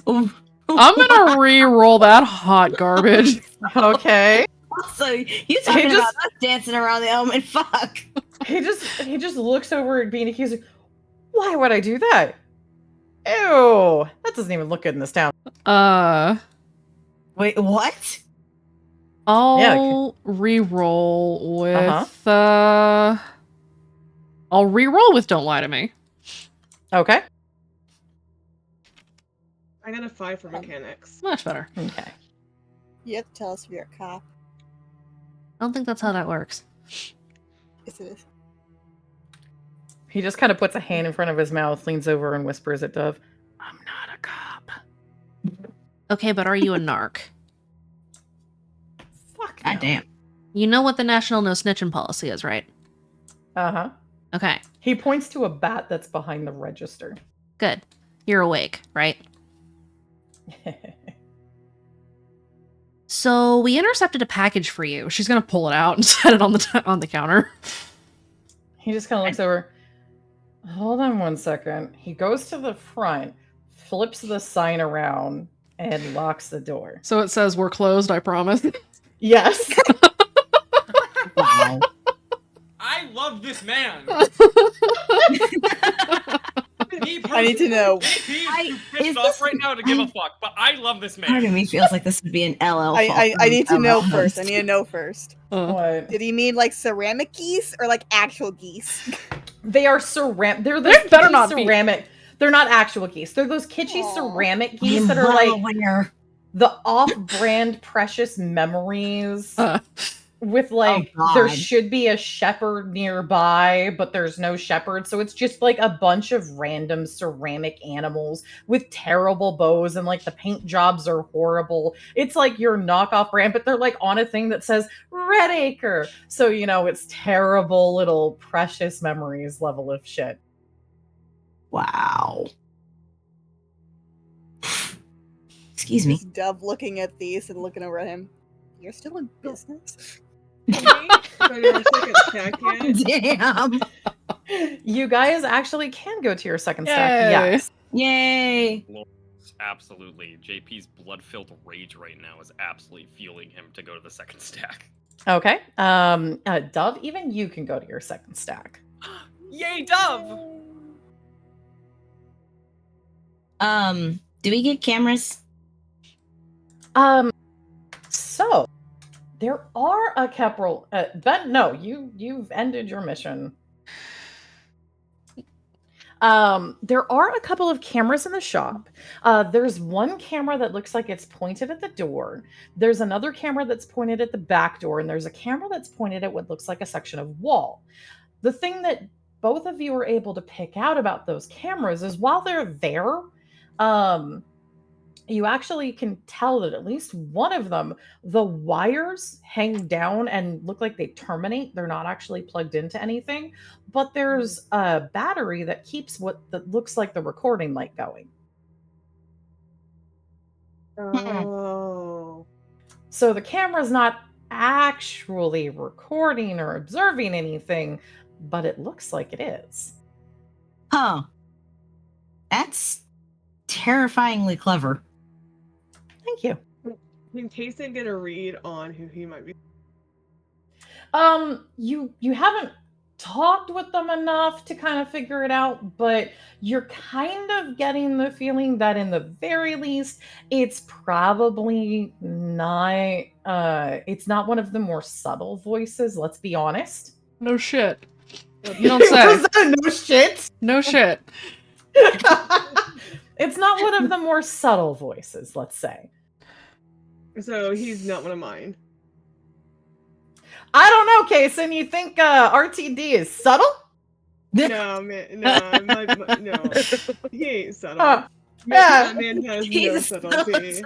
I'm gonna re-roll that hot garbage. Okay. Also, you talking about us dancing around the element? Fuck. He just looks over at Beanie. He's like, why would I do that? Ew, that doesn't even look good in this town. Wait, what? I'll re-roll with I'll re-roll with Don't Lie to Me. Okay. I got a 5 for mechanics. Much better. Okay. You have to tell us if you're a cop. I don't think that's how that works. Yes, it is. He just kind of puts a hand in front of his mouth, leans over, and whispers at Dove, I'm not a cop. Okay, but are you a narc? Fuck God damn. You know what the national no snitching policy is, right? Uh-huh. Okay, He points to a bat that's behind the register. good. You're awake, right? So we intercepted a package for you. She's gonna pull it out and set it on the counter. He just kind of looks over. Hold on one second. He goes to the front, flips the sign around, and locks the door. So it says, we're closed, I promise. Yes. Wow. I love this man. I need to know. He's too is pissed off this- right now to give a fuck, but I love this man. Part of me feels like this would be an LL. I need to know LL first. I host. need to know first. What? Did he mean like ceramic geese or like actual geese? They are ceramic. They're those better kitschy not be. ceramic. They're not actual geese. They're those kitschy Aw. ceramic I'm geese that are well like aware. the off-brand precious memories with like there God. should be a shepherd nearby, but there's no shepherd. So it's just like a bunch of random ceramic animals with terrible bows, and like the paint jobs are horrible. It's like your knockoff brand, but they're like on a thing that says Red Acre. So, you know, it's terrible little precious memories level of shit. Wow. Excuse me. Just Dove looking at these and looking over at him. You're still in business? Can we go to our second stack yet? Damn. You guys actually can go to your second Yay. stack. Yes. Yay. Absolutely. JP's blood-filled rage right now is absolutely fueling him to go to the second stack. Okay. Dove, even you can go to your second stack. Yay, Dove! Do we get cameras? So there are a couple. Ben, no, you've ended your mission. There are a couple of cameras in the shop. There's one camera that looks like it's pointed at the door. There's another camera that's pointed at the back door, and there's a camera that's pointed at what looks like a section of wall. The thing that both of you are able to pick out about those cameras is while they're there, you actually can tell that at least one of them, the wires hang down and look like they terminate. They're not actually plugged into anything, but there's a battery that keeps what that looks like the recording light going. Oh. So the camera's not actually recording or observing anything, but it looks like it is. Huh. That's terrifyingly clever. Thank you. Can Kason get a read on who he might be? You haven't talked with them enough to kind of figure it out, but you're kind of getting the feeling that in the very least, it's probably not it's not one of the more subtle voices, let's be honest. No shit. You don't say. Was that a no shit? No shit. It's not one of the more subtle voices, let's say. So he's not one of mine. I don't know, Kason. You think RTD is subtle? No, man, no. He ain't subtle. Yeah. That man has no He's subtlety.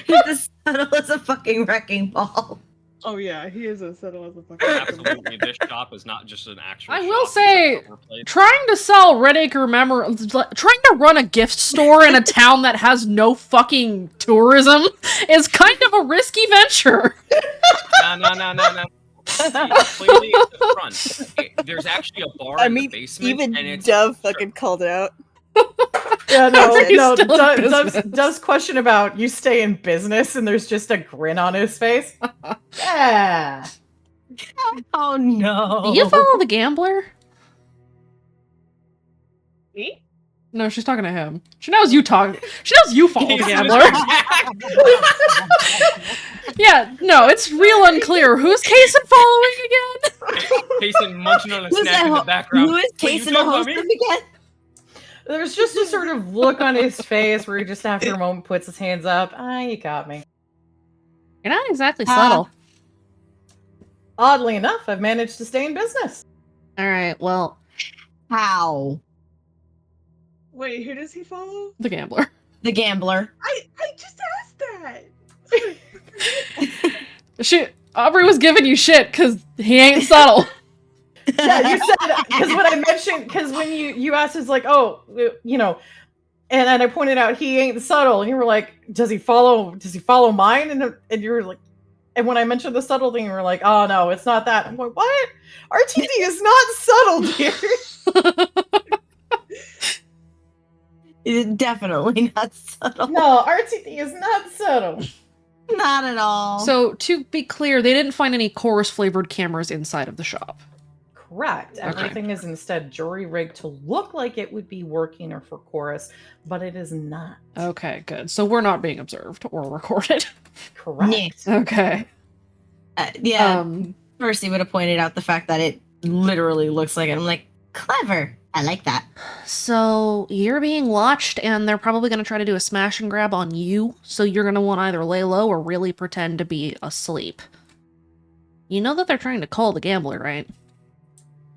He's as subtle as a fucking wrecking ball. Oh yeah, he is as subtle as a fucking. Absolutely, this shop is not just an actual. I shop, will it's a say, cover place. trying to sell Red Acre trying to run a gift store in a town that has no fucking tourism is kind of a risky venture. No. See, clearly at the front, there's actually a bar in the basement, even and it's Dove fucking called it out. Yeah, no, He's no. still in business. Does question about you stay in business, and there's just a grin on his face. Yeah. Oh no. Do you follow the gambler? Me? No, she's talking to him. She knows you follow the gambler. Yeah, no, it's real unclear. Who's Kason following again? Kason munching on a Who's snack in the background. Who is Wait, you Kason a talking about host me? of again? There's just a sort of look on his face where he just after a moment puts his hands up. You got me. You're not exactly subtle. Oddly enough, I've managed to stay in business. All right, well, How? Wait, who does he follow? the gambler. The gambler. I just asked that. Aubrey was giving you shit because he ain't subtle. Yeah, you said because when I mentioned when you asked us like, oh, you know, and then I pointed out he ain't subtle, and you were like, does he follow mine? And you were like, and when I mentioned the subtle thing, you were like, oh no, it's not that. I'm like, what? RTD is not subtle, dear. Definitely not subtle. No, RTD is not subtle. Not at all. So, to be clear, they didn't find any chorus-flavored cameras inside of the shop. Correct. Everything is instead jury-rigged to look like it would be working or for chorus, but it is not. Okay, good. So we're not being observed or recorded. Correct. Okay. Yeah. Percy would have pointed out the fact that it literally looks like it. I'm like, clever. I like that. So you're being watched, and they're probably going to try to do a smash and grab on you. So you're going to want to either lay low or really pretend to be asleep. You know that they're trying to call the gambler, right?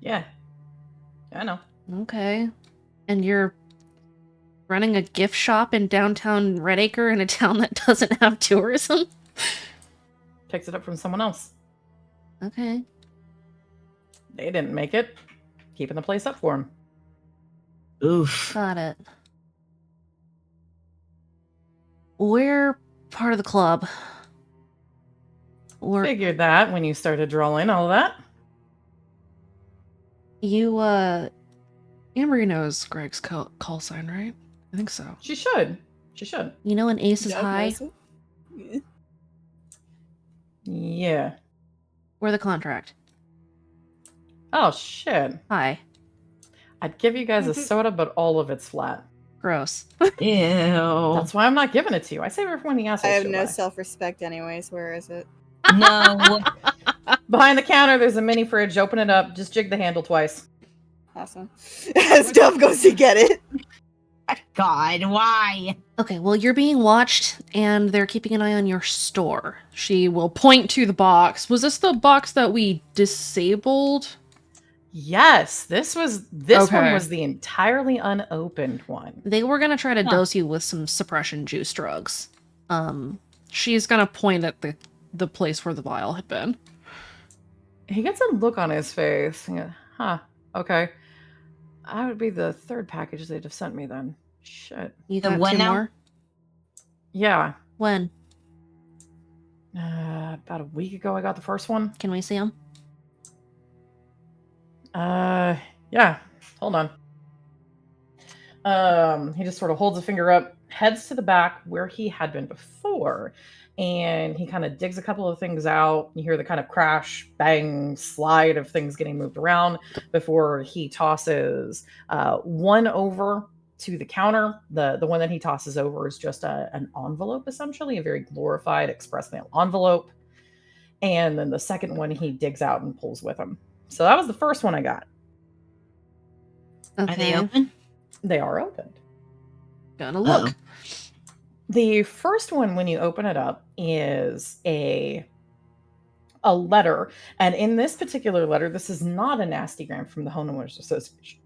Yeah. I know. Okay. And you're running a gift shop in downtown Redacre in a town that doesn't have tourism? Picked it up from someone else. Okay. They didn't make it. Keeping the place up for him. Oof. Got it. We're part of the club. Or Figured that when you started drawing all that. you, Amory knows Greg's call sign, right? I think so. She should. She should. You know when Ace is Doug high? knows it. Yeah. We're the contract. Oh, shit. Hi. I'd give you guys a soda, but all of it's flat. Gross. Ew. That's why I'm not giving it to you. I save it for when the I assholes have show no by. self-respect anyways. Where is it? No. Behind the counter, there's a mini fridge. Open it up. Just jig the handle twice. Awesome. As Dove goes to get it. God, why? Okay, well, you're being watched, and they're keeping an eye on your store. She will point to the box. Was this the box that we disabled? Yes, this one Okay. was the entirely unopened one. They were gonna try to Huh. dose you with some suppression juice drugs. She's gonna point at the place where the vial had been. He gets a look on his face. Yeah, huh. Okay. I would be the third package they'd have sent me then. Shit. You The got what two now? more? Yeah. When? About a week ago, I got the first one. Can we see them? Yeah. Hold on. He just sort of holds a finger up, heads to the back where he had been before, and he kind of digs a couple of things out. You hear the kind of crash, bang, slide of things getting moved around before he tosses one over to the counter. The one that he tosses over is just an envelope, essentially, a very glorified express mail envelope. And then the second one he digs out and pulls with him. So that was the first one I got. Are they open? They are opened. Gonna look. The first one, when you open it up, is a letter. And in this particular letter, this is not a nastygram from the Homeowners Association.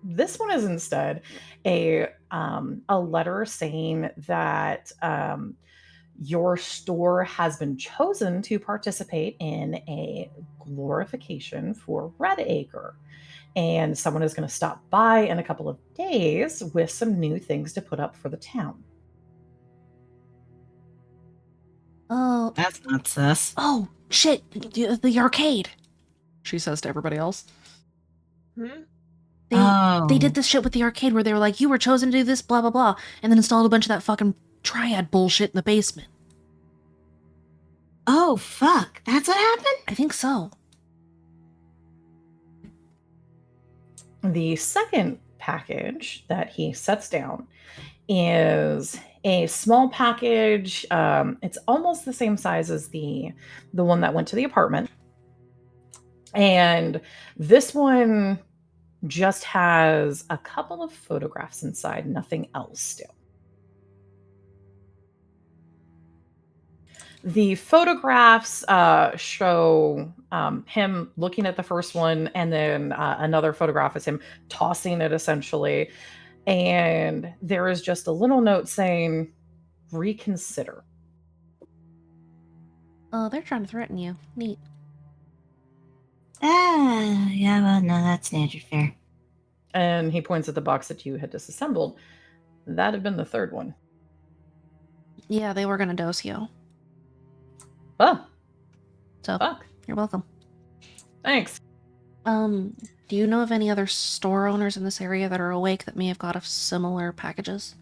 This one is instead a letter saying that your store has been chosen to participate in a glorification for Redacre. And someone is going to stop by in a couple of days with some new things to put up for the town. Oh, That's not sus. oh, shit! The arcade. She says to everybody else. Hmm? They did this shit with the arcade where they were like, "You were chosen to do this, blah blah blah," and then installed a bunch of that fucking triad bullshit in the basement. Oh, fuck. That's what happened? I think so. The second package that he sets down is a small package. It's almost the same size as the one that went to the apartment. And this one just has a couple of photographs inside, nothing else still. The photographs show him looking at the first one, and then another photograph is him tossing it, essentially. And there is just a little note saying, reconsider. Oh, they're trying to threaten you. Neat. Yeah, well, no, that's standard fare. And he points at the box that you had disassembled. That had been the third one. Yeah, they were gonna dose you. Oh, So, fuck. you're welcome. Thanks. Do you know of any other store owners in this area that are awake that may have got us similar packages?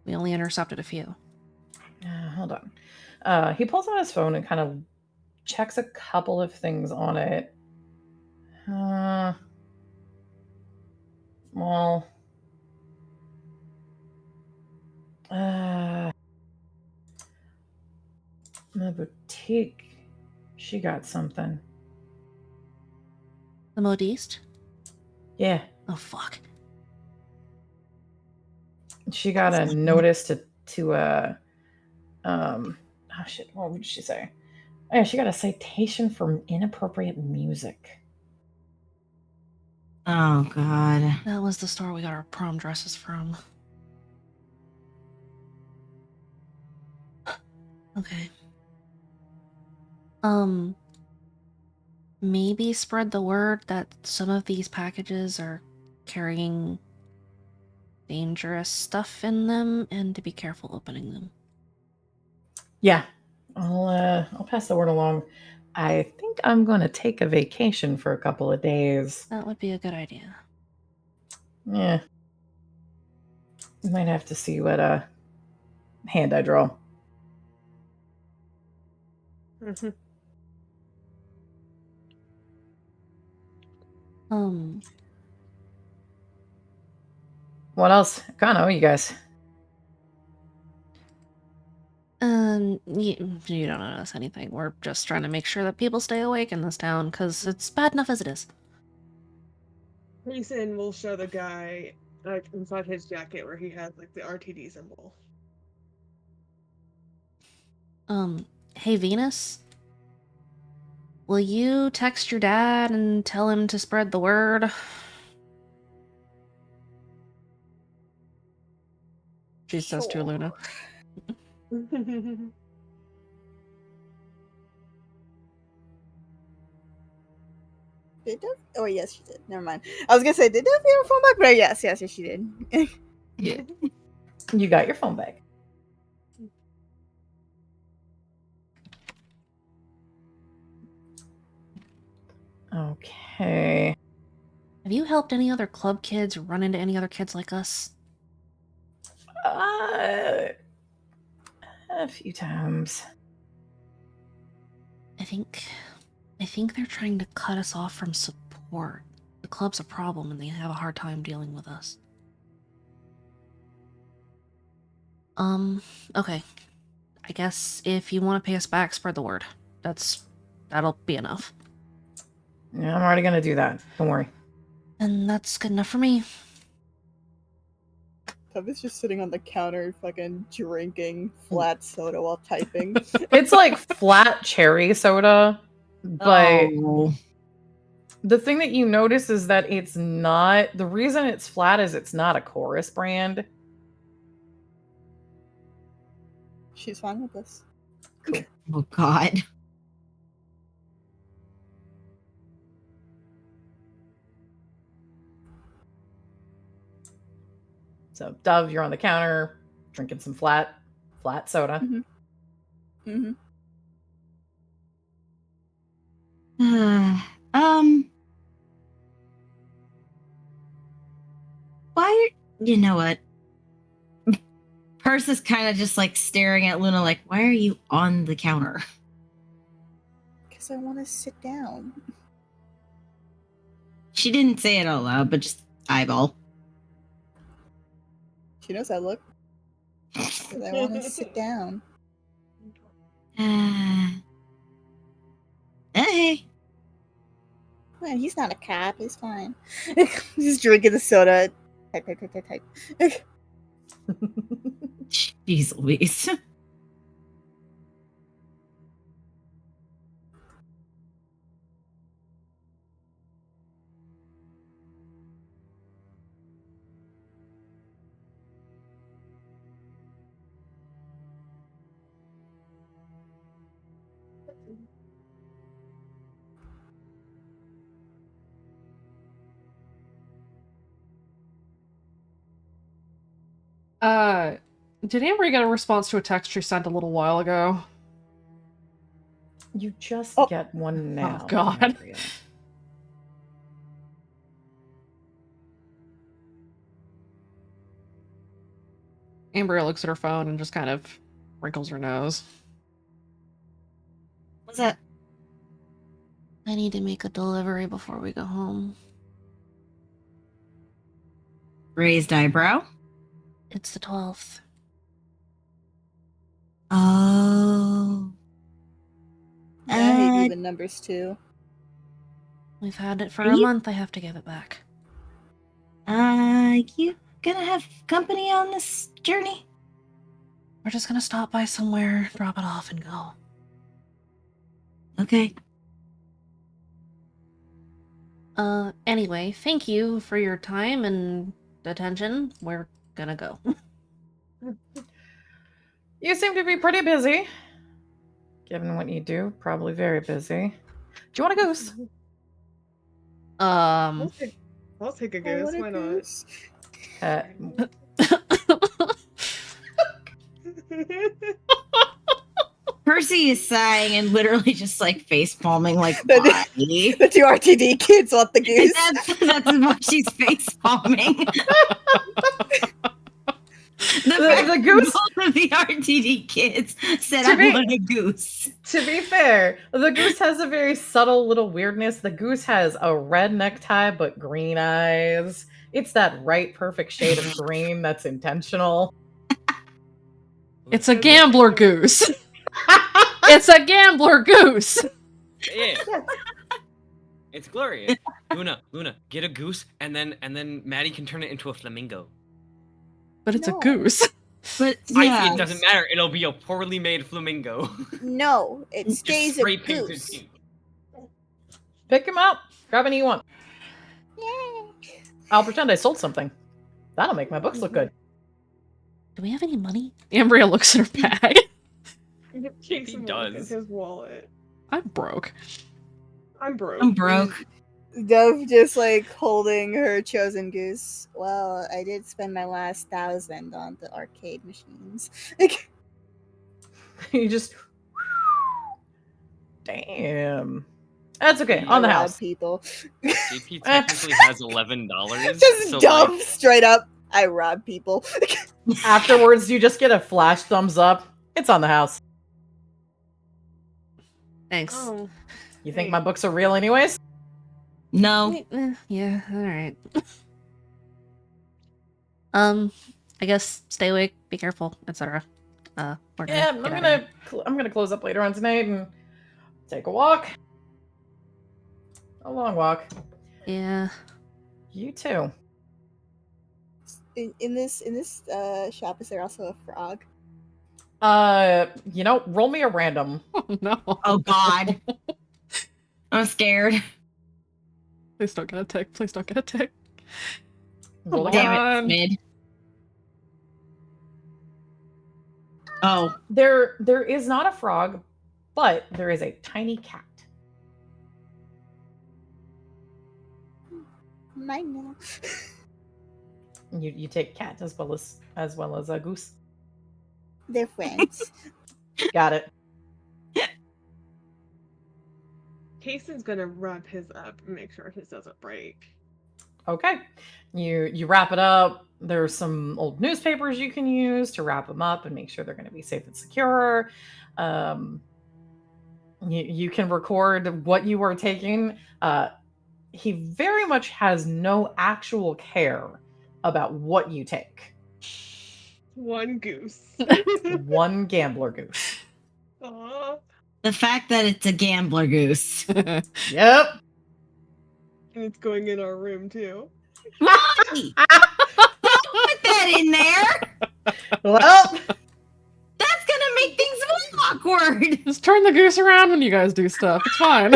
We only intercepted a few. Hold on. He pulls out his phone and kind of checks a couple of things on it. Well, the boutique, she got something. The Modiste? Yeah, Oh, fuck. she got a notice to oh shit, what did she say? Oh, yeah, she got a citation for inappropriate music. Oh God. That was the store we got our prom dresses from. Okay. Maybe spread the word that some of these packages are carrying dangerous stuff in them and to be careful opening them. Yeah, I'll pass the word along. I think I'm going to take a vacation for a couple of days. That would be a good idea. Yeah, might have to see what hand I draw. What else? Kano, you guys. You don't notice anything. We're just trying to make sure that people stay awake in this town, because it's bad enough as it is. Mason will show the guy like inside his jacket where he has like the RTD symbol. Hey Venus? Will you text your dad and tell him to spread the word? She says to Luna. Did Dove? Oh, yes, she did. Never mind. I was gonna say, did Dove get her phone back? But yes, she did. Yeah. You got your phone back. Okay. Have you helped any other club kids or run into any other kids like us? A few times. I think they're trying to cut us off from support. The club's a problem and they have a hard time dealing with us. Okay. I guess if you want to pay us back, spread the word. That'll be enough. Yeah, I'm already gonna do that. Don't worry. And that's good enough for me. Tub is just sitting on the counter, fucking drinking flat soda while typing. It's like flat cherry soda, but the thing that you notice is that it's not. The reason it's flat is it's not a Chorus brand. She's fine with this. Cool. Oh God. So, Dove, you're on the counter drinking some flat soda. Mm-hmm. Why? You know what? Purse is kind of just like staring at Luna, like, why are you on the counter? Because I want to sit down. She didn't say it out loud, but just eyeball. She knows I look. Because I want to sit down. Hey. Man, he's not a cop. He's fine. He's drinking the soda. Type. Jeez Louise. Did Amber get a response to a text she sent a little while ago? You just Oh. get one now. Oh God. Andrea. Ambria looks at her phone and just kind of wrinkles her nose. What's that? I need to make a delivery before we go home. Raised eyebrow? It's the 12th. Oh. Yeah, I hate even numbers too. We've had it for Are a you- month. I have to give it back. You gonna have company on this journey? We're just gonna stop by somewhere, drop it off, and go. Okay. Anyway, thank you for your time and attention. We're gonna go. You seem to be pretty busy. Given what you do, probably very busy. Do you want a goose? I'll take a I goose. want a Why not? goose. Percy is sighing and literally just like face palming, like, The- why? The two RTD kids want the goose. That's why she's face palming. The goose. Both of the RTD kids said, To "I be- want a goose." To be fair, the goose has a very subtle little weirdness. The goose has a red necktie but green eyes. It's that right perfect shade of green that's intentional. It's a gambler goose. It's a gambler goose. Yeah. It's glorious. Luna, get a goose, and then Maddie can turn it into a flamingo. But it's No. a goose. But It doesn't matter. It'll be a poorly made flamingo. No, it Just stays a spray painted goose. pink. Pick him up. Grab any you want. Yay. I'll pretend I sold something. That'll make my books look good. Do we have any money? Ambria looks at her bag. He does. his wallet. I'm broke. I'm broke. I'm broke. Dove just like holding her chosen goose. Well, I did spend my last 1,000 on the arcade machines. You just. Damn. That's okay. I On the rob house. people. JP technically has $11. Just so Dove like, straight up. I rob people. Afterwards, you just get a flash thumbs up. It's on the house. Thanks. Oh, You think my books are real, anyways? No. Yeah, alright. I guess stay awake, be careful, etc. We're Yeah, get out of here. I'm gonna close up later on tonight and take a walk. A long walk. Yeah. You too. In this shop, is there also a frog? Roll me a random. Oh no. Oh God. I'm scared. Please don't get a tick. Please don't get a tick. Roll Come again. on. Damn it, Smid. Oh. There is not a frog, but there is a tiny cat. Mine now. You take cat as well as a goose. They're friends. Got it. Casey's gonna rub his up and make sure his doesn't break. Okay. You wrap it up. There's some old newspapers you can use to wrap them up and make sure they're going to be safe and secure. You can record what you are taking. He very much has no actual care about what you take. One goose. One gambler goose. Aw. The fact that it's a gambler goose. Yep. And it's going in our room too. Mommy! Don't put that in there! Well, That's gonna make things more awkward! Just turn the goose around when you guys do stuff. It's fine.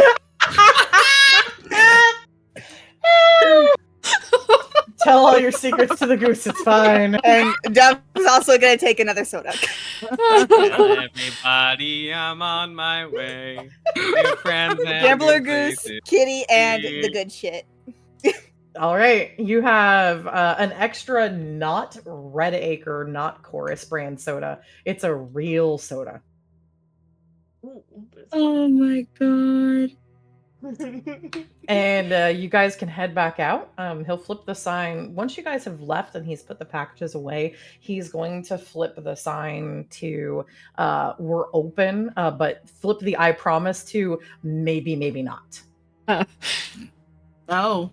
tell all your secrets to the goose. It's fine. And Dove is also gonna take another soda. tell everybody I'm on my way. New friends and Gambler new goose, places. kitty, and the good shit. All right, you have an extra not Red Acre, not Chorus brand soda. It's a real soda. Ooh, Oh my God. And you guys can head back out. He'll flip the sign. Once you guys have left and he's put the packages away, he's going to flip the sign to we're open, but flip the I promise to maybe, maybe not. Oh.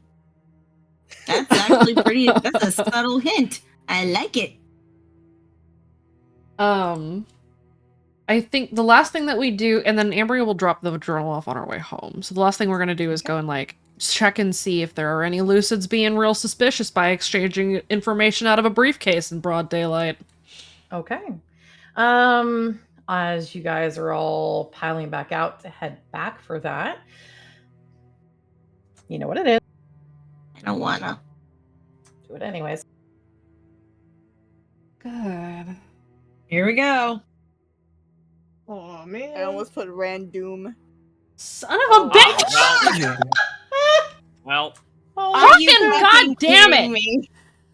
That's actually pretty. That's a subtle hint. I like it. I think the last thing that we do, and then Ambria will drop the journal off on our way home. So the last thing we're gonna do is go and like check and see if there are any Lucids being real suspicious by exchanging information out of a briefcase in broad daylight. Okay. as you guys are all piling back out to head back for that, you know what it is. I don't wanna. Do it anyways. Good. Here we go. Oh man. I almost put random. Son of a Oh, bitch! well, Are you Fucking fucking goddamn kidding it! me?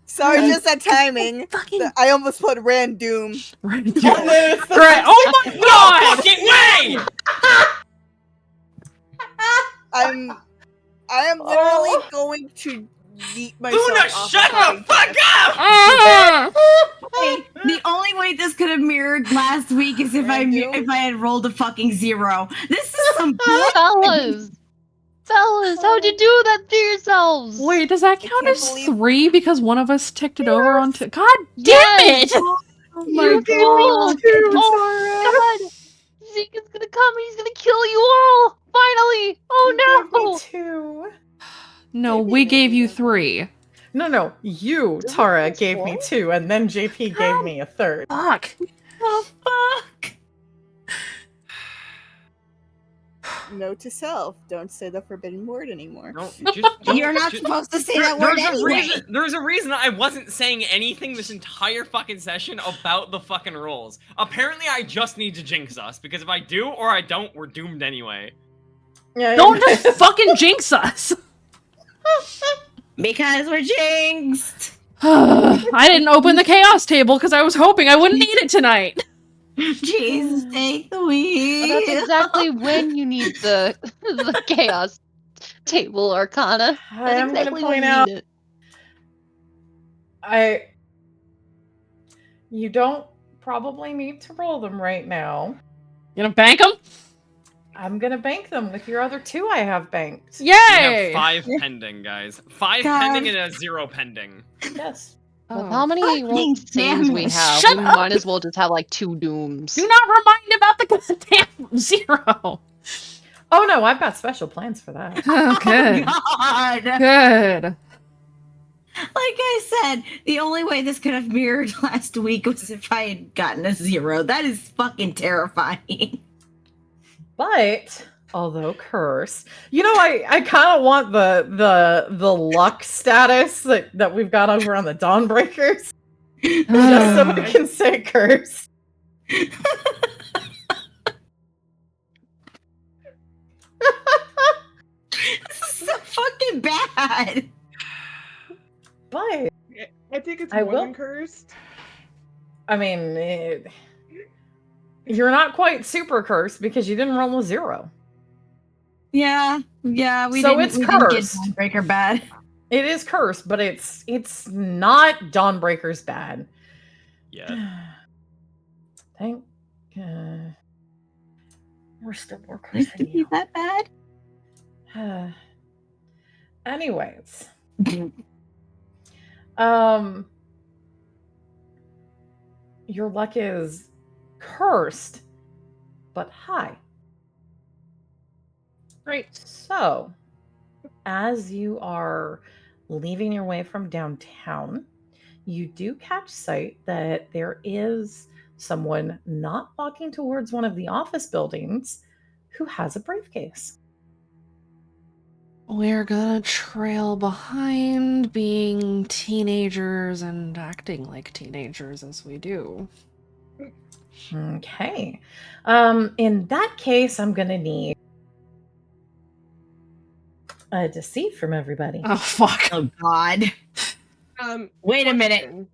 Sorry, just that timing. Fucking I almost put random. Right. And then it's the Right. Oh my no god! fucking way! I am literally going to yeet myself Luna, off shut the the fucking fuck cliff. up! Ah! Hey, the only way this could have mirrored last week is if Random? I had rolled a fucking 0. This is some bullshit. Fellas, how'd you do that to yourselves? Wait, does that count can't as believe- 3 because one of us ticked it over onto? God damn Yes! it! Oh You fool! Oh god! Zeke is gonna come and he's gonna kill you all! Finally! Oh You gave no! me 2. No, JP we made gave me you this. 3. No, you, Isn't Tara, this gave me 4? 2, and then JP gave me a 3rd. Fuck. Oh, fuck. Note to self: don't say the forbidden word anymore. You're not supposed to say that word anyway. There's a reason I wasn't saying anything this entire fucking session about the fucking rules. Apparently, I just need to jinx us, because if I do or I don't, we're doomed anyway. Yeah, Don't just fucking jinx us! Because we're jinxed. I didn't open the chaos table because I was hoping I wouldn't need it tonight. Jesus, take the wheel. Well, that's exactly when you need the the chaos table arcana. I That's am gonna exactly point when you out need it. you don't probably need to roll them right now. You gonna bank them? I'm gonna bank them with your other 2 I have banked. We have Yay! 5 pending, guys. 5 God. pending and a 0 pending. Yes. With Oh. how many rolled damn saves it. we have, Shut we up. might as well just have like 2 dooms. Do not remind me about the goddamn 0. Oh no, I've got special plans for that. Oh, good. God. Good. Like I said, the only way this could have mirrored last week was if I had gotten a 0. That is fucking terrifying. But although curse, I kind of want the luck status that we've got over on the Dawnbreakers, just so we can say curse. This is so fucking bad. But I think it's I more will- than cursed. I mean, you're not quite super cursed because you didn't roll a 0. Yeah, we So didn't, it's we didn't get cursed. Dawnbreaker bad. It is cursed, but it's not Dawnbreakers bad. Yeah. Thank. We're still more It cursed. could be that bad. Anyways, your luck is cursed, but high. Great. So, as you are leaving your way from downtown, you do catch sight that there is someone not walking towards one of the office buildings who has a briefcase. We're gonna trail behind, being teenagers and acting like teenagers as we do. Okay. In that case, I'm gonna need a deceit from everybody. Oh, fuck. Oh God. Wait a minute. Question.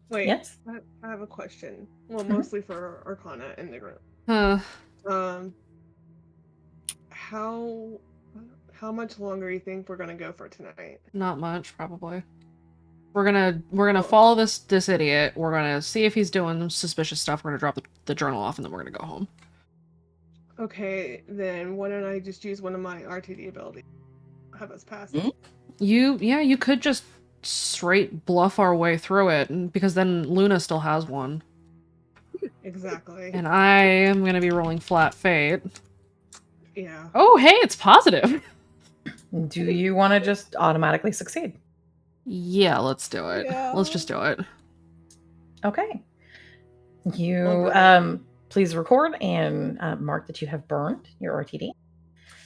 Wait. Yes. I have a question. Well, Mhm. mostly for Arcana in the group. How much longer do you think we're gonna go for tonight? Not much, probably. We're gonna follow this idiot. We're gonna see if he's doing suspicious stuff. We're gonna drop the journal off, and then we're gonna go home. Okay, then why don't I just use one of my RTD abilities? Have us pass Hmm? it. You could just straight bluff our way through it, because then Luna still has one. Exactly. And I am gonna be rolling flat fate. Yeah. Oh, hey, it's positive. Do you want to just automatically succeed? Yeah, let's do it. Yeah. Let's just do it. Okay. You Okay. please record and mark that you have burned your RTD.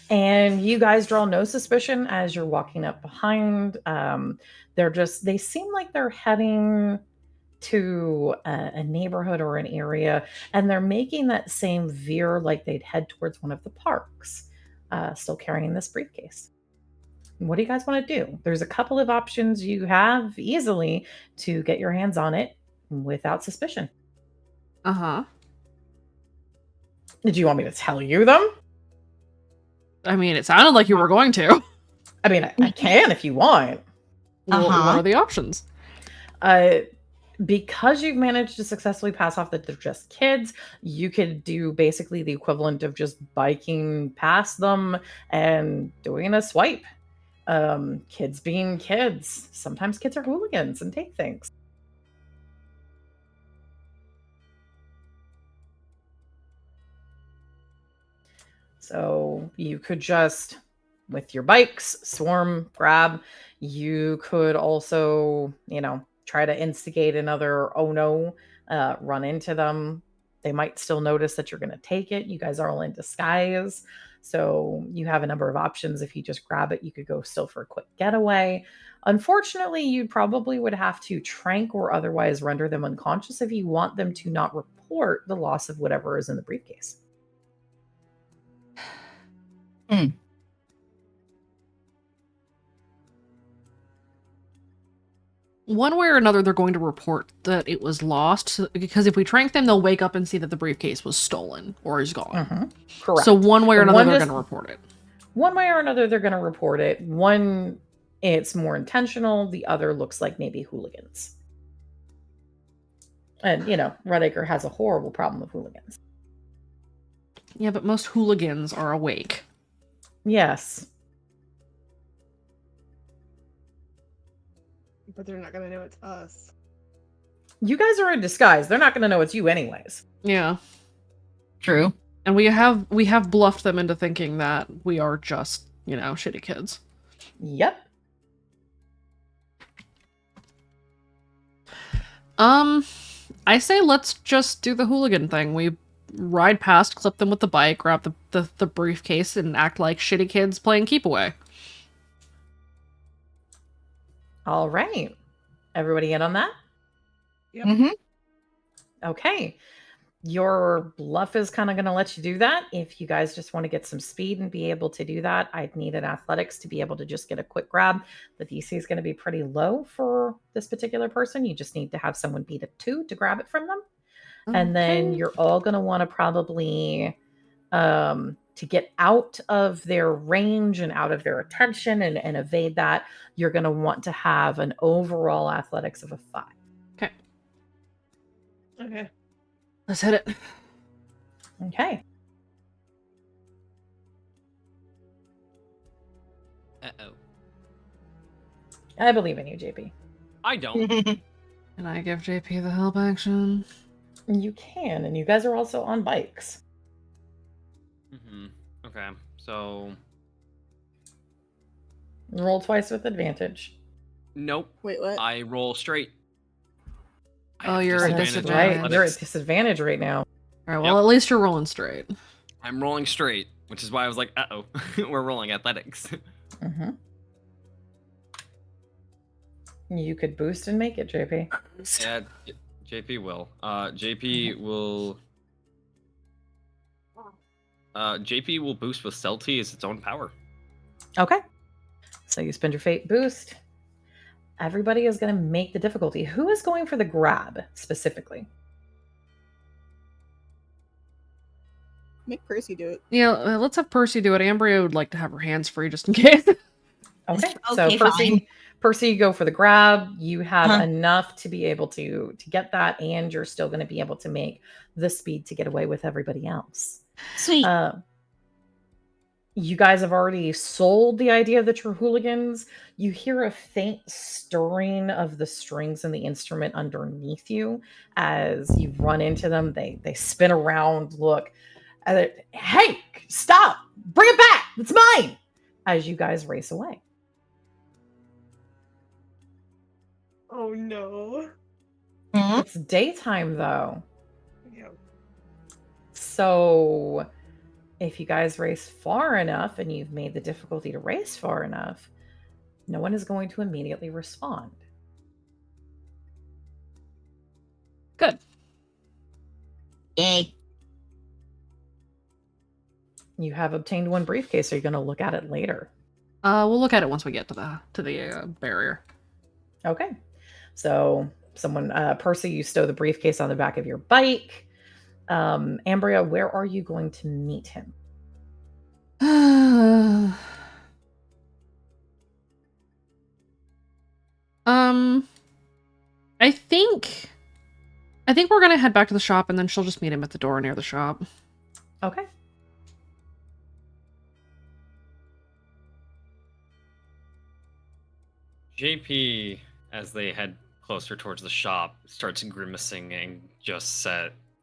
And you guys draw no suspicion as you're walking up behind. They seem like they're heading to a neighborhood or an area, and they're making that same veer like they'd head towards one of the parks, still carrying this briefcase. What do you guys want to do? There's a couple of options you have easily to get your hands on it without suspicion. Uh-huh. Did you want me to tell you them? I mean, it sounded like you were going to. I mean, I can if you want. Well, what are the options? Because you've managed to successfully pass off that they're just kids, you could do basically the equivalent of just biking past them and doing a swipe. Kids being kids. Sometimes kids are hooligans and take things. So you could just, with your bikes, swarm, grab. You could also, try to instigate another oh no, run into them. They might still notice that you're going to take it. You guys are all in disguise. So you have a number of options. If you just grab it, you could go still for a quick getaway. Unfortunately, you probably would have to trank or otherwise render them unconscious if you want them to not report the loss of whatever is in the briefcase. One way or another, they're going to report that it was lost, because if we trank them, they'll wake up and see that the briefcase was stolen or is gone. Mm-hmm. Correct. So one way or another, they're going to report it. One way or another, they're going to report it. One, it's more intentional. The other looks like maybe hooligans. And, Redacre has a horrible problem with hooligans. Yeah, but most hooligans are awake. Yes. But they're not gonna know it's us. You guys are in disguise. They're not going to know it's you anyways. Yeah. True. And we have bluffed them into thinking that we are just, shitty kids. Yep. I say let's just do the hooligan thing. We ride past, clip them with the bike, grab the briefcase, and act like shitty kids playing keep away. All right. Everybody in on that? Yep. Mm-hmm. Okay. Your bluff is kind of going to let you do that. If you guys just want to get some speed and be able to do that, I'd need an athletics to be able to just get a quick grab. The DC is going to be pretty low for this particular person. You just need to have someone beat a 2 to grab it from them. Okay. And then you're all going to want to probably, to get out of their range and out of their attention and evade that, you're going to want to have an overall athletics of a 5. Okay. Okay. Let's hit it. Okay. Uh-oh. I believe in you, JP. I don't. Can I give JP the help action? You can, and you guys are also on bikes. Mm-hmm. Okay, so... Roll twice with advantage. Nope. Wait, what? I roll straight. Oh, you're at disadvantage. Right. You're at disadvantage right now. All right, well, at least you're rolling straight. I'm rolling straight, which is why I was like, uh-oh, we're rolling athletics. Mm-hmm. You could boost and make it, JP. Yeah, JP will. JP will... JP will boost with Celty as its own power. Okay. So you spend your fate boost. Everybody is going to make the difficulty. Who is going for the grab, specifically? Make Percy do it. Yeah, let's have Percy do it. Ambria would like to have her hands free just in case. Okay, so Percy, go for the grab. You have enough to be able to get that, and you're still going to be able to make the speed to get away with everybody else. Sweet. You guys have already sold the idea that you're hooligans. You hear a faint stirring of the strings in the instrument underneath you as you run into them. They spin around, look. Hey, stop! Bring it back! It's mine! As you guys race away. Oh no. It's daytime, though. Yeah. So if you guys race far enough and you've made the difficulty to race far enough, no one is going to immediately respond. Good. Yay. You have obtained one briefcase. Are you going to look at it later? We'll look at it once we get to the barrier. Okay. So someone, Percy, you stow the briefcase on the back of your bike. Ambria, where are you going to meet him? I think we're gonna head back to the shop, and then she'll just meet him at the door near the shop. Okay. JP, as they head closer towards the shop, starts grimacing and just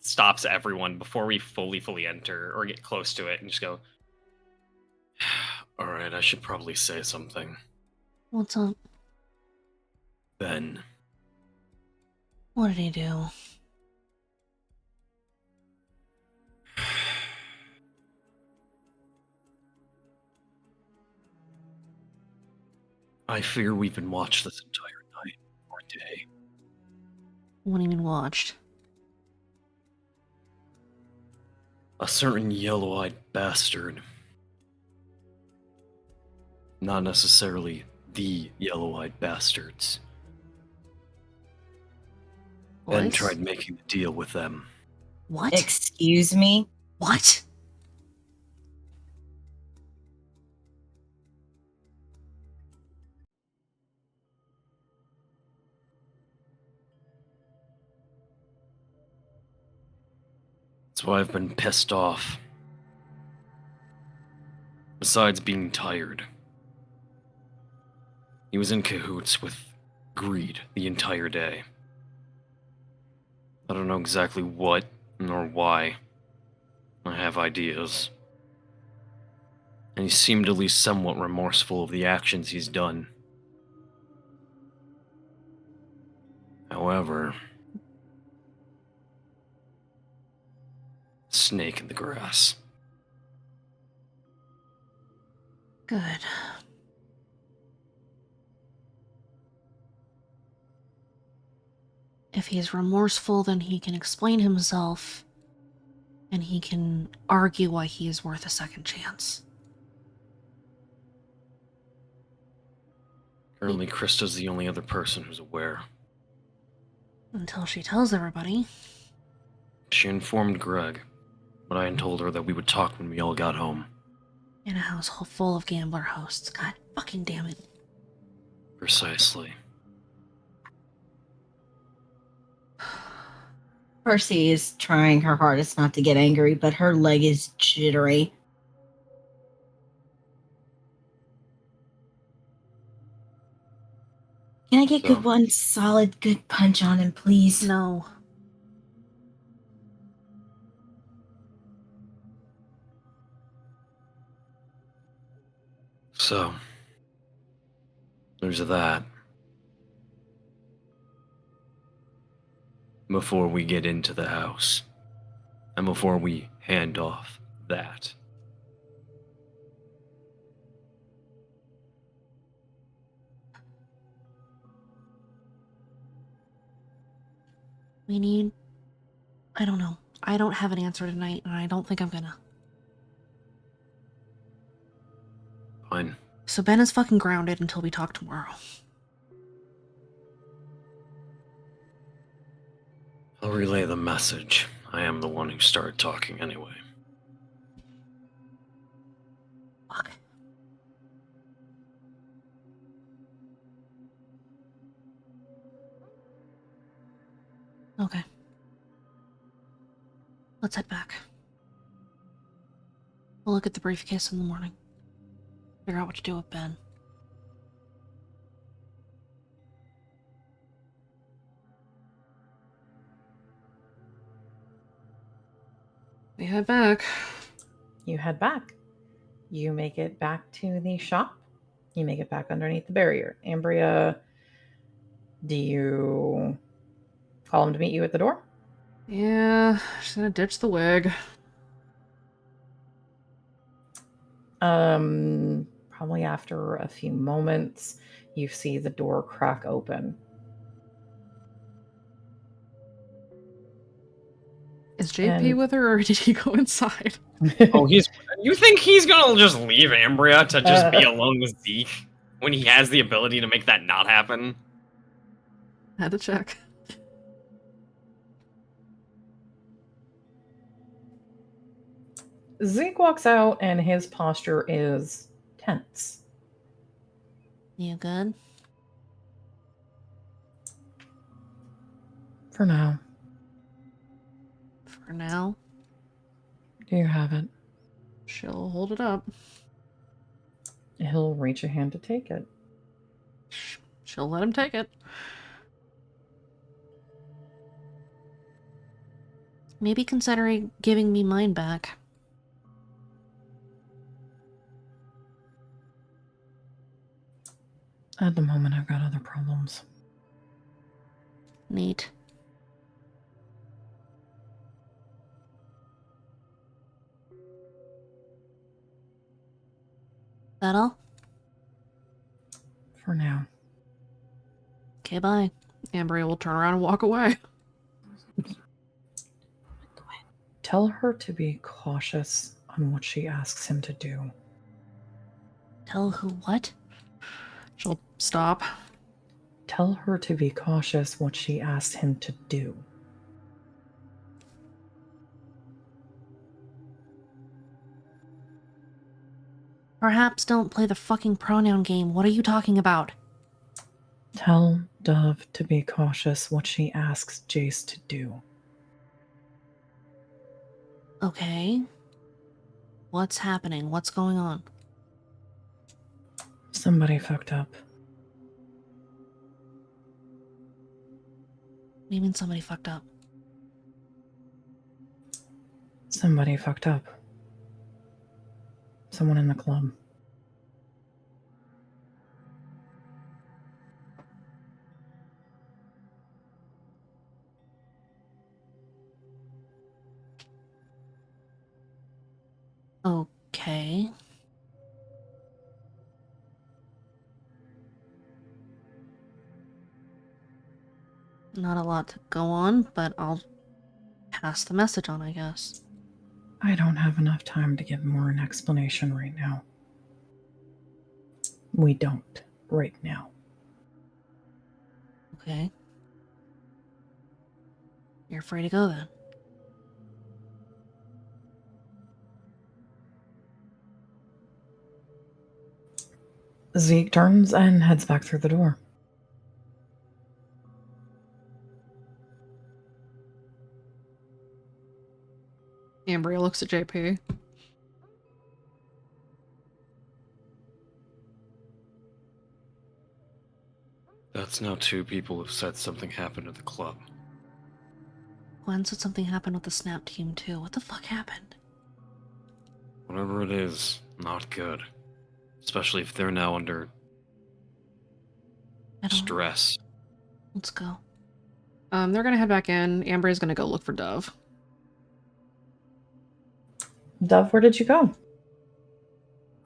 stops everyone before we fully enter or get close to it and just go, all right, I should probably say something. What's up? Ben. What did he do? I fear we've been watched this entire night or day. What do you mean watched? A certain yellow-eyed bastard. Not necessarily the yellow-eyed bastards. Ben What? tried making a deal with them. What? Excuse me? What? That's why I've been pissed off. Besides being tired. He was in cahoots with greed the entire day. I don't know exactly what nor why. I have ideas. And he seemed at least somewhat remorseful of the actions he's done. However, snake in the grass. Good. If he's remorseful, then he can explain himself, and he can argue why he is worth a second chance. Currently, Krista's the only other person who's aware. Until she tells everybody. She informed Greg, but I had told her that we would talk when we all got home. In a house full of gambler hosts. God fucking damn it. Precisely. Percy is trying her hardest not to get angry, but her leg is jittery. Can I get good one solid good punch on him, please? No. So, there's that. Before we get into the house, and before we hand off that. We need... I don't know. I don't have an answer tonight, and I don't think I'm gonna. Fine. So Ben is fucking grounded until we talk tomorrow. I'll relay the message. I am the one who started talking anyway. Fuck. Okay. Let's head back. We'll look at the briefcase in the morning. Figure out what to do with Ben. We head back. You head back. You make it back to the shop. You make it back underneath the barrier. Ambria, do you call him to meet you at the door? Yeah, she's gonna ditch the wig. Probably after a few moments, you see the door crack open. Is JP And- with her, or did he go inside? Oh, you think he's gonna just leave Ambria to just be alone with Zeke when he has the ability to make that not happen? Had to check. Zeke walks out and his posture is tense. You good? For now. For now? Do you have it? She'll hold it up. He'll reach a hand to take it. She'll let him take it. Maybe considering giving me mine back. At the moment, I've got other problems. Neat. That all? For now. Okay, bye. Ambria will turn around and walk away. Tell her to be cautious on what she asks him to do. Tell who what? She'll stop. Tell her to be cautious what she asks him to do. Perhaps don't play the fucking pronoun game. What are you talking about? Tell Dove to be cautious what she asks Jace to do. Okay. What's happening? What's going on? Somebody fucked up. What do you mean somebody fucked up? Somebody fucked up. Someone in the club. Okay. Not a lot to go on, but I'll pass the message on, I guess. I don't have enough time to give more an explanation right now. We don't right now. Okay. You're free to go then. Zeke turns and heads back through the door. Ambria looks at JP. That's now 2 people who've said something happened at the club. Gwen said something happened with the Snap team too. What the fuck happened? Whatever it is, not good. Especially if they're now under stress. Let's go. They're gonna head back in. Ambria's gonna go look for Dove. Dove, where did you go?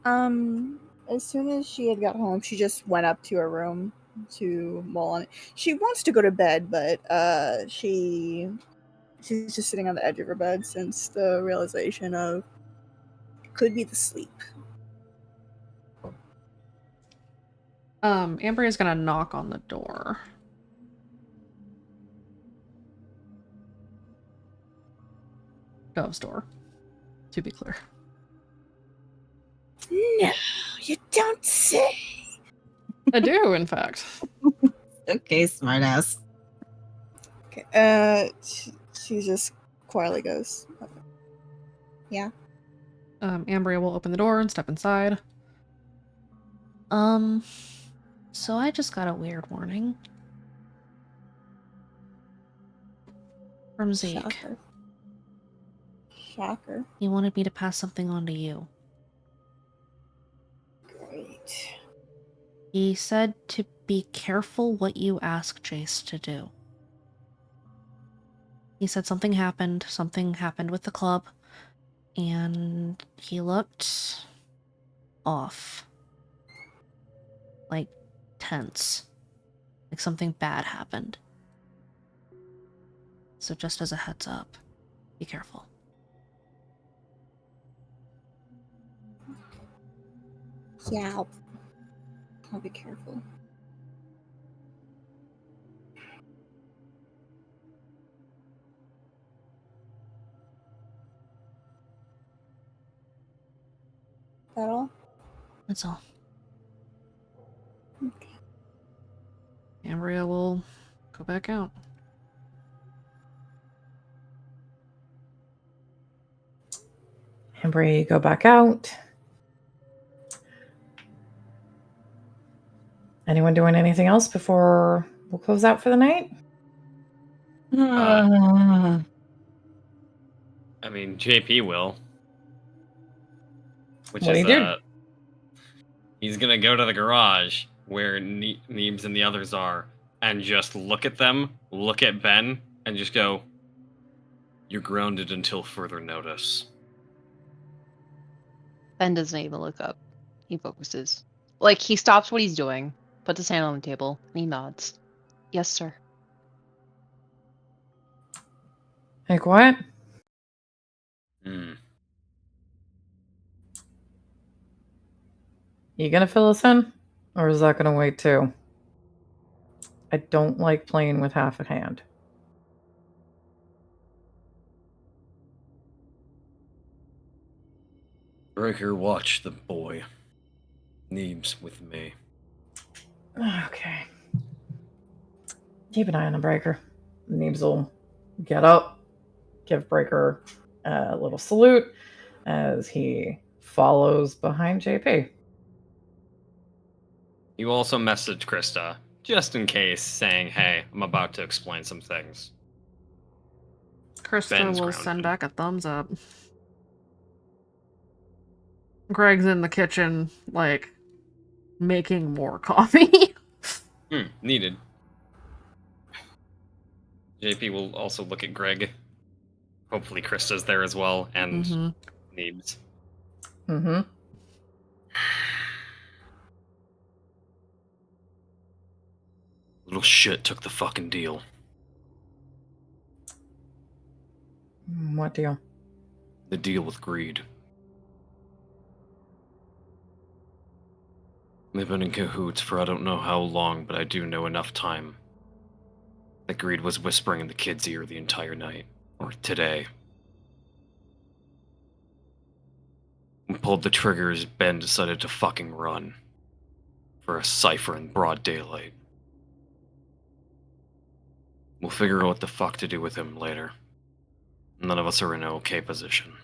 As soon as she had got home, she just went up to her room to mull on it. She wants to go to bed, but she's just sitting on the edge of her bed since the realization of it could be the sleep. Ambria's gonna knock on the door. Dove's door, to be clear. No, you don't say. I do, in fact. Okay, smartass. Okay, she just quietly goes, yeah. Ambria will open the door and step inside. So I just got a weird warning. From Zeke. Shocker. Shocker. He wanted me to pass something on to you. Great. He said to be careful what you ask Jace to do. He said something happened with the club, and he looked off. Like, tense. Like something bad happened. So just as a heads up, be careful. Yeah, I'll be careful. That all? That's all. Okay. Ambria will go back out. Ambria, you go back out. Anyone doing anything else before we'll close out for the night? I mean, JP will. Which What do is, you do? he's gonna go to the garage where Neebs and the others are, and just look at them, look at Ben, and just go, "You're grounded until further notice." Ben doesn't even look up. He focuses. Like, he stops what he's doing, puts his hand on the table, and he nods. Yes, sir. Hey, quiet. Hmm. You gonna fill us in? Or is that gonna wait too? I don't like playing with half a hand. Breaker, watch the boy. Neebs with me. Okay. Keep an eye on the breaker. Neebs will get up, give Breaker a little salute as he follows behind JP. You also message Krista, just in case, saying, "Hey, I'm about to explain some things." Krista Ben's will grounded. send back a thumbs up. Greg's in the kitchen, like, making more coffee. Needed. JP will also look at Greg. Hopefully Krista's there as well, and Neebs. Mm-hmm. Little shit took the fucking deal. What deal? The deal with greed. They've been in cahoots for I don't know how long, but I do know enough time. That greed was whispering in the kid's ear the entire night. Or today. When pulled the triggers, Ben decided to fucking run. For a cipher in broad daylight. We'll figure out what the fuck to do with him later. None of us are in an okay position.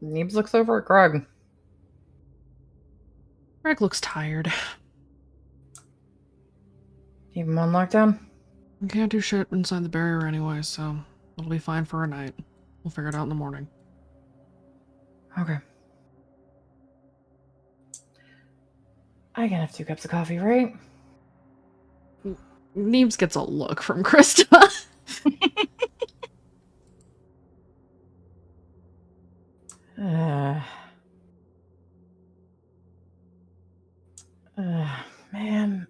Neebs looks over at Greg. Greg looks tired. Keep him on lockdown? We can't do shit inside the barrier anyway, so it'll be fine for a night. We'll figure it out in the morning. Okay. I can have 2 cups of coffee, right? Neebs gets a look from Krista. Man.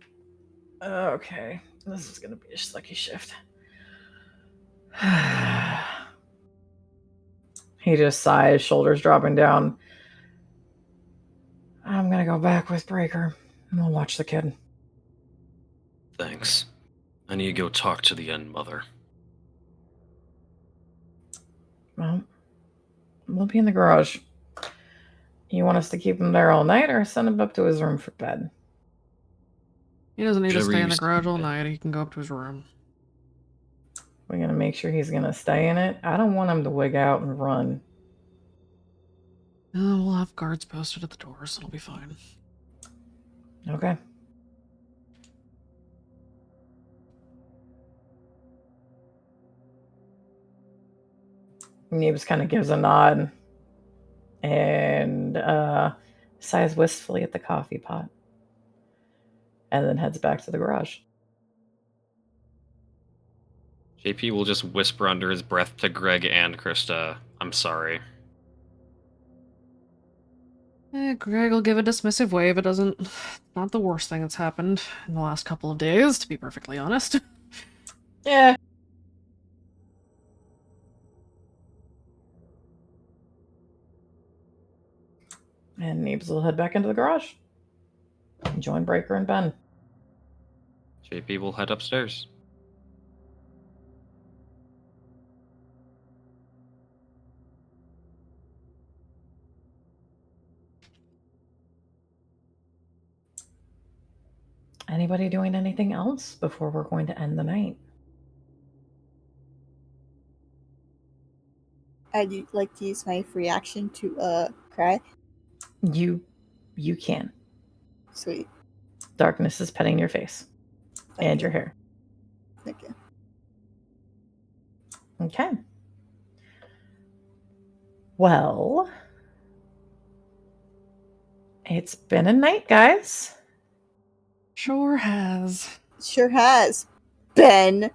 Okay. This is gonna be a sucky shift. He just sighs, shoulders dropping down. I'm gonna go back with Breaker, and we'll watch the kid. Thanks. I need to go talk to the End Mother. Well, we'll be in the garage. You want us to keep him there all night, or send him up to his room for bed? He doesn't need to Whichever stay you in the garage all say. night. He can go up to his room. We're gonna make sure he's gonna stay in it. I don't want him to wig out and run. We'll have guards posted at the doors. It'll be fine. Okay. Neebs kind of gives a nod and sighs wistfully at the coffee pot, and then heads back to the garage. JP will just whisper under his breath to Greg and Krista, "I'm sorry." Greg will give a dismissive wave. It doesn't... Not the worst thing that's happened in the last couple of days, to be perfectly honest. Yeah. And Neebs will head back into the garage. And join Breaker and Ben. JP will head upstairs. Anybody doing anything else before we're going to end the night? I'd like to use my free action to cry. You can. Sweet. Darkness is petting your face. Thank and you. your hair. Thank you. Okay. Well, it's been a night, guys. Sure has. Sure has. Ben.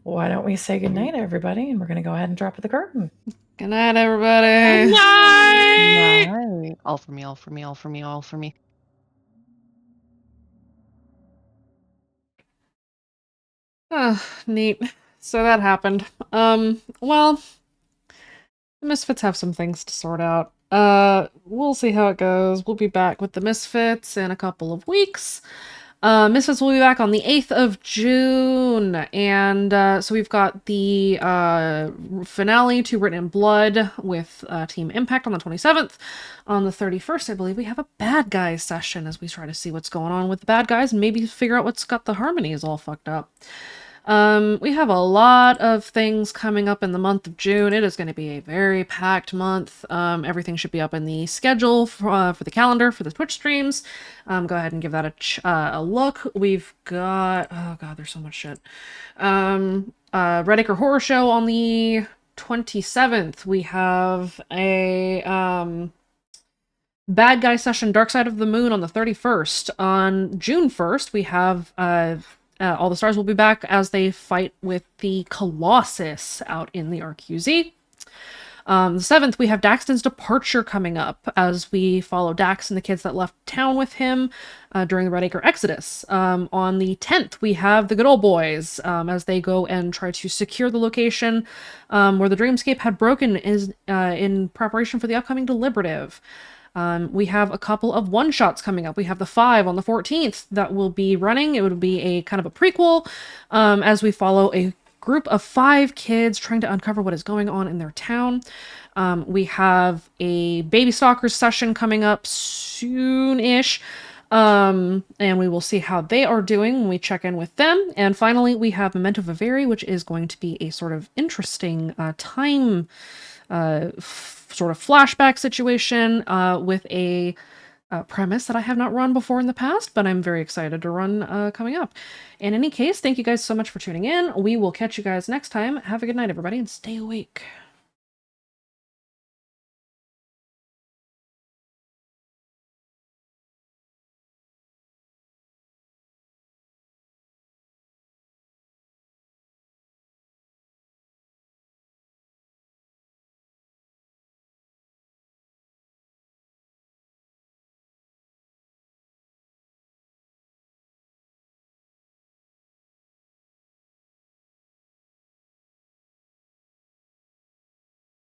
Why don't we say goodnight, everybody, and we're going to go ahead and drop the curtain. Good night, everybody. Good night! Night. All for me, all for me, all for me, all for me. Oh, neat. So that happened. Well, the Misfits have some things to sort out. We'll see how it goes. We'll be back with the Misfits in a couple of weeks. Misfits will be back on the 8th of June, and so we've got the finale to Written in Blood with Team Impact on the 27th. On the 31st, I believe, we have a bad guys session as we try to see what's going on with the bad guys and maybe figure out what's got the harmonies all fucked up. We have a lot of things coming up in the month of June. It is going to be a very packed month. Everything should be up in the schedule for the calendar for the Twitch streams. Go ahead and give that a look. We've got, oh god, there's so much shit. Red Acre Horror Show on the 27th. We have a Bad Guy Session Dark Side of the Moon on the 31st. On June 1st, we have All the Stars will be back as they fight with the Colossus out in the RQZ. The 7th, we have Daxton's departure coming up as we follow Dax and the kids that left town with him during the Red Acre Exodus. On the 10th, we have the Good Old Boys as they go and try to secure the location where the Dreamscape had broken in preparation for the upcoming Deliberative. We have a couple of one-shots coming up. We have the 5 on the 14th that will be running. It would be a kind of a prequel as we follow a group of 5 kids trying to uncover what is going on in their town. We have a Baby Stalkers session coming up soon-ish. And we will see how they are doing when we check in with them. And finally, we have Memento Vivere, which is going to be a sort of interesting time sort of flashback situation with a premise that I have not run before in the past, but I'm very excited to run coming up. In any case, thank you guys so much for tuning in. We will catch you guys next time. Have a good night, everybody, and stay awake.